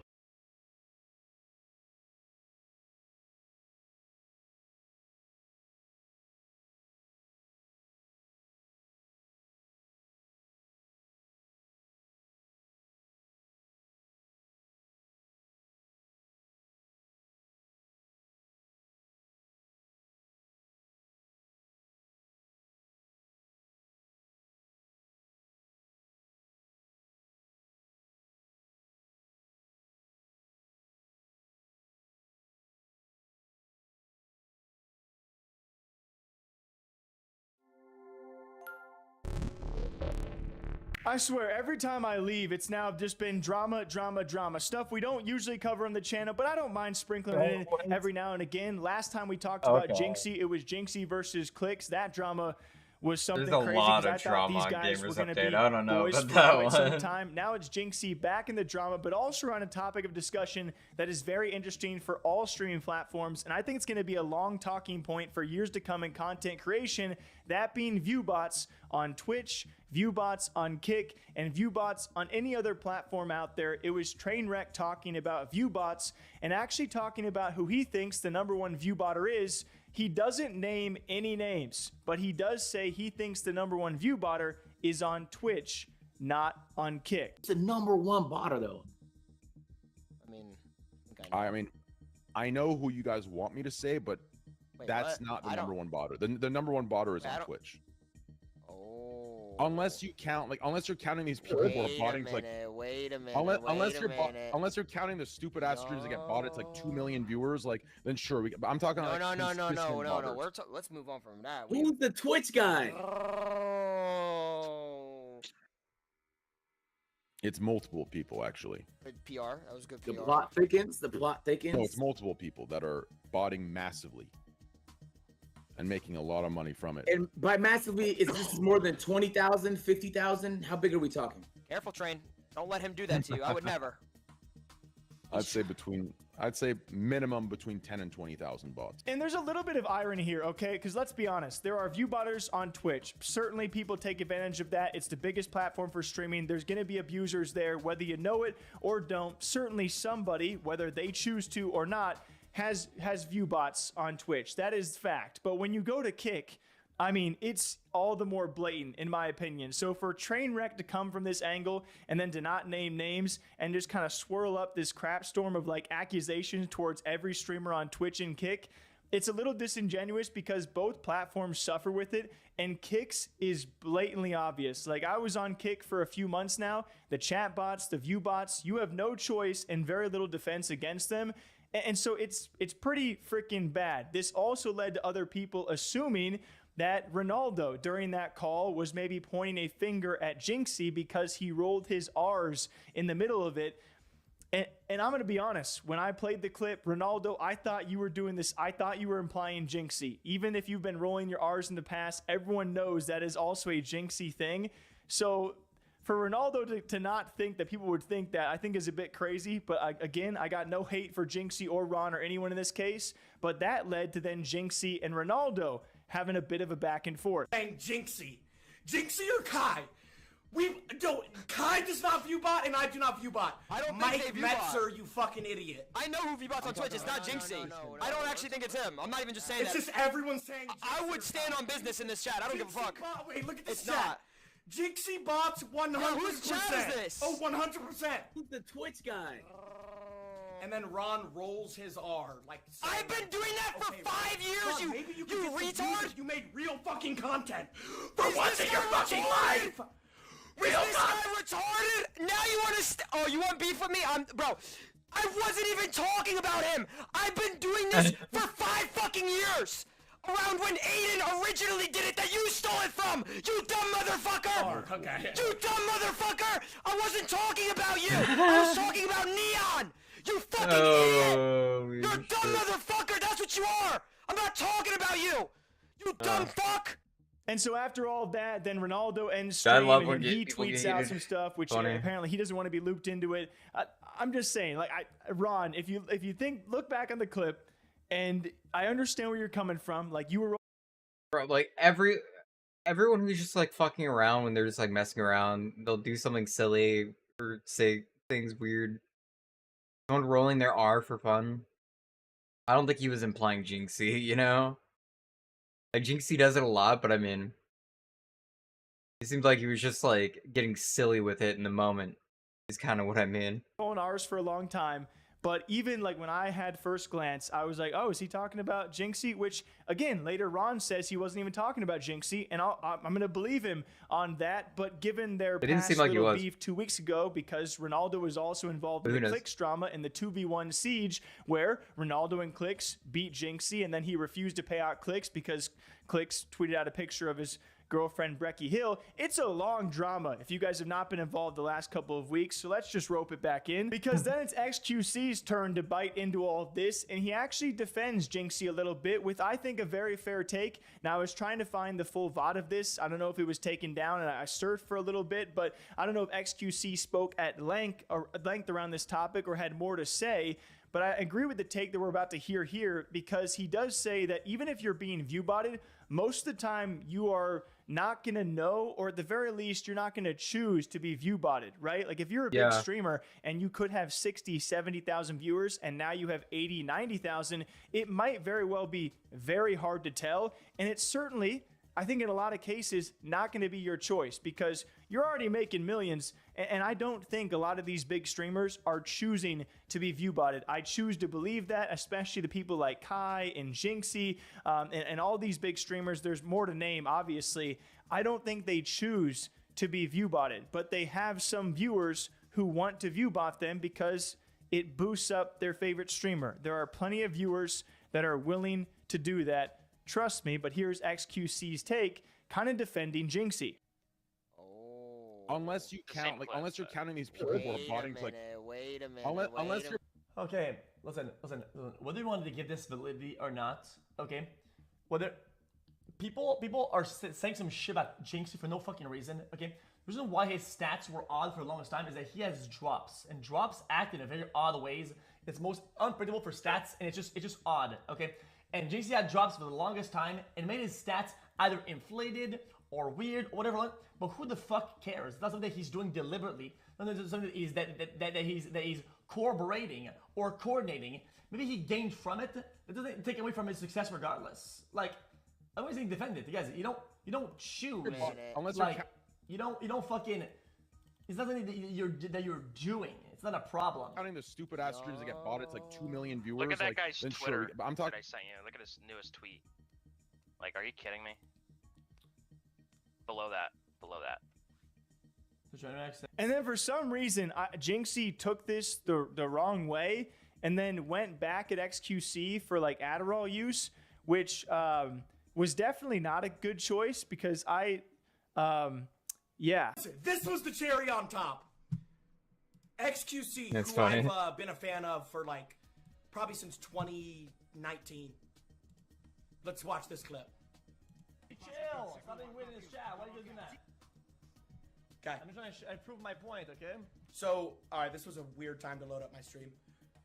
I swear, every time I leave, it's now just been drama, drama, drama. Stuff we don't usually cover on the channel, but I don't mind sprinkling it in every now and again. Last time we talked about Jinxie, it was Jinxie versus Clicks. That drama was something There's a crazy lot because of I thought drama these on guys Gamers were going to Update. be I don't know boys about for that quite some one. time. Now it's Jinxie back in the drama, but also on a topic of discussion that is very interesting for all streaming platforms, and I think it's going to be a long talking point for years to come in content creation, that being viewbots on Twitch, viewbots on Kick, and viewbots on any other platform out there. It was Trainwreck talking about viewbots and actually talking about who he thinks the #1 viewbotter is. He doesn't name any names, but he does say he thinks the #1 viewbotter is on Twitch, not on Kick. It's the #1 botter though. I mean, I know who you guys want me to say, but that's not the #1 botter. The #1 botter is on Twitch. Unless you count, unless you're counting these people who are botting, Wait a minute. unless you're counting the stupid ass streams that get botted to 2 million viewers, then sure. But I'm talking No. botters. Let's move on from that. Who's the Twitch guy? It's multiple people actually. Good PR. That was good PR. The plot thickens. The plot thickens. No, it's multiple people that are botting massively and making a lot of money from it. And by massively, is this more than 20,000, 50,000? How big are we talking? Careful, Train. Don't let him do that to you. I would never. I'd say minimum between 10 and 20,000 bots. And there's a little bit of irony here, okay? Because let's be honest, there are viewbotters on Twitch. Certainly people take advantage of that. It's the biggest platform for streaming. There's going to be abusers there, whether you know it or don't. Certainly somebody, whether they choose to or not, has viewbots on Twitch. That is fact. But when you go to Kick, I mean, it's all the more blatant, in my opinion. So for Trainwreck to come from this angle and then to not name names and just kind of swirl up this crap storm of accusations towards every streamer on Twitch and Kick, it's a little disingenuous because both platforms suffer with it, and Kick's is blatantly obvious. I was on Kick for a few months now. The chat bots, the view bots, you have no choice and very little defense against them. And so it's pretty freaking bad. This also led to other people assuming that Ronaldo during that call was maybe pointing a finger at Jinxie because he rolled his R's in the middle of it. And I'm going to be honest, when I played the clip, Ronaldo, I thought you were doing this. I thought you were implying Jinxie. Even if you've been rolling your R's in the past, everyone knows that is also a Jinxie thing. So for Ronaldo to not think that people would think that, I think is a bit crazy. But again, I got no hate for Jinxie or Ron or anyone in this case. But that led to then Jinxie and Ronaldo having a bit of a back and forth. Saying Jinxie or Kai? Kai does not viewbot, and I do not viewbot. I don't Mike think they Metzer, you fucking idiot. I know who viewbots on Twitch. It's not Jinxie. I don't actually think it's him. I'm not even just saying that. It's just everyone saying Jinxie. I would stand on business in this chat. I don't give a fuck. Wait, look at this chat. Not. Jinxie bots 100%. Whose chat is this? Oh, 100%. Who's the Twitch guy? And then Ron rolls his R. I've been doing that for 5 years, Ron, you retard! You made real fucking content. For once in your fucking life! Real is this guy retarded? Now you want to you want beef with me? Bro, I wasn't even talking about him! I've been doing this for 5 fucking years! Around when Eleden originally did it that you stole it from! You dumb motherfucker! Oh, okay. You dumb motherfucker! I wasn't talking about you! I was talking about Neon! You fucking idiot! You're a dumb motherfucker! That's what you are! I'm not talking about you! You dumb fuck! And so after all that, then Ronaldo ends stream and he tweets out some stuff, which apparently he doesn't want to be looped into it. I'm just saying, like, Ron, if you look back on the clip, and I understand where you're coming from. Like, you were, bro, like everyone who's just like fucking around when they're just like messing around, they'll do something silly or say things weird. Someone rolling their R for fun. I don't think he was implying Jinxie, you know? Like, Jinxie does it a lot, but I mean, it seems like he was just like getting silly with it in the moment, is kind of what I mean. rolling R's for a long time. But even like when I had first glance, I was like, oh, is he talking about Jinxie? Which, again, later Ron says he wasn't even talking about Jinxie, and I'm going to believe him on that. But given their past little beef 2 weeks ago, because Ronaldo was also involved in the Clicks drama in the 2v1 siege, where Ronaldo and Clicks beat Jinxie, and then he refused to pay out Clicks because Clicks tweeted out a picture of his girlfriend Brecky Hill. It's a long drama if you guys have not been involved the last couple of weeks, so let's just rope it back in, because then it's XQC's turn to bite into all of this, and he actually defends Jinxie a little bit with, I think, a very fair take. Now, I was trying to find the full VOD of this. I don't know if it was taken down, and I surfed for a little bit, but I don't know if XQC spoke at length around this topic or had more to say. But I agree with the take that we're about to hear here, because he does say that even if you're being view-botted, most of the time you are not going to know, or at the very least, you're not going to choose to be view-botted, right? Like, if you're a big streamer and you could have 60, 70,000 viewers and now you have 80, 90,000, it might very well be very hard to tell. And it's certainly, I think in a lot of cases, not going to be your choice, because you're already making millions. And I don't think a lot of these big streamers are choosing to be view-botted. I choose to believe that, especially the people like Kai and Jinxie and all these big streamers. There's more to name, obviously. I don't think they choose to be view-botted, but they have some viewers who want to view-bot them because it boosts up their favorite streamer. There are plenty of viewers that are willing to do that. Trust me, but here's XQC's take, kind of defending Jinxie. Unless you count, like, unless you're counting these people who are botting, like, unless you're. Okay, listen. Whether you wanted to give this validity or not, okay, whether people are saying some shit about Jinxie for no fucking reason, okay. The reason why his stats were odd for the longest time is that he has drops, and drops act in a very odd ways. It's most unpredictable for stats, and it's just odd, okay. And Jinxie had drops for the longest time and made his stats either inflated or weird or whatever. But who the fuck cares? It's not something that he's doing deliberately. It's something that he's corroborating or coordinating. Maybe he gained from it. It doesn't take away from his success regardless. Like, I'm always saying defend it. You guys, you don't choose. Unless like, you don't fucking. It's not something that you're doing. It's not a problem. Counting the stupid ass streams that get bought, it's like 2 million viewers. Look at that like, guy's then Twitter sure, but I'm talking. that I sent you. Look at his newest tweet. Like, are you kidding me? Below that. And then for some reason, Jinxie took this the wrong way and then went back at XQC for like Adderall use, which was definitely not a good choice, because This was the cherry on top. XQC, That's who funny. I've been a fan of for like probably since 2019. Let's watch this clip. Chill. Stop being weird in this chat. Why are you doing that? Okay. I'm just trying to prove my point, okay? So, alright, this was a weird time to load up my stream.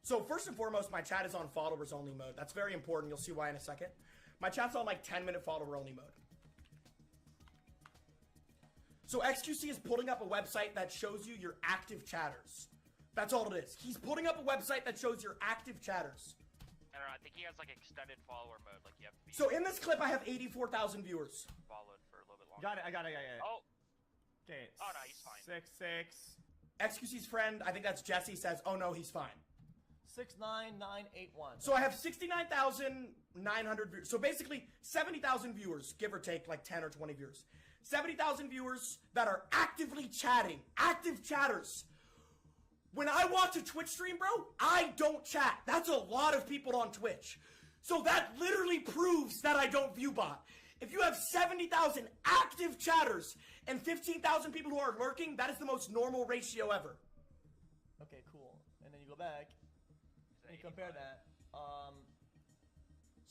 So, first and foremost, my chat is on followers only mode. That's very important. You'll see why in a second. My chat's on like 10-minute follower only mode. So, XQC is putting up a website that shows you your active chatters. That's all it is. He's putting up a website that shows your active chatters. I don't know, I think he has like extended follower mode, like you have to be So in this clip, I have 84,000 viewers. followed for a little bit longer. I got it. Oh, Okay. oh no, he's fine. 6. XQC's friend, I think that's Jesse, says, oh no, he's fine. 69981. So I have 69,900 viewers. So basically 70,000 viewers, give or take like 10 or 20 viewers. 70,000 viewers that are actively chatting, active chatters. When I watch a Twitch stream, bro, I don't chat. That's a lot of people on Twitch. So that literally proves that I don't view bot. If you have 70,000 active chatters and 15,000 people who are lurking, that is the most normal ratio ever. Okay, cool. And then you go back and you compare that.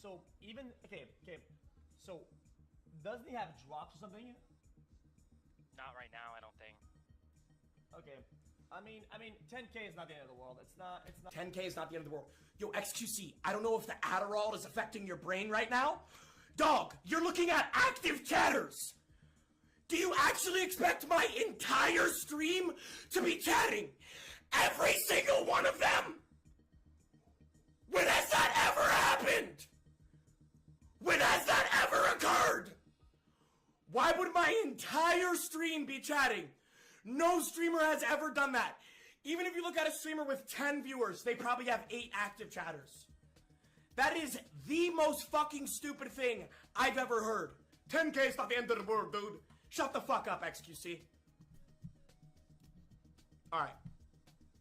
So even, okay. So doesn't he have drops or something? Not right now, I don't think. Okay. I mean, 10K is not the end of the world. It's not. 10K is not the end of the world. Yo, XQC, I don't know if the Adderall is affecting your brain right now. Dog, you're looking at active chatters. Do you actually expect my entire stream to be chatting? Every single one of them? When has that ever happened? When has that ever occurred? Why would my entire stream be chatting? No streamer has ever done that. Even if you look at a streamer with 10 viewers, they probably have 8 active chatters. That is the most fucking stupid thing I've ever heard. 10K is not the end of the world, dude. Shut the fuck up, XQC. Alright.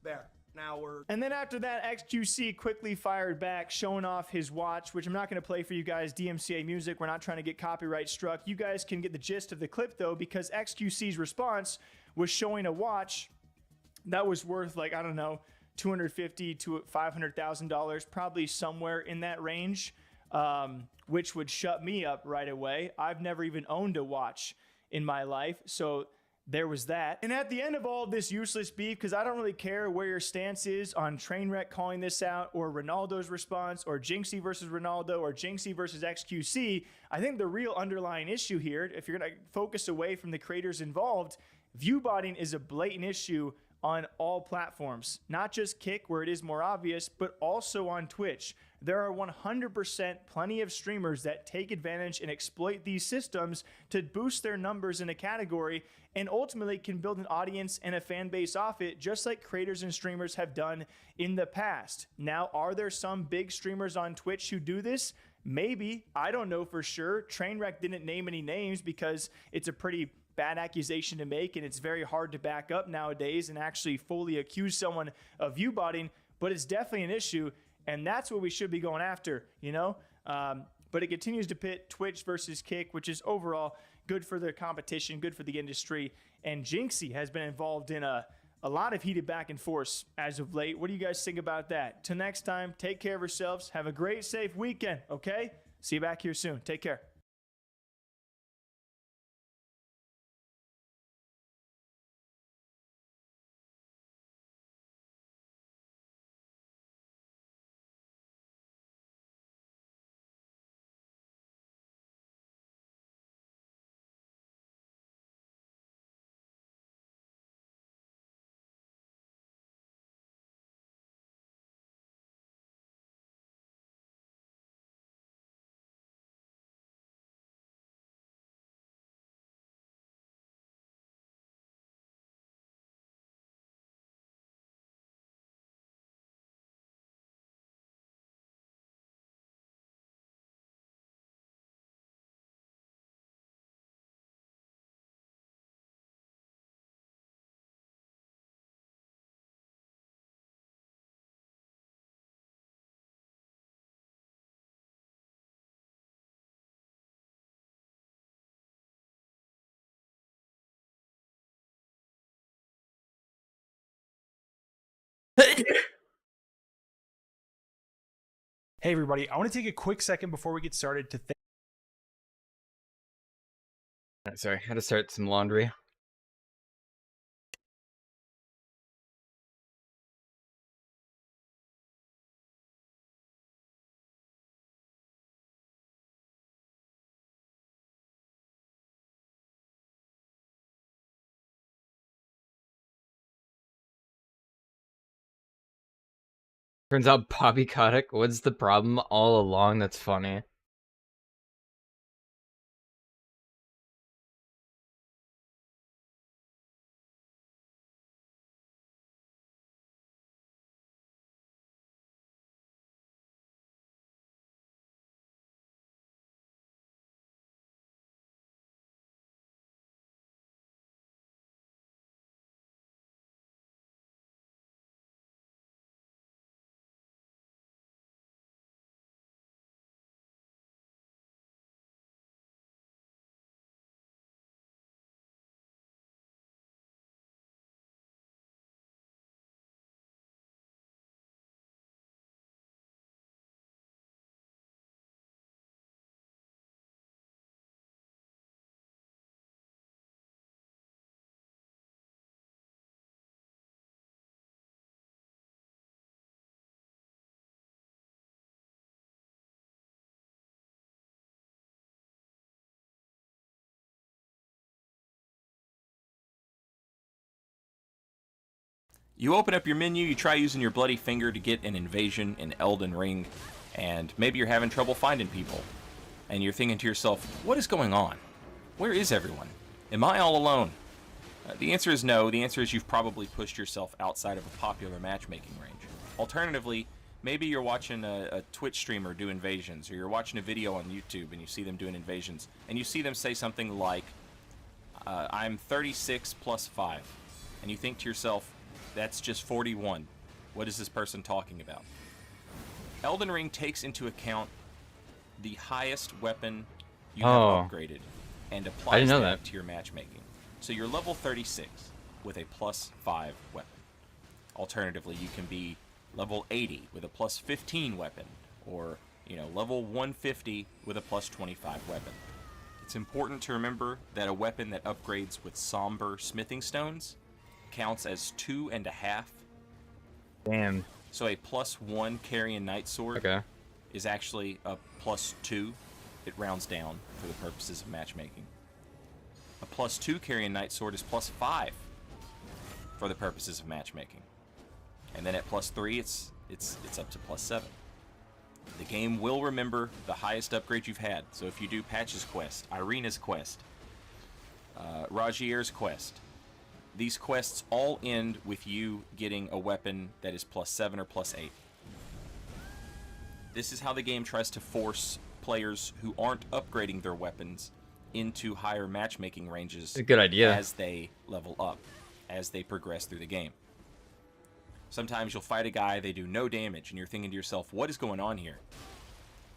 There. Now we're... And then after that, XQC quickly fired back, showing off his watch, which I'm not going to play for you guys, DMCA music. We're not trying to get copyright struck. You guys can get the gist of the clip, though, because XQC's response was showing a watch that was worth, like, I don't know, $250,000 to $500,000, probably somewhere in that range, which would shut me up right away. I've never even owned a watch in my life, so there was that. And at the end of all of this useless beef, because I don't really care where your stance is on Trainwreck calling this out, or Ronaldo's response, or Jinxie versus Ronaldo, or Jinxie versus XQC, I think the real underlying issue here, if you're going to focus away from the creators involved, viewbotting is a blatant issue on all platforms, not just Kick where it is more obvious, but also on Twitch. There are 100% plenty of streamers that take advantage and exploit these systems to boost their numbers in a category and ultimately can build an audience and a fan base off it, just like creators and streamers have done in the past. Now, are there some big streamers on Twitch who do this? Maybe. I don't know for sure. Trainwreck didn't name any names because it's a pretty bad accusation to make, and it's very hard to back up nowadays and actually fully accuse someone of viewbotting, but it's definitely an issue, and that's what we should be going after, you know? But it continues to pit Twitch versus Kick, which is overall good for the competition, good for the industry, and Jinxie has been involved in a lot of heated back and forth as of late. What do you guys think about that? Till next time, take care of yourselves. Have a great, safe weekend, okay? See you back here soon. Take care. Hey everybody, I want to take a quick second before we get started to Sorry, I had to start some laundry. Turns out Bobby Kotick was the problem all along. That's funny. You open up your menu, you try using your bloody finger to get an invasion in Elden Ring, and maybe you're having trouble finding people. And you're thinking to yourself, what is going on? Where is everyone? Am I all alone? The answer is no. The answer is you've probably pushed yourself outside of a popular matchmaking range. Alternatively, maybe you're watching a Twitch streamer do invasions, or you're watching a video on YouTube and you see them doing invasions, and you see them say something like, I'm 36 plus 5. And you think to yourself, that's just 41. What is this person talking about? Elden Ring takes into account the highest weapon you have upgraded and applies that to your matchmaking. So you're level 36 with a plus 5 weapon. Alternatively, you can be level 80 with a plus 15 weapon, or level 150 with a plus 25 weapon. It's important to remember that a weapon that upgrades with somber smithing stones counts as 2.5. Damn. So a plus 1 Carrion Knight Sword is actually a plus 2. It rounds down for the purposes of matchmaking. A plus 2 Carrion Knight Sword is plus 5 for the purposes of matchmaking. And then at plus 3, it's up to plus 7. The game will remember the highest upgrade you've had. So if you do Patch's quest, Irina's quest, Rajier's quest, these quests all end with you getting a weapon that is plus 7 or plus 8. This is how the game tries to force players who aren't upgrading their weapons into higher matchmaking ranges. A good idea. As they level up, as they progress through the game. Sometimes you'll fight a guy, they do no damage, and you're thinking to yourself, what is going on here?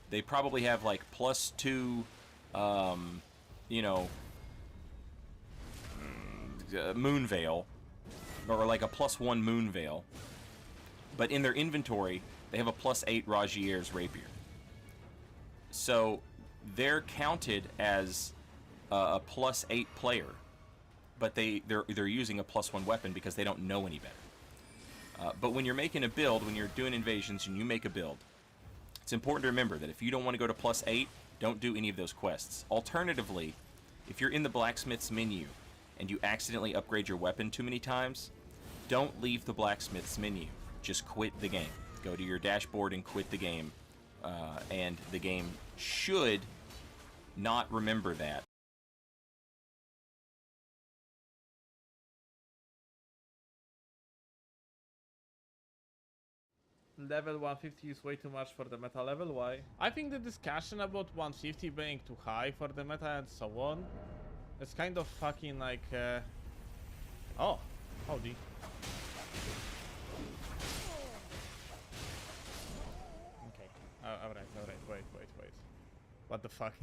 They probably have like plus 2, Moon Veil, or like a plus 1 Moon Veil, but in their inventory they have a plus 8 Rajier's Rapier. So they're counted as a plus 8 player, but they're using a plus 1 weapon because they don't know any better. But when you're making a build, when you're doing invasions and you make a build, it's important to remember that if you don't want to go to plus 8, don't do any of those quests. Alternatively, if you're in the blacksmith's menu and you accidentally upgrade your weapon too many times, don't leave the blacksmith's menu. Just quit the game. Go to your dashboard and quit the game. And the game should not remember that. Level 150 is way too much for the meta level, why? I think the discussion about 150 being too high for the meta and so on, it's kind of fucking like, oh, howdy. Okay, alright, wait. What the fuck?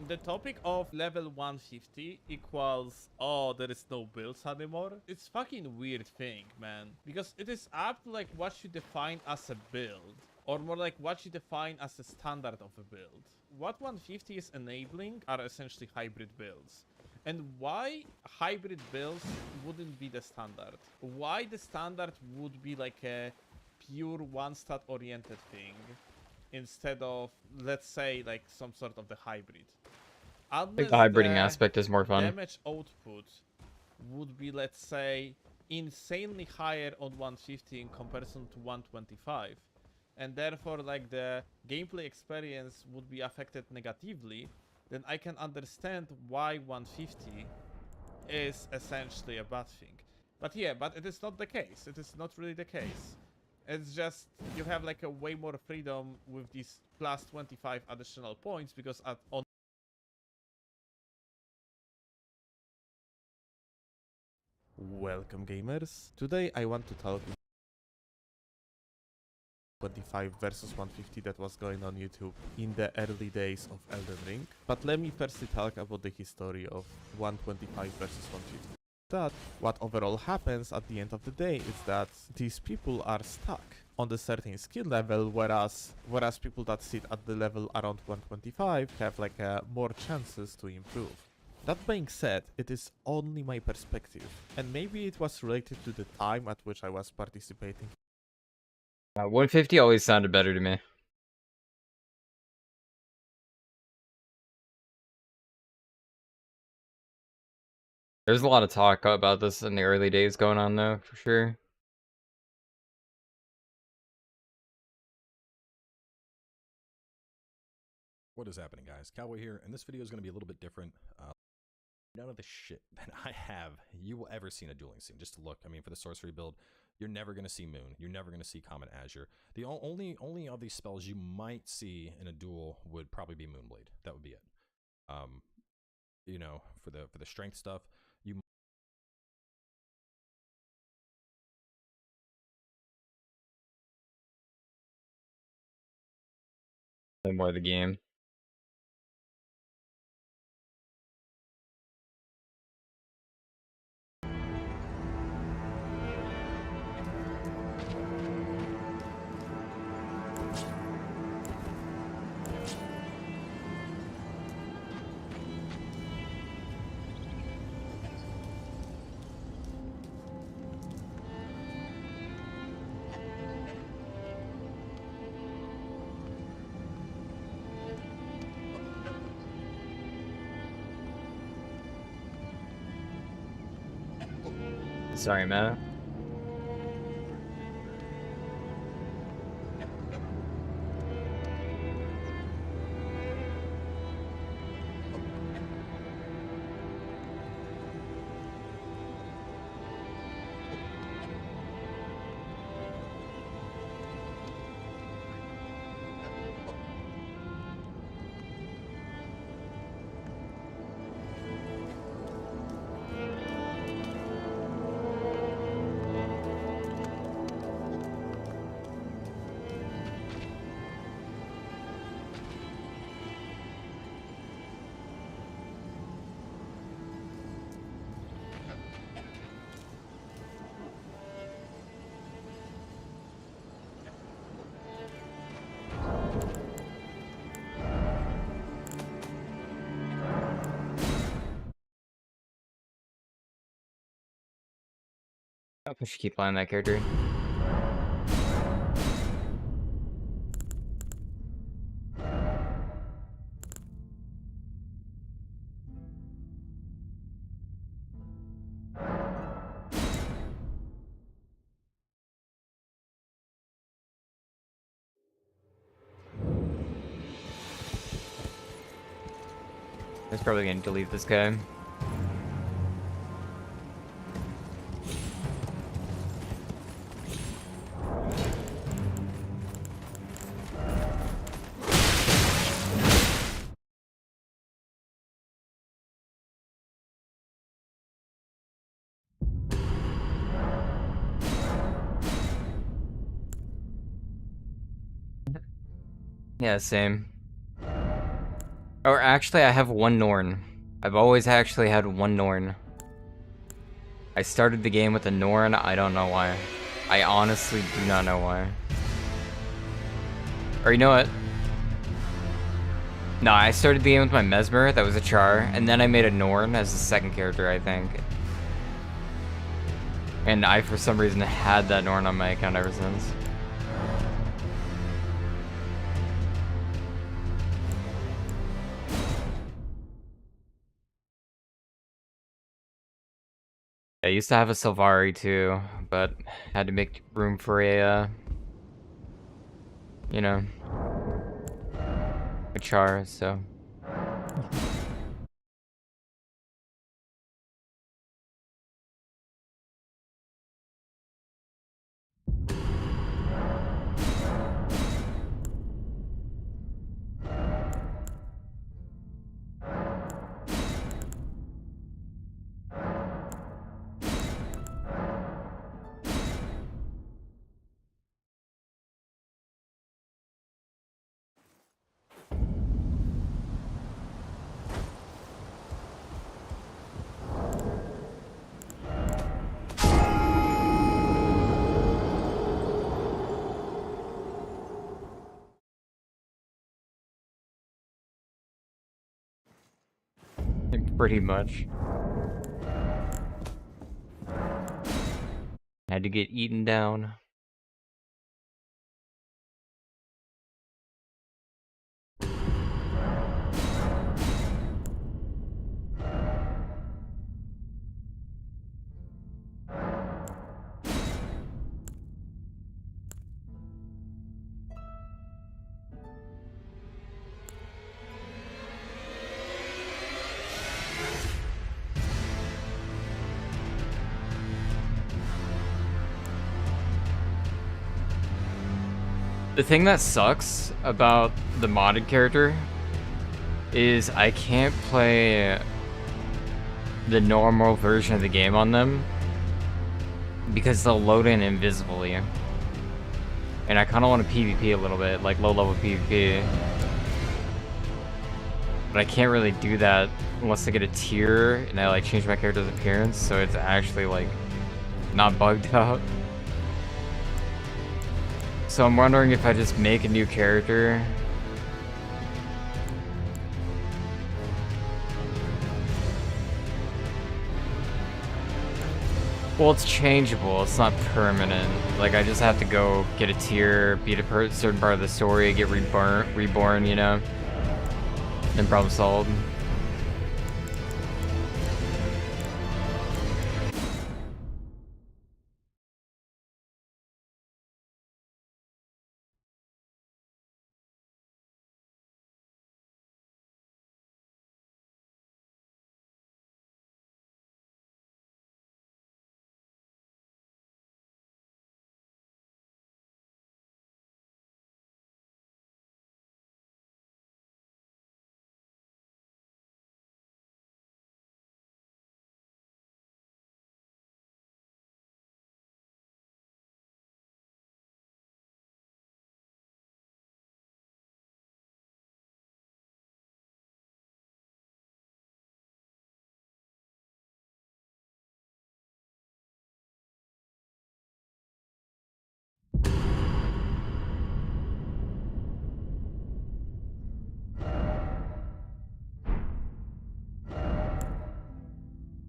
The topic of level 150 equals, oh, there is no builds anymore. It's fucking weird thing, man. Because it is up to like what you define as a build. Or more like what you define as the standard of a build. What 150 is enabling are essentially hybrid builds. And why hybrid builds wouldn't be the standard? Why the standard would be like a pure one-stat oriented thing instead of, let's say, like some sort of the hybrid? I think the hybriding aspect is more fun. Damage output would be, let's say, insanely higher on 150 in comparison to 125, and therefore like the gameplay experience would be affected negatively, then I can understand why 150 is essentially a bad thing. But yeah, but it is not the case. It is not really the case. It's just you have like a way more freedom with these plus 25 additional points, because on Welcome gamers. Today I want to talk 25 versus 150 that was going on YouTube in the early days of Elden Ring. But let me firstly talk about the history of 125 versus 150. That what overall happens at the end of the day is that these people are stuck on the certain skill level, whereas people that sit at the level around 125 have like more chances to improve. That being said, it is only my perspective, and maybe it was related to the time at which I was participating. 150 always sounded better to me. There's a lot of talk about this in the early days going on though, for sure. What is happening, guys? Cowboy here, and this video is going to be a little bit different. None of the shit that I have you will ever see in a dueling scene. Just to look, I mean, for the sorcery build, you're never going to see Moon. You're never going to see Comet Azure. The only of these spells you might see in a duel would probably be Moonblade. That would be it. You know, for the strength stuff, you play more of the game. Sorry, man. I should keep playing that character. I was probably gonna delete this guy. Yeah, same. Or actually, I have one Norn. I've always actually had one Norn. I started the game with a Norn, I don't know why. I honestly do not know why. Or you know what? No, I started the game with my Mesmer, that was a Char, and then I made a Norn as the second character, I think. And I, for some reason, had that Norn on my account ever since. I used to have a Sylvari too, but had to make room for a, you know, a Char, so. Pretty much. Had to get eaten down. The thing that sucks about the modded character is I can't play the normal version of the game on them because they'll load in invisibly. And I kind of want to PvP a little bit, like low-level PvP. But I can't really do that unless I get a tier and I like change my character's appearance, so it's actually like not bugged out. So I'm wondering if I just make a new character. Well, it's changeable, it's not permanent. Like, I just have to go get a tier, beat a certain part of the story, get reborn, you know? Then problem solved.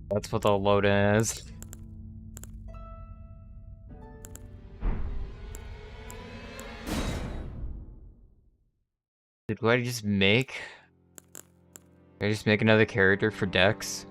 That's what the load is. Did I just make? Did I just make another character for Dex?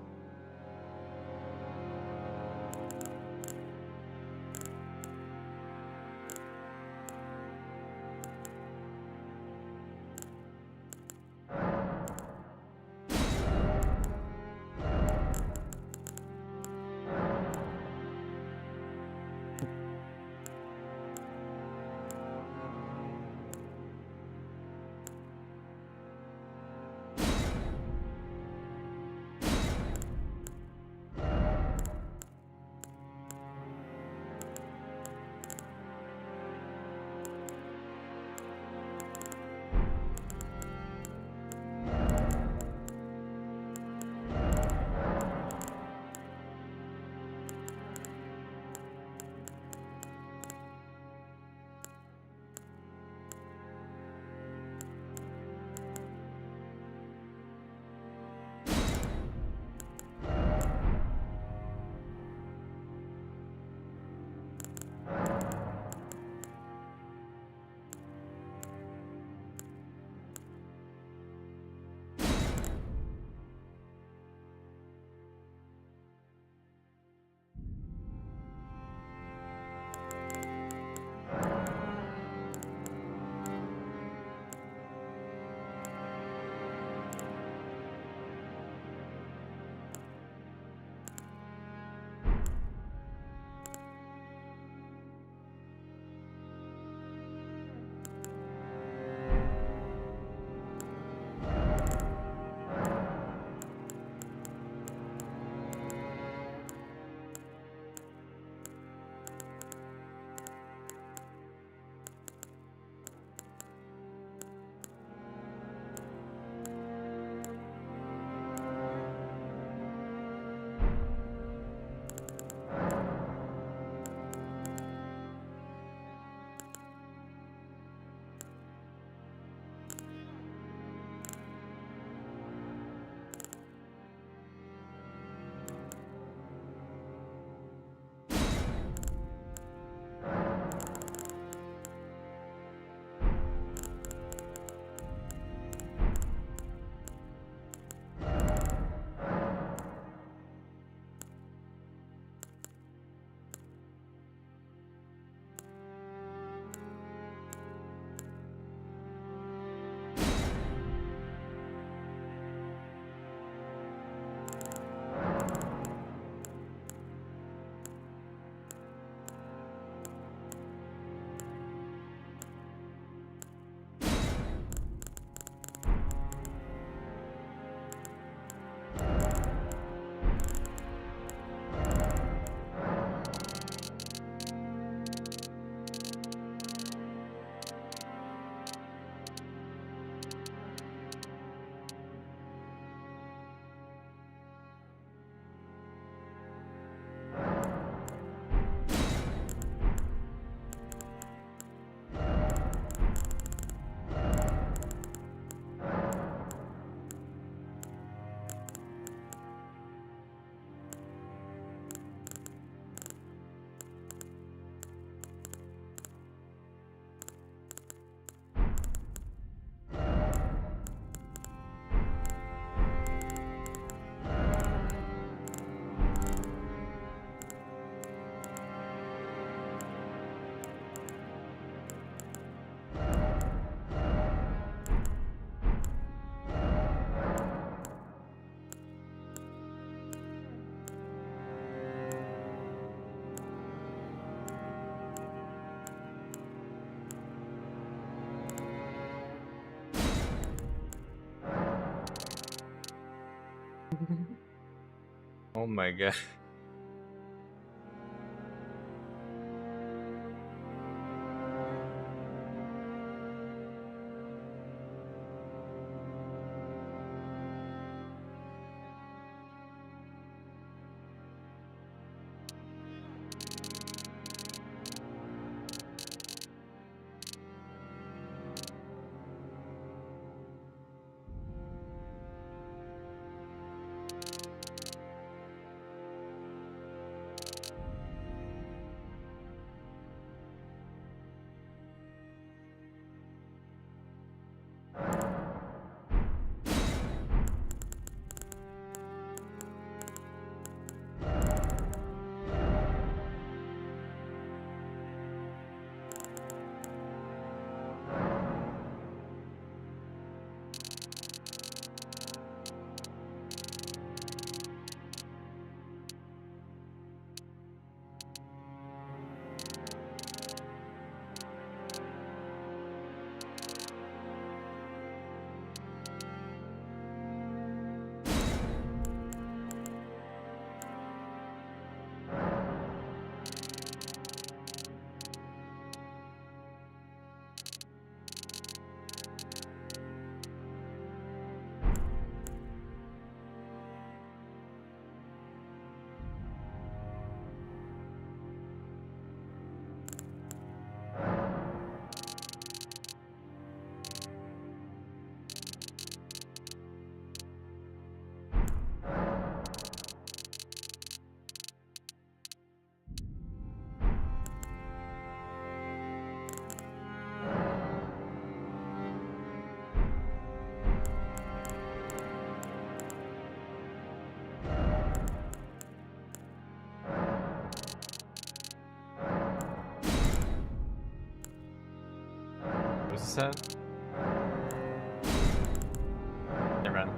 Oh my god. What's that? Never mind.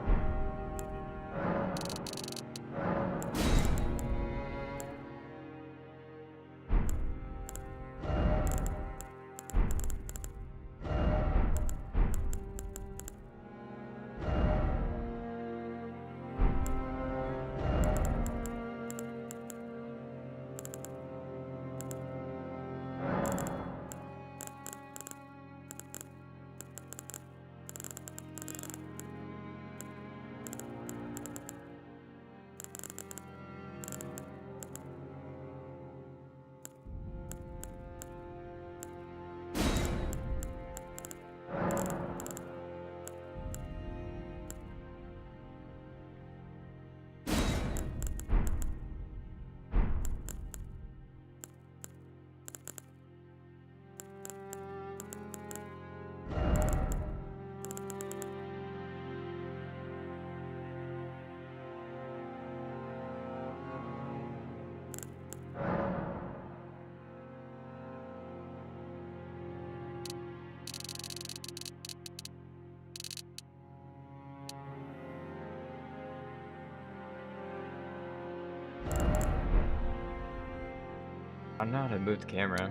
I don't know how to move the camera.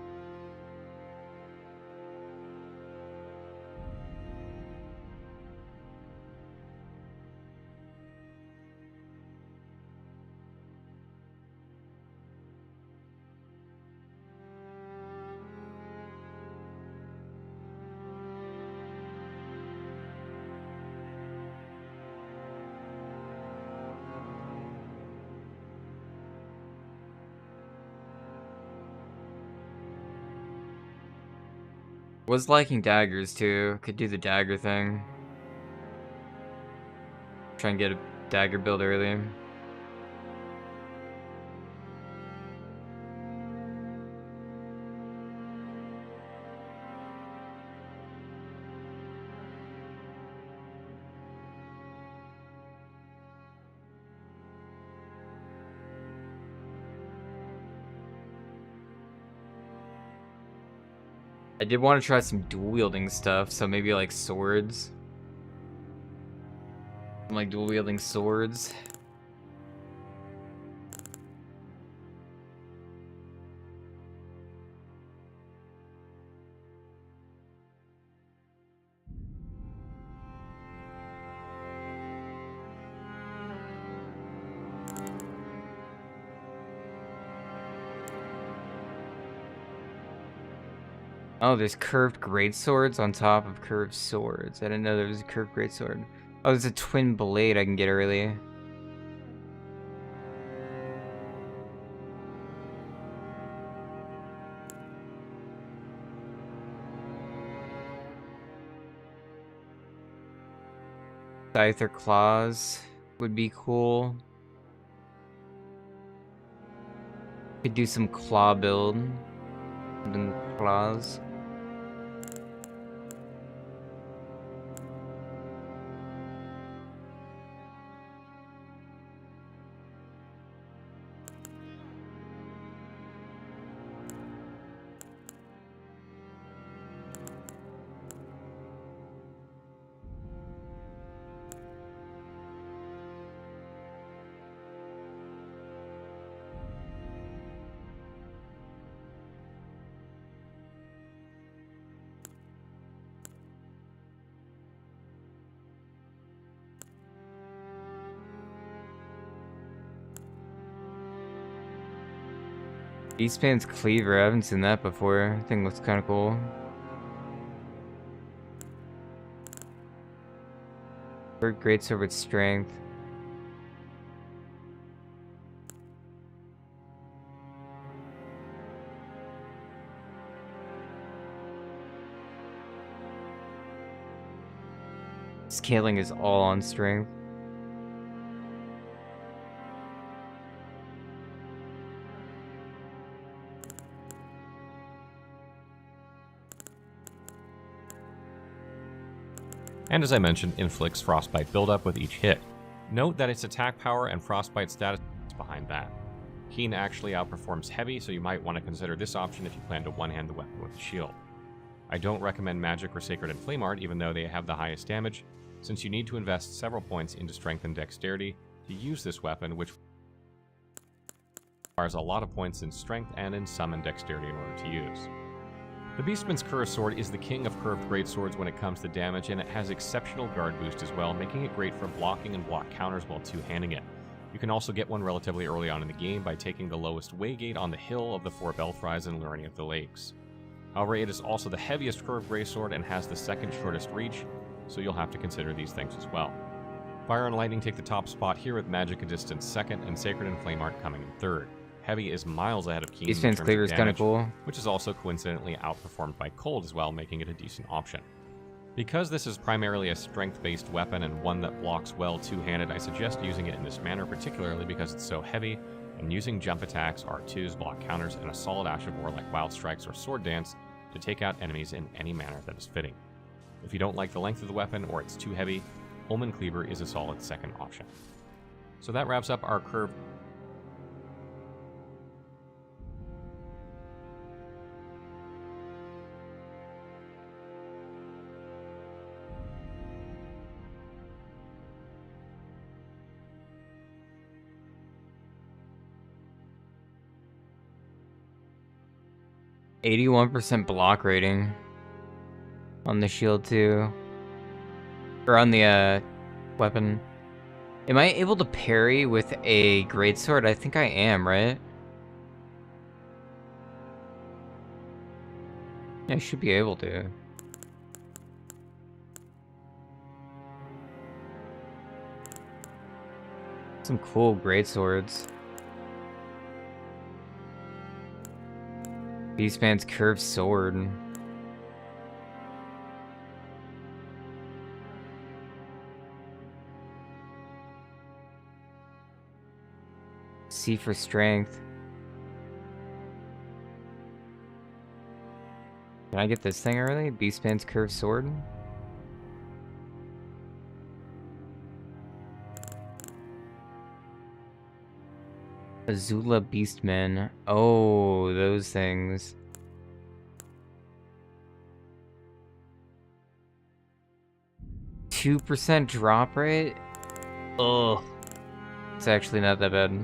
Was liking daggers too. Could do the dagger thing. Try and get a dagger build early. I did want to try some dual wielding stuff, so maybe like swords. Like dual wielding swords. Oh, there's curved greatswords on top of curved swords. I didn't know there was a curved greatsword. Oh, there's a twin blade I can get early. Scyther claws would be cool. Could do some claw build. And claws. Eastpan's Cleaver, I haven't seen that before. I think it looks kind of cool. Or greatsword with strength. Scaling is all on strength. And as I mentioned, inflicts frostbite buildup with each hit. Note that its attack power and frostbite status is behind that. Keen actually outperforms heavy, so you might want to consider this option if you plan to one-hand the weapon with a shield. I don't recommend magic or sacred and flame art, even though they have the highest damage, since you need to invest several points into strength and dexterity to use this weapon, which requires a lot of points in strength and in summon dexterity in order to use. The Beastman's Curse Sword is the king of curved greatswords when it comes to damage, and it has exceptional guard boost as well, making it great for blocking and block counters while two-handing it. You can also get one relatively early on in the game by taking the lowest waygate on the hill of the four Belfries and learning of the lakes. However, it is also the heaviest curved greatsword and has the second shortest reach, so you'll have to consider these things as well. Fire and Lightning take the top spot here, with Magic a distance second and Sacred and Flame Art coming in third. Heavy is miles ahead of Keen in terms of Cleaver is kind of cool, which is also coincidentally outperformed by Cold as well, making it a decent option. Because this is primarily a strength-based weapon and one that blocks well two-handed, I suggest using it in this manner, particularly because it's so heavy, and using jump attacks, R2s, block counters, and a solid Ash of War like Wild Strikes or Sword Dance to take out enemies in any manner that is fitting. If you don't like the length of the weapon or it's too heavy, Ullman Cleaver is a solid second option. So that wraps up our curved. %81 block rating on the shield too, or on the weapon. Am I able to parry with a greatsword? I think I am, right? I should be able to. Some cool greatswords. Beastman's Curved Sword. C for strength. Can I get this thing early? Beastman's curved sword? Azula Beastman. Oh, those things. %2 drop rate? Ugh. It's actually not that bad.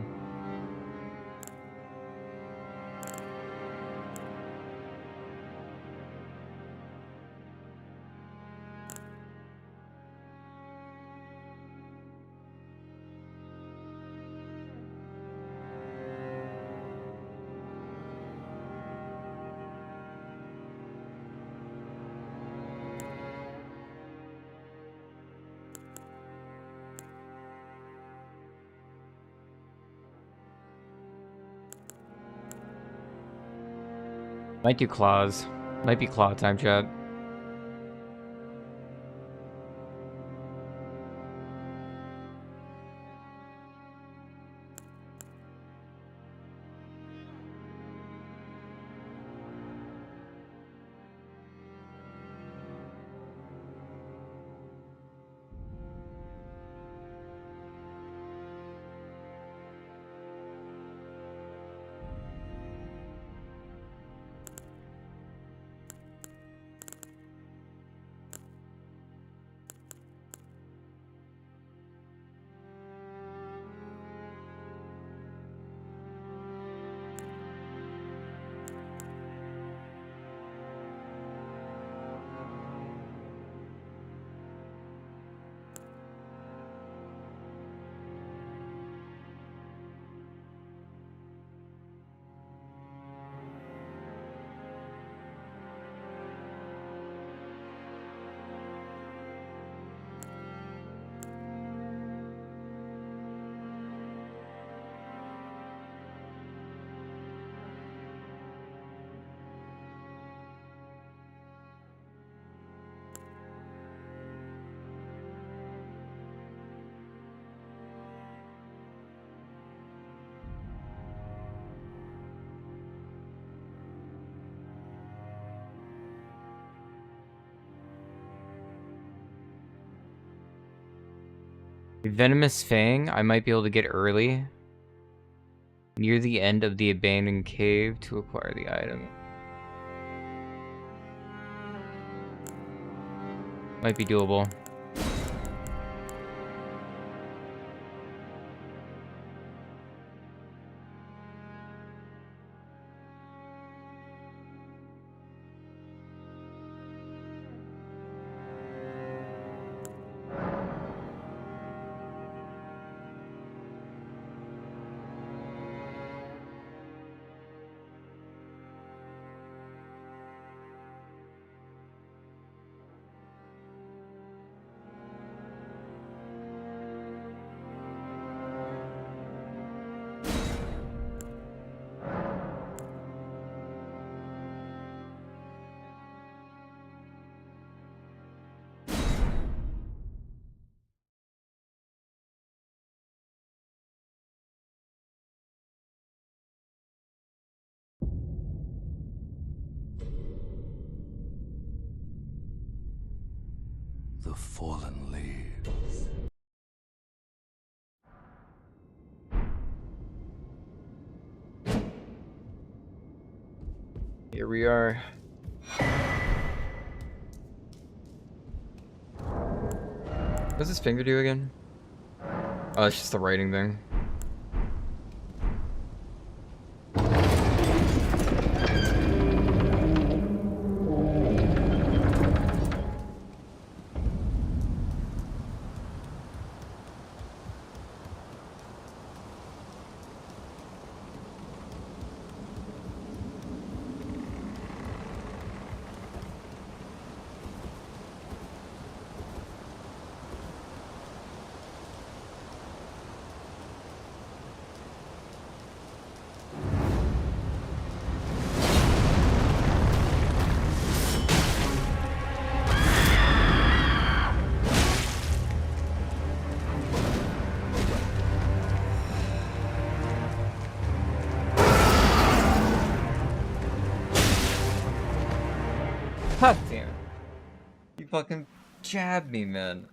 Might do claws. Might be claw time, chat. Venomous Fang, I might be able to get early. Near the end of the abandoned cave to acquire the item. Might be doable. The fallen leaves. Here we are. What does this finger do again? Oh, it's just the writing thing. God damn it. You fucking jabbed me, man.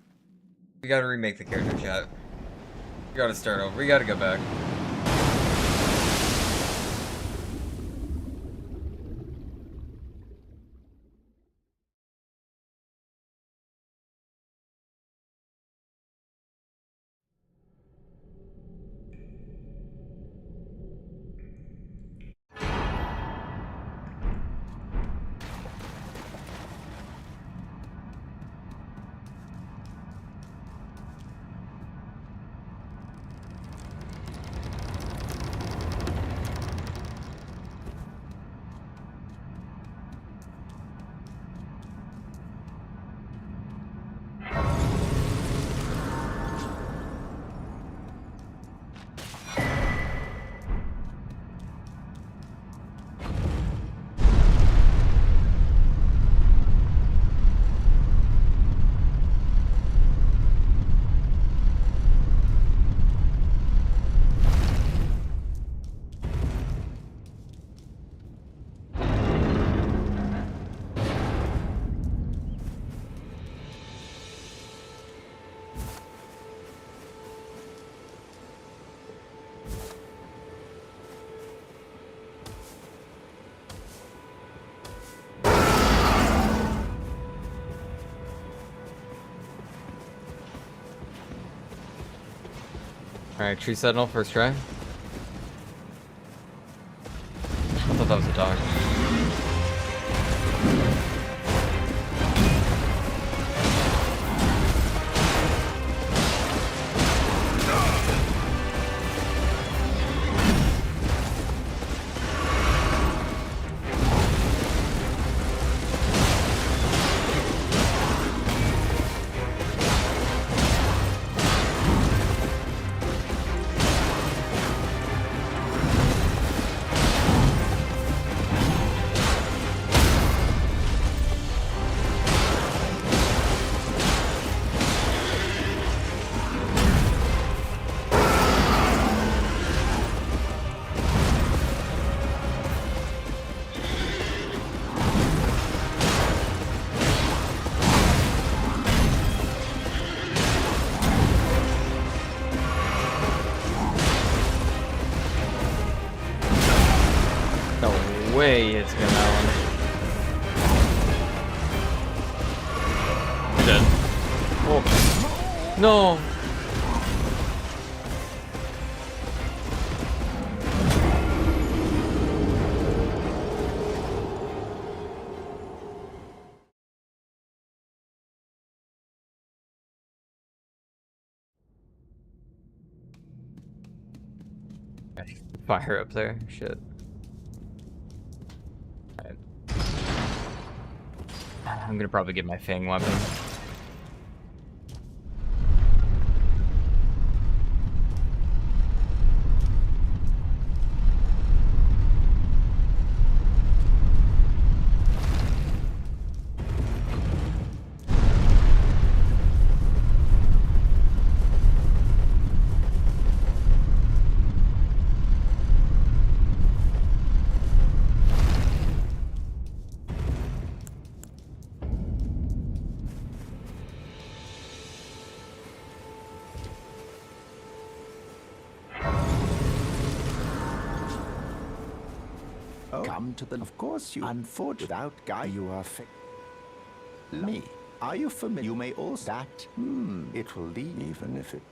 We gotta remake the character chat. We gotta start over. We gotta go back. Alright, tree sentinel, first try. I thought that was a dog. Way it's been that one. You're dead. Oh. No! Fire up there. Shit. I'm gonna probably get my Fang weapon. Come to the... Of course you... Unfortunately, without guy you are... Me. Are you familiar? You may also... That... It will leave... Even if it...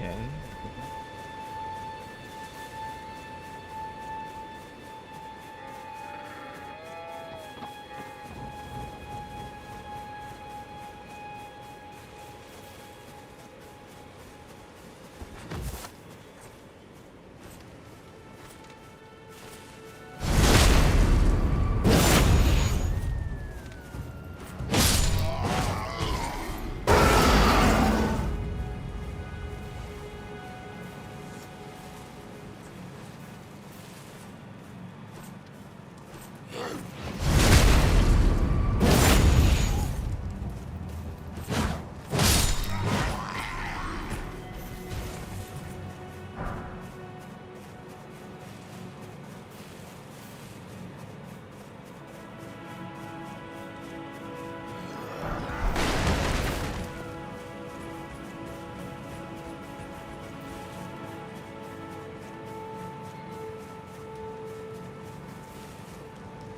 Okay.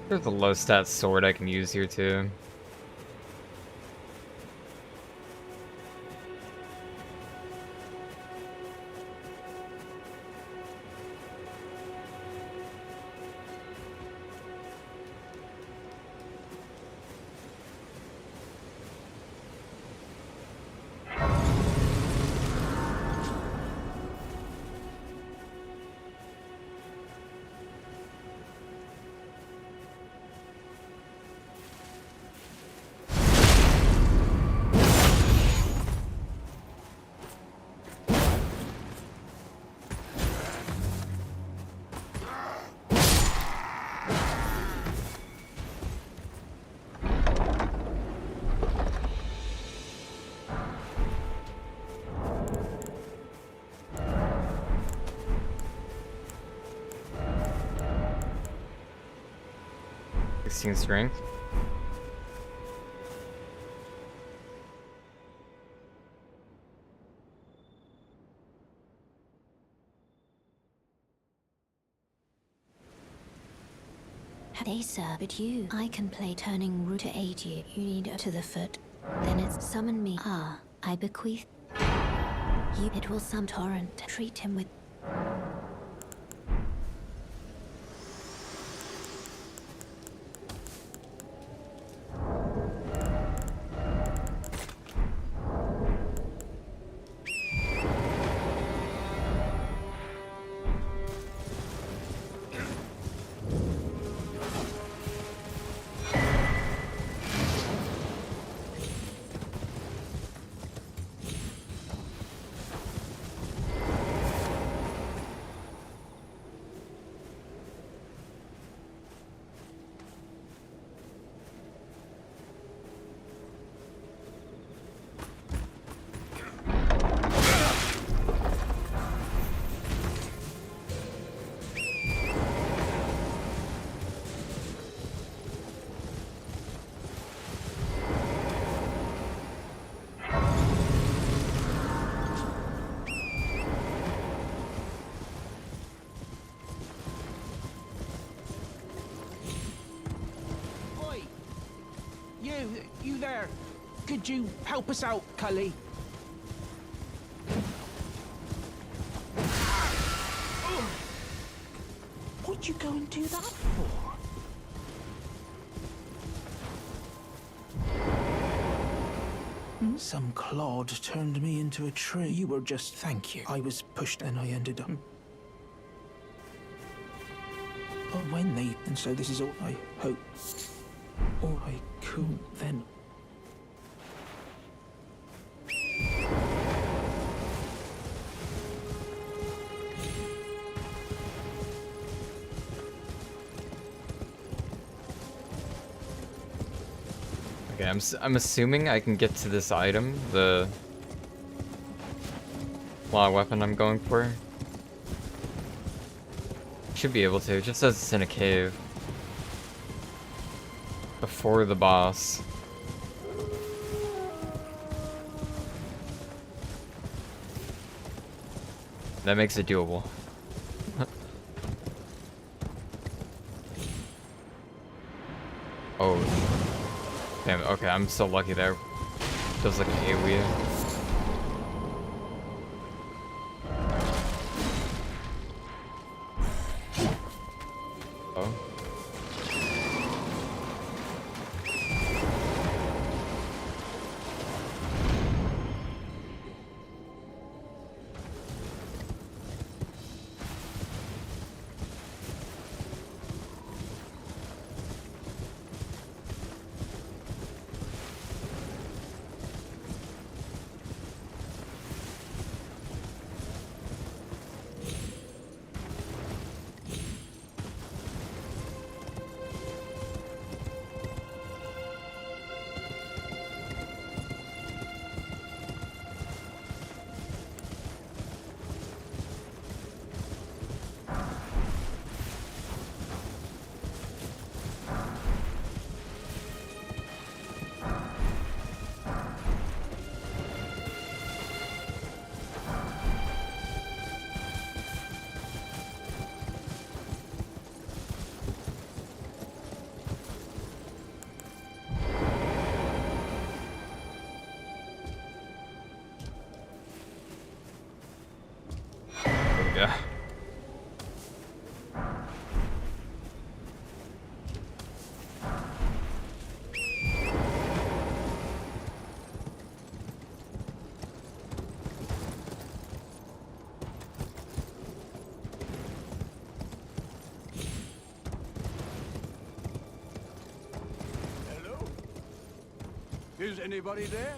There's a low stat sword I can use here too. Strength. They sir, but you, I can play turning root to aid you. You need to the foot. Then it's summon me. Ah, I bequeath you. It will some torrent. Treat him with. You there? Could you help us out, Cully? What'd you go and do that for? Some clod turned me into a tree. You were just... Thank you. I was pushed and I ended up... Oh, when they... And so this is all I hope. Or I could then... Okay, I'm assuming I can get to this item, the law weapon I'm going for. Should be able to, it just says it's in a cave. Before the boss. That makes it doable. Oh. Damn, okay, I'm so lucky there. Feels like an AoE. Is anybody there?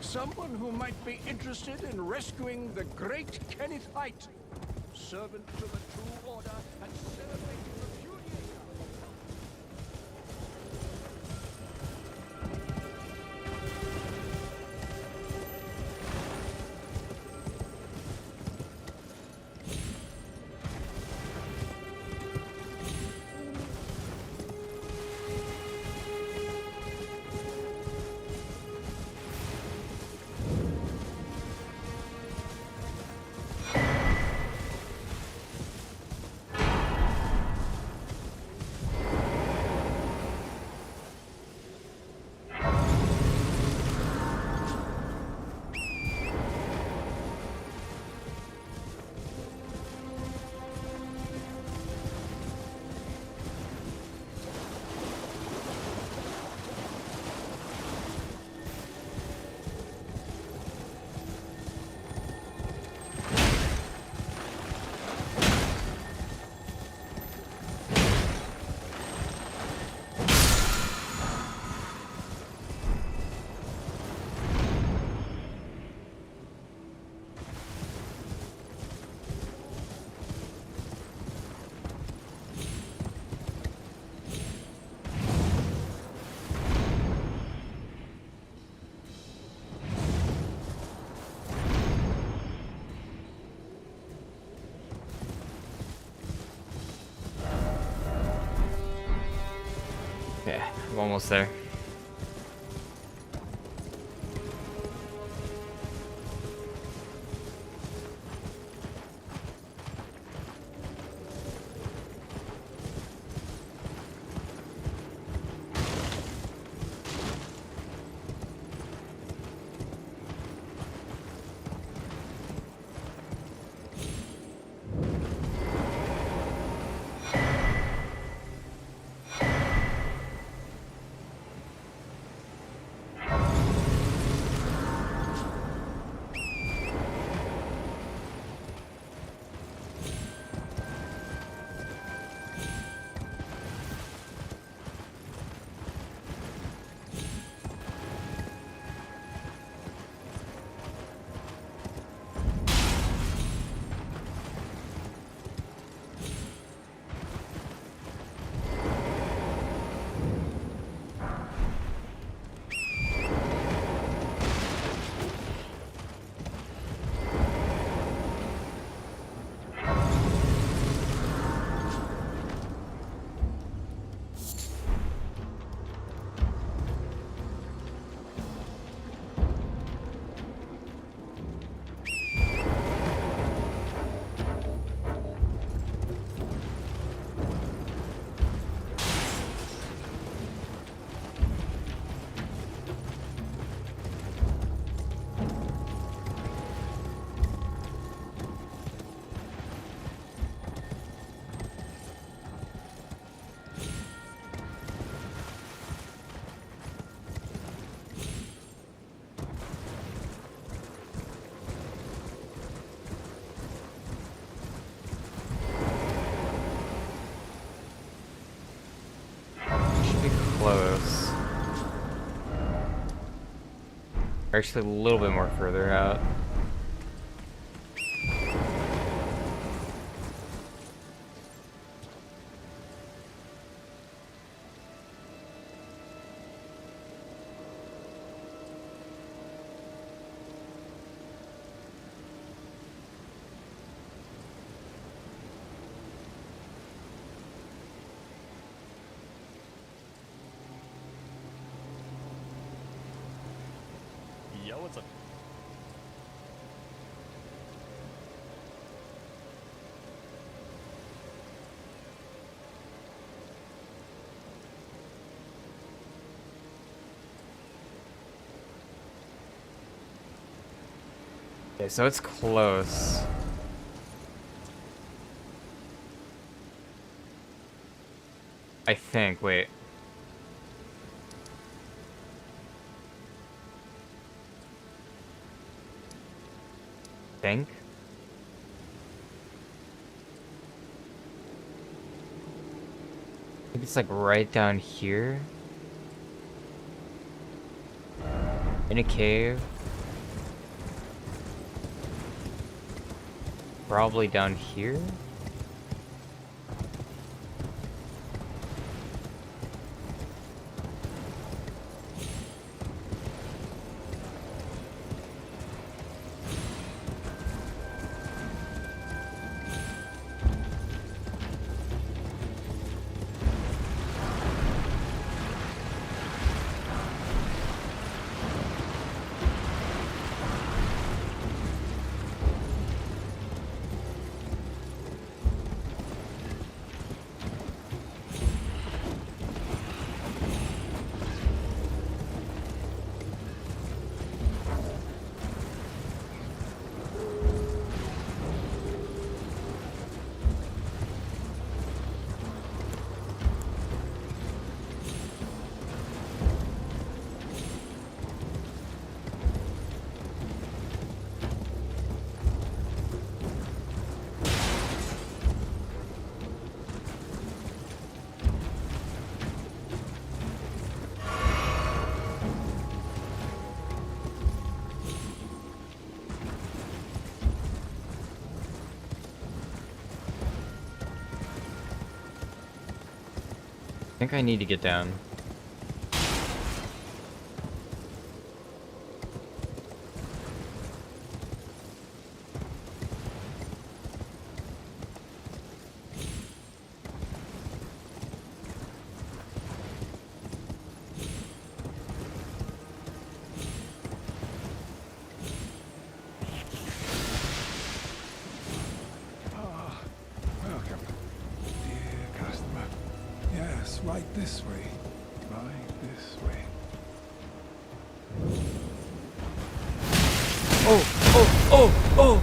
Someone who might be interested in rescuing the great Kenneth Haight, servant to the True Order and celebrating repudiator. Yeah, I'm almost there. Close. Actually, a little bit more further out. Yo, what's up? Okay, so it's close. I think, wait. Think? Maybe it's like right down here. In a cave. Probably down here. I think I need to get down. Welcome, dear customer. Yes, right this way. Right this way. Oh, oh, oh, oh!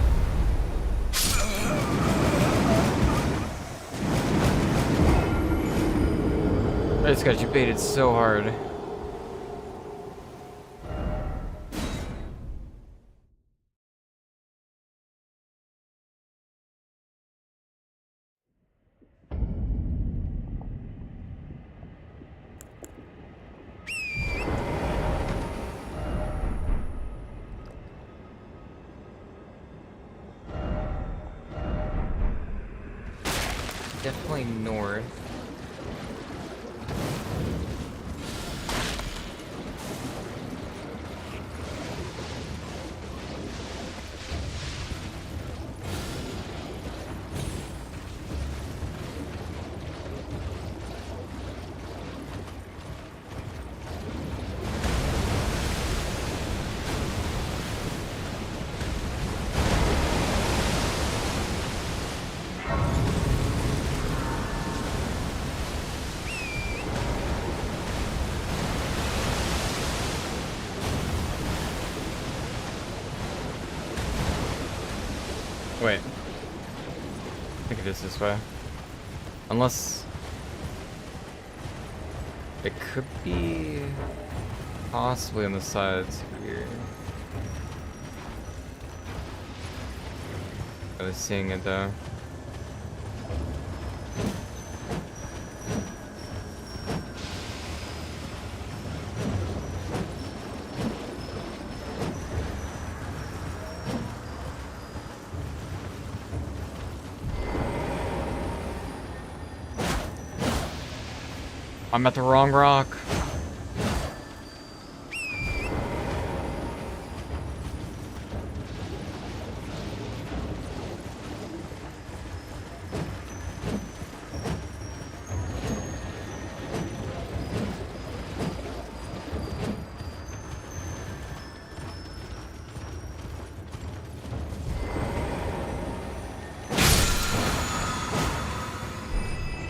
I just got you baited so hard. Definitely north. Wait. I think it is this way. Unless... it could be... possibly on the sides here. I was seeing it though. I'm at the wrong rock.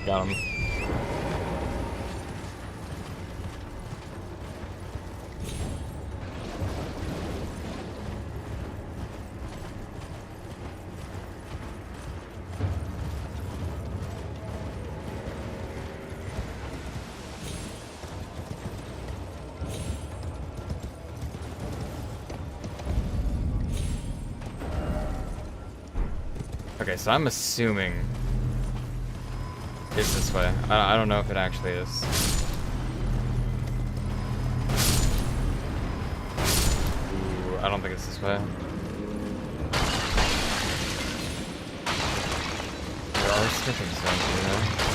Got him. Okay, so I'm assuming it's this way. I don't know if it actually is. I don't think it's this way. There are stepping stones over there.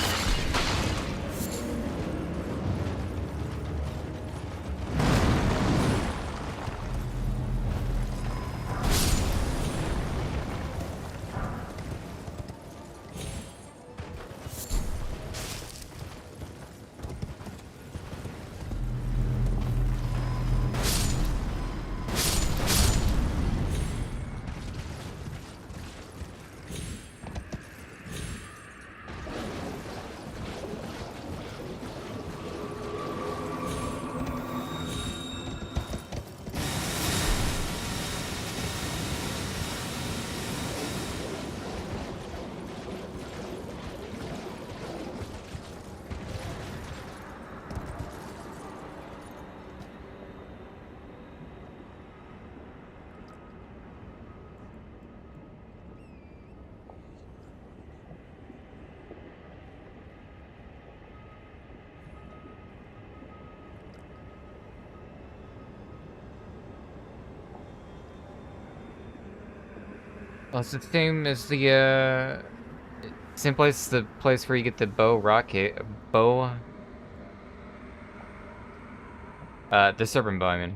Well, it's the same as the, same place, the place where you get the the serpent bow, I mean.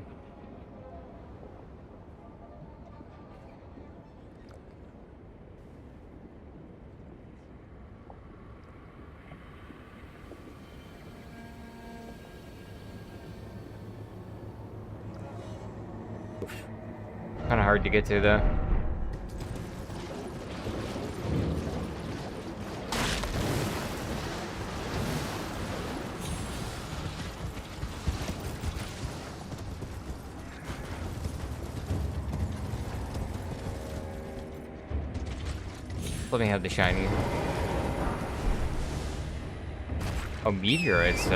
Kinda hard to get to, though. Let me have the shiny. Oh, meteorites,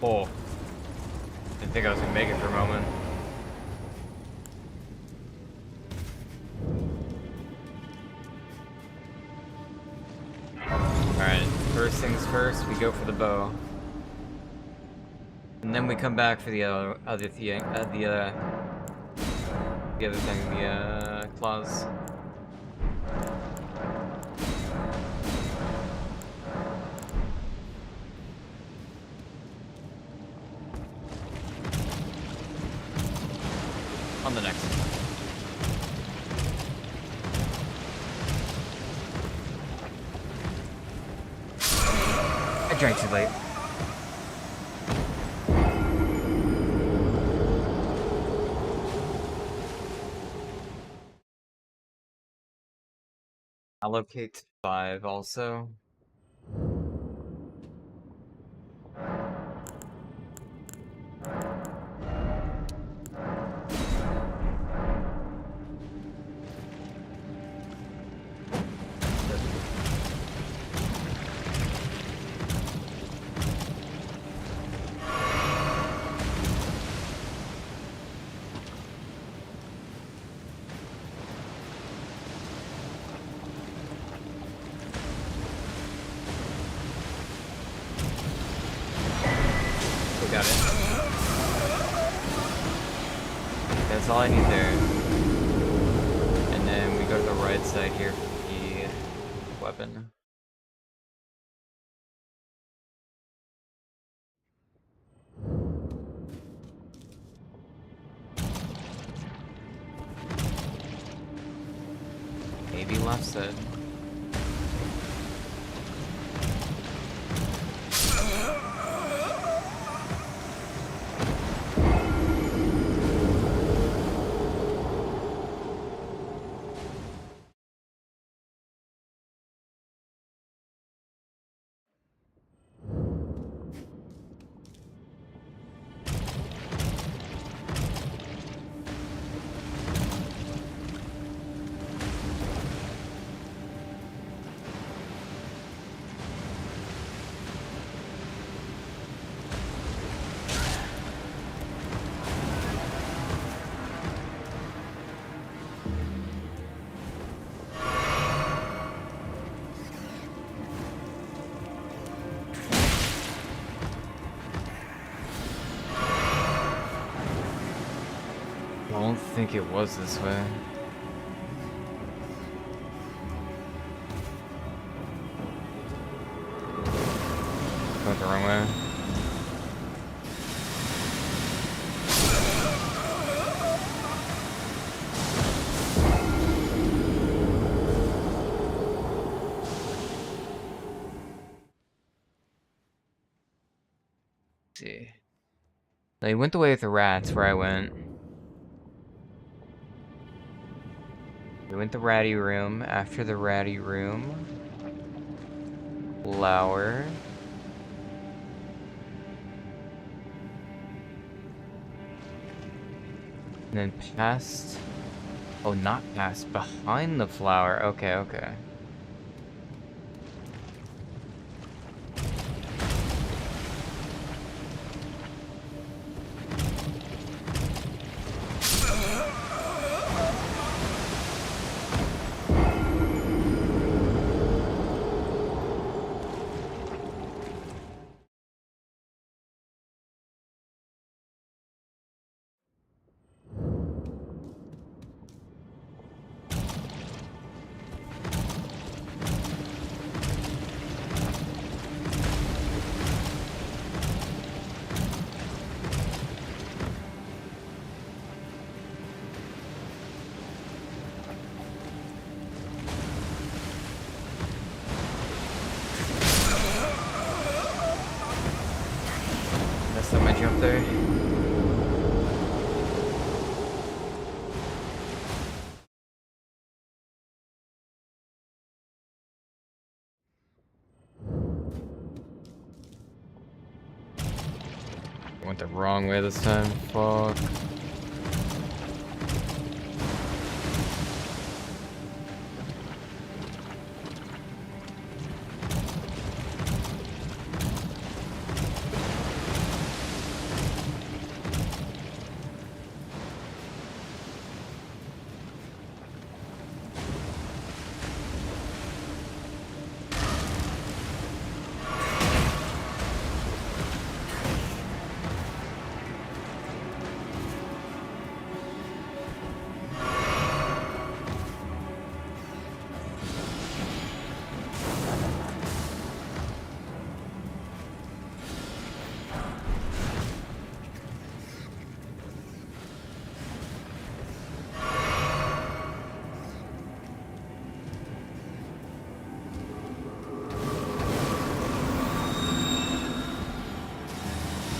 Oh. Didn't think I was gonna make it for a moment. Alright, first things first, we go for the bow. And then we come back for the other thing, the other thing, the claws. On the next one. I drank too late. Allocate 5 also. all I need there. And then we go to the right side here for the weapon. Maybe left side. I don't think it was this way. Went the wrong way. Let's see. They went the way with the rats where I went. We went the ratty room. After the ratty room, flower. And then past. Oh, not past. Behind the flower. Okay, okay. Messed up my jump there. Went the wrong way this time. Fuck.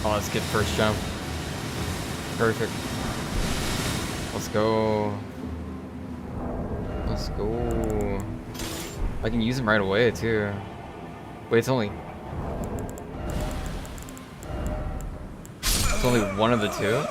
Oh, let's get first jump. Perfect. Let's go. Let's go. I can use him right away too. Wait, it's only one of the two?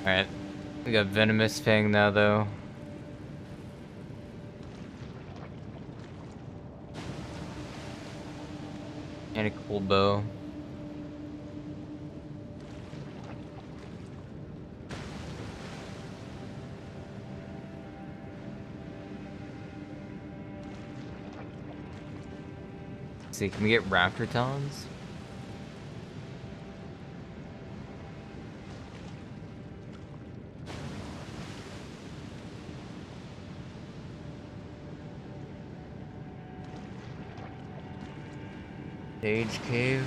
Alright. We got Venomous Fang now, though. And a cool bow. Let's see, can we get Raptor Talons? Sage Cave.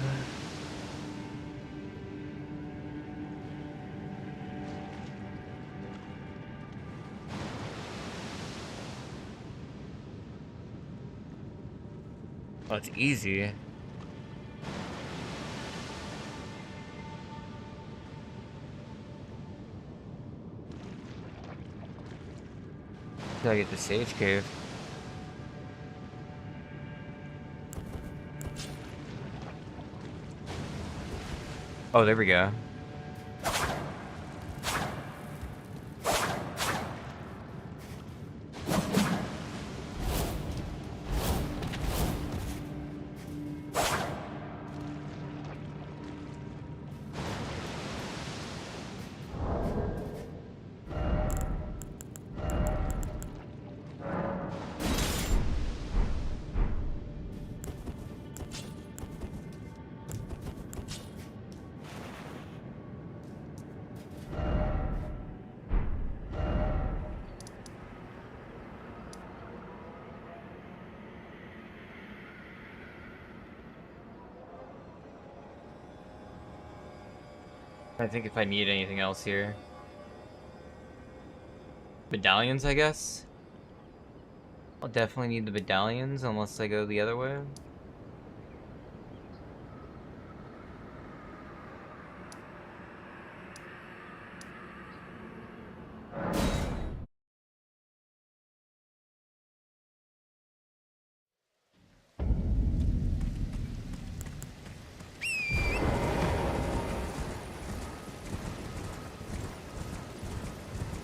Oh, it's easy. Till I get the Sage Cave. Oh, there we go. I think if I need anything else here. Medallions, I guess? I'll definitely need the medallions unless I go the other way.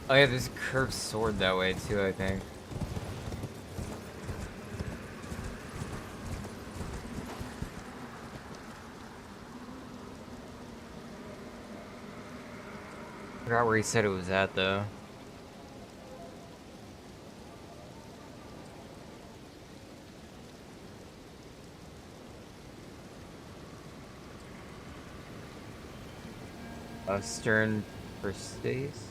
Oh yeah, there's a curved sword that way too, I think. I forgot where he said it was at though. Stern for stays.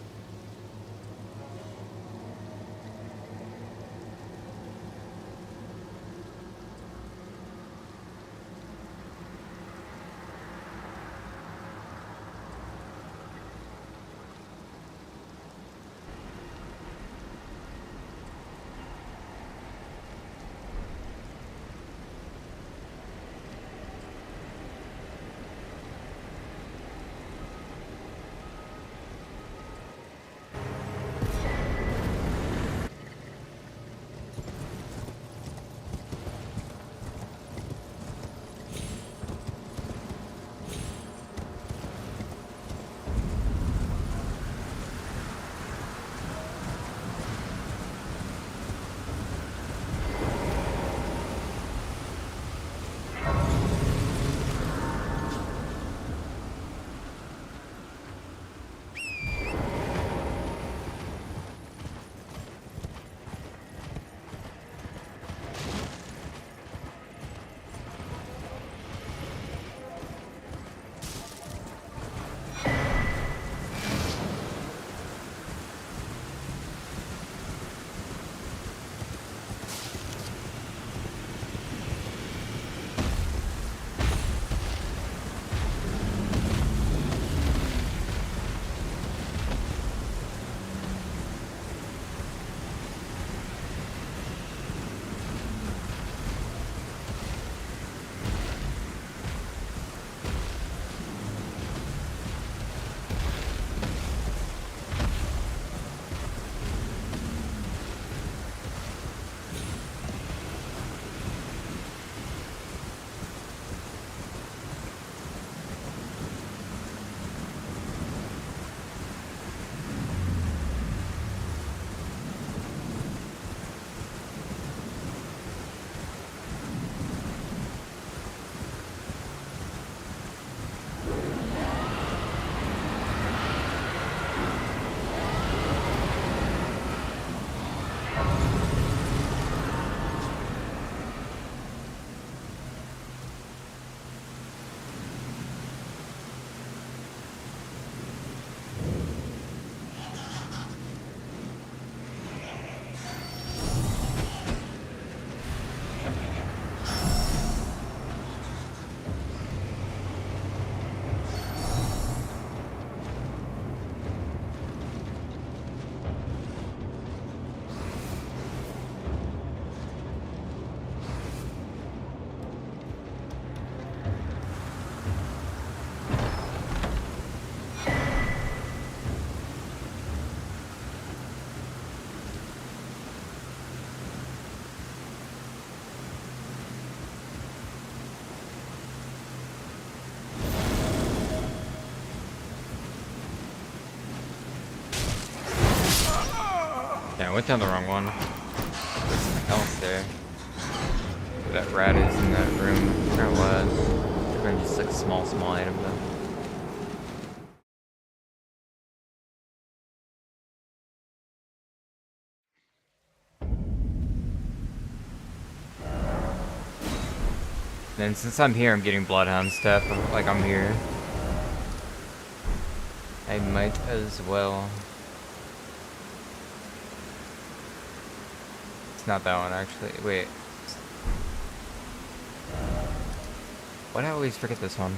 I went down the wrong one. There's something else there. That rat is in that room. Where it was. Could have been just like a small item though. Then since I'm here, I'm getting Bloodhound stuff. Like I'm here. I might as well. It's not that one actually. Wait. Why do I always forget this one?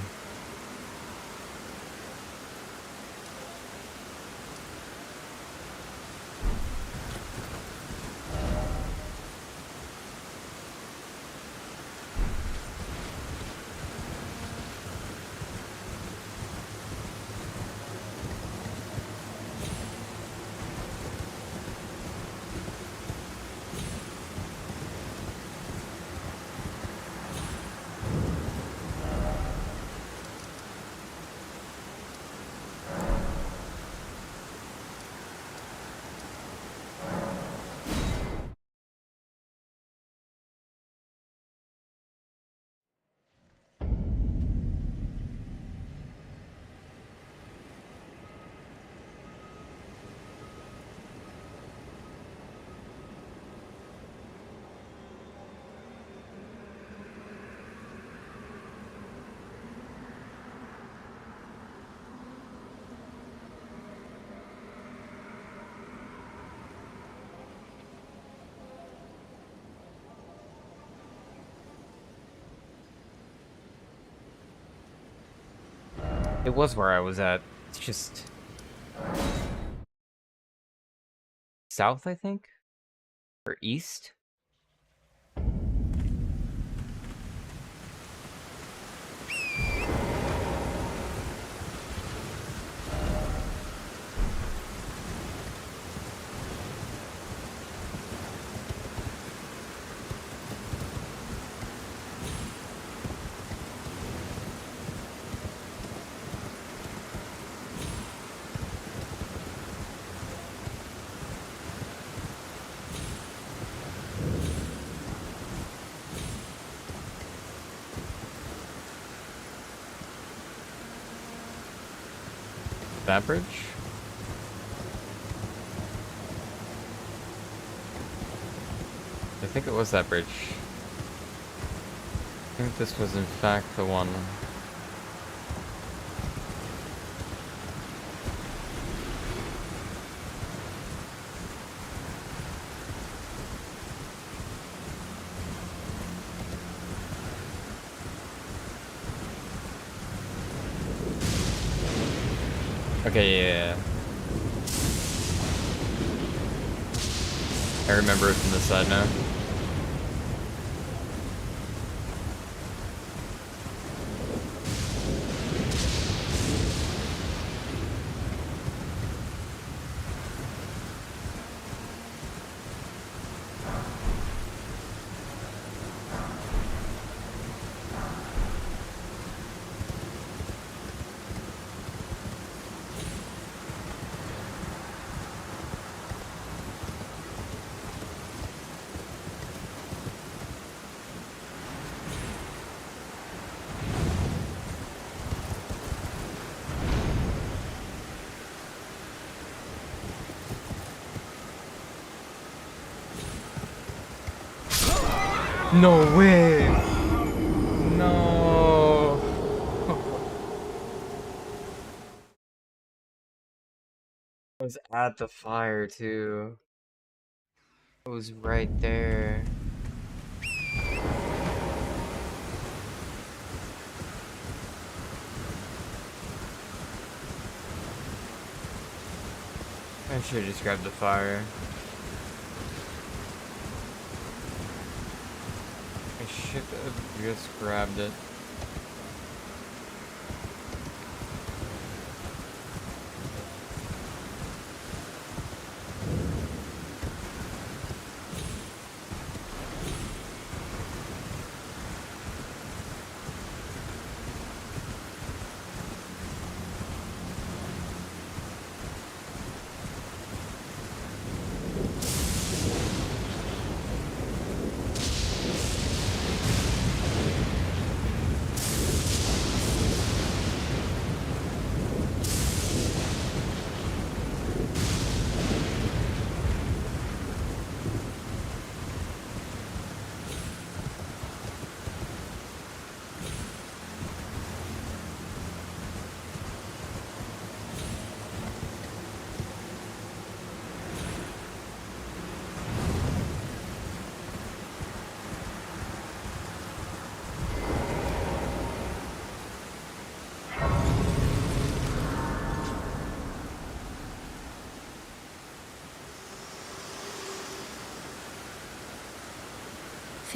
It was where I was at. It's just south, I think, or east. That bridge? I think it was that bridge. I think this was in fact the one. Okay, yeah. I remember it from this side now. No way! No! I was at the fire too. It was right there. I should have just grabbed the fire. I should have just grabbed it.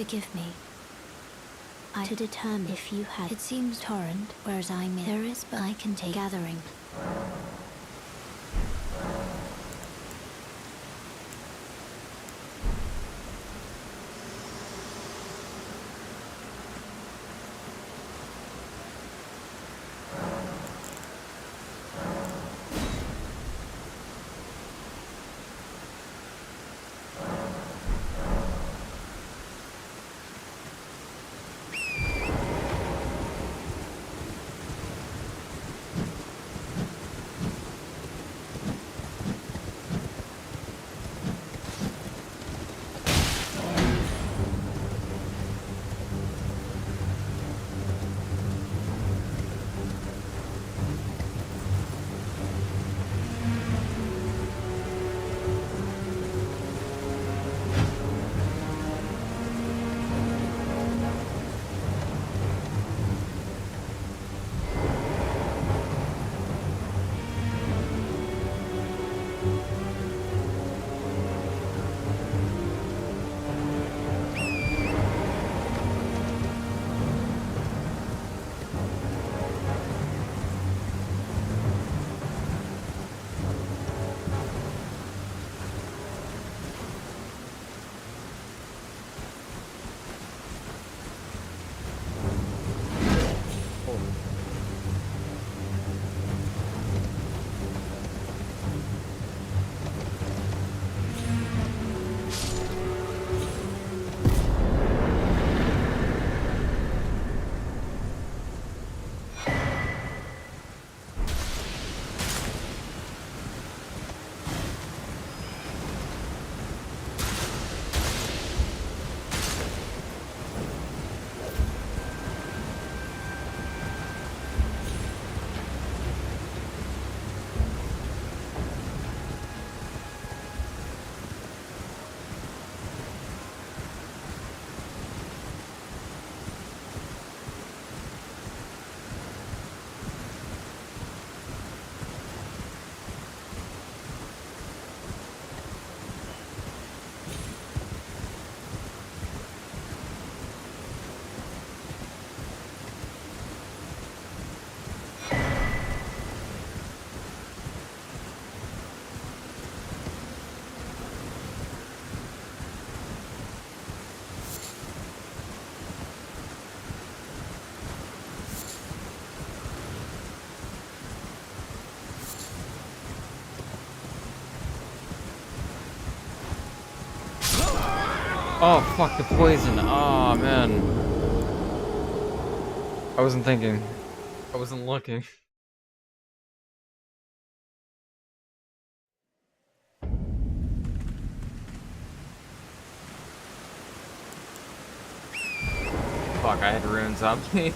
forgive me. I to determine if you had. It seems torrent, whereas I'm in. There is, but I can take gathering. Oh, fuck, the poison. Oh, man. I wasn't thinking. I wasn't looking. Fuck, I had to ruin something.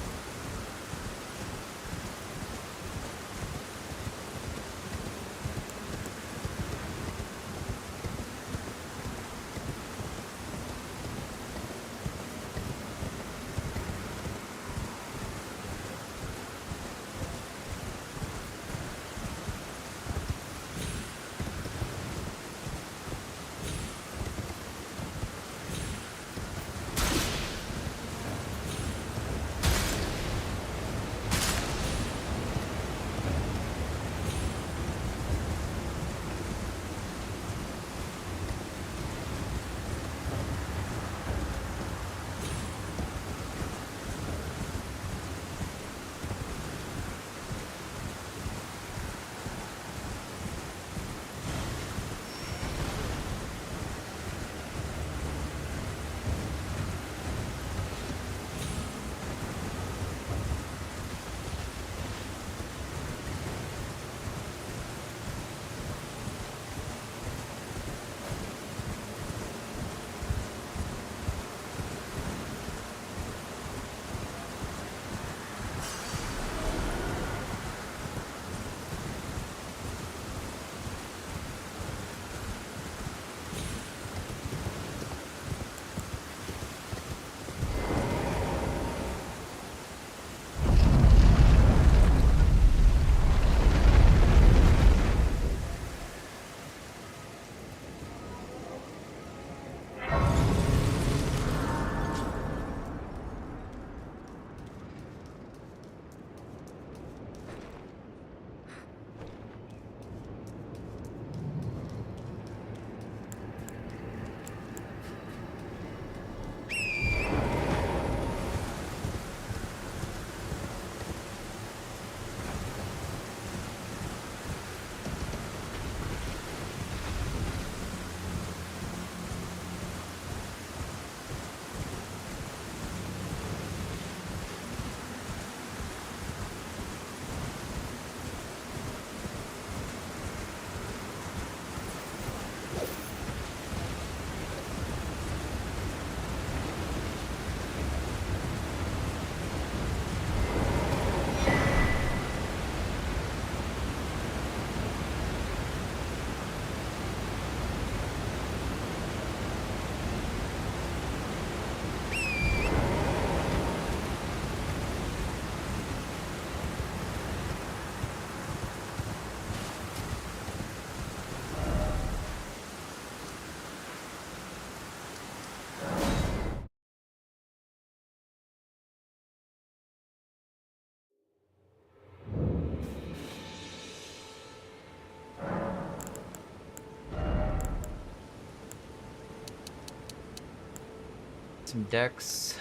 some dex.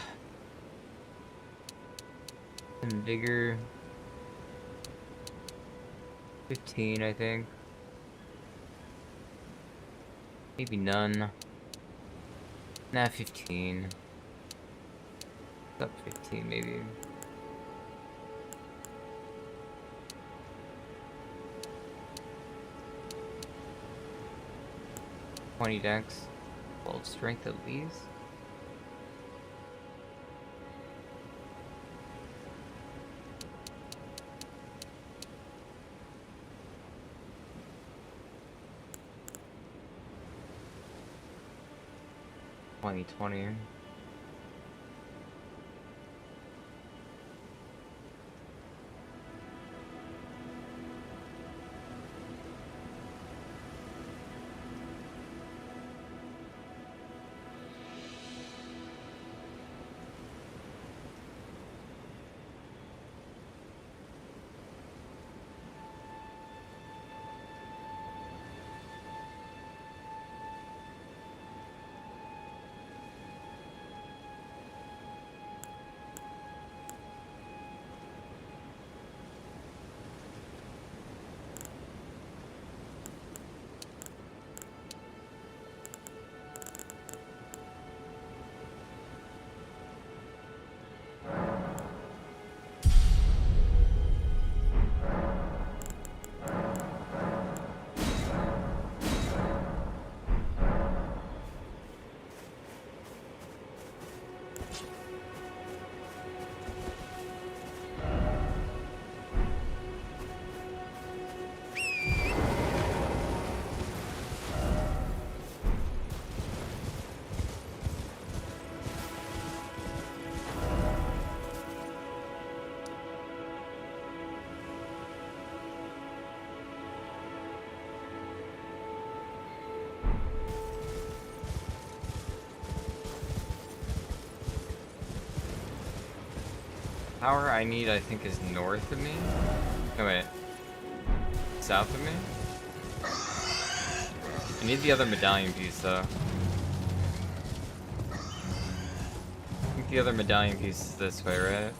Some vigor. 15, I think. Maybe none. Nah, 15. Up 15, maybe. $20 dex. 12 strength at least. $20. Power I need, I think, is north of me. Oh wait, south of me. I need the other medallion piece though. I think the other medallion piece is this way, right?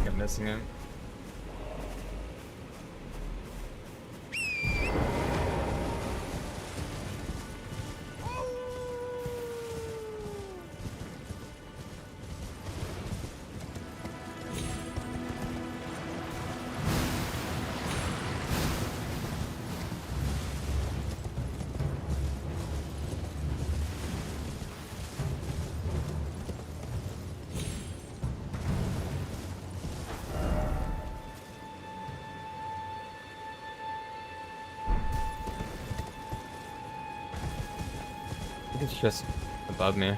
I'm missing him. It's just above me.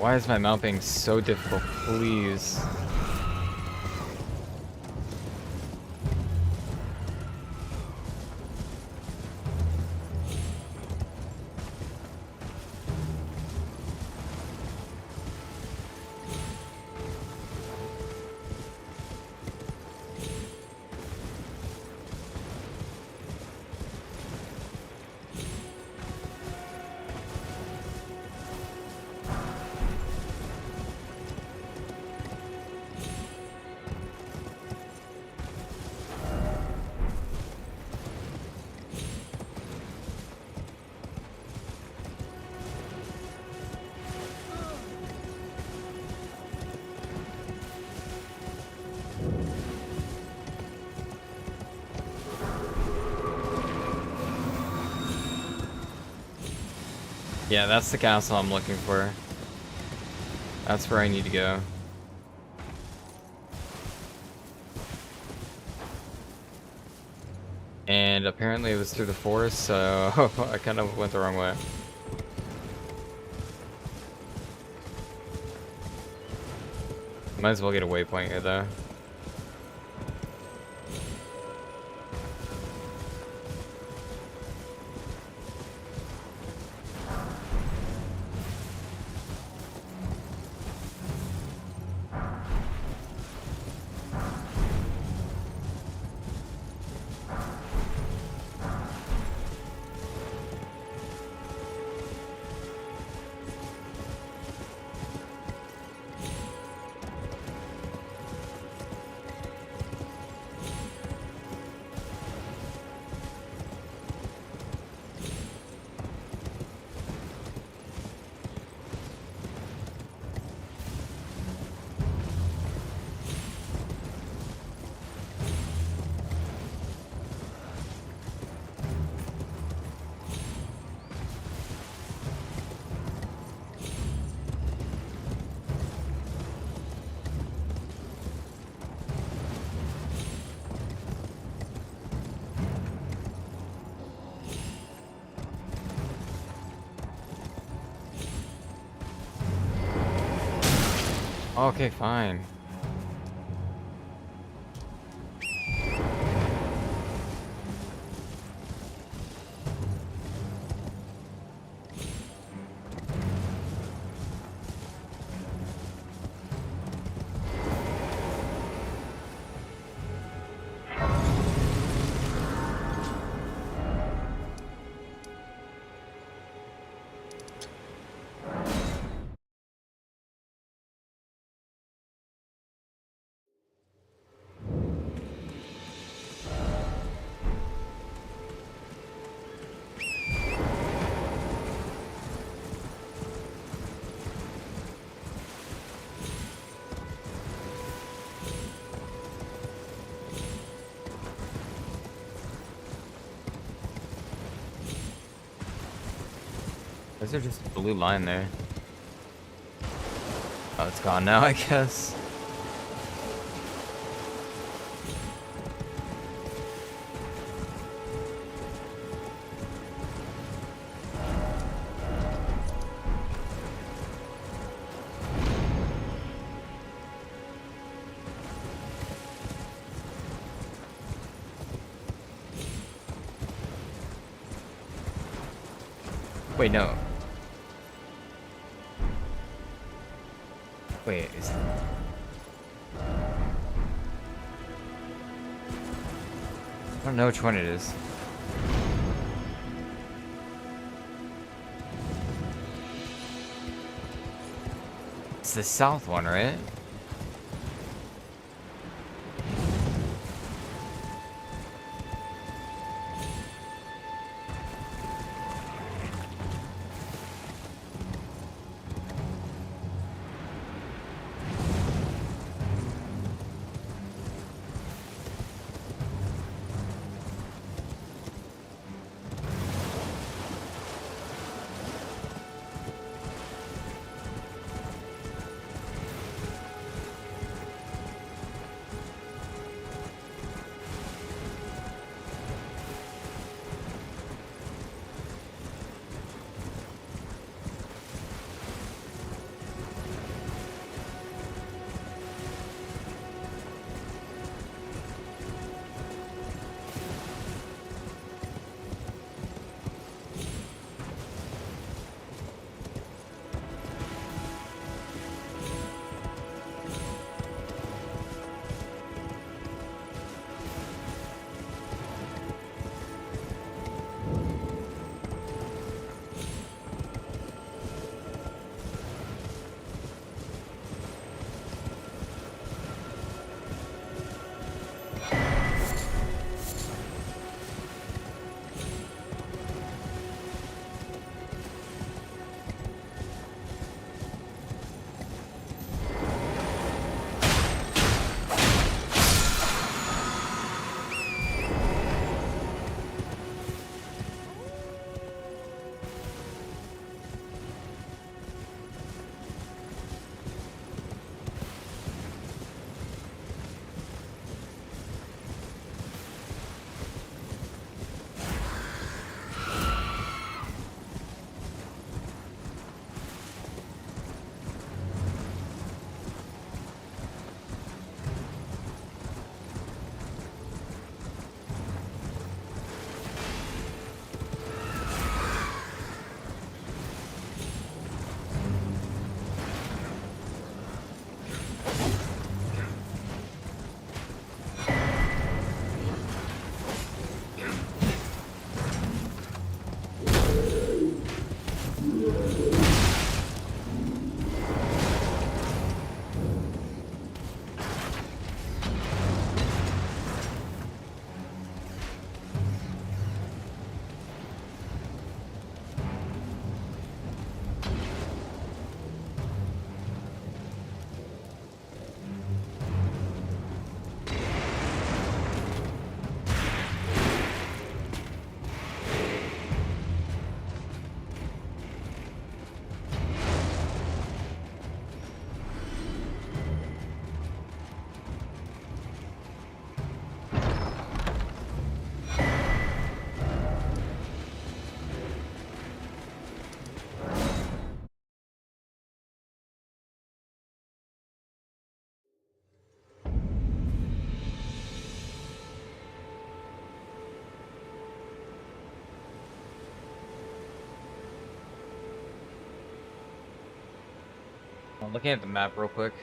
Why is my mount being so difficult? Please. Yeah, that's the castle I'm looking for. That's where I need to go. And apparently it was through the forest, so I kind of went the wrong way. Might as well get a waypoint here though. Okay, fine. Is there just a blue line there? Oh, it's gone now, I guess. Wait, no. Wait, is... I don't know which one it is. It's the south one, right? I'm looking at the map real quick.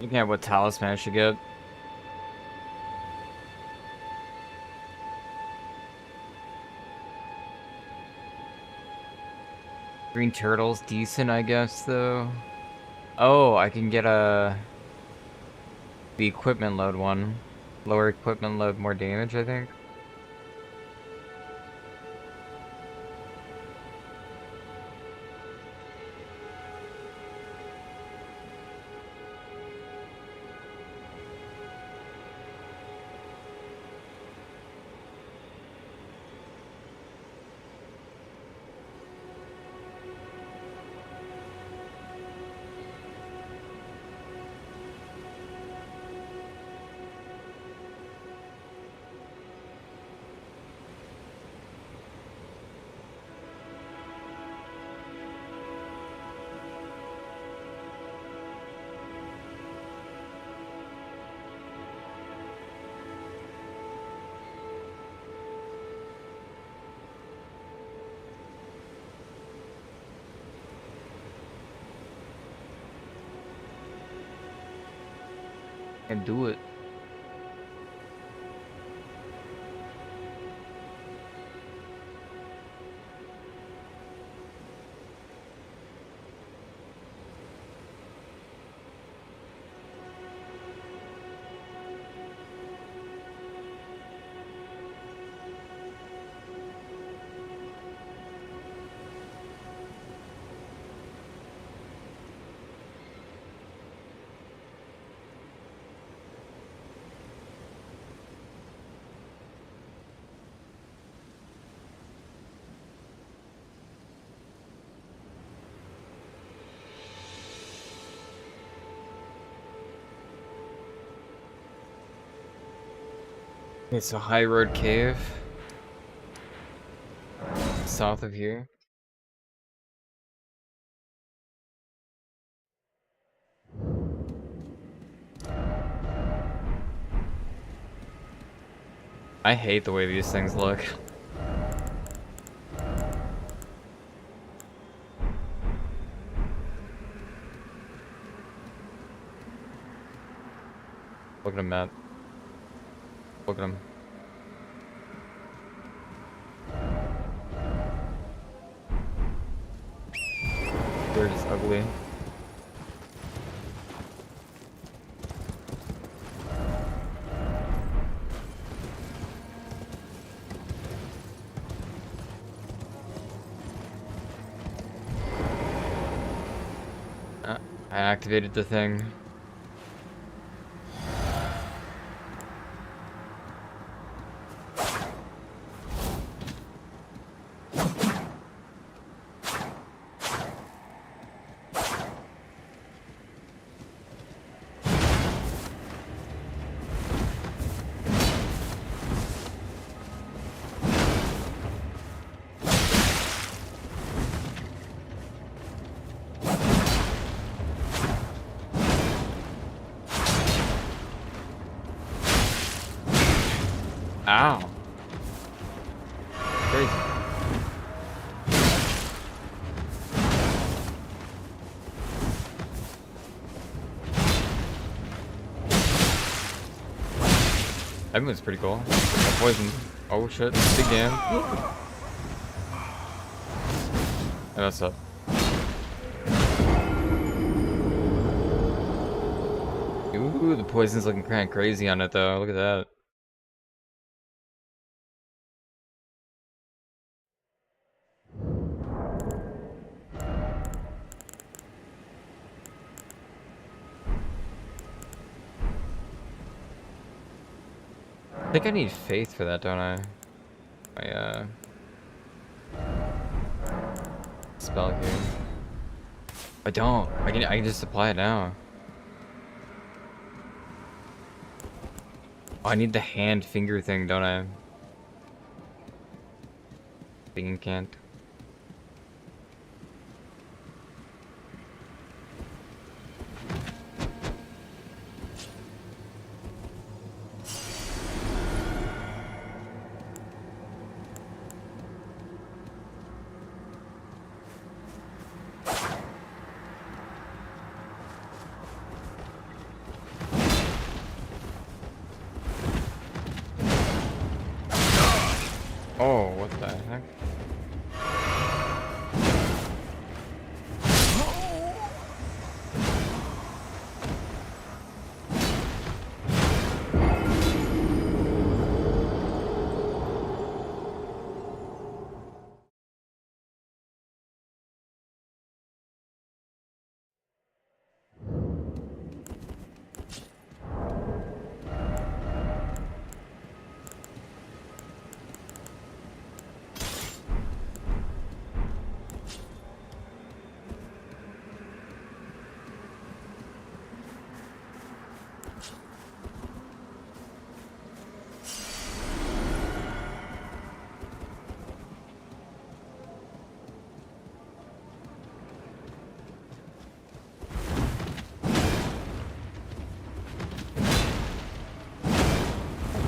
Looking at what talisman I should get. Green turtle's decent, I guess, though. Oh, I can get the equipment load one. Lower equipment load, more damage, I think. And do it. It's a high road cave. South of here. I hate the way these things look. Look at him, Matt. Look at him. They're just ugly. I activated the thing. Ow. Crazy. That move's pretty cool. That poison. Oh shit. Big damn. I messed up. Ooh, the poison's looking kind of crazy on it though. Look at that. I think I need faith for that, don't I? My spell here. I don't. I can just apply it now. Oh, I need the hand finger thing, don't I? Thing can't. Oh, what the heck?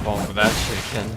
Fall for that chicken.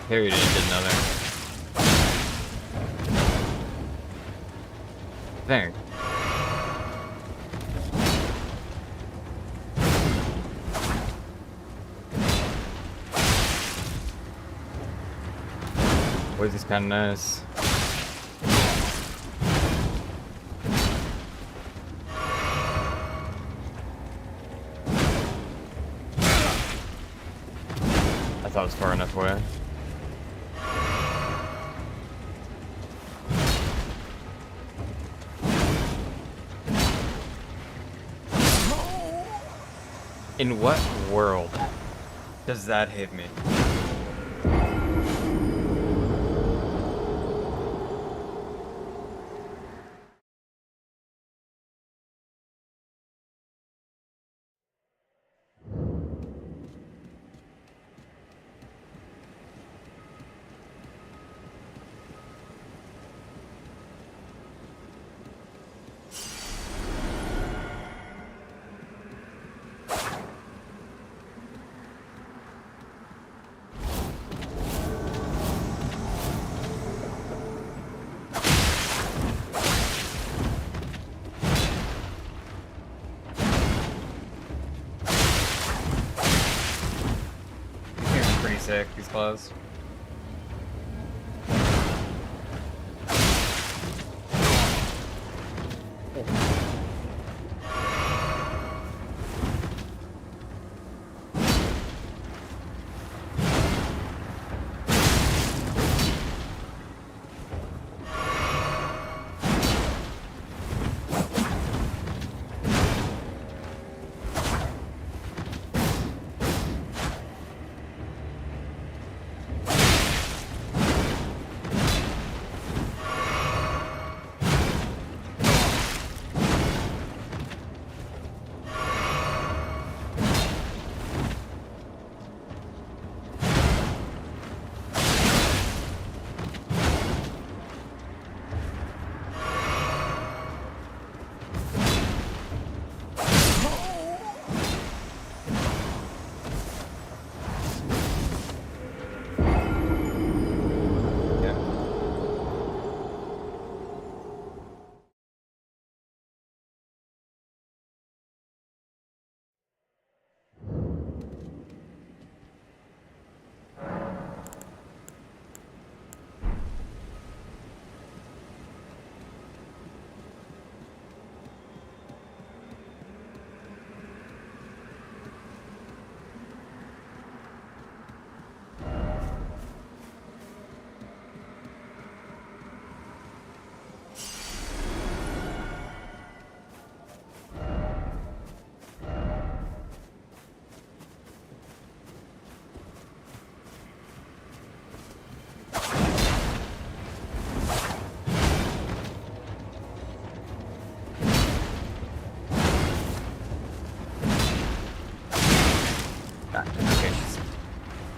Harry did another. There. Boys is kind of nice. I thought it was far enough away. In what world does that hit me? Sick, these claws.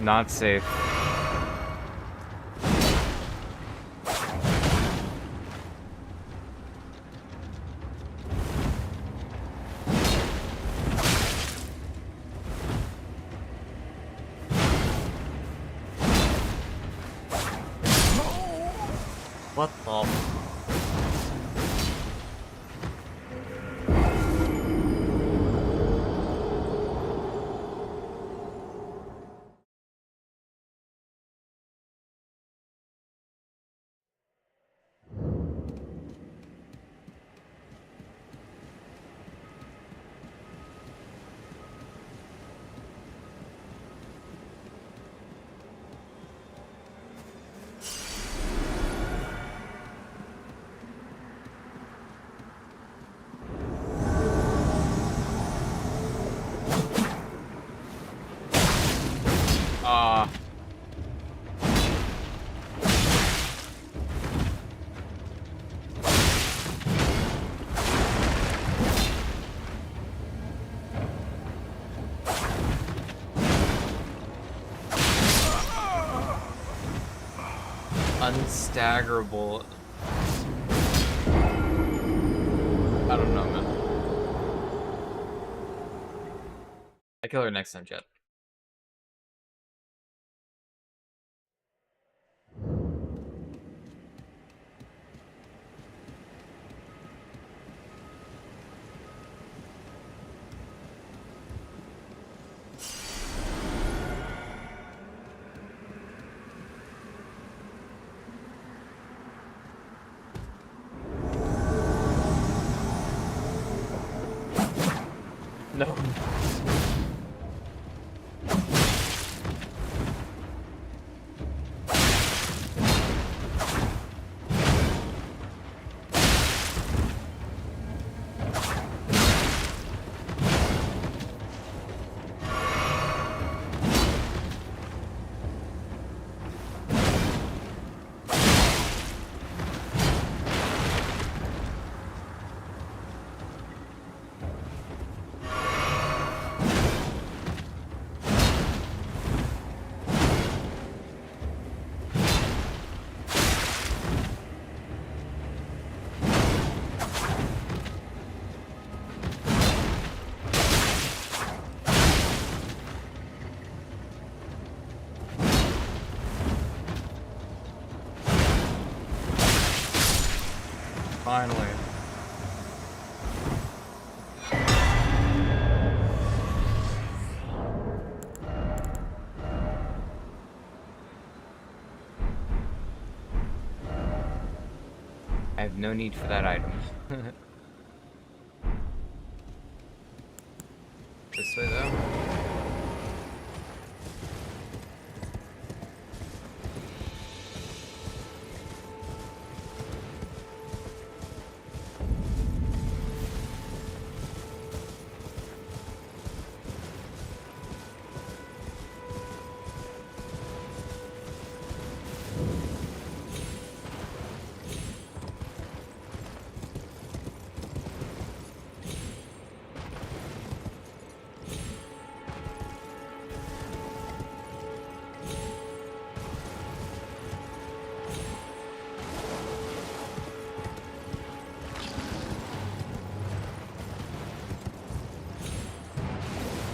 Not safe. What the? Unstaggerable. I don't know, man. I kill her next time, Jet. No. Finally. I have no need for that item. This way though.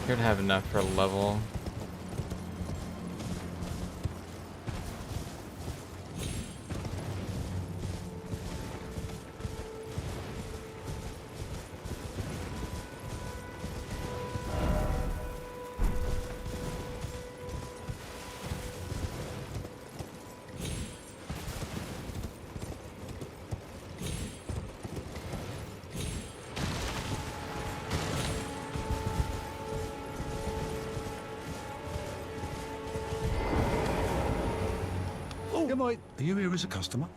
Could have enough for a level. Are you here as a customer?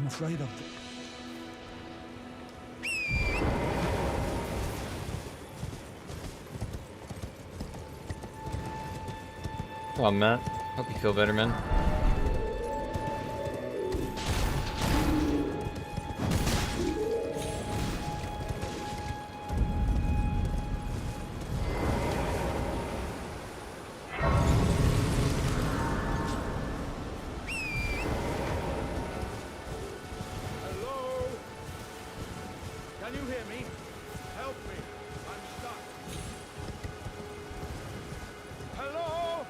I'm afraid of it. Oh, Matt. Hope you feel better, man. Hello? Can you hear me? Help me. I'm stuck. Hello?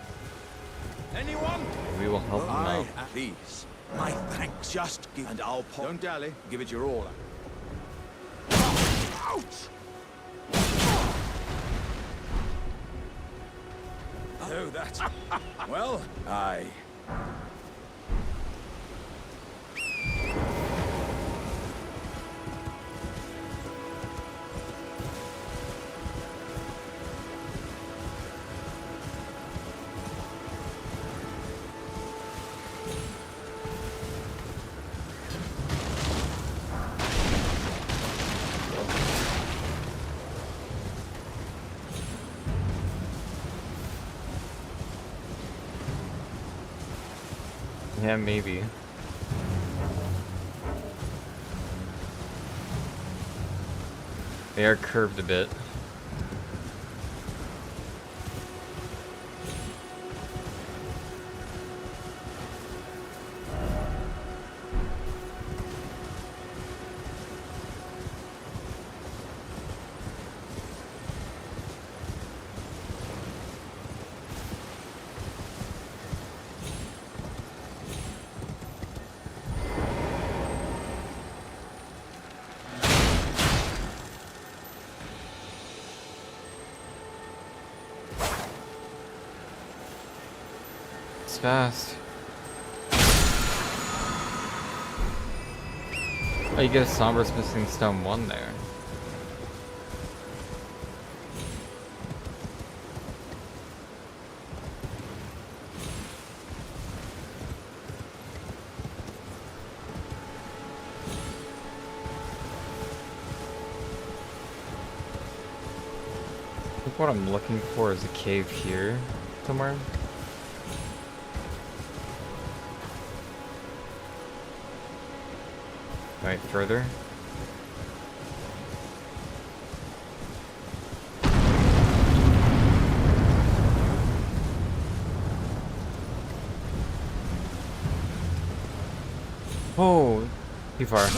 Anyone? We will help him out. Please. My thanks. Just give and I'll pop. Don't dally. Give it your all. Ouch! Oh, that. Well, I. Yeah, maybe. They are curved a bit. It's fast. Oh, you get a somber missing stone 1 there. I think what I'm looking for is a cave here somewhere. Right, further. Oh, too far.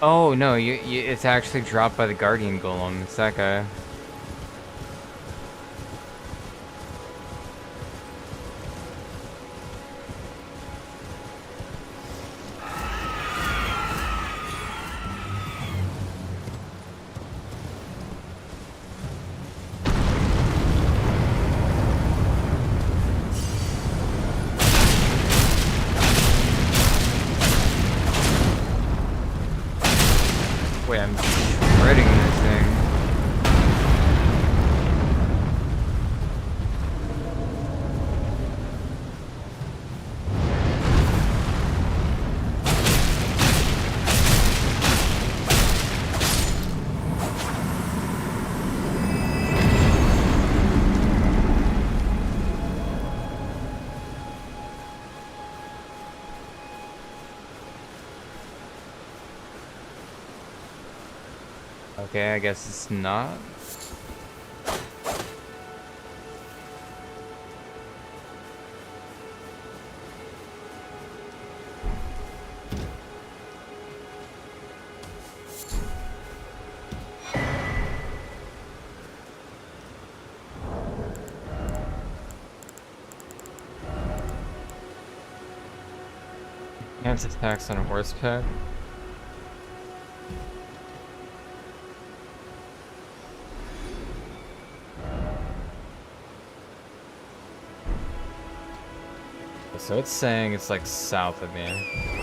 Oh no, it's actually dropped by the Guardian Golem. It's that guy. Wait, I'm shredding this thing. Okay, I guess it's not. Chance attacks on a horse pet. So it's saying it's like south of me.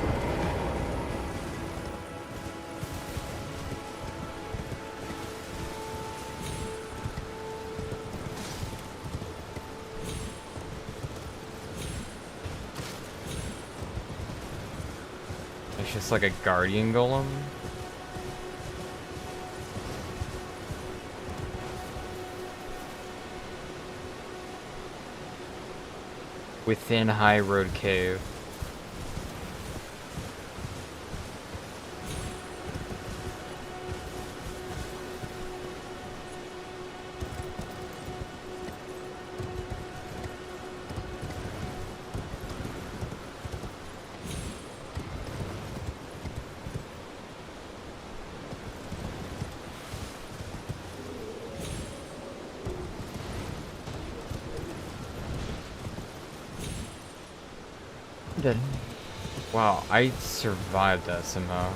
It's just like a guardian golem. Within High Road Cave. Dead. Wow, I survived that somehow.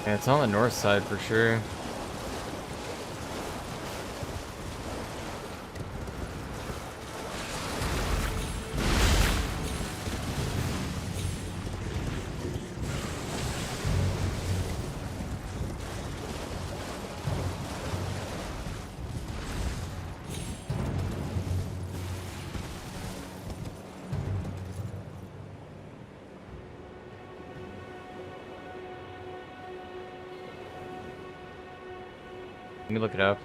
Yeah, it's on the north side for sure. Let me look it up.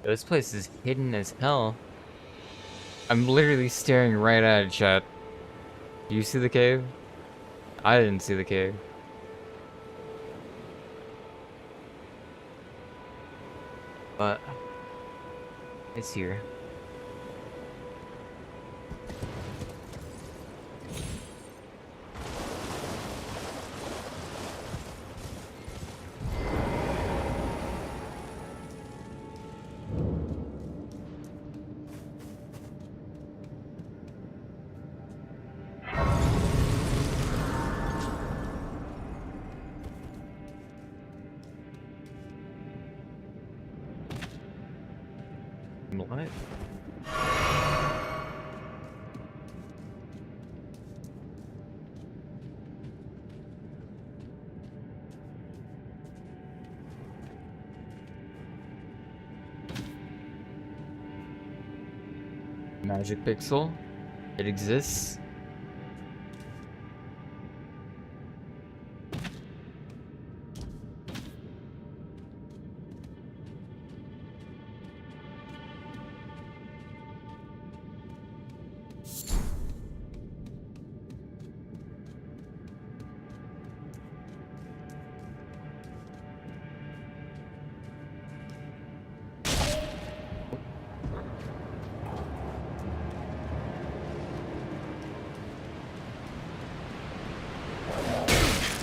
This place is hidden as hell. I'm literally staring right at it, chat. Do you see the cave? I didn't see the cave. But it's here. What? Magic pixel. It exists.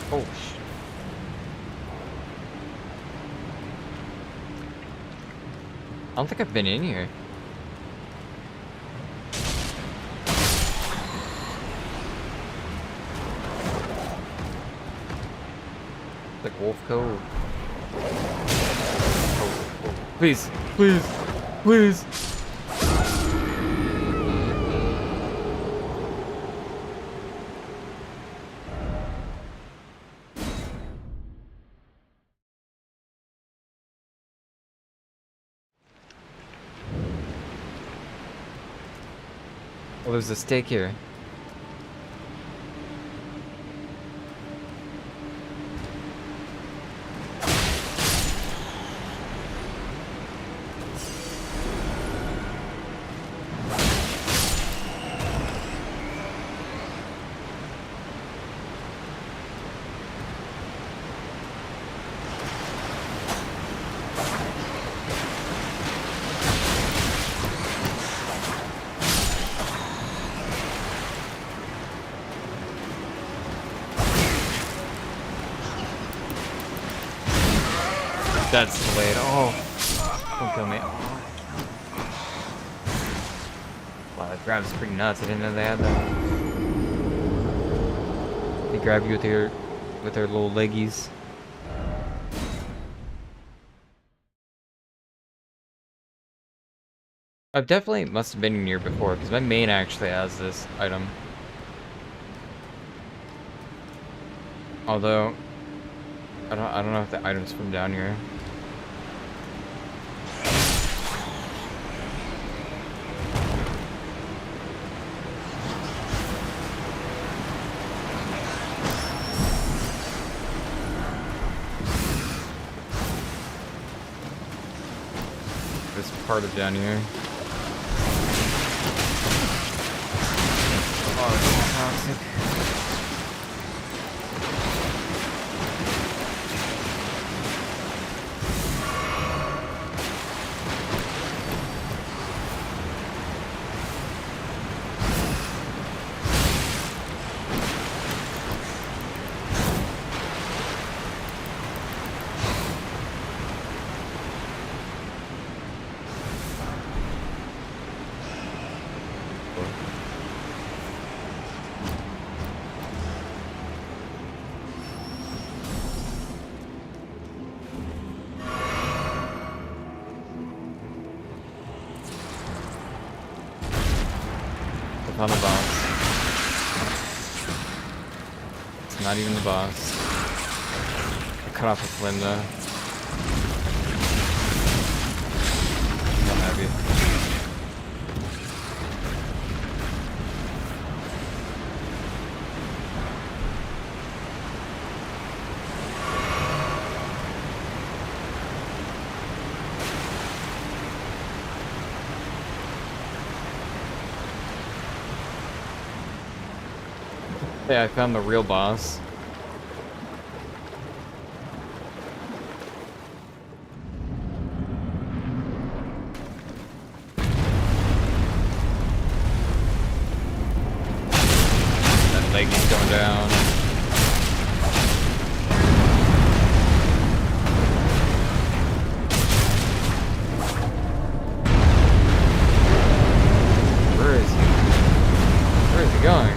Oh, shit. I don't think I've been in here. Like Wolf Cove. Oh, please, please, please. Oh, there's a stake here. That's delayed. Oh, don't kill me. Wow, that grab is pretty nuts. I didn't know they had that. They grab you with their little leggies. I've definitely must have been in here before because my main actually has this item. Although I don't know if the item's from down here. This part of down here. Oh, it's toxic. On the boss. It's not even the boss. I cut off its limb though. Not heavy. Yeah, I found the real boss. That leg is going down. Where is he? Where is he going?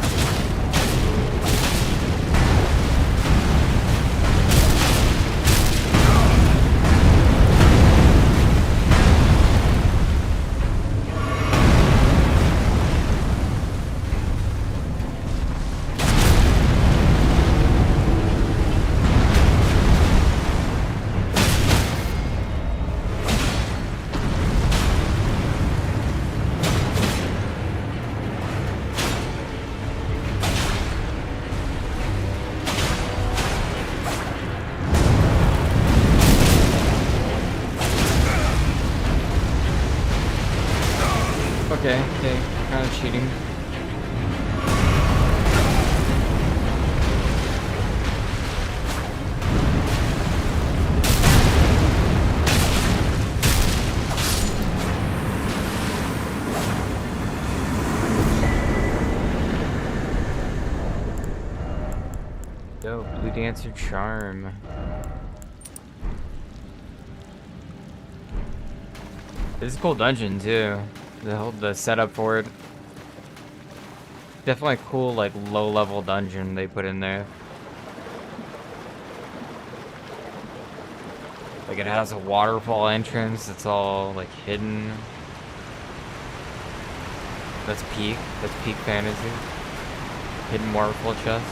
Okay, kind of cheating. Yo, Blue Dancer Charm. This is a cool dungeon too. The setup for it. Definitely a cool like low level dungeon they put in there. Like it has a waterfall entrance. It's all like hidden. That's peak. That's peak fantasy. Hidden waterfall chest.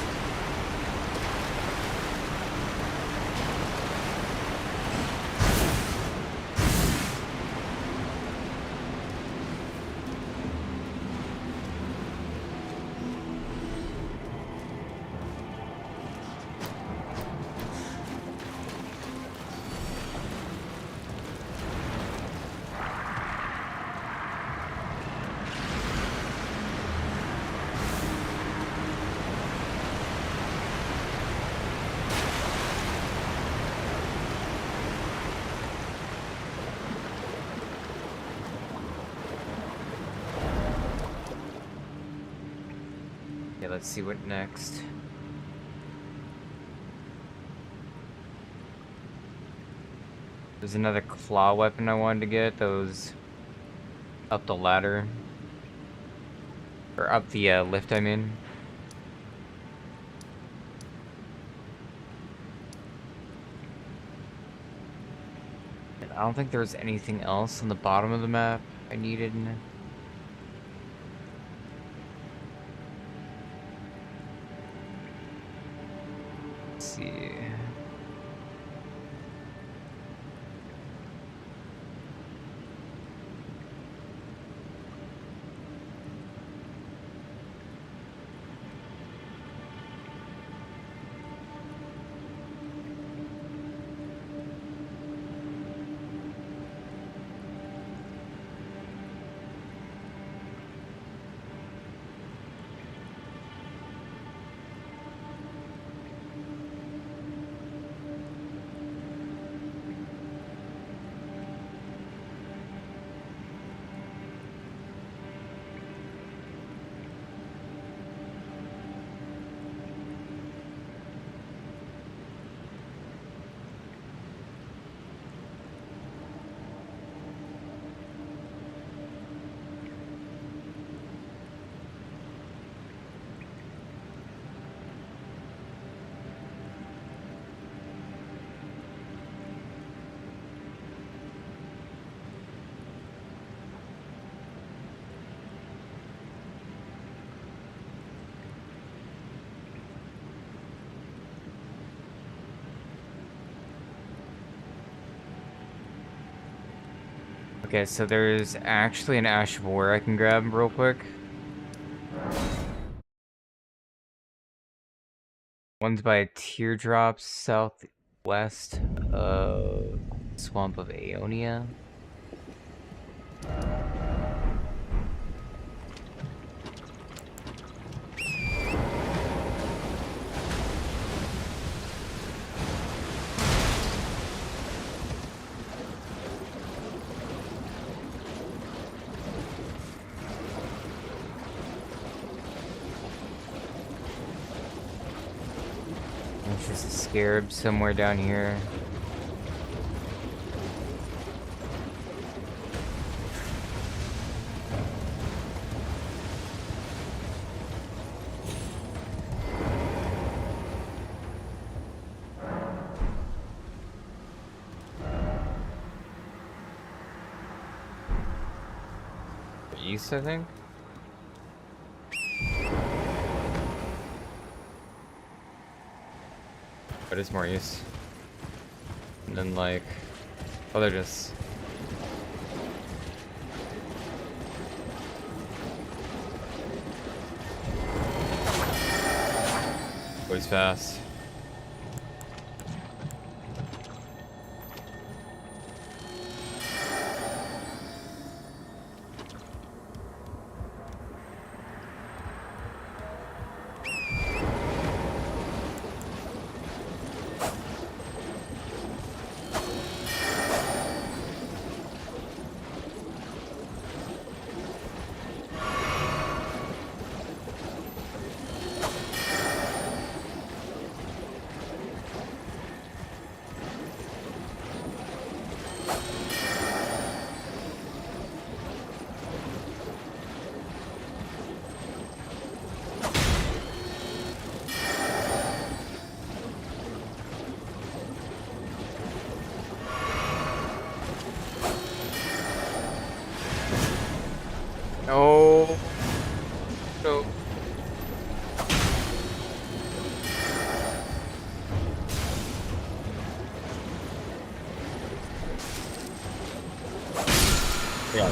Okay, let's see what next. There's another claw weapon I wanted to get. Those up the ladder. Or up the lift, I mean. And I don't think there's anything else on the bottom of the map I needed. Let's see. Okay, so there's actually an Ash of War I can grab real quick. One's by Teardrops southwest of Swamp of Aeonia. There's just a scarab somewhere down here. East, I think. But it's more east. And then like, oh, they're just. Goes fast. Oh. No. Yeah.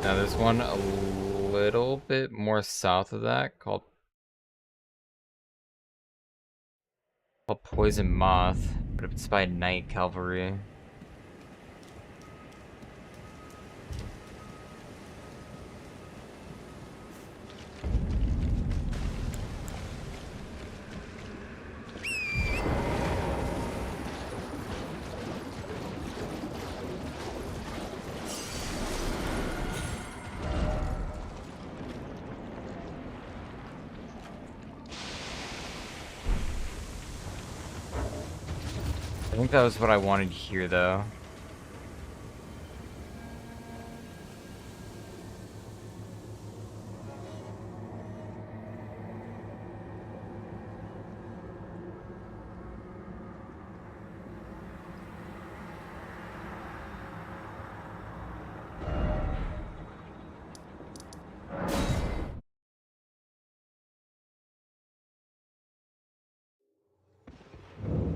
Now there's one a little bit more south of that called Poison Moth, but it's by Night Cavalry. I think that was what I wanted here, though.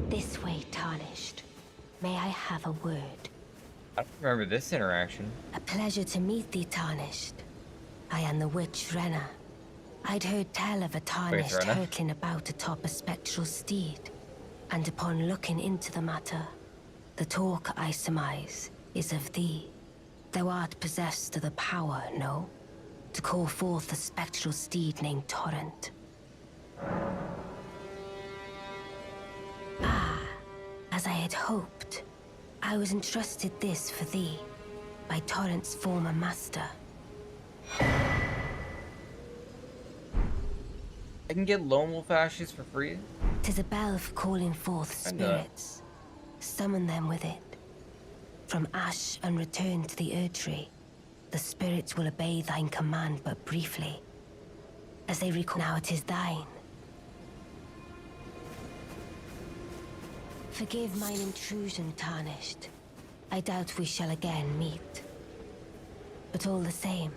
This way, Tarnished. May I have a word? I don't remember this interaction. A pleasure to meet thee, Tarnished. I am the witch Renna. I'd heard tell of a Tarnished Renna? hurtling about atop a spectral steed, and upon looking into the matter, the talk, I surmise, is of thee. Thou art possessed of the power, no? To call forth a spectral steed named Torrent. Ah, as I had hoped. I was entrusted this for thee, by Torrent's former master. I can get Lone Wolf Ashes for free? 'Tis a bell for calling forth spirits. Summon them with it. From ash and return to the Erdtree, the spirits will obey thine command but briefly. As they recall, now it is thine. Forgive mine intrusion, Tarnished. I doubt we shall again meet. But all the same,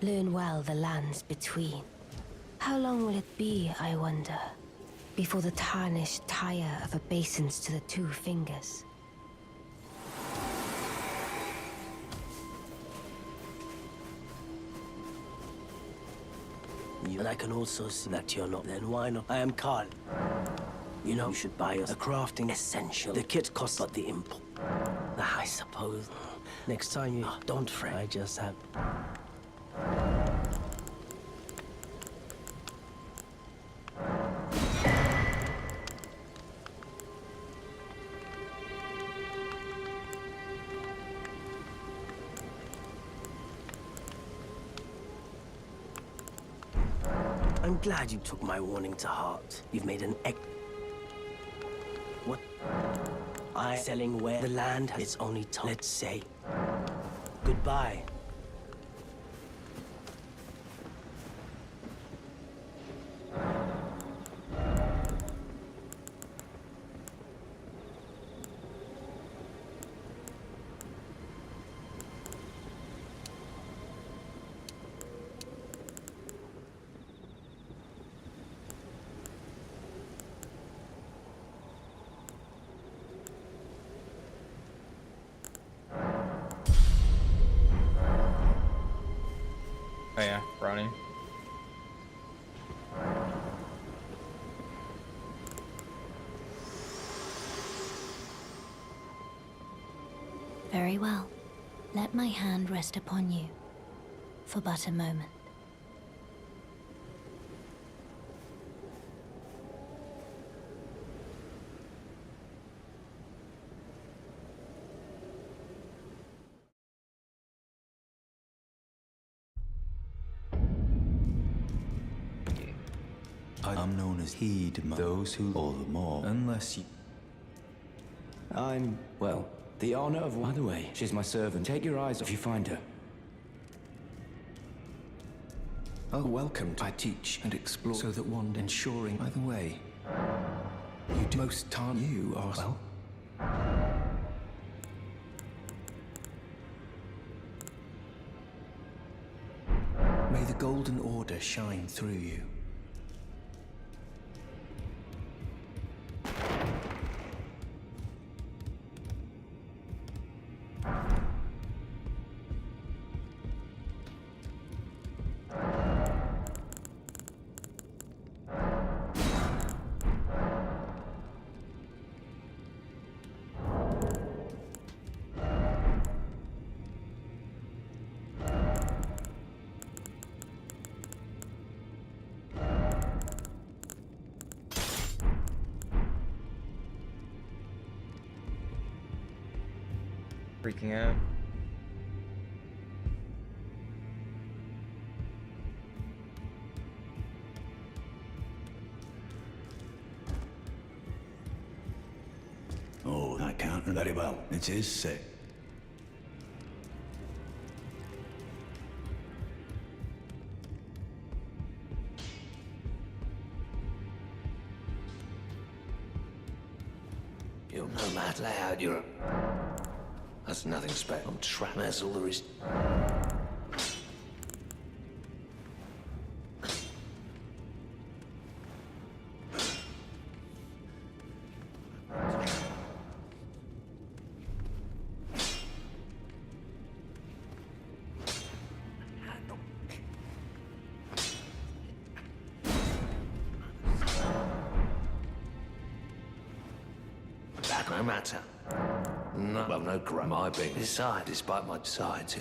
learn well the lands between. How long will it be, I wonder, before the Tarnished tire of obeisance to the two fingers? And I can also see that you're not. Then why not? I am Carl. You know, you should buy us a crafting essential. The kit costs but the import. I suppose. Next time you... don't fret. I just have... I'm glad you took my warning to heart. You've made an What? I selling where the land has its only time. Let's say goodbye. Oh yeah, Brownie. Very well. Let my hand rest upon you, for but a moment. I'm known as Heed, those who all the more, unless you... I'm, well, the honor of... By the way, she's my servant. Take your eyes off if you find her. Oh, welcome. I teach and explore so that one ensuring either way. You do most time you are well. May the golden order shine through you. Freaking out. Oh, that counted very well. It is sick. You're no mad loud, you're... That's nothing special. I'm trapped. That's all there is. Back no matter. No, well, no grab. My being inside, despite my sides.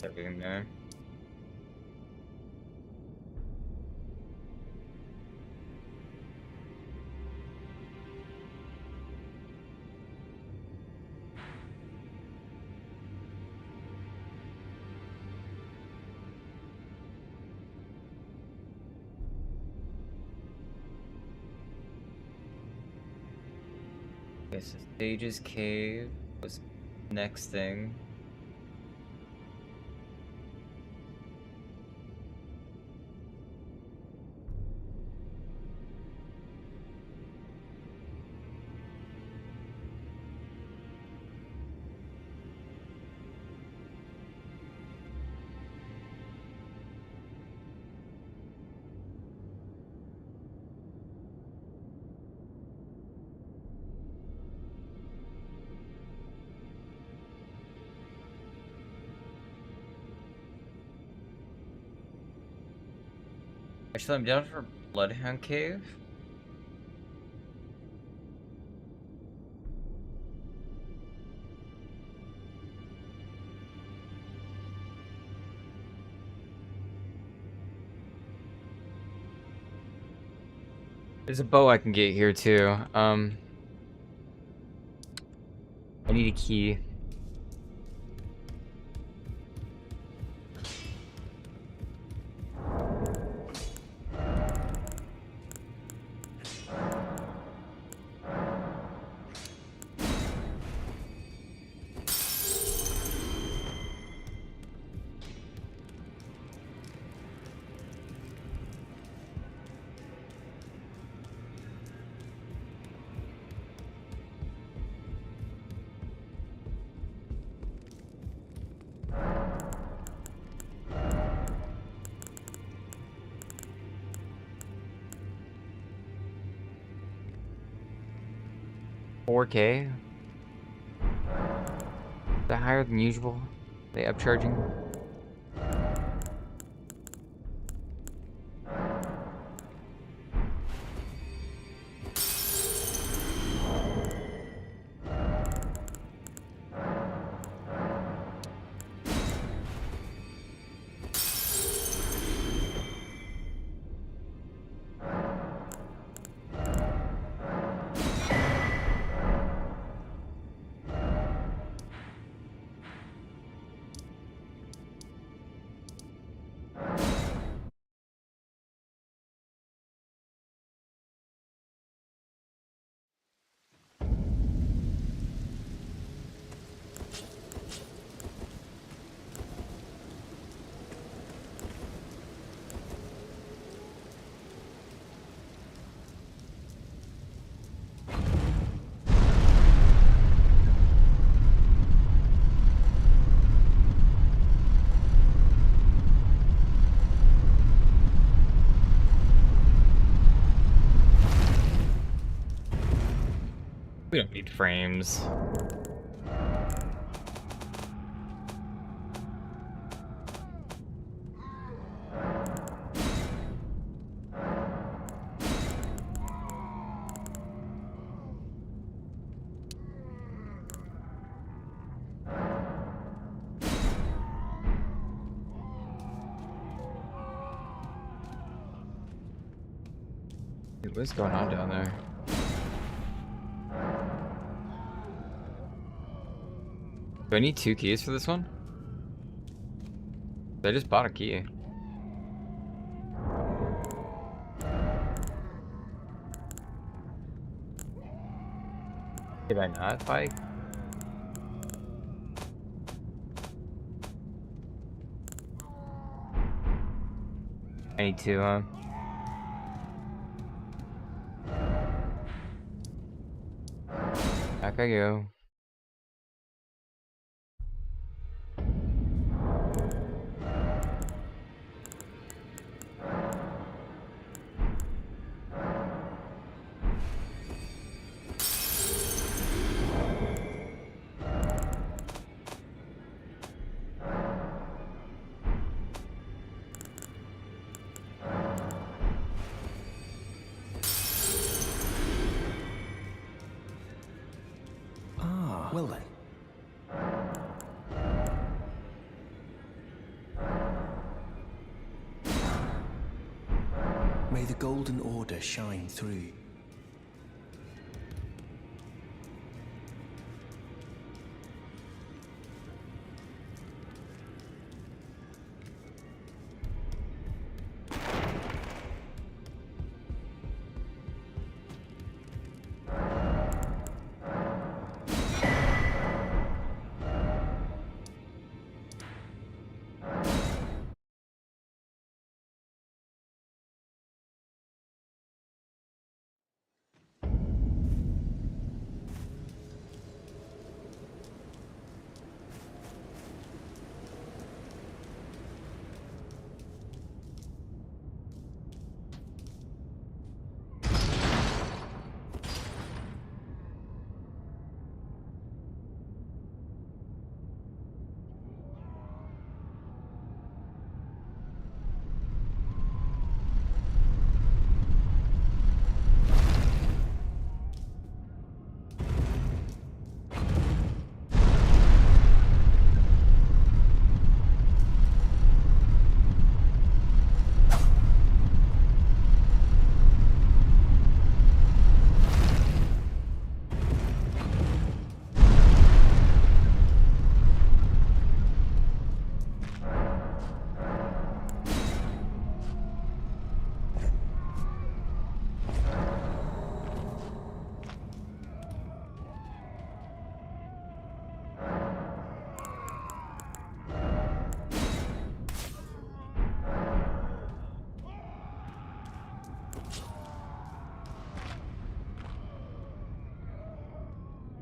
Everything there. Okay, so Sage's Cave was next thing. Actually, I'm down for Bloodhound Cave. There's a bow I can get here too. I need a key. 4K? Is that higher than usual? They upcharging? We don't need frames. Dude, what's going on down there? Do I need 2 keys for this one? I just bought a key. Did I not, Pike? I need 2, huh? Back I go. Well then. May the Golden Order shine through.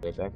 Way back.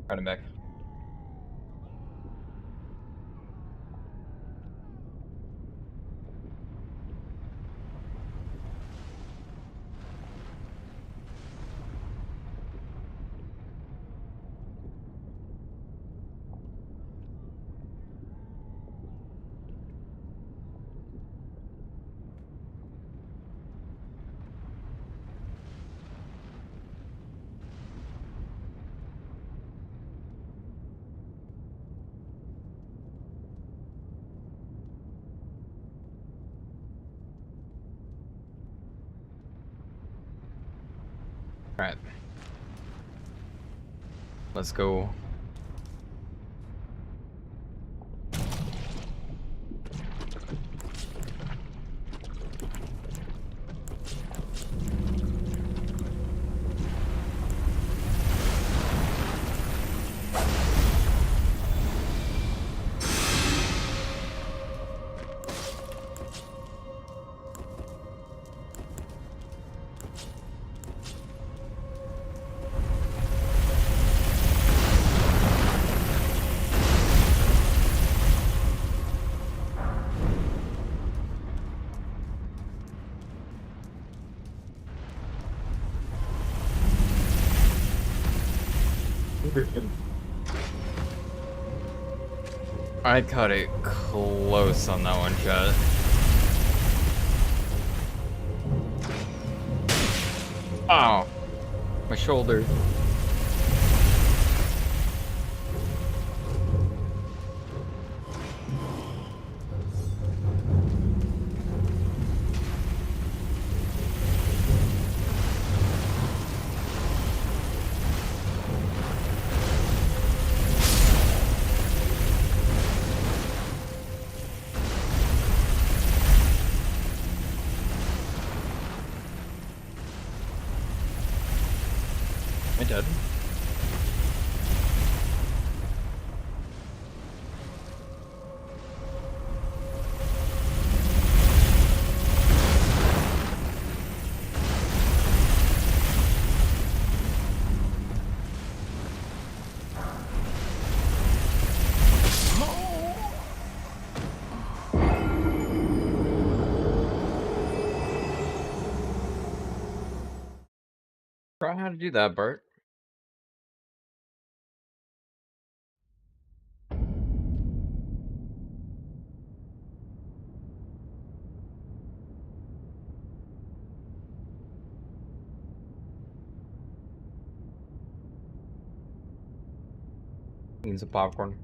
Right back. Alright. Let's go. I cut it close on that one shot. Oh, my shoulder. I did. Try how to do that, Bert. Need some popcorn.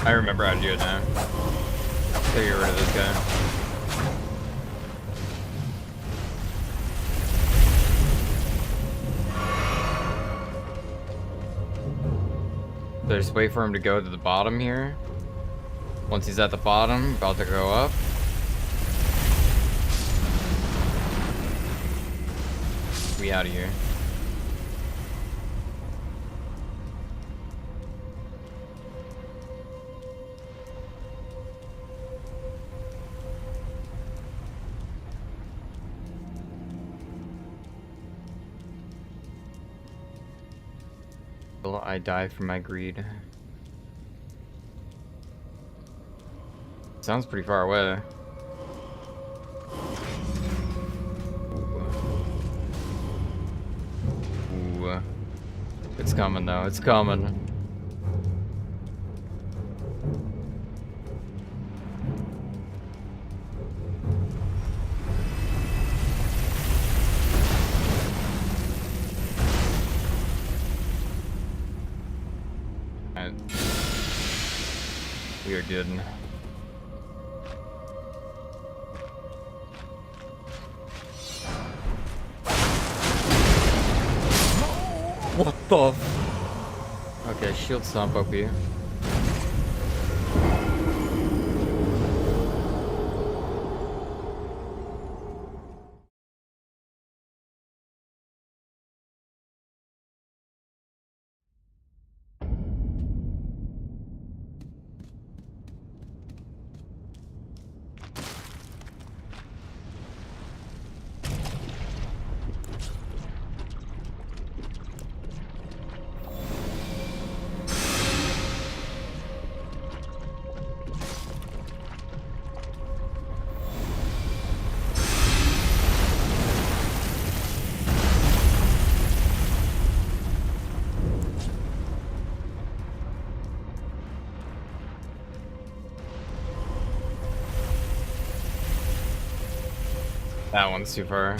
I remember how to do it now. So get rid of this guy. So just wait for him to go to the bottom here. Once he's at the bottom, about to go up. We out of here. Will I die from my greed? Sounds pretty far away. Ooh. It's coming though, it's coming. We are good. What the f— Okay, shield stomp up here. That one's too far.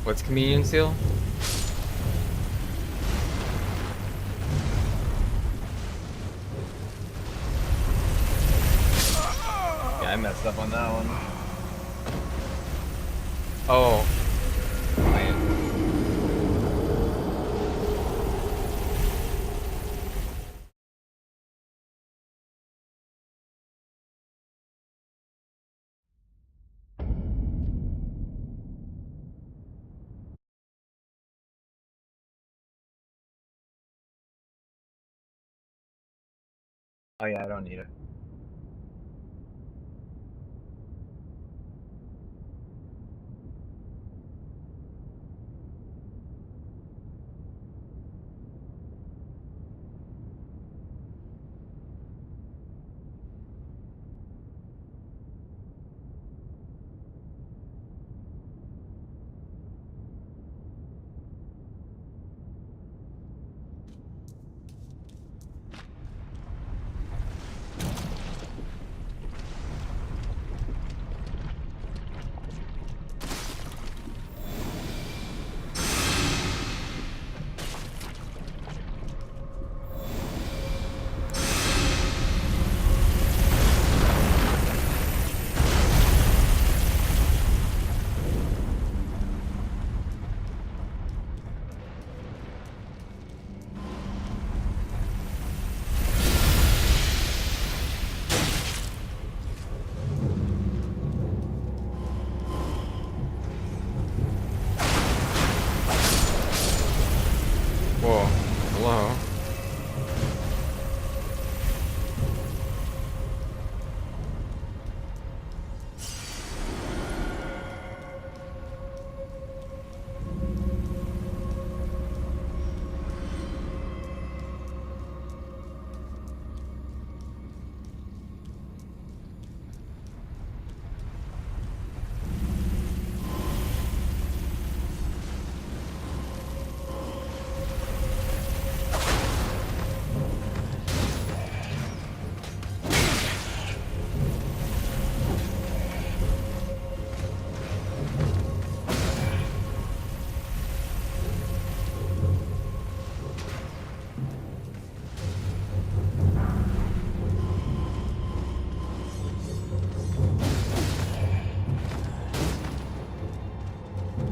What's communion seal? Yeah, I messed up on that one. Oh. Wait. Oh yeah, I don't need it.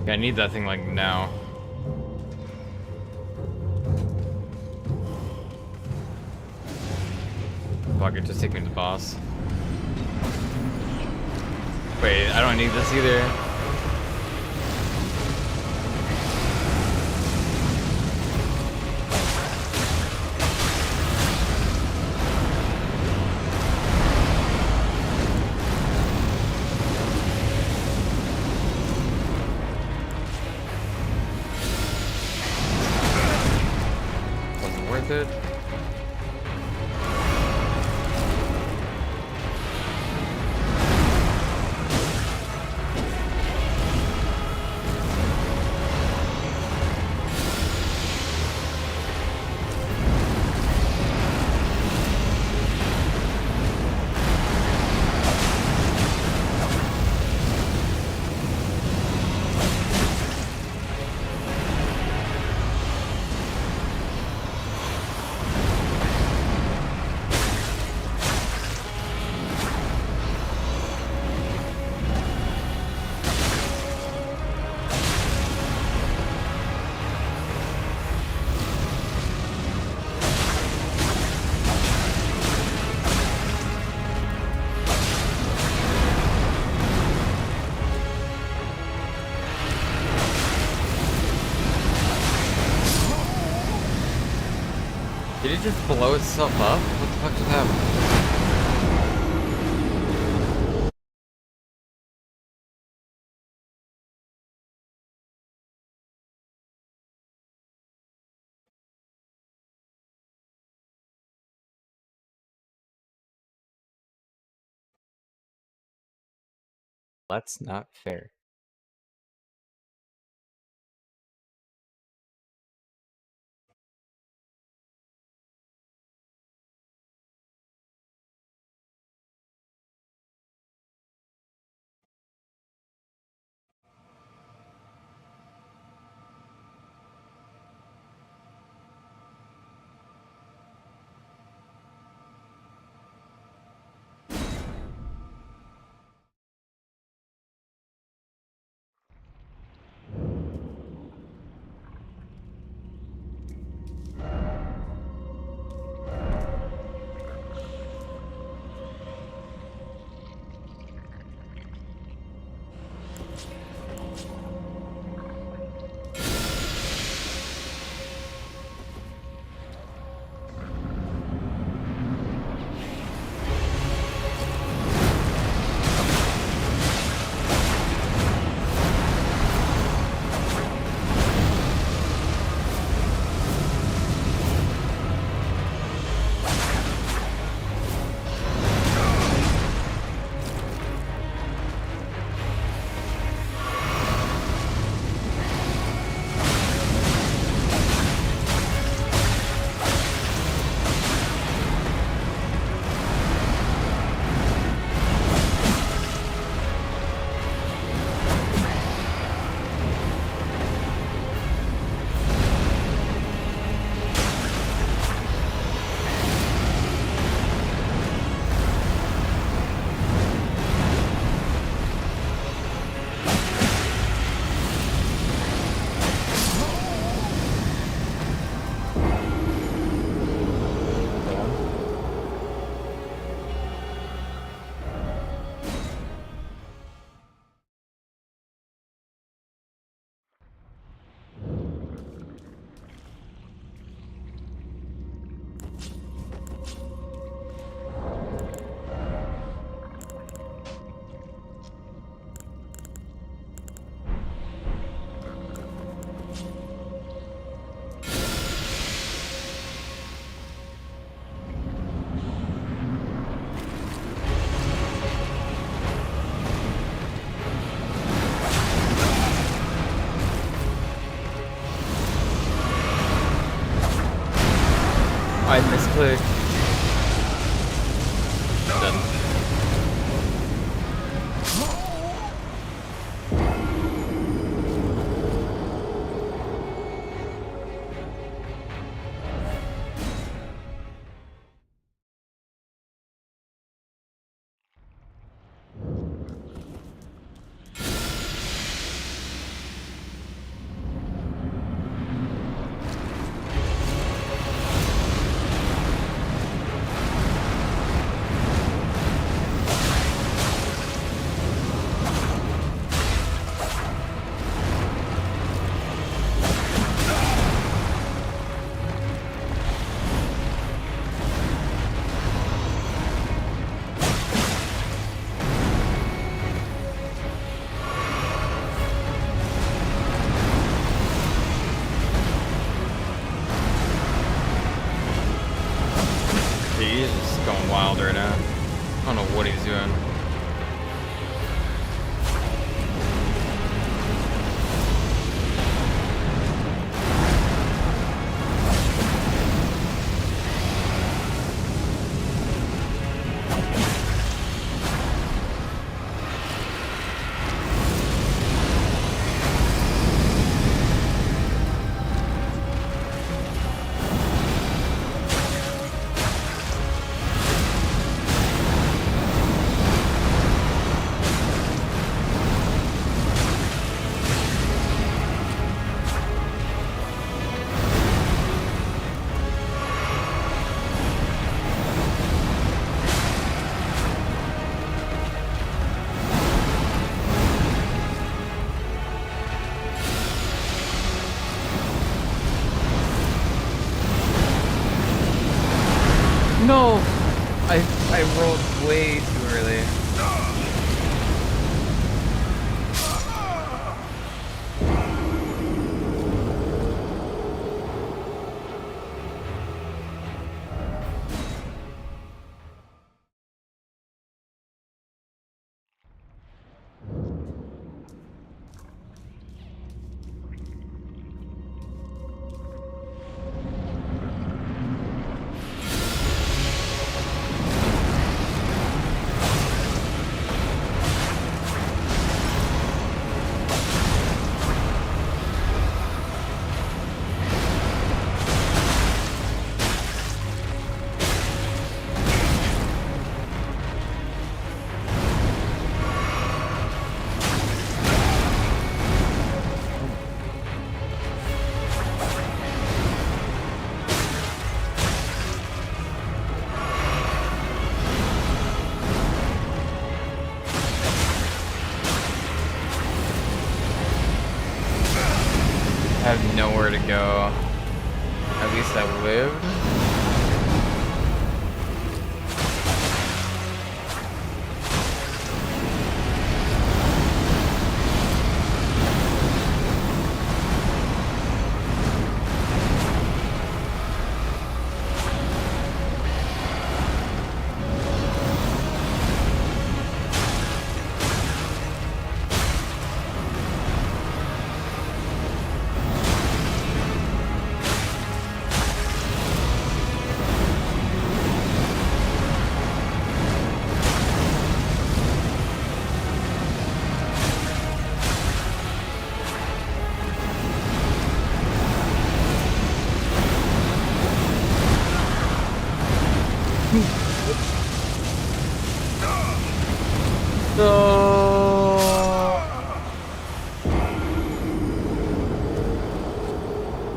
I need that thing like now. Fuck it, just take me to the boss. Wait, I don't need this either. Wasn't worth it. Did it just blow itself up? What the fuck just happened? That's not fair. I misclicked. Done. I rolled way too early. I have nowhere to go. At least I lived.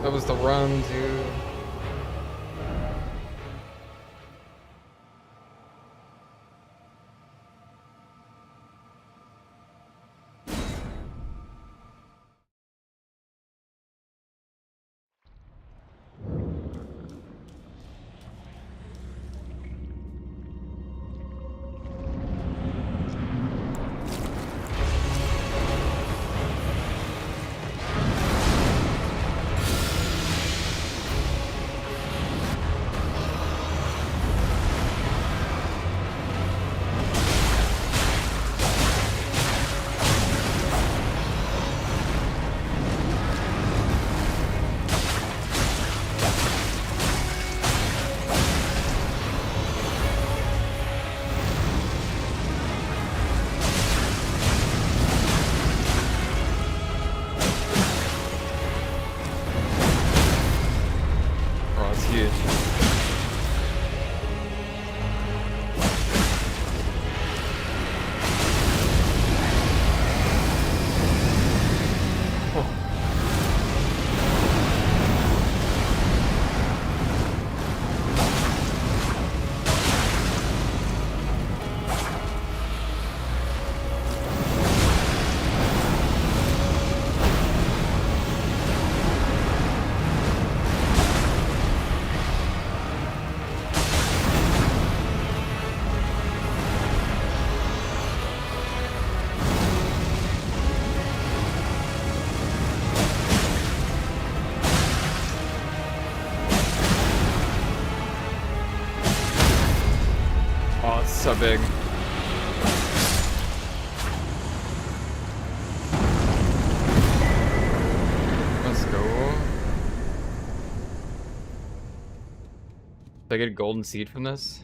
That was the run, dude. Oh, it's huge. Oh, it's so big. Let's go. Did I get a golden seed from this?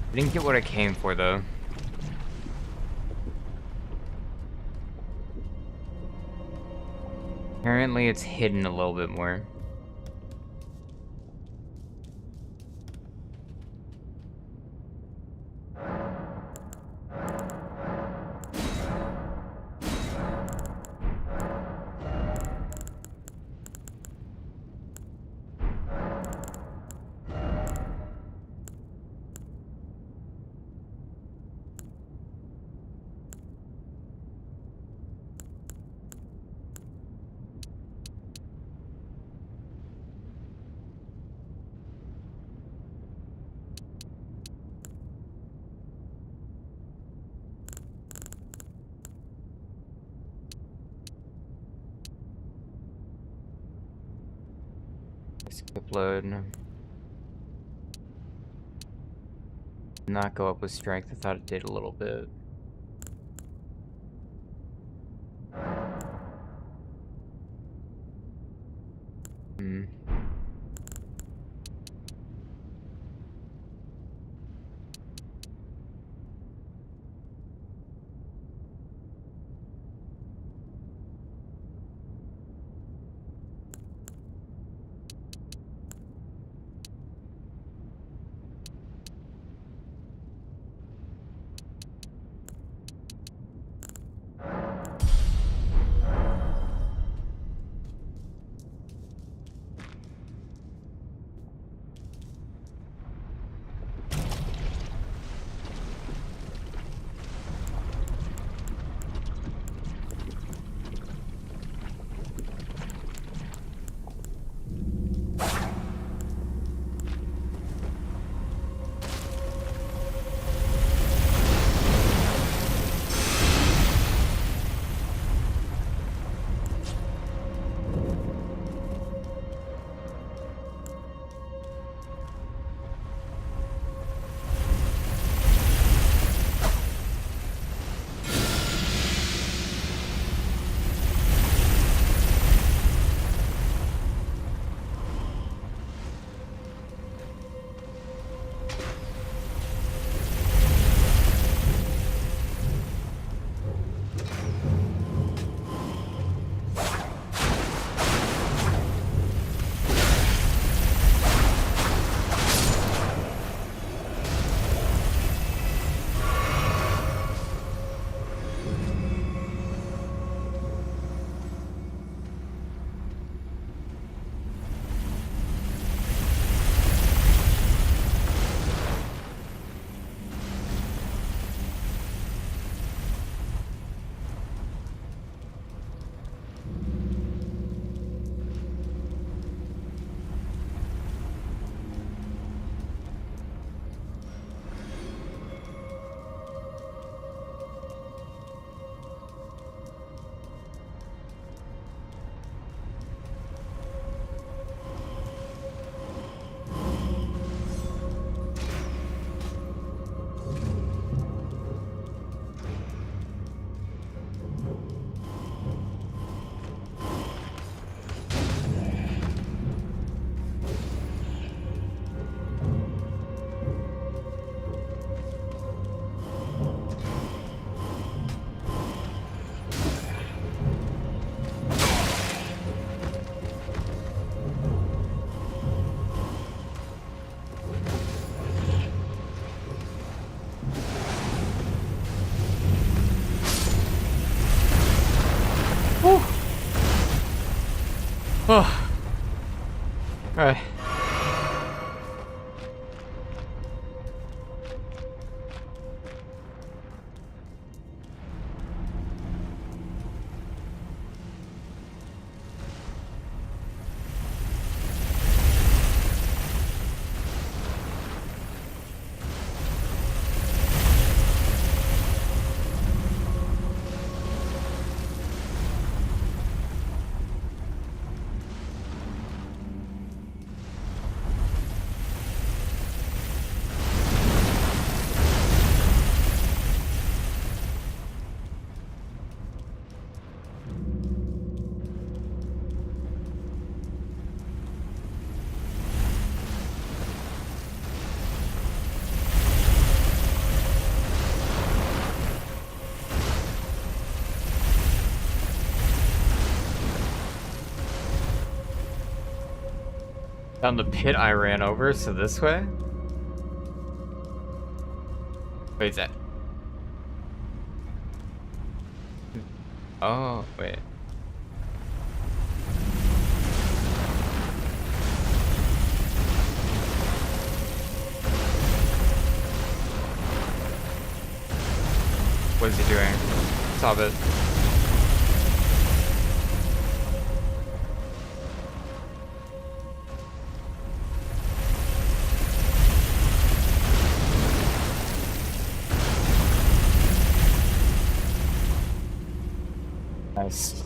I didn't get what I came for, though. Apparently it's hidden a little bit more. Skip load. Not go up with strength. I thought it did a little bit. Oh. Alright. Down the pit I ran over, so this way? Wait, is that? Oh, wait. What is he doing? Stop it. Nice.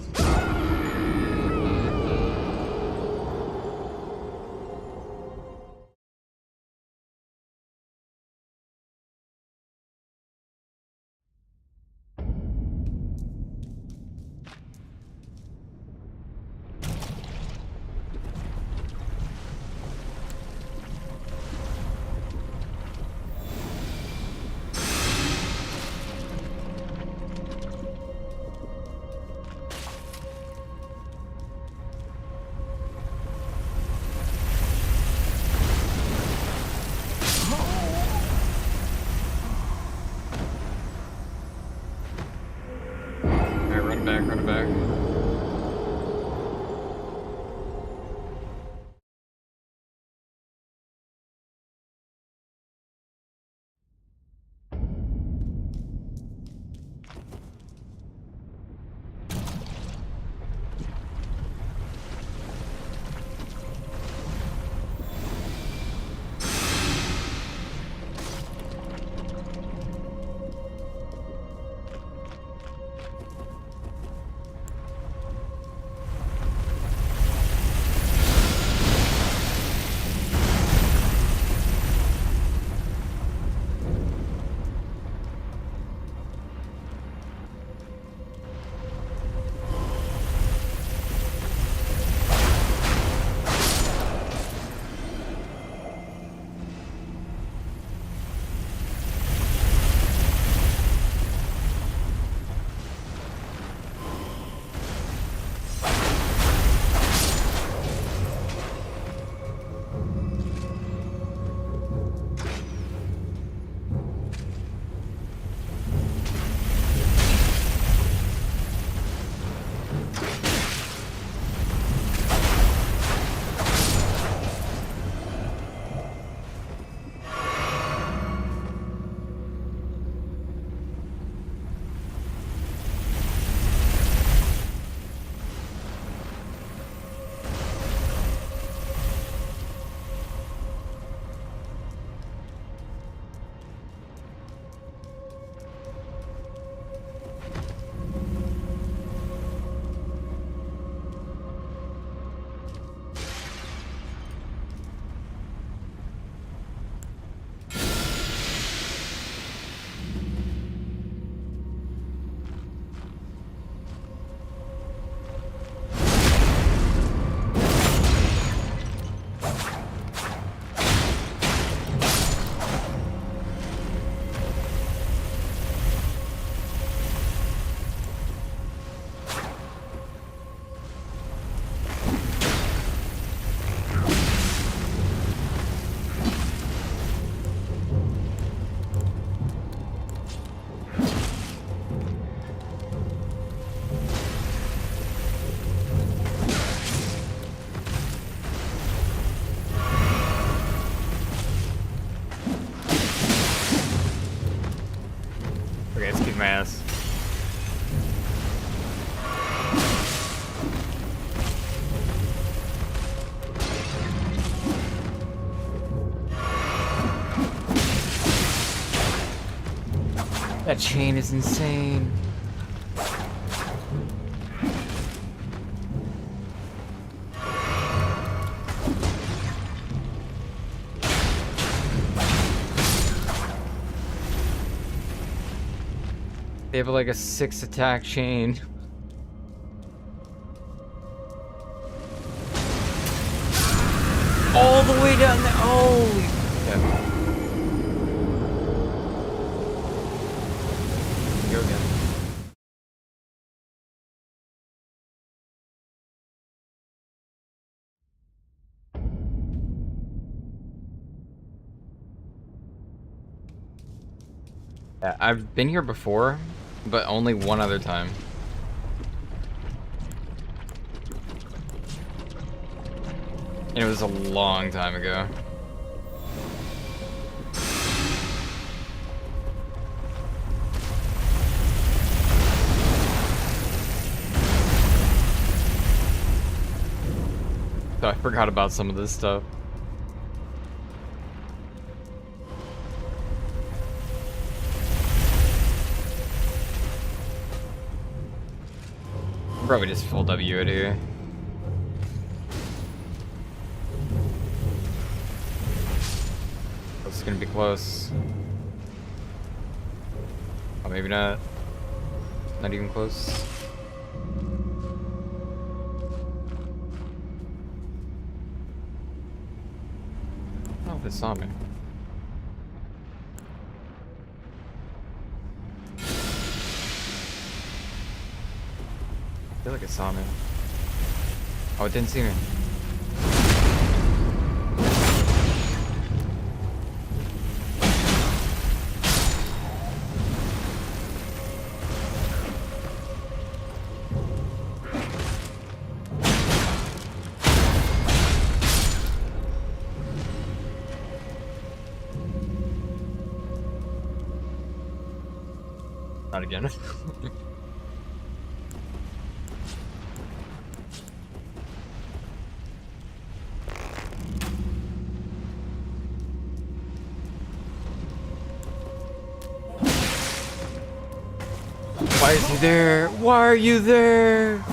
That chain is insane. They have like a 6 attack chain. All the way down there. Holy. Okay. Go again. Yeah, I've been here before, but only one other time. And it was a long time ago. So I forgot about some of this stuff. Probably just full W it here. This is gonna be close. Oh, maybe not. Not even close. I don't know if it saw me. I feel like it saw me. Oh, it didn't see me. Not again. Why is he there? Why are you there?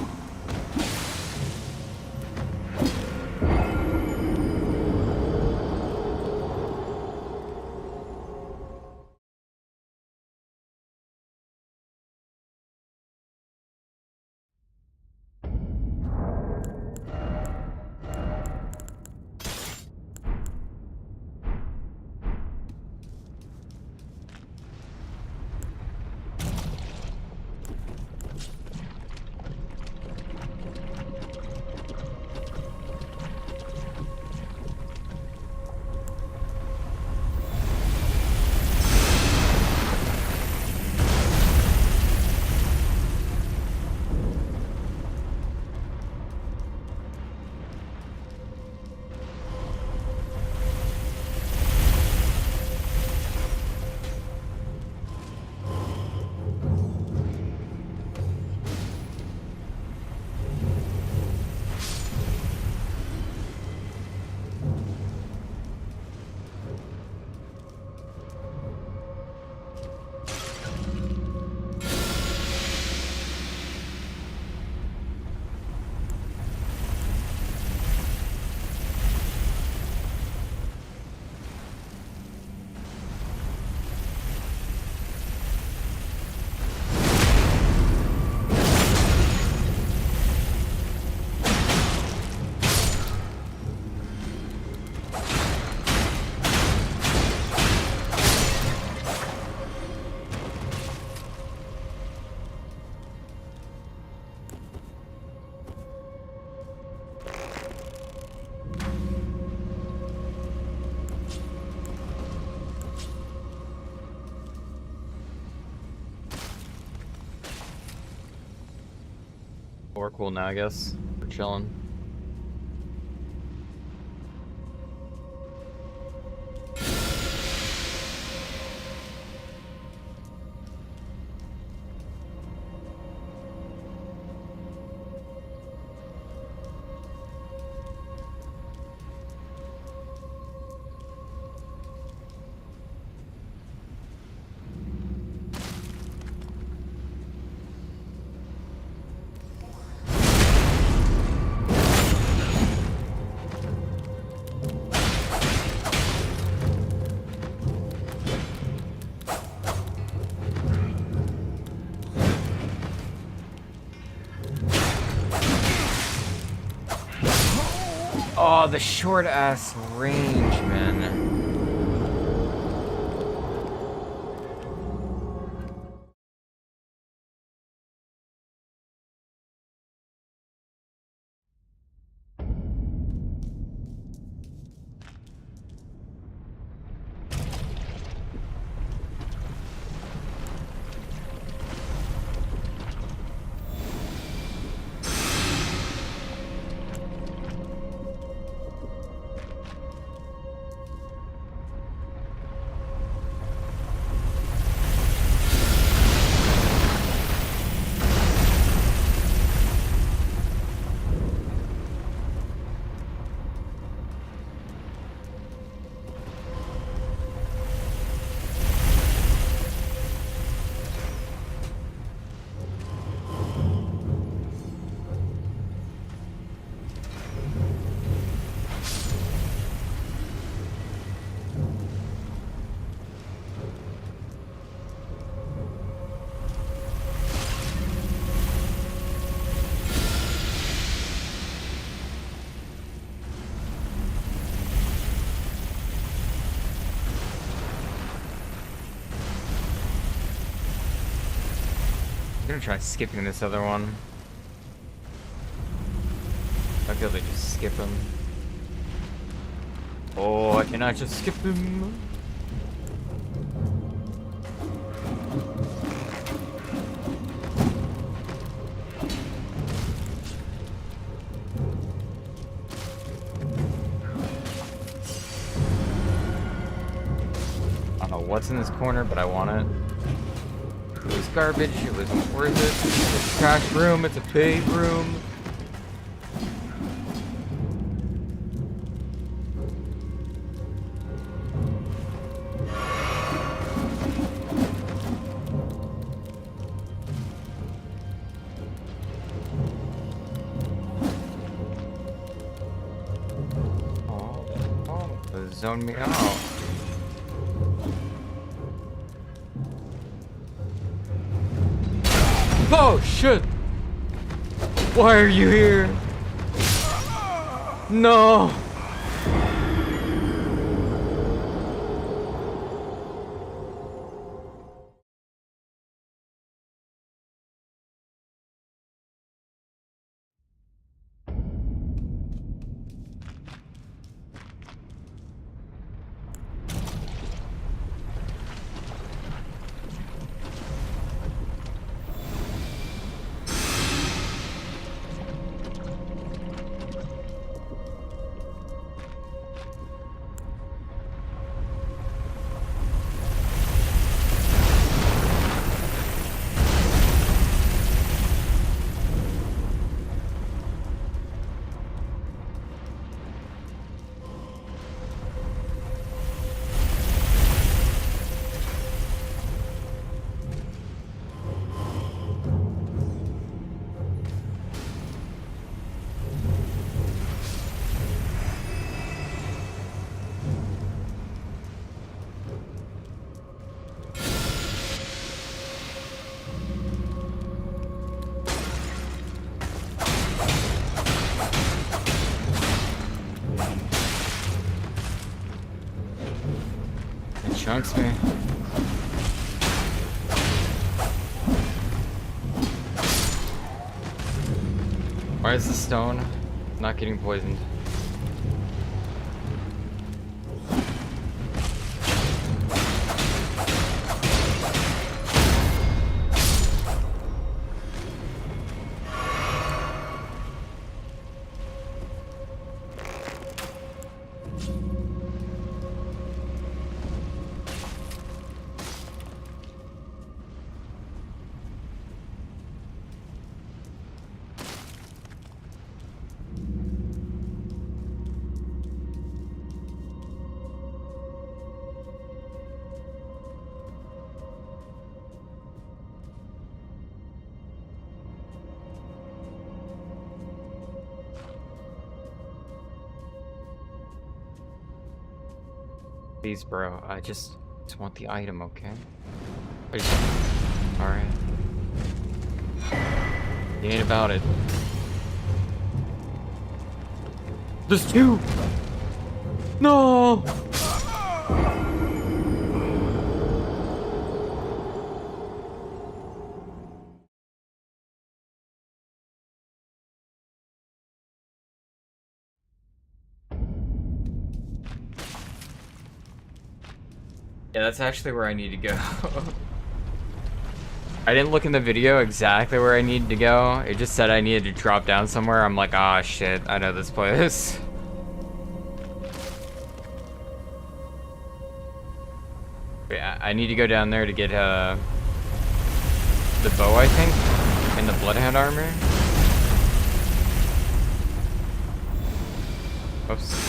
We're cool now, I guess. We're chilling. Oh, the short ass range, man. I'm gonna try skipping this other one. I feel they just skip him. Oh, I cannot just skip him. I don't know what's in this corner, but I want it. It was garbage, it wasn't worth it. It's a trash room, it's a big room. Oh, they zoned me out. Oh shit! Why are you here? No! Chunks me. Why is the stone not getting poisoned? Please, bro. I just want the item, okay? Alright. You ain't about it. There's two! No! Yeah, that's actually where I need to go. I didn't look in the video exactly where I needed to go. It just said I needed to drop down somewhere. I'm like, ah, shit, I know this place. Yeah, I need to go down there to get the bow, I think, and the Bloodhound armor. Oops.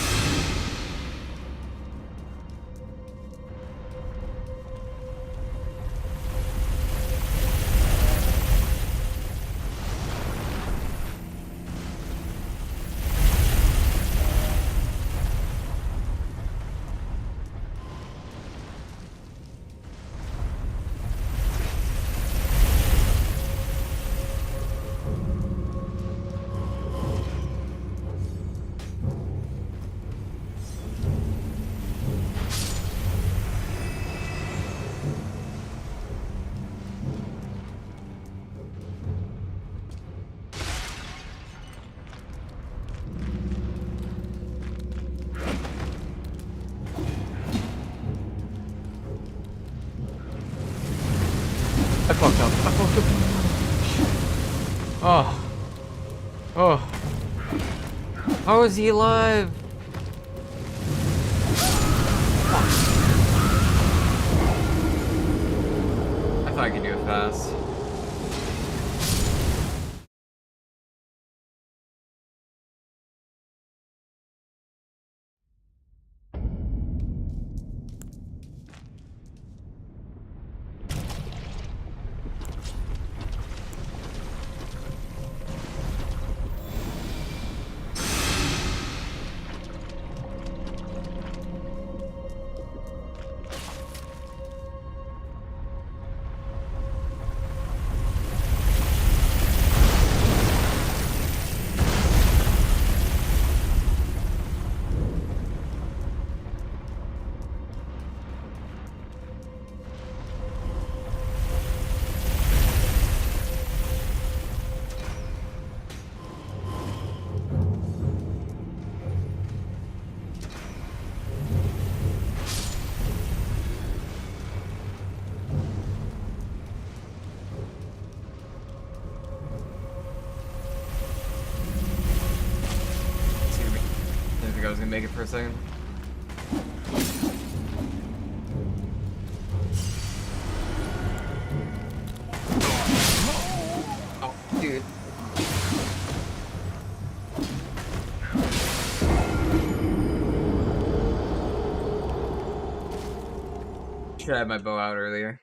I fucked up. I fucked up. Oh. Oh. How is he alive? I thought I could do it fast. I was gonna make it for a second. Oh, dude. Should have had my bow out earlier.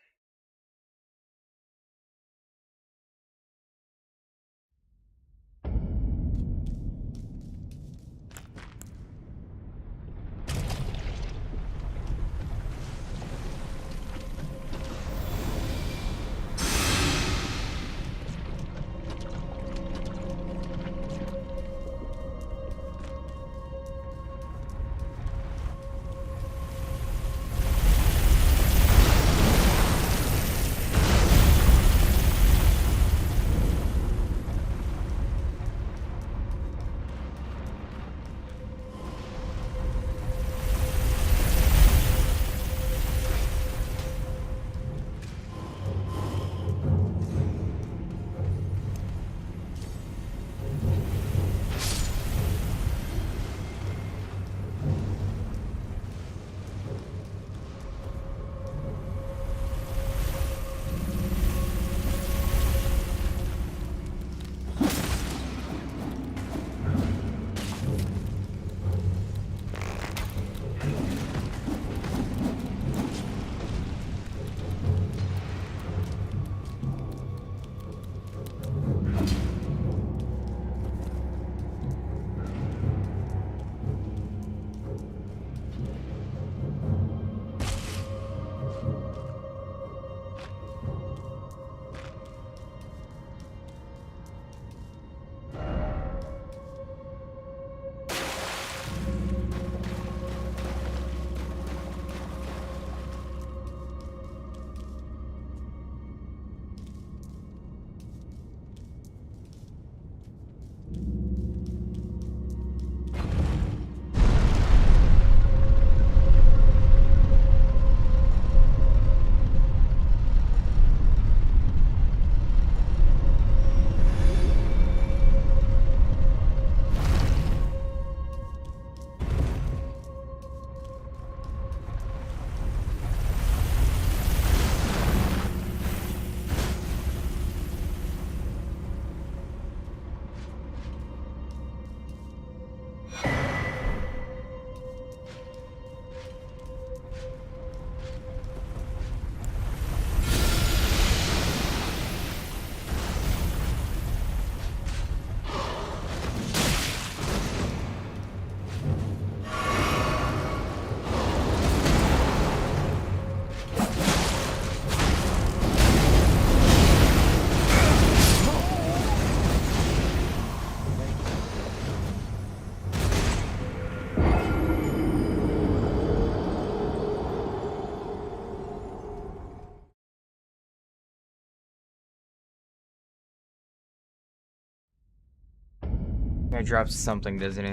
Guy drops something, doesn't he?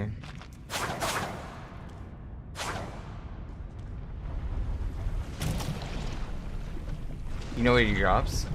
You know what he drops?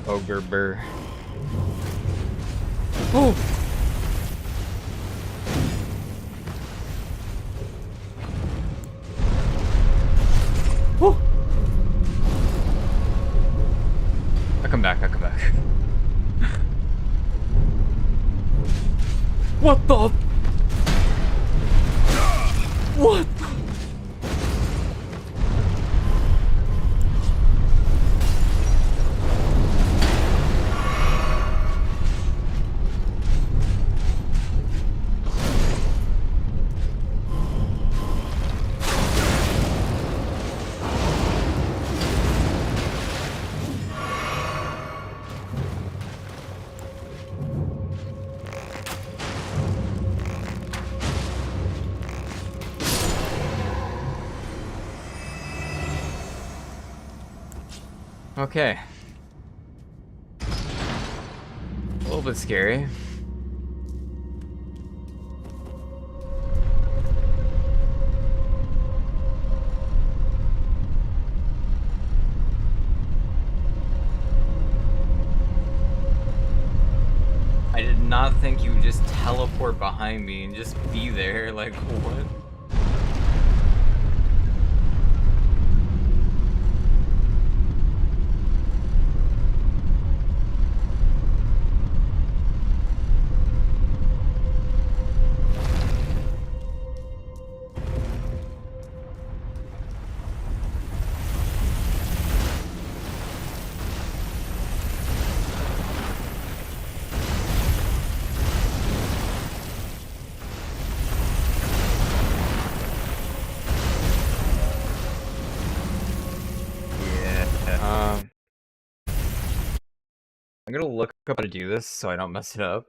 Ogre burr. Oh! Woo! I come back, I come back. What the? What? Okay. A little bit scary. I did not think you would just teleport behind me and just be there. Like, what? I'm gonna look up how to do this so I don't mess it up.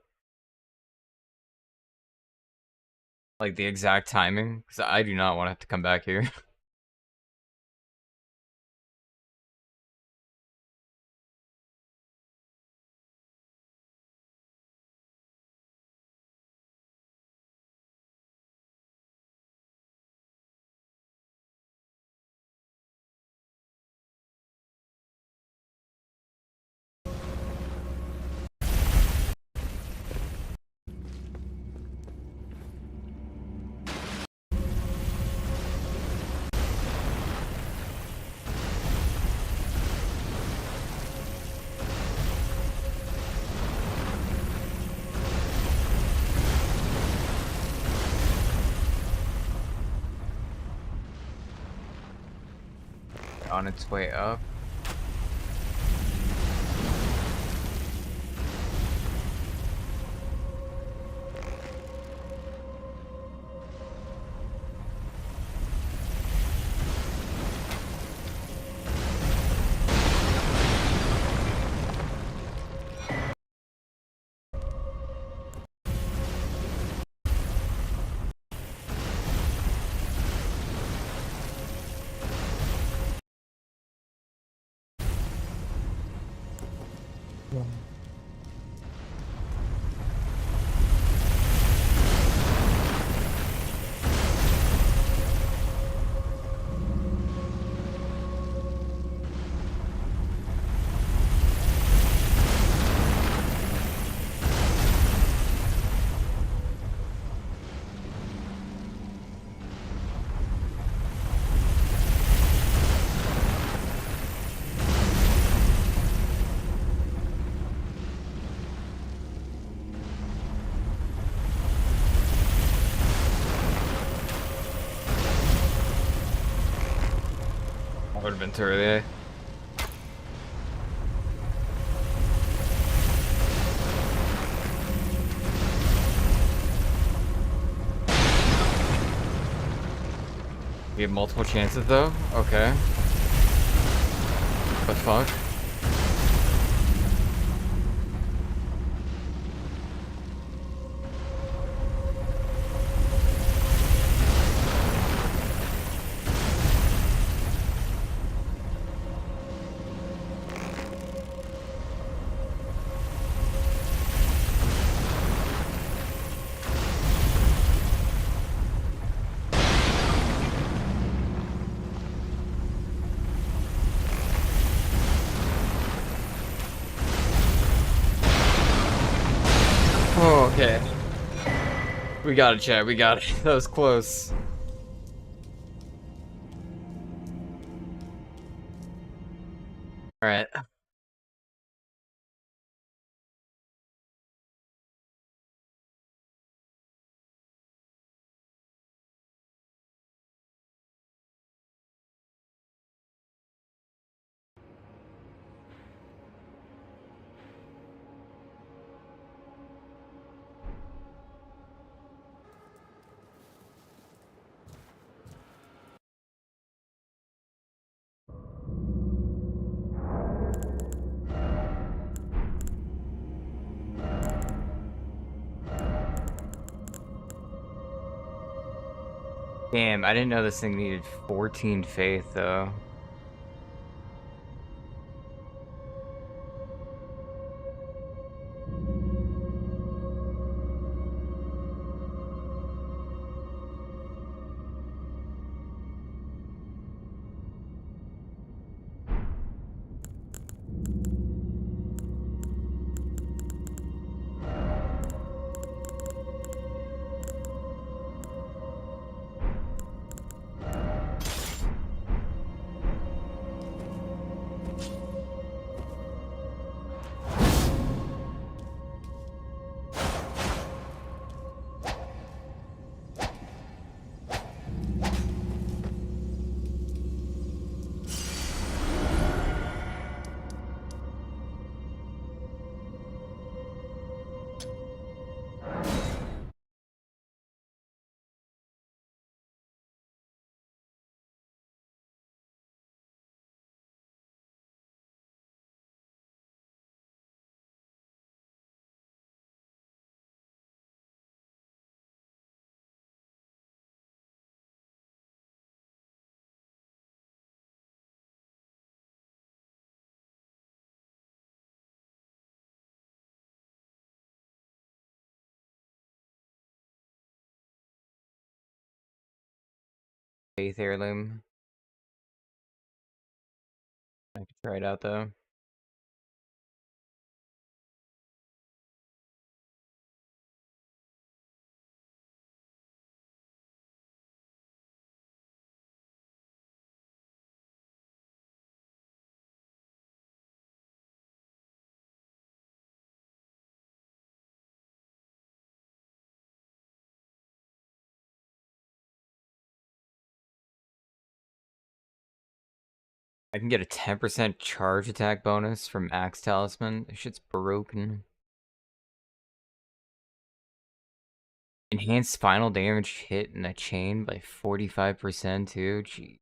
Like the exact timing, because I do not want to have to come back here. on its way up. That would have been too early. You have multiple chances though? Okay. The fuck? Oh, okay. We got it, chat. We got it. That was close. Alright. Damn, I didn't know this thing needed 14 faith, though. Faith heirloom. I could try it out, though. I can get a 10% charge attack bonus from Axe Talisman. This shit's broken. Enhanced final damage hit in a chain by 45% too. Gee.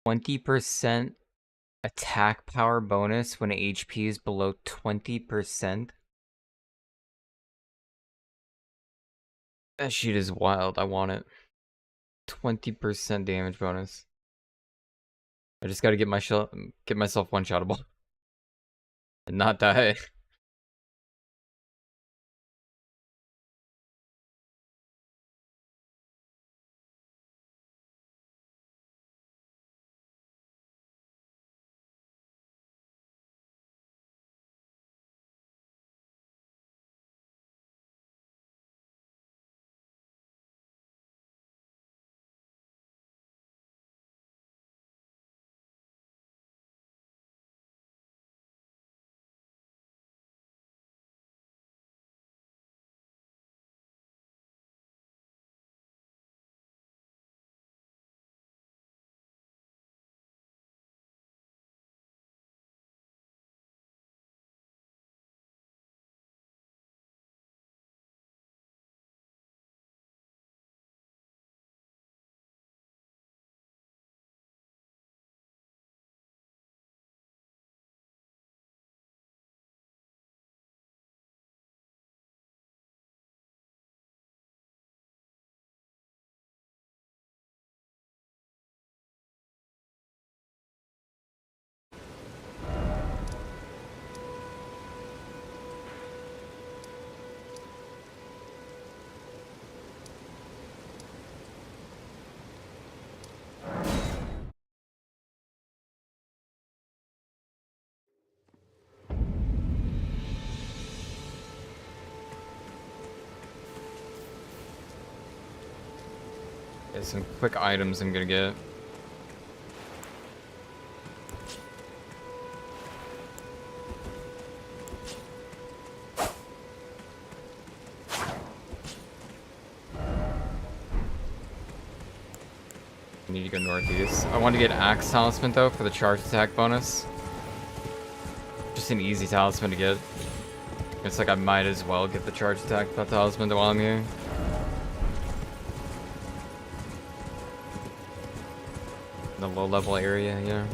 %, attack power bonus when HP is below 20%. That shit is wild. I want it. 20% damage bonus. I just gotta get myself one-shottable. And not die. There's some quick items I'm gonna get. I need to go northeast. I want to get Axe Talisman though for the charge attack bonus. Just an easy talisman to get. It's like I might as well get the charge attack talisman while I'm here. The low level area, yeah.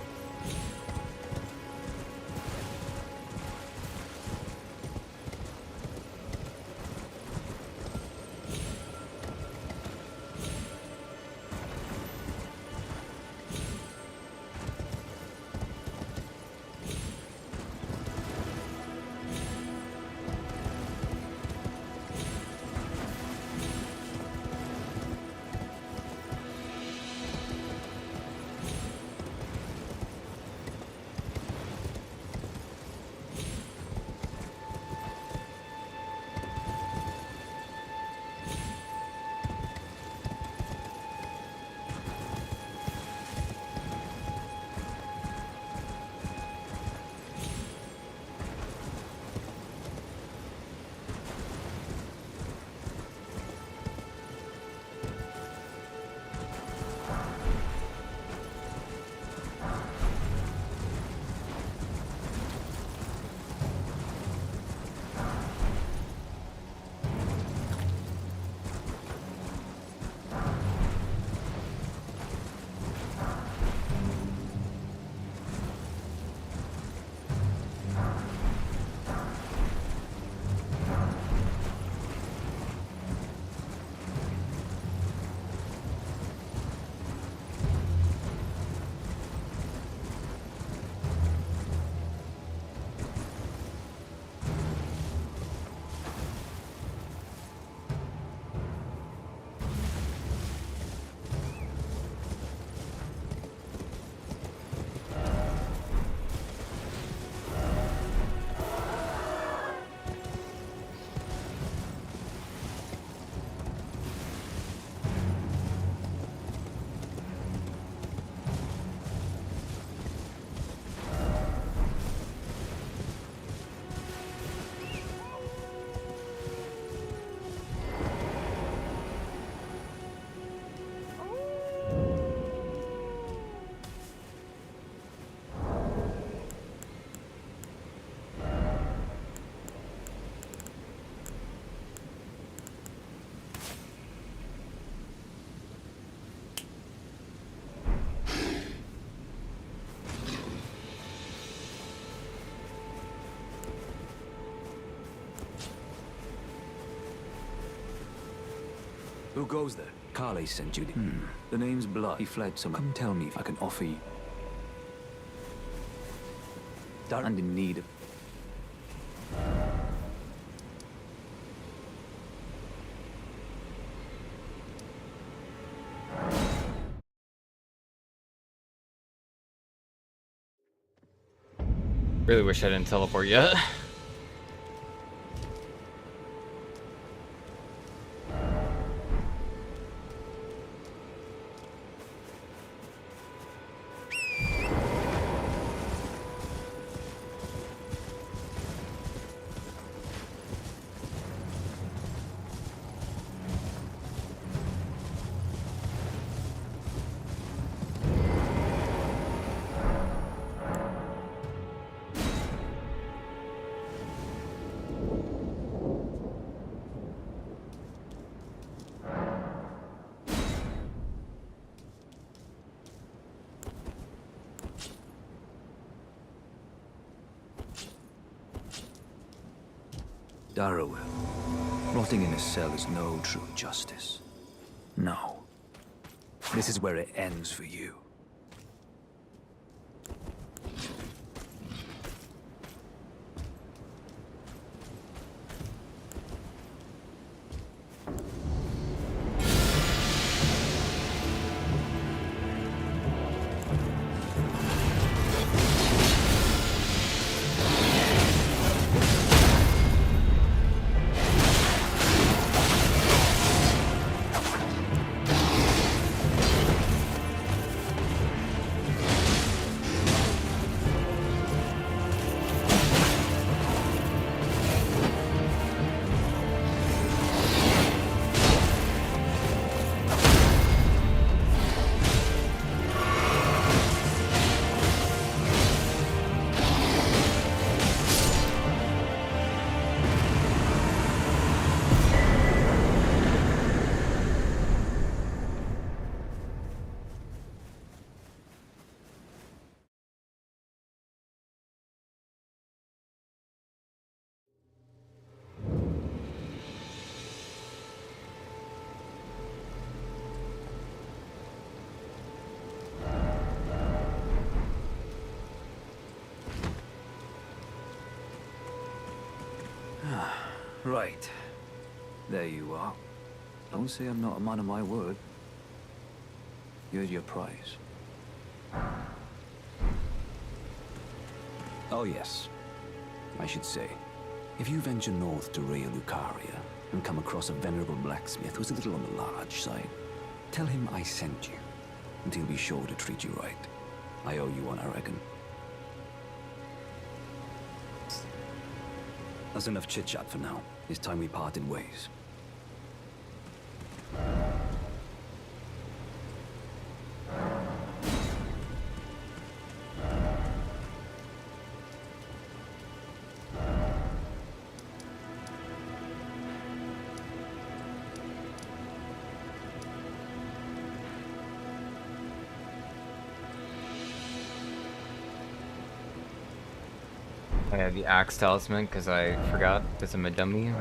Who goes there? Carly sent you. The name's Blood. He fled, so come tell me if I can offer you. And in need of... Really wish I didn't teleport yet. Darrowell. Rotting in a cell is no true justice. No. This is where it ends for you. Right. There you are. Don't say I'm not a man of my word. Here's your prize. Oh yes. I should say, if you venture north to Rea Lucaria and come across a venerable blacksmith who's a little on the large side, tell him I sent you, and he'll be sure to treat you right. I owe you one, I reckon. That's enough chit-chat for now. It's time we parted ways. I have the axe talisman because I forgot because I'm a dummy.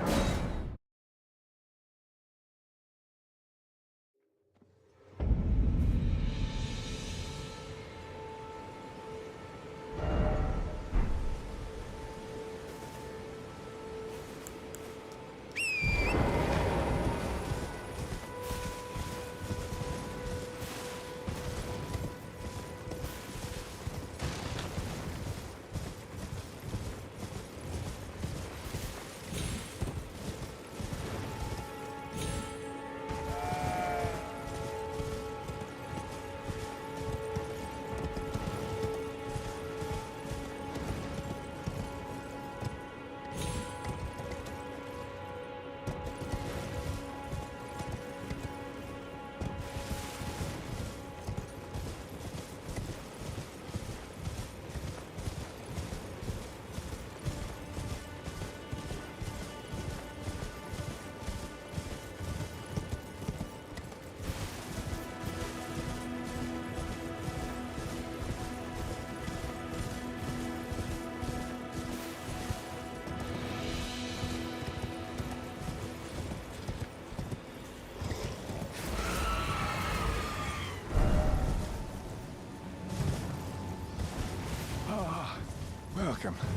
welcome.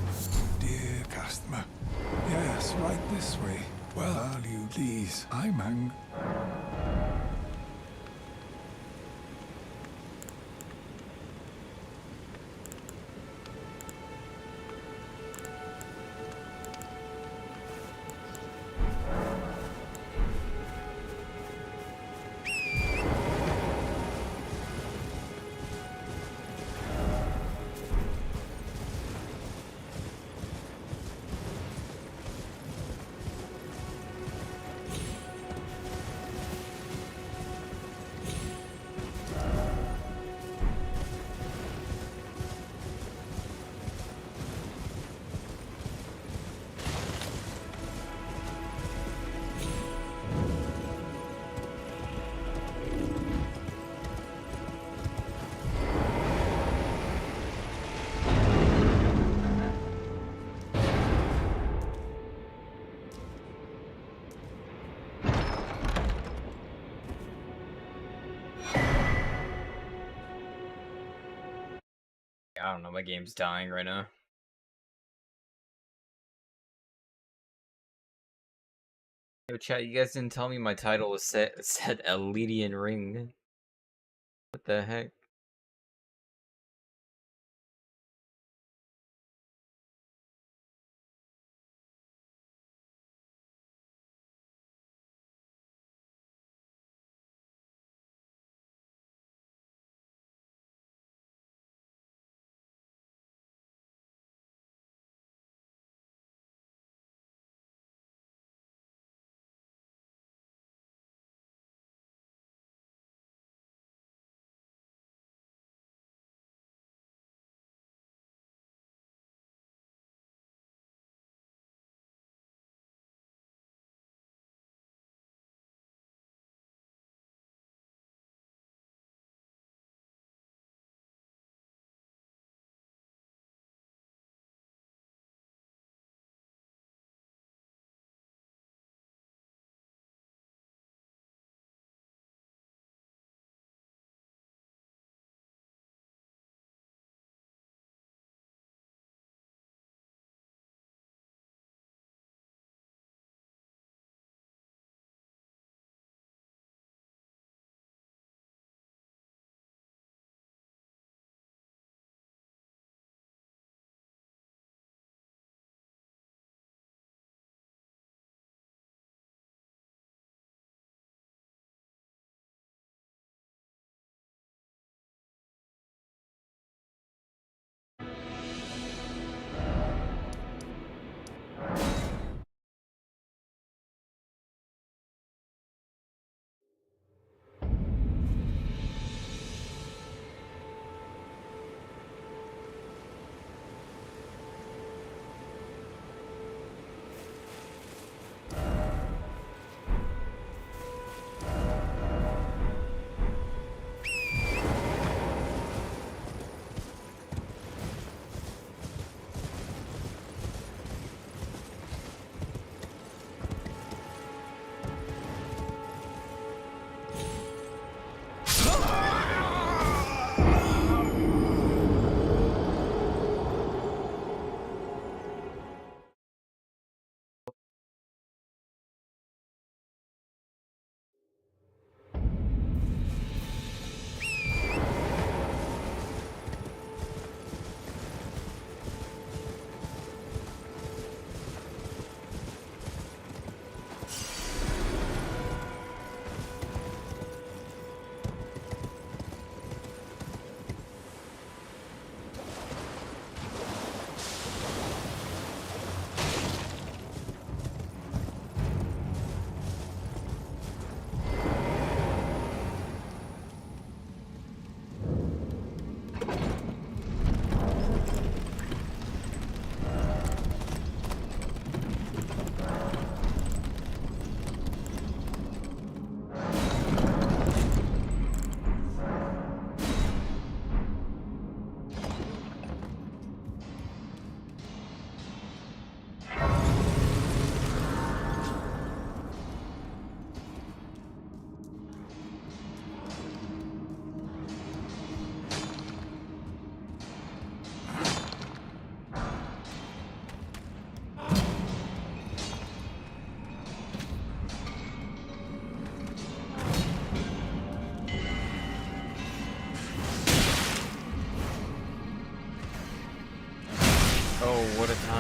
Dear customer. Yes, right this way. Well, value these. I'm hungry. I don't know, my game's dying right now. Yo, chat, you guys didn't tell me my title was said Eleden Ring. What the heck?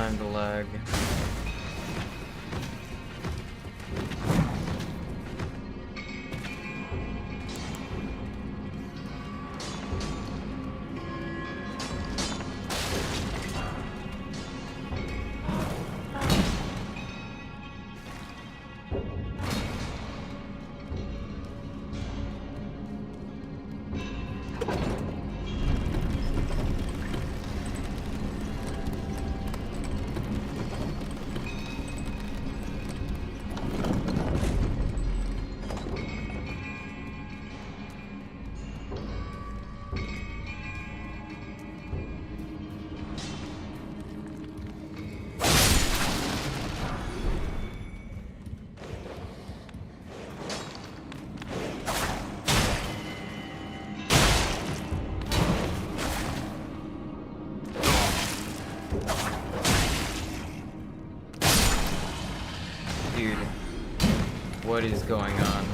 time to lag. Dude, what is going on?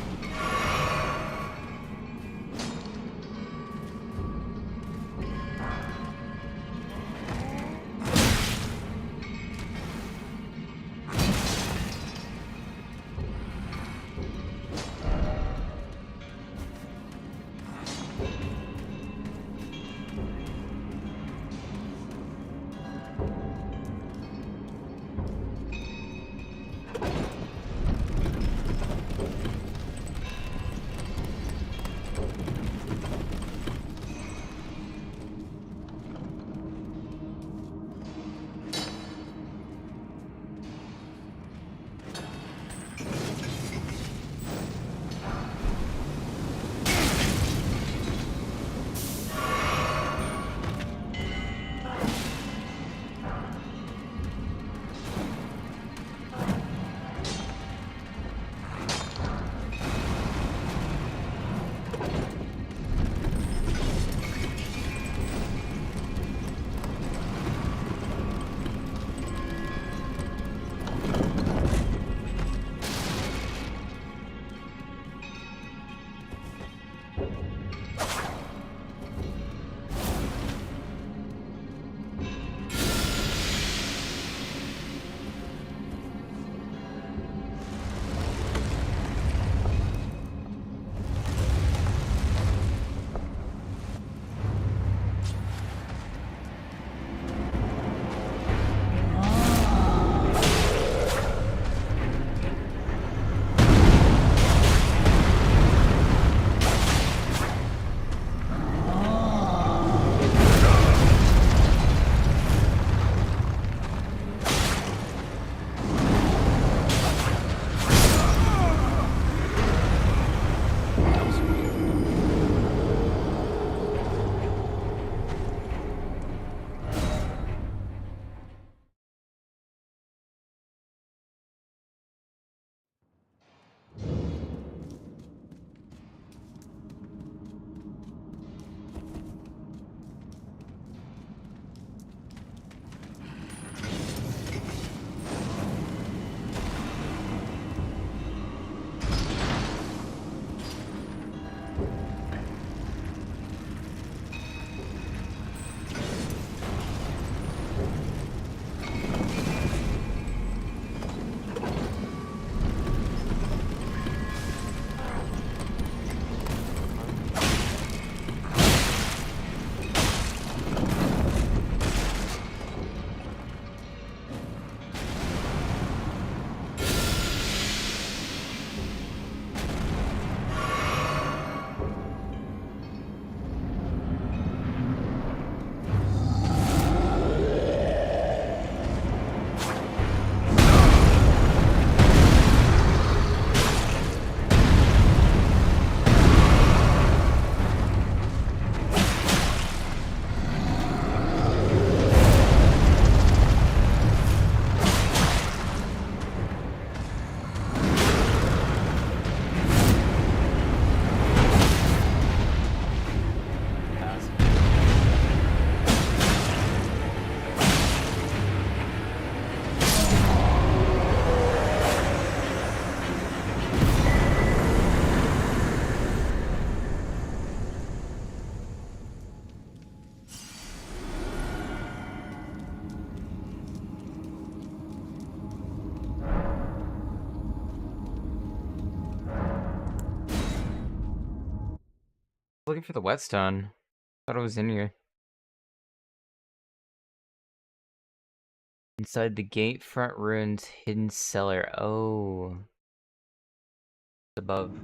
looking for the whetstone. Thought it was in here. Inside the gate, front ruins, hidden cellar. Oh. Above.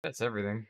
That's everything.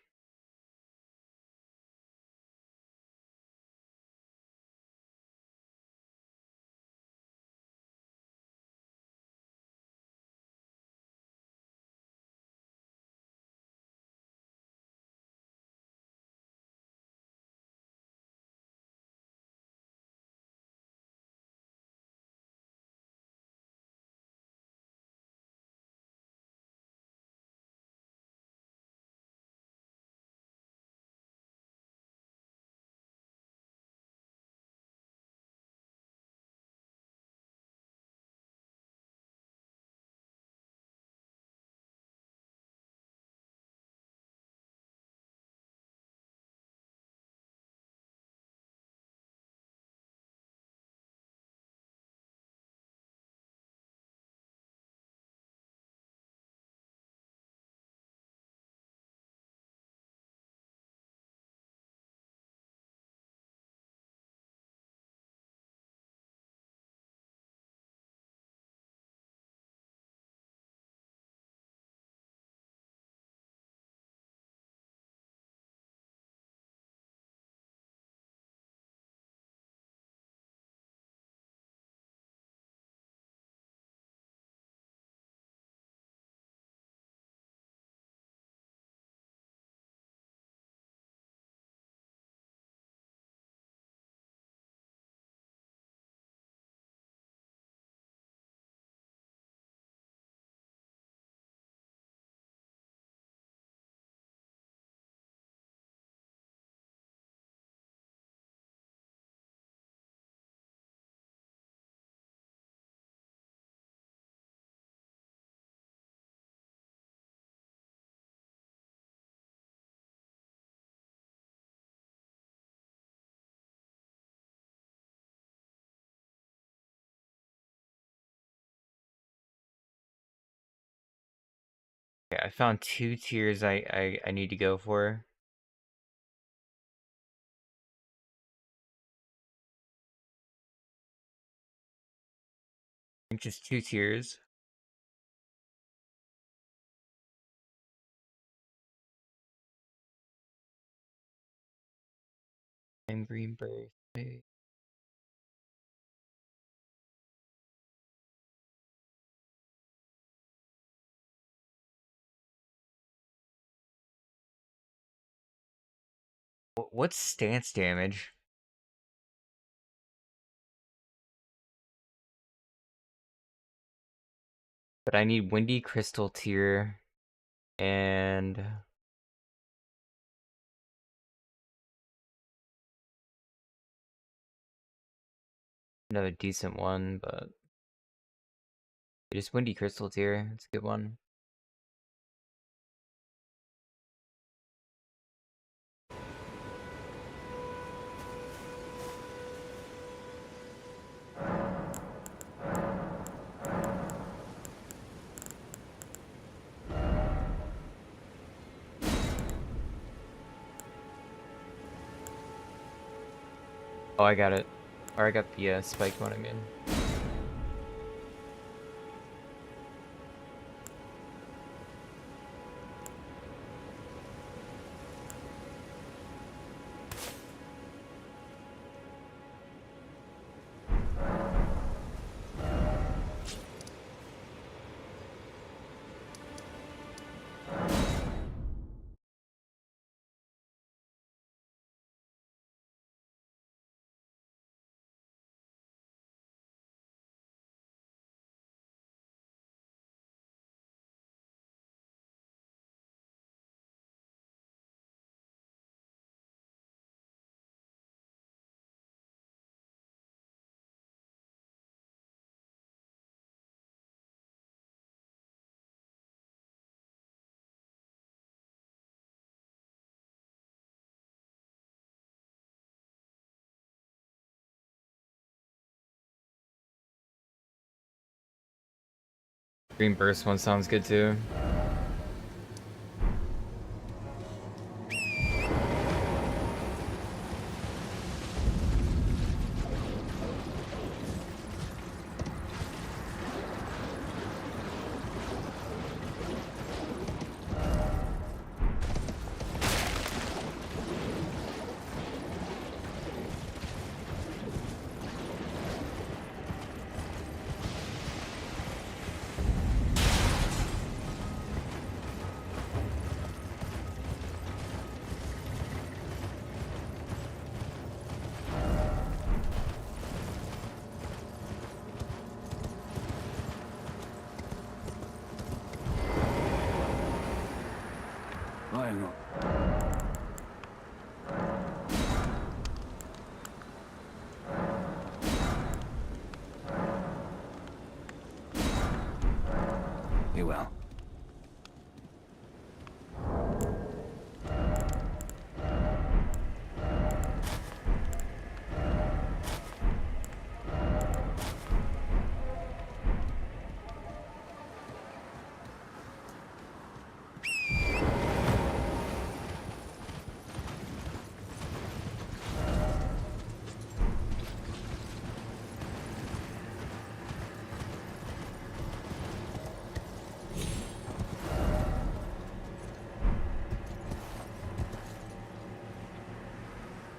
Okay, I found 2 tiers I need to go for. I think just 2 tiers. And green birthday. What's stance damage? But I need Windy Crystal tier and another decent one, but just Windy Crystal tier. It's a good one. Oh, I got it. Or I got the spike one, I mean. Green burst one sounds good too. Hang on. You well?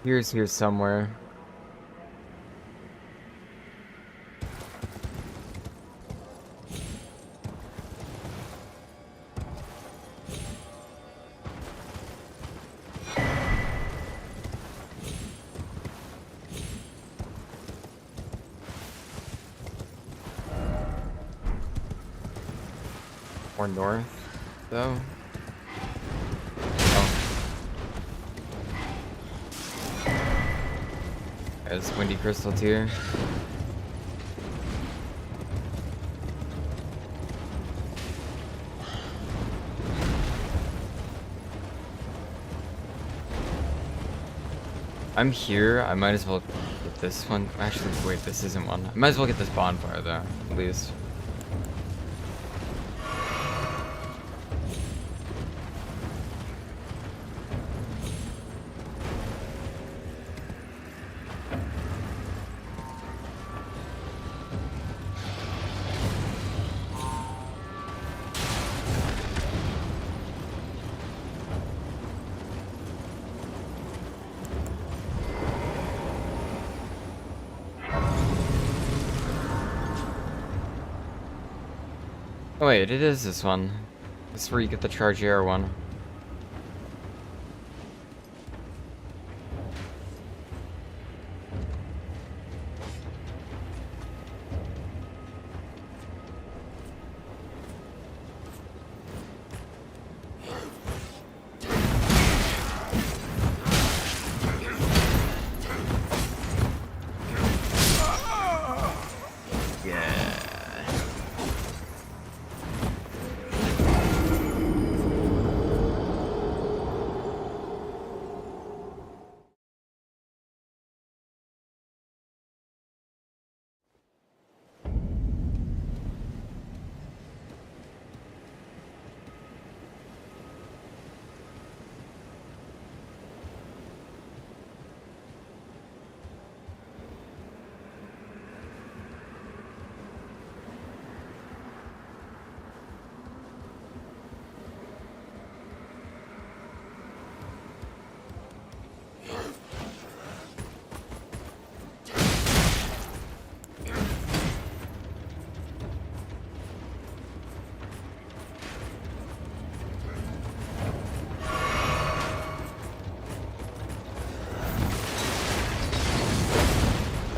Here's here somewhere. Or north, though. There's windy crystal tier. I'm here. I might as well get this one. Actually, wait, this isn't one. I might as well get this bonfire though, at least. Oh wait, it is this one. This is where you get the charge air one.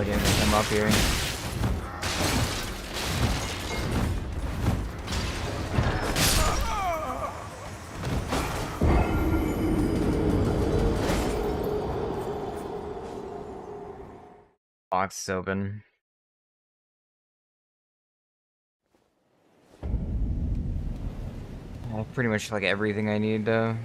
Nobody gonna come up here. Box is open. I have pretty much like everything I need though.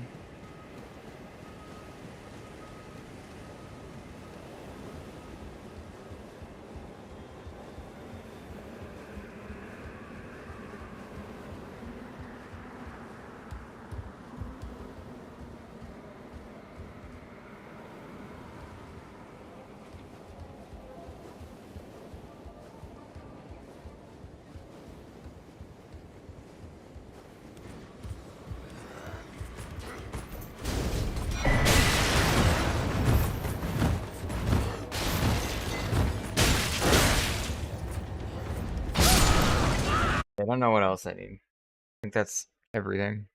I don't know what else I need. I think that's everything.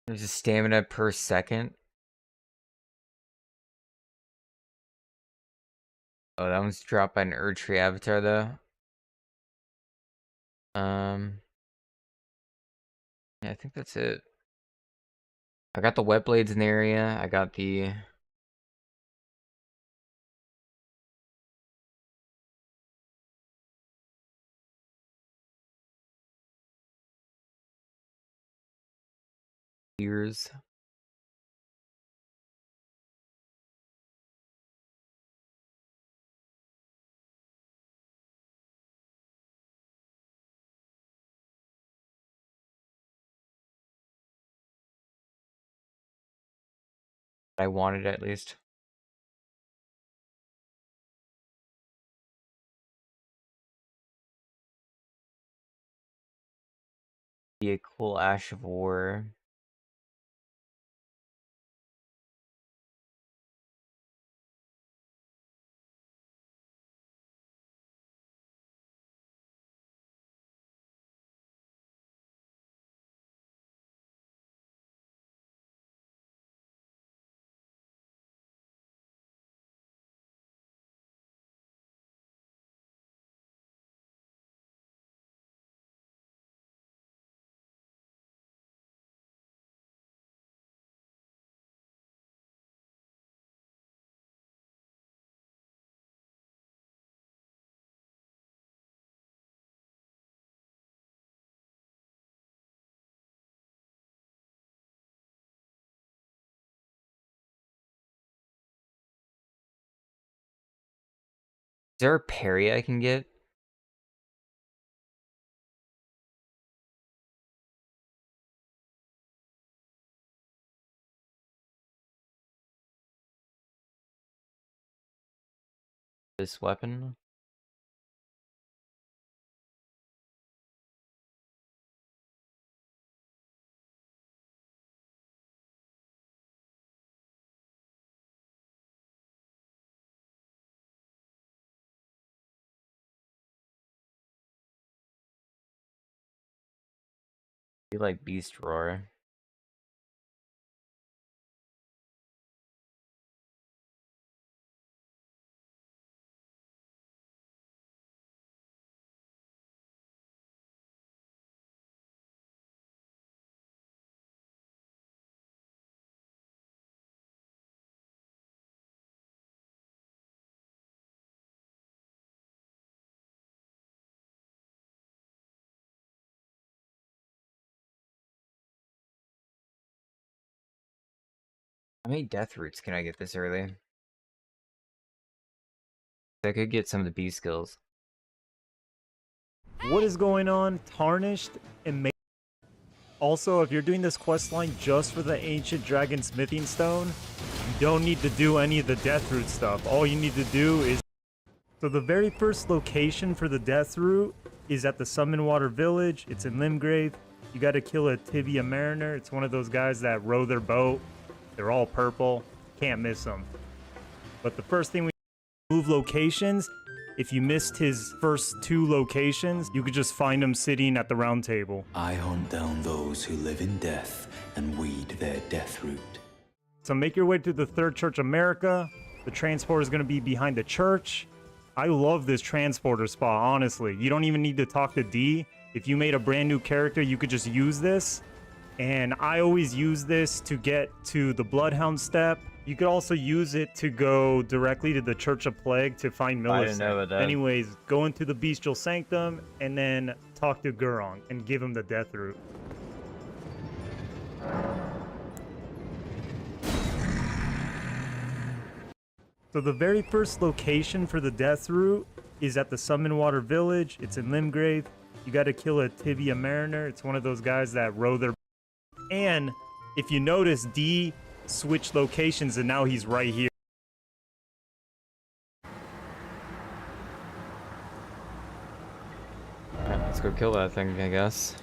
There's a stamina per second. Oh, that one's dropped by an Erdtree avatar though. Yeah, I think that's it. I got the wet blades in the area. I got the ears. I wanted at least. Be a cool Ash of War. Is there a parry I can get? This weapon? Be like Beast Roar. How many death roots can I get this early? I could get some of the B skills. What is going on? Tarnished and also, if you're doing this quest line just for the Ancient Dragon Smithing Stone, you don't need to do any of the Death Root stuff. All you need to do is... So the very first location for the Death Root is at the Summon Water Village. It's in Limgrave. You gotta kill a Tibia Mariner. It's one of those guys that row their boat. They're all purple. Can't miss them. But the first thing we move locations. If you missed his first 2 locations, you could just find him sitting at the round table. I hunt down those who live in death and weed their death root. So make your way to the Third Church America. The transporter is going to be behind the church. I love this transporter spot, honestly. You don't even need to talk to D. If you made a brand new character, you could just use this. And I always use this to get to the Bloodhound step. You could also use it to go directly to the Church of Plague to find I didn't know Millicent. about that. Anyways, go into the Bestial Sanctum and then talk to Gurong and give him the death root. So the very first location for the death root is at the Summon Water Village. It's in Limgrave. You got to kill a Tibia Mariner. It's one of those guys that row their... And if you notice, D switched locations and now he's right here. Alright, let's go kill that thing, I guess.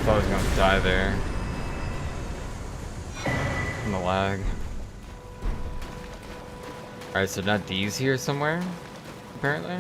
thought I was gonna die there. From the lag. Alright, so now D's here somewhere, apparently.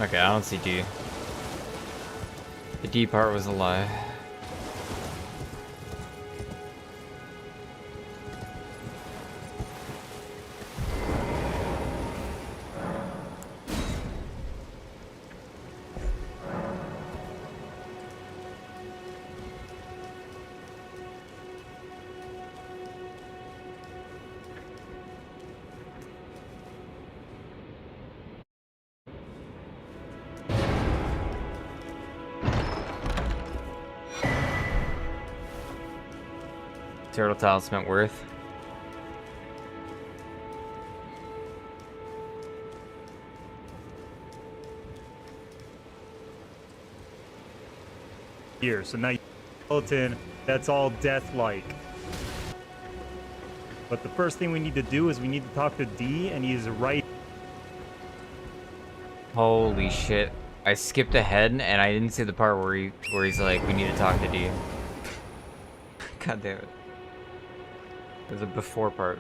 Okay, I don't see D. The D part was a lie. Turtle Talisman worth. Here, so now you skeleton, that's all death-like. But the first thing we need to do is we need to talk to D, and he's right. Holy shit. I skipped ahead and I didn't see the part where he's like, we need to talk to D. God damn it. There's a before part.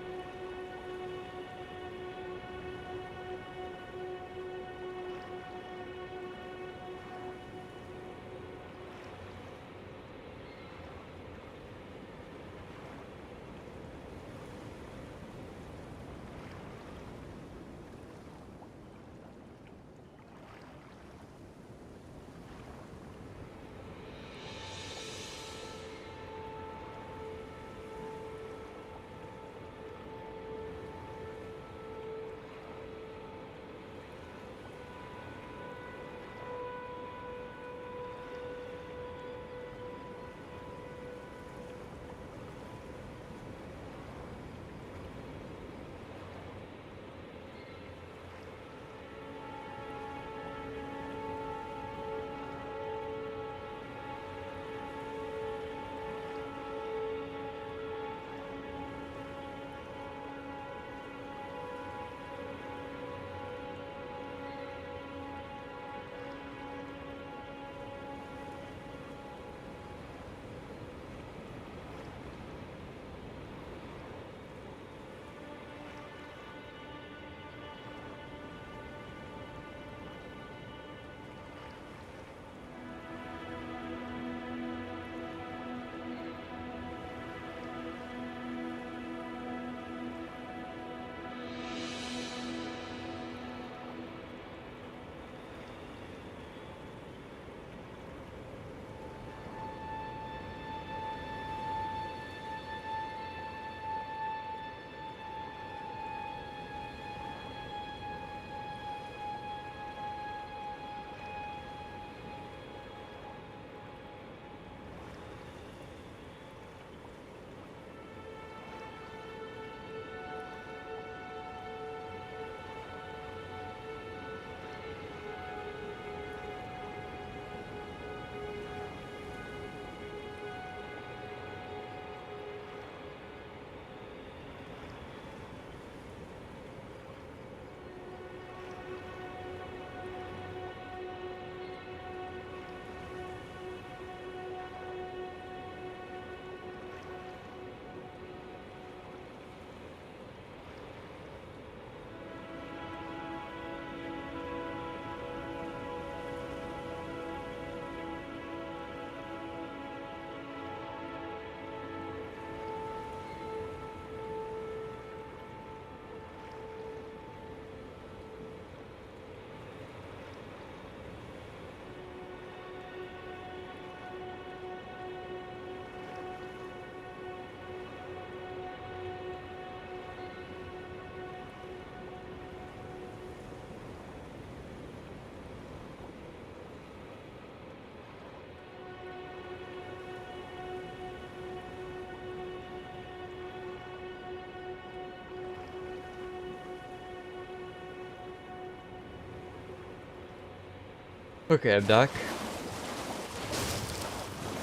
Okay, I'm back.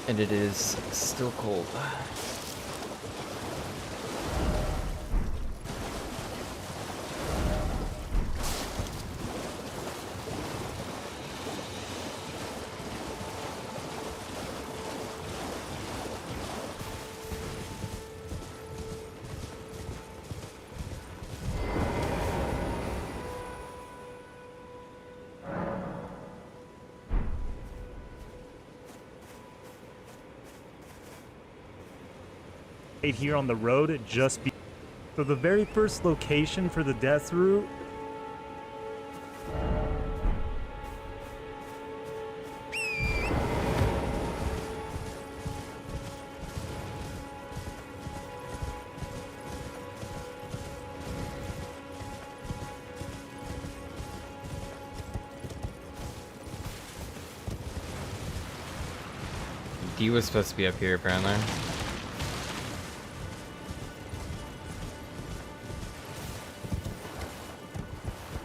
And it is still cold. right here on the road, so the very first location for the death route. D was supposed to be up here, apparently.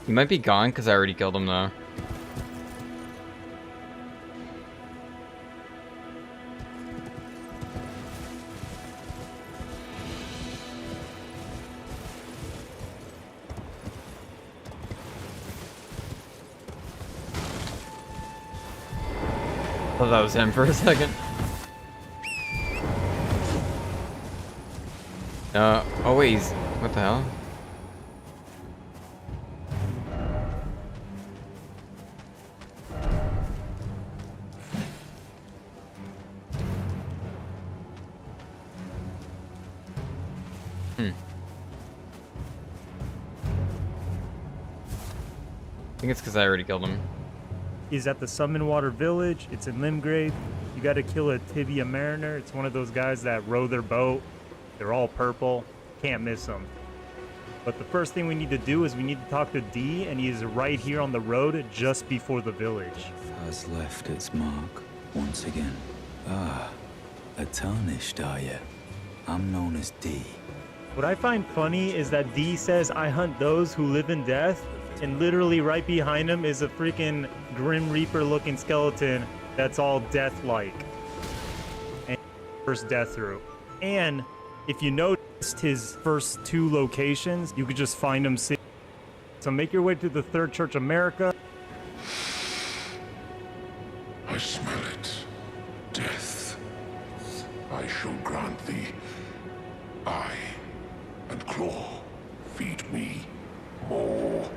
He might be gone because I already killed him, though. Thought that was him for a second. Oh wait, he's... What the hell? I think it's because I already killed him. He's at the Summon Water Village. It's in Limgrave. You gotta kill a Tibia Mariner. It's one of those guys that row their boat. They're all purple. Can't miss them. But the first thing we need to do is we need to talk to D, and he is right here on the road just before the village. Has left its mark once again. Ah, a tarnished, are you? I'm known as D. What I find funny is that D says, I hunt those who live in death, and literally right behind him is a freaking Grim Reaper looking skeleton that's all death-like. And first death route. And if you noticed his first two locations, you could just find him. So make your way to the Third Church America. I smell it. Death. I shall grant thee eye and claw. Feed me more.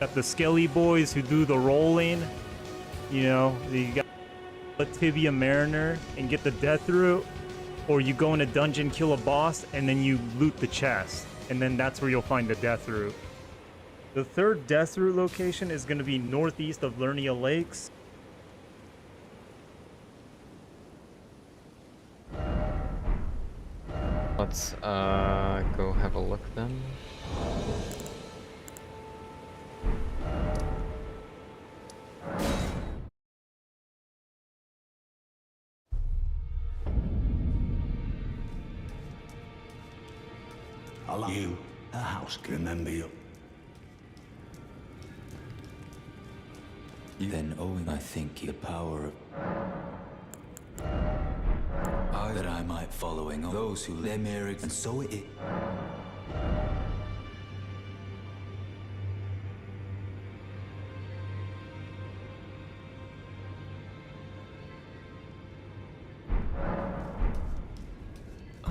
Got the Skelly boys who do the rolling. You know, you got a Tibia Mariner and get the death route. Or you go in a dungeon, kill a boss, and then you loot the chest. And then that's where you'll find the death route. The third death route location is going to be northeast of Lernia Lakes. Let's go have a look then. Allow you a house. Remember you. Then owing, I think, the power of that I might following those who their marriage, and so it.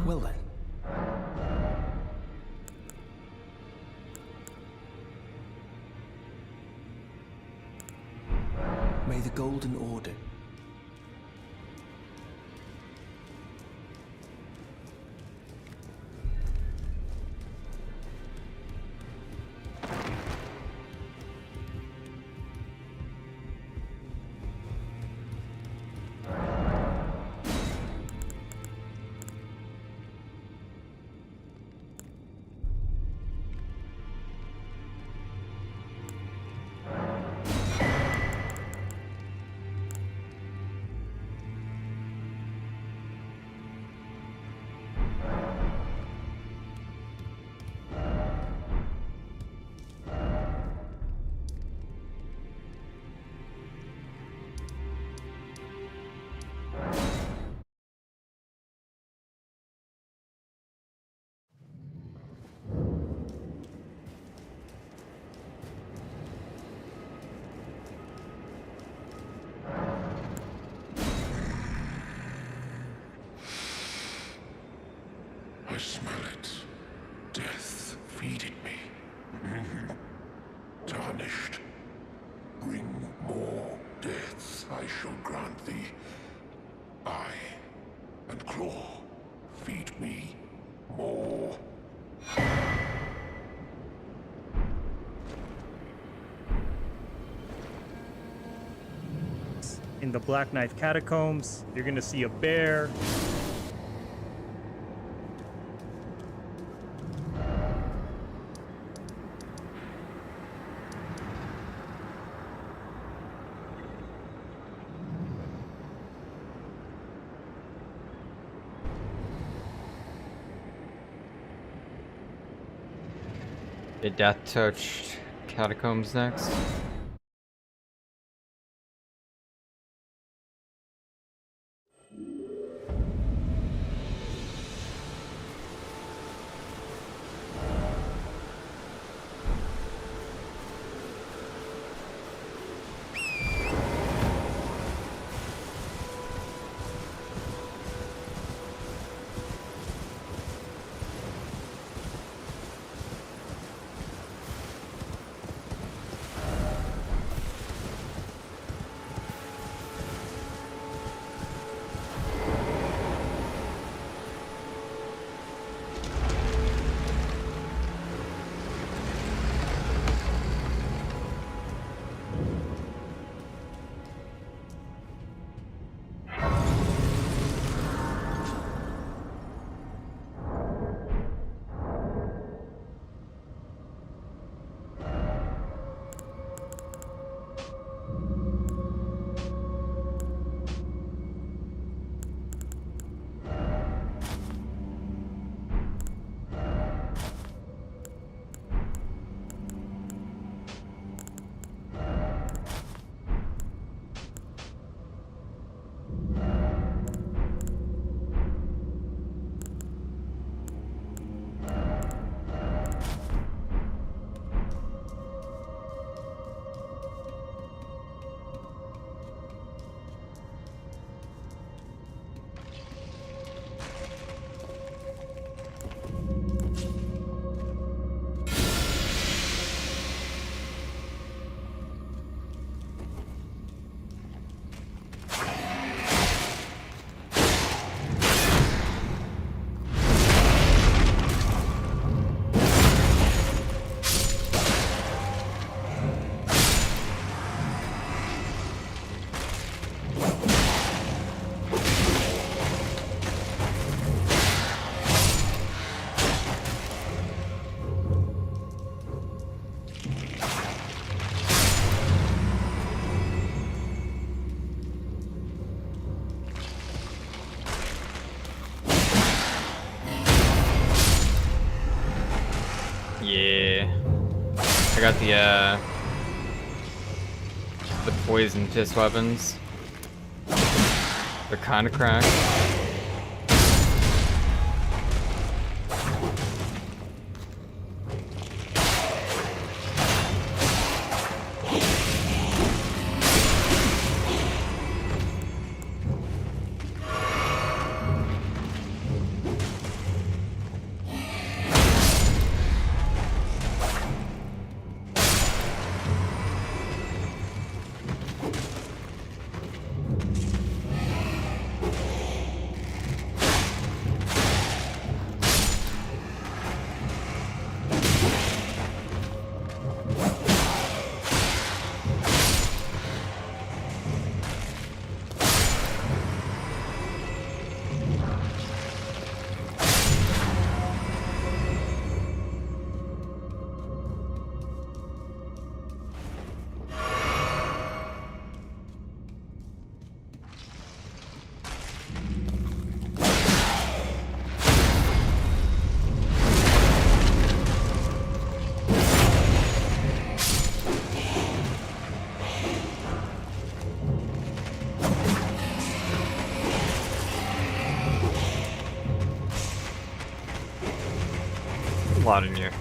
Well then. May the Golden Order I smell it. Death feeding me. Tarnished. Bring more deaths. I shall grant thee eye and claw. Feed me more. In the Black Knife Catacombs, you're gonna see a bear. The Death Touched Catacombs next. Yeah. I got the poison fist weapons. They're kinda cracked. A lot in here.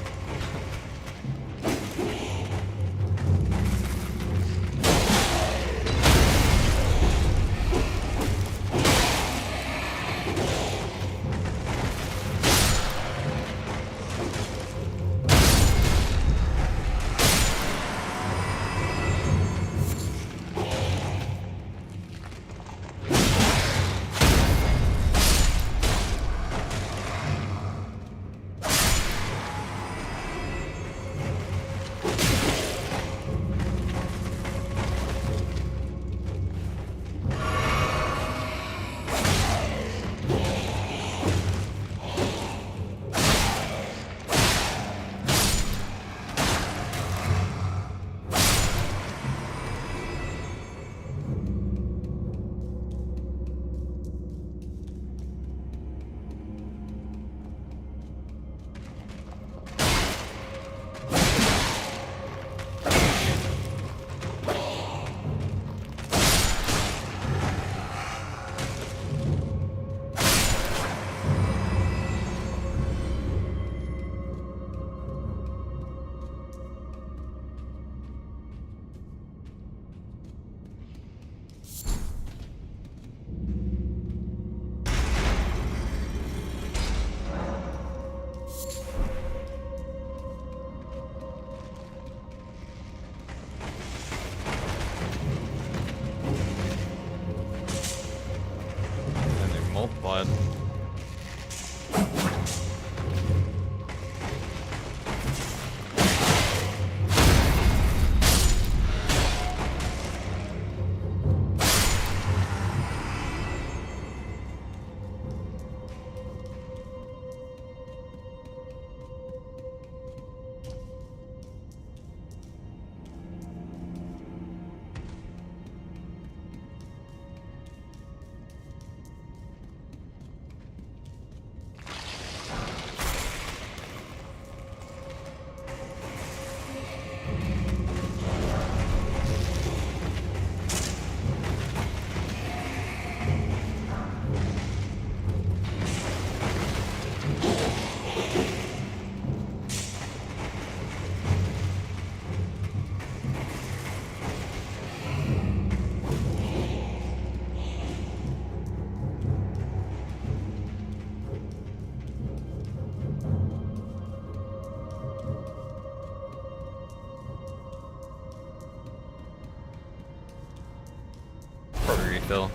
still.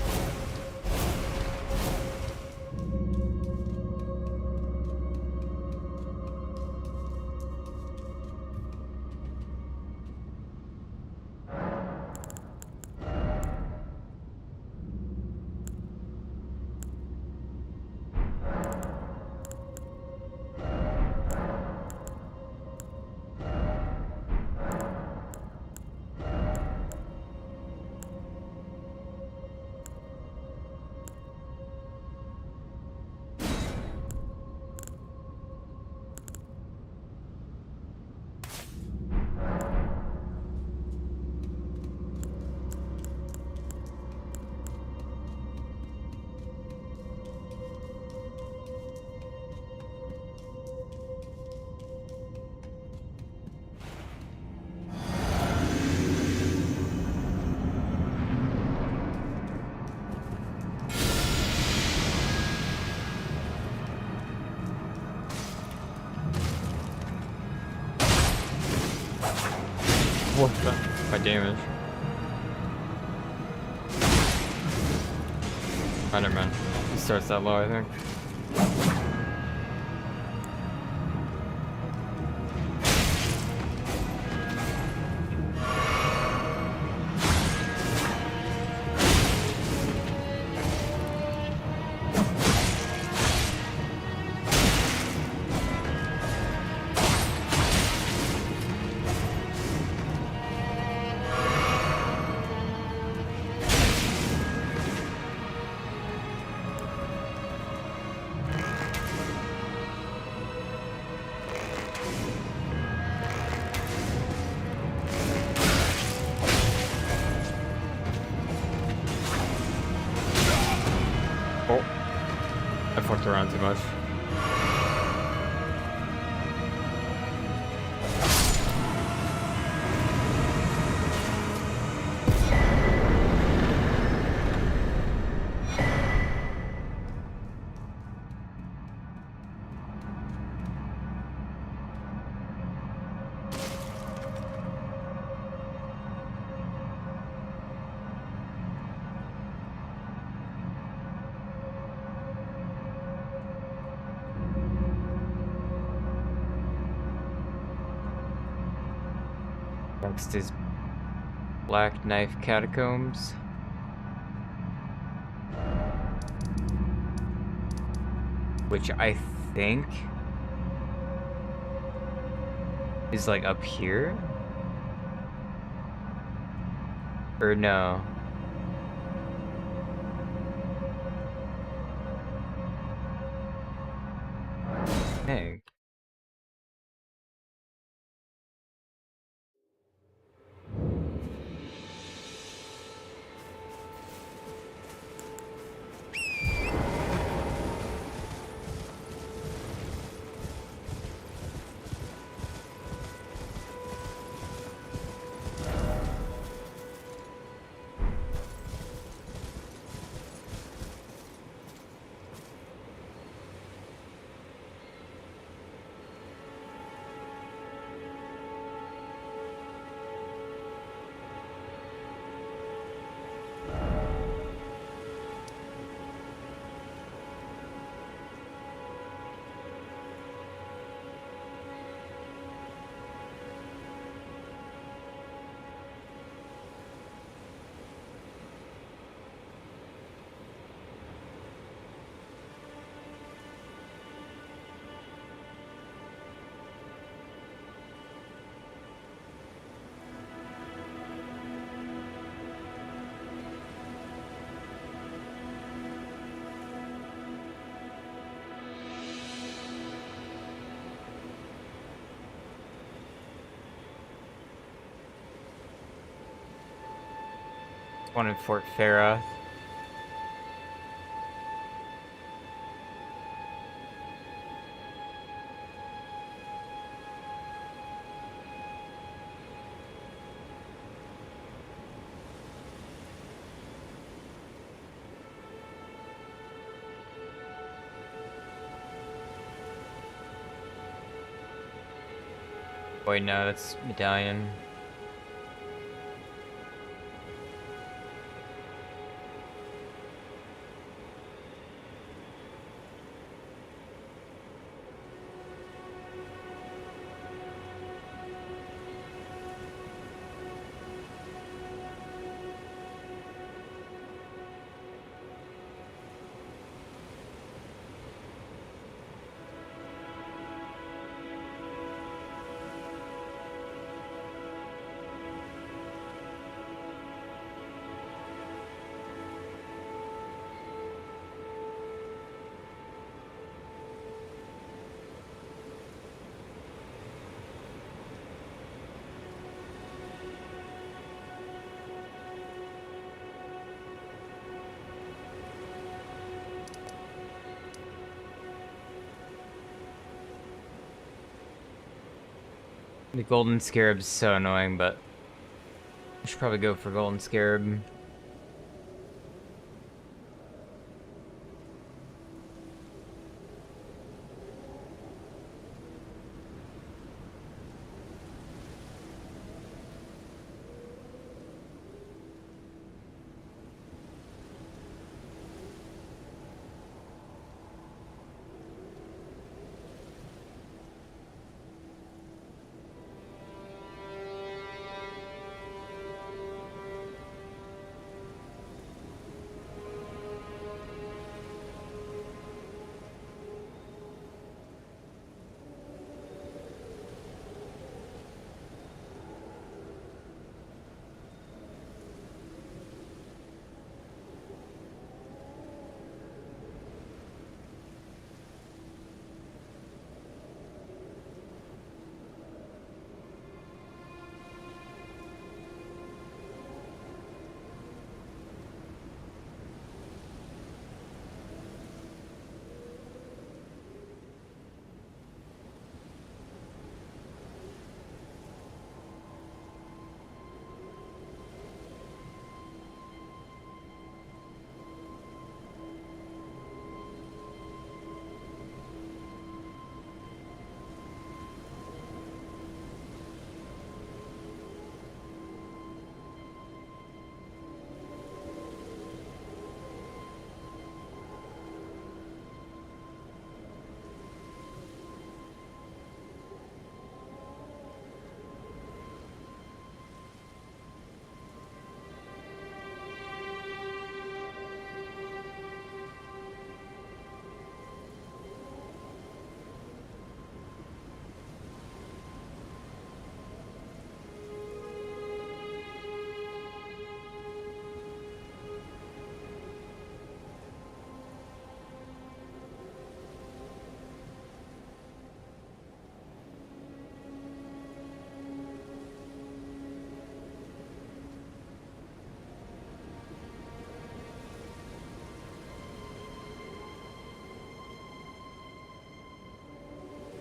What the? My damage. Enderman. He starts that low, I think. Oh, I fucked around too much. Next is Black Knife Catacombs. Which I think is like up here? Or no? Dang. One in Fort Farah. Wait, no, that's Medallion. The golden scarab's so annoying, but I should probably go for golden scarab.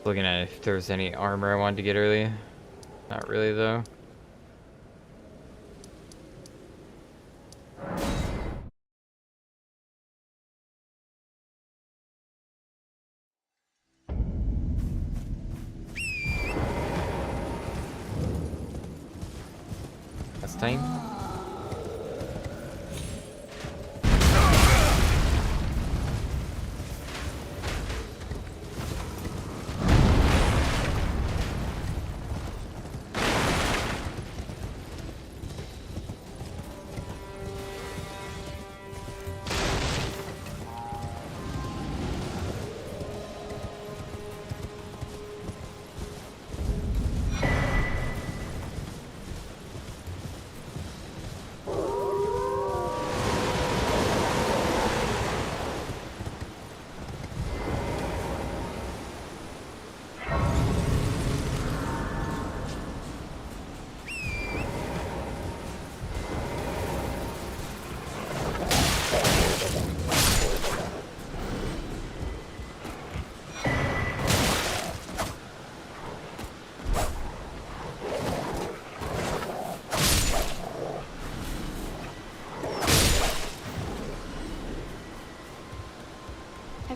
Looking at if there's any armor I wanted to get early. Not really though. Last time.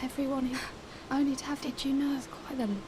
Everyone who only to have, did you know? It's quite them.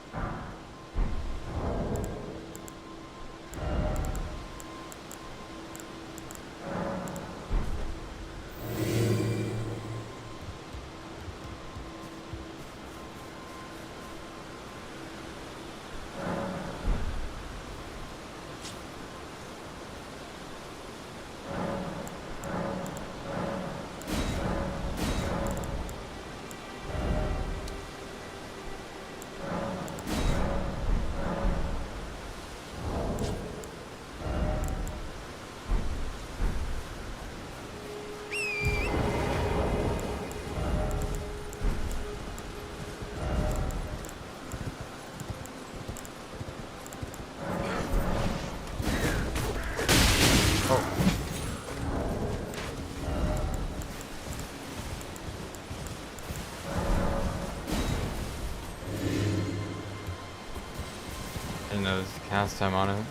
cast time on it.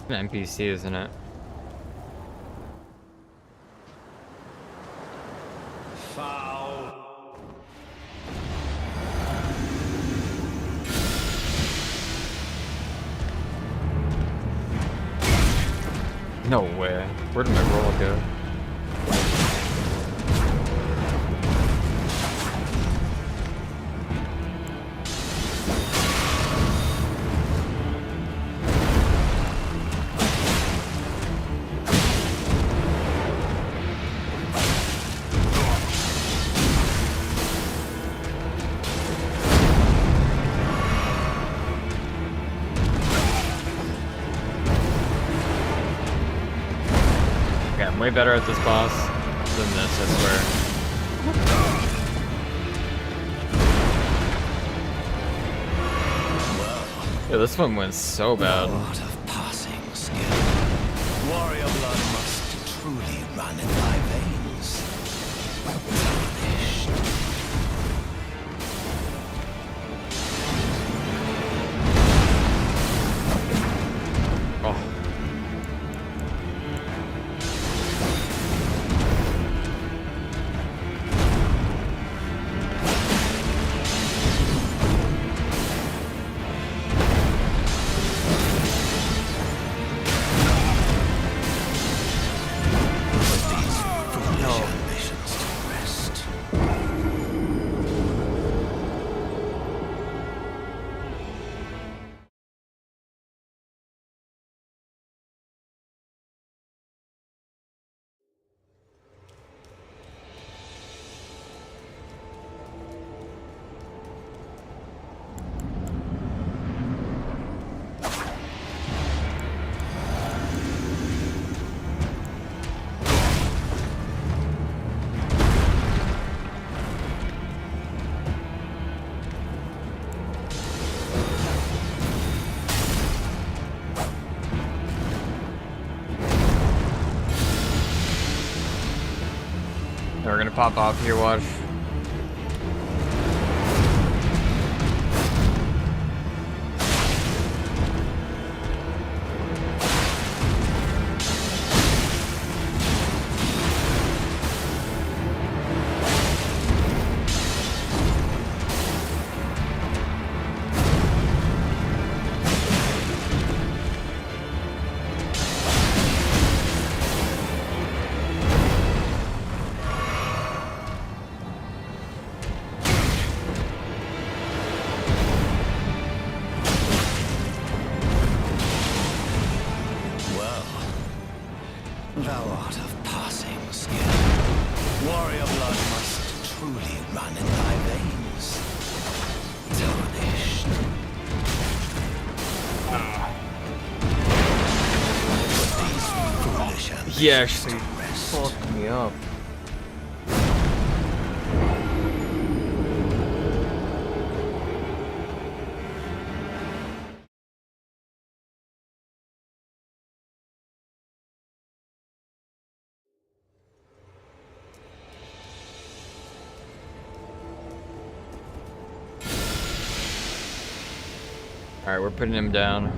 An NPC, isn't it? Foul. No way. Where did my roll go? I'm way better at this boss than this, I swear. Yeah, this one went so bad. Passing skill. Warrior blood must truly run in thy veins. Tarnished. Oh. We're gonna pop off here, watch. Thou art of passing skill. Warrior blood must truly run in thy veins. Tarnished. Put these foolish ambitions He actually to rest. fucked me up. Alright, we're putting him down.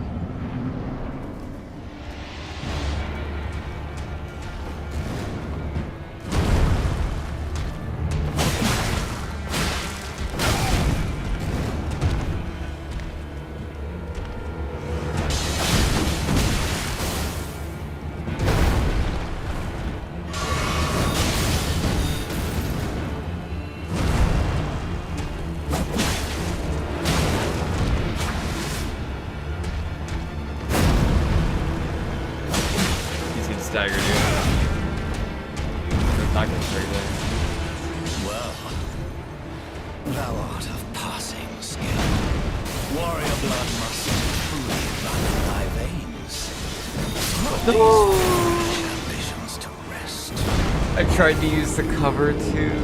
stagger, dude. It's not getting straight there. Well, thou art of passing skill. Warrior blood must truly run in thy veins. No! Ambitions to rest. I tried to use the cover too.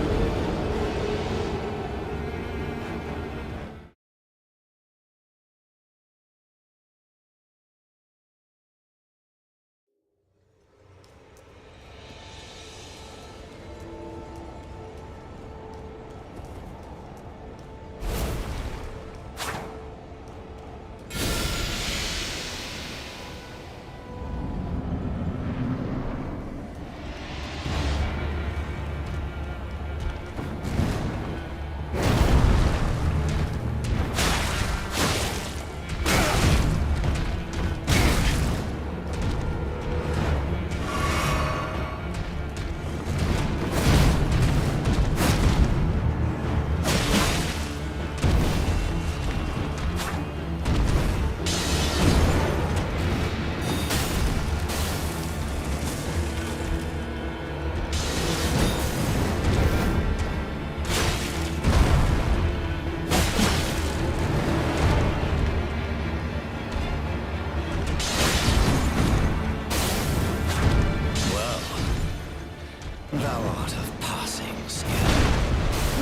Thou art of passing skill.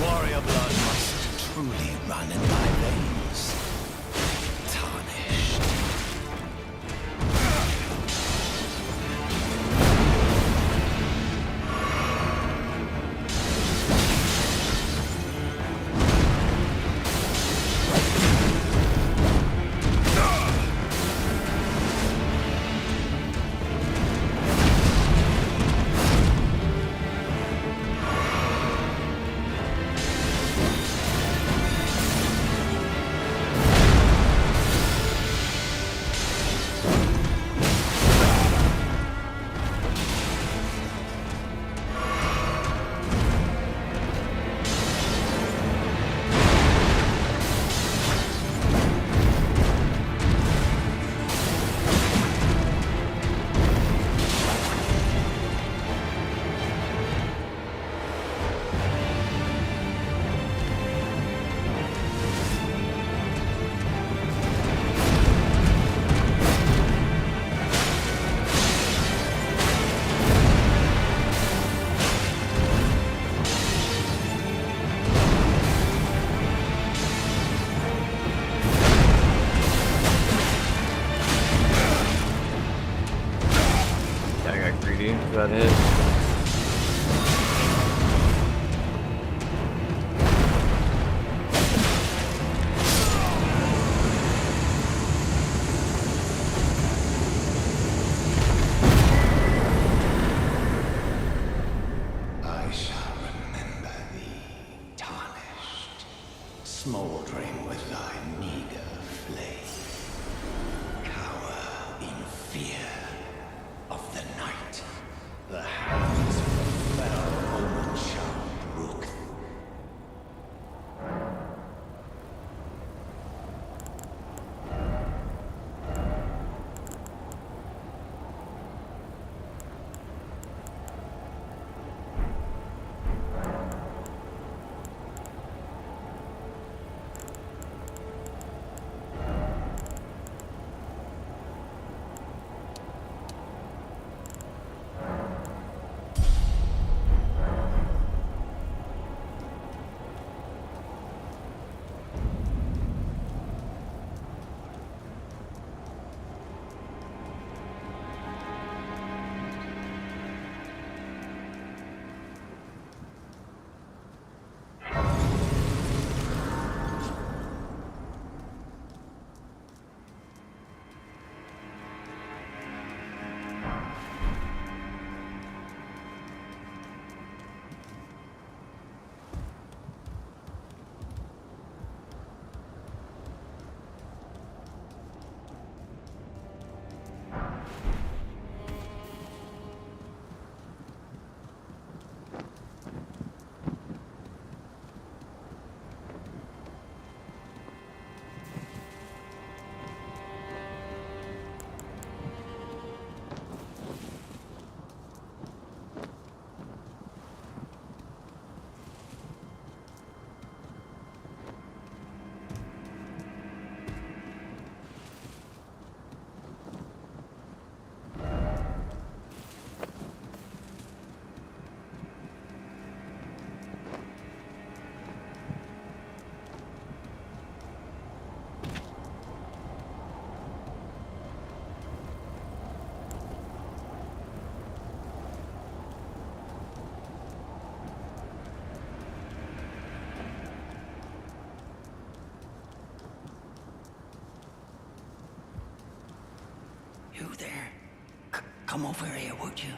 Warrior blood must truly run in thy veins. Tarnished. That hit. I shall remember thee, tarnished, smoldering with thy meager flame. Cower in fear of the night. The hand You there? Come over here, would you?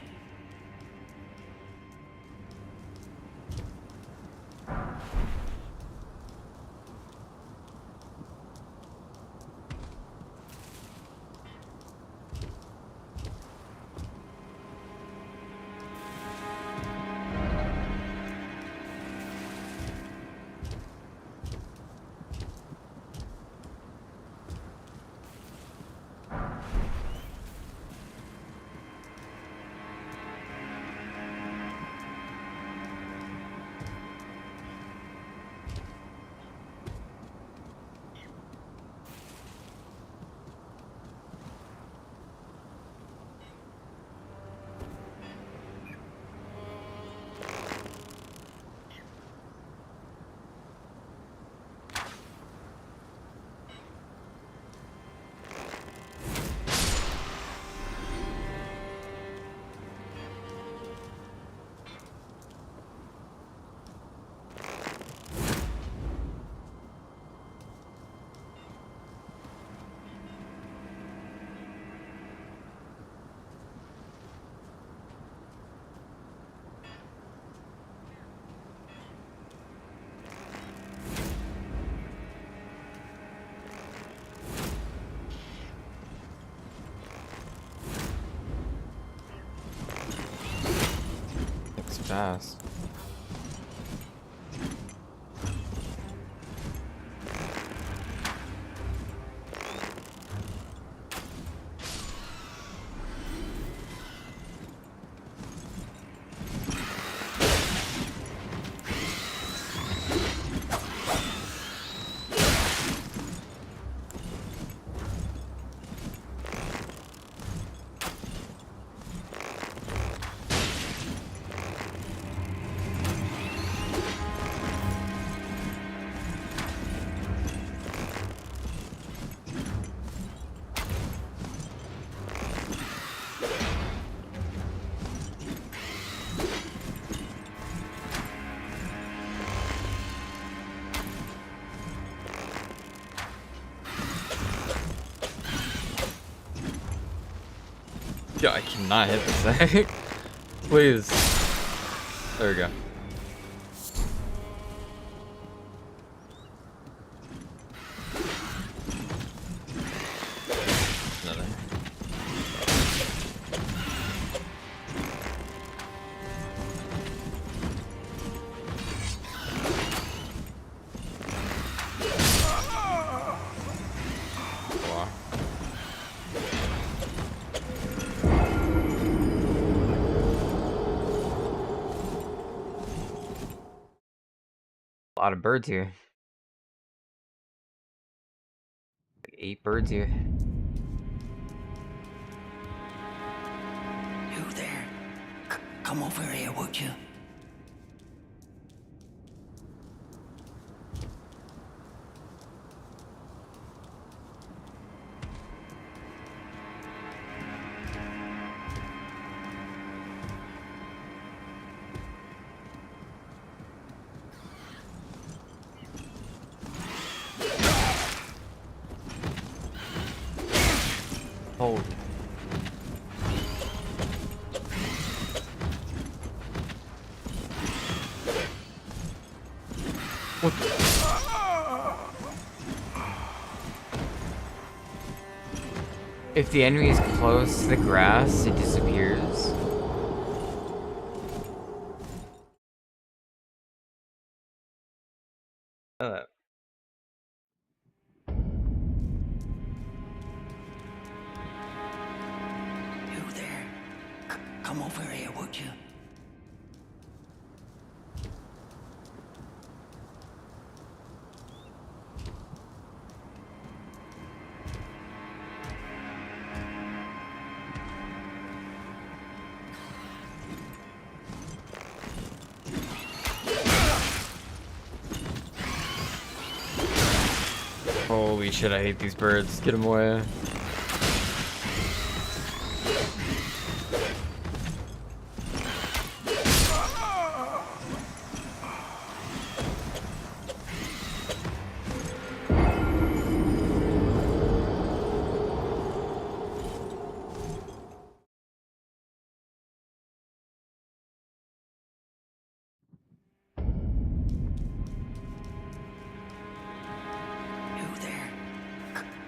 It's fast. Yeah, I cannot hit this thing. Please. There we go. Another. Wow. A lot of birds here. Like 8 birds here. You there? Come over here, would you? Holy. What the? If the enemy is close to the grass, it disappears. You there? Come over here, would you? Holy shit, I hate these birds. Get them away.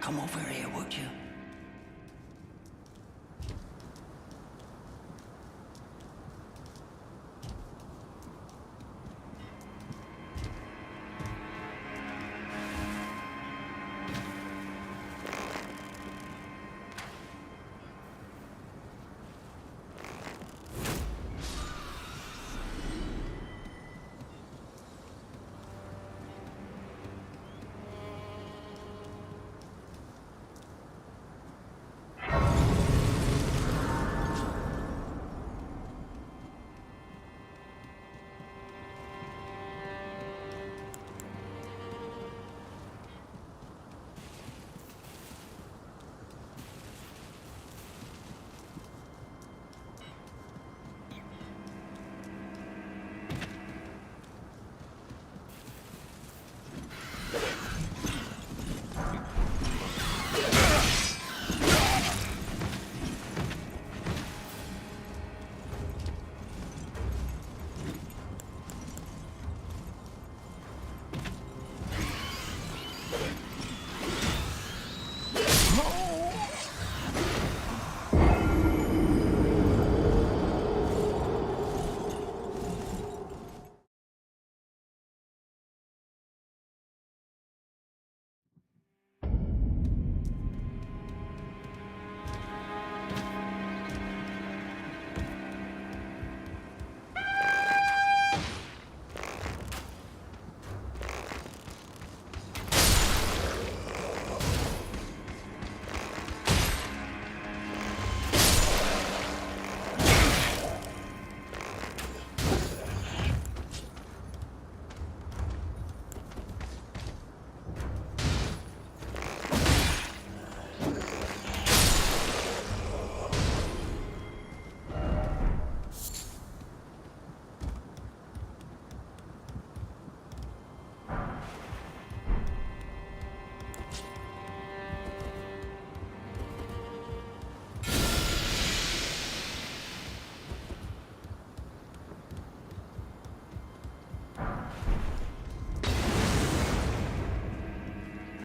Come over here, would you?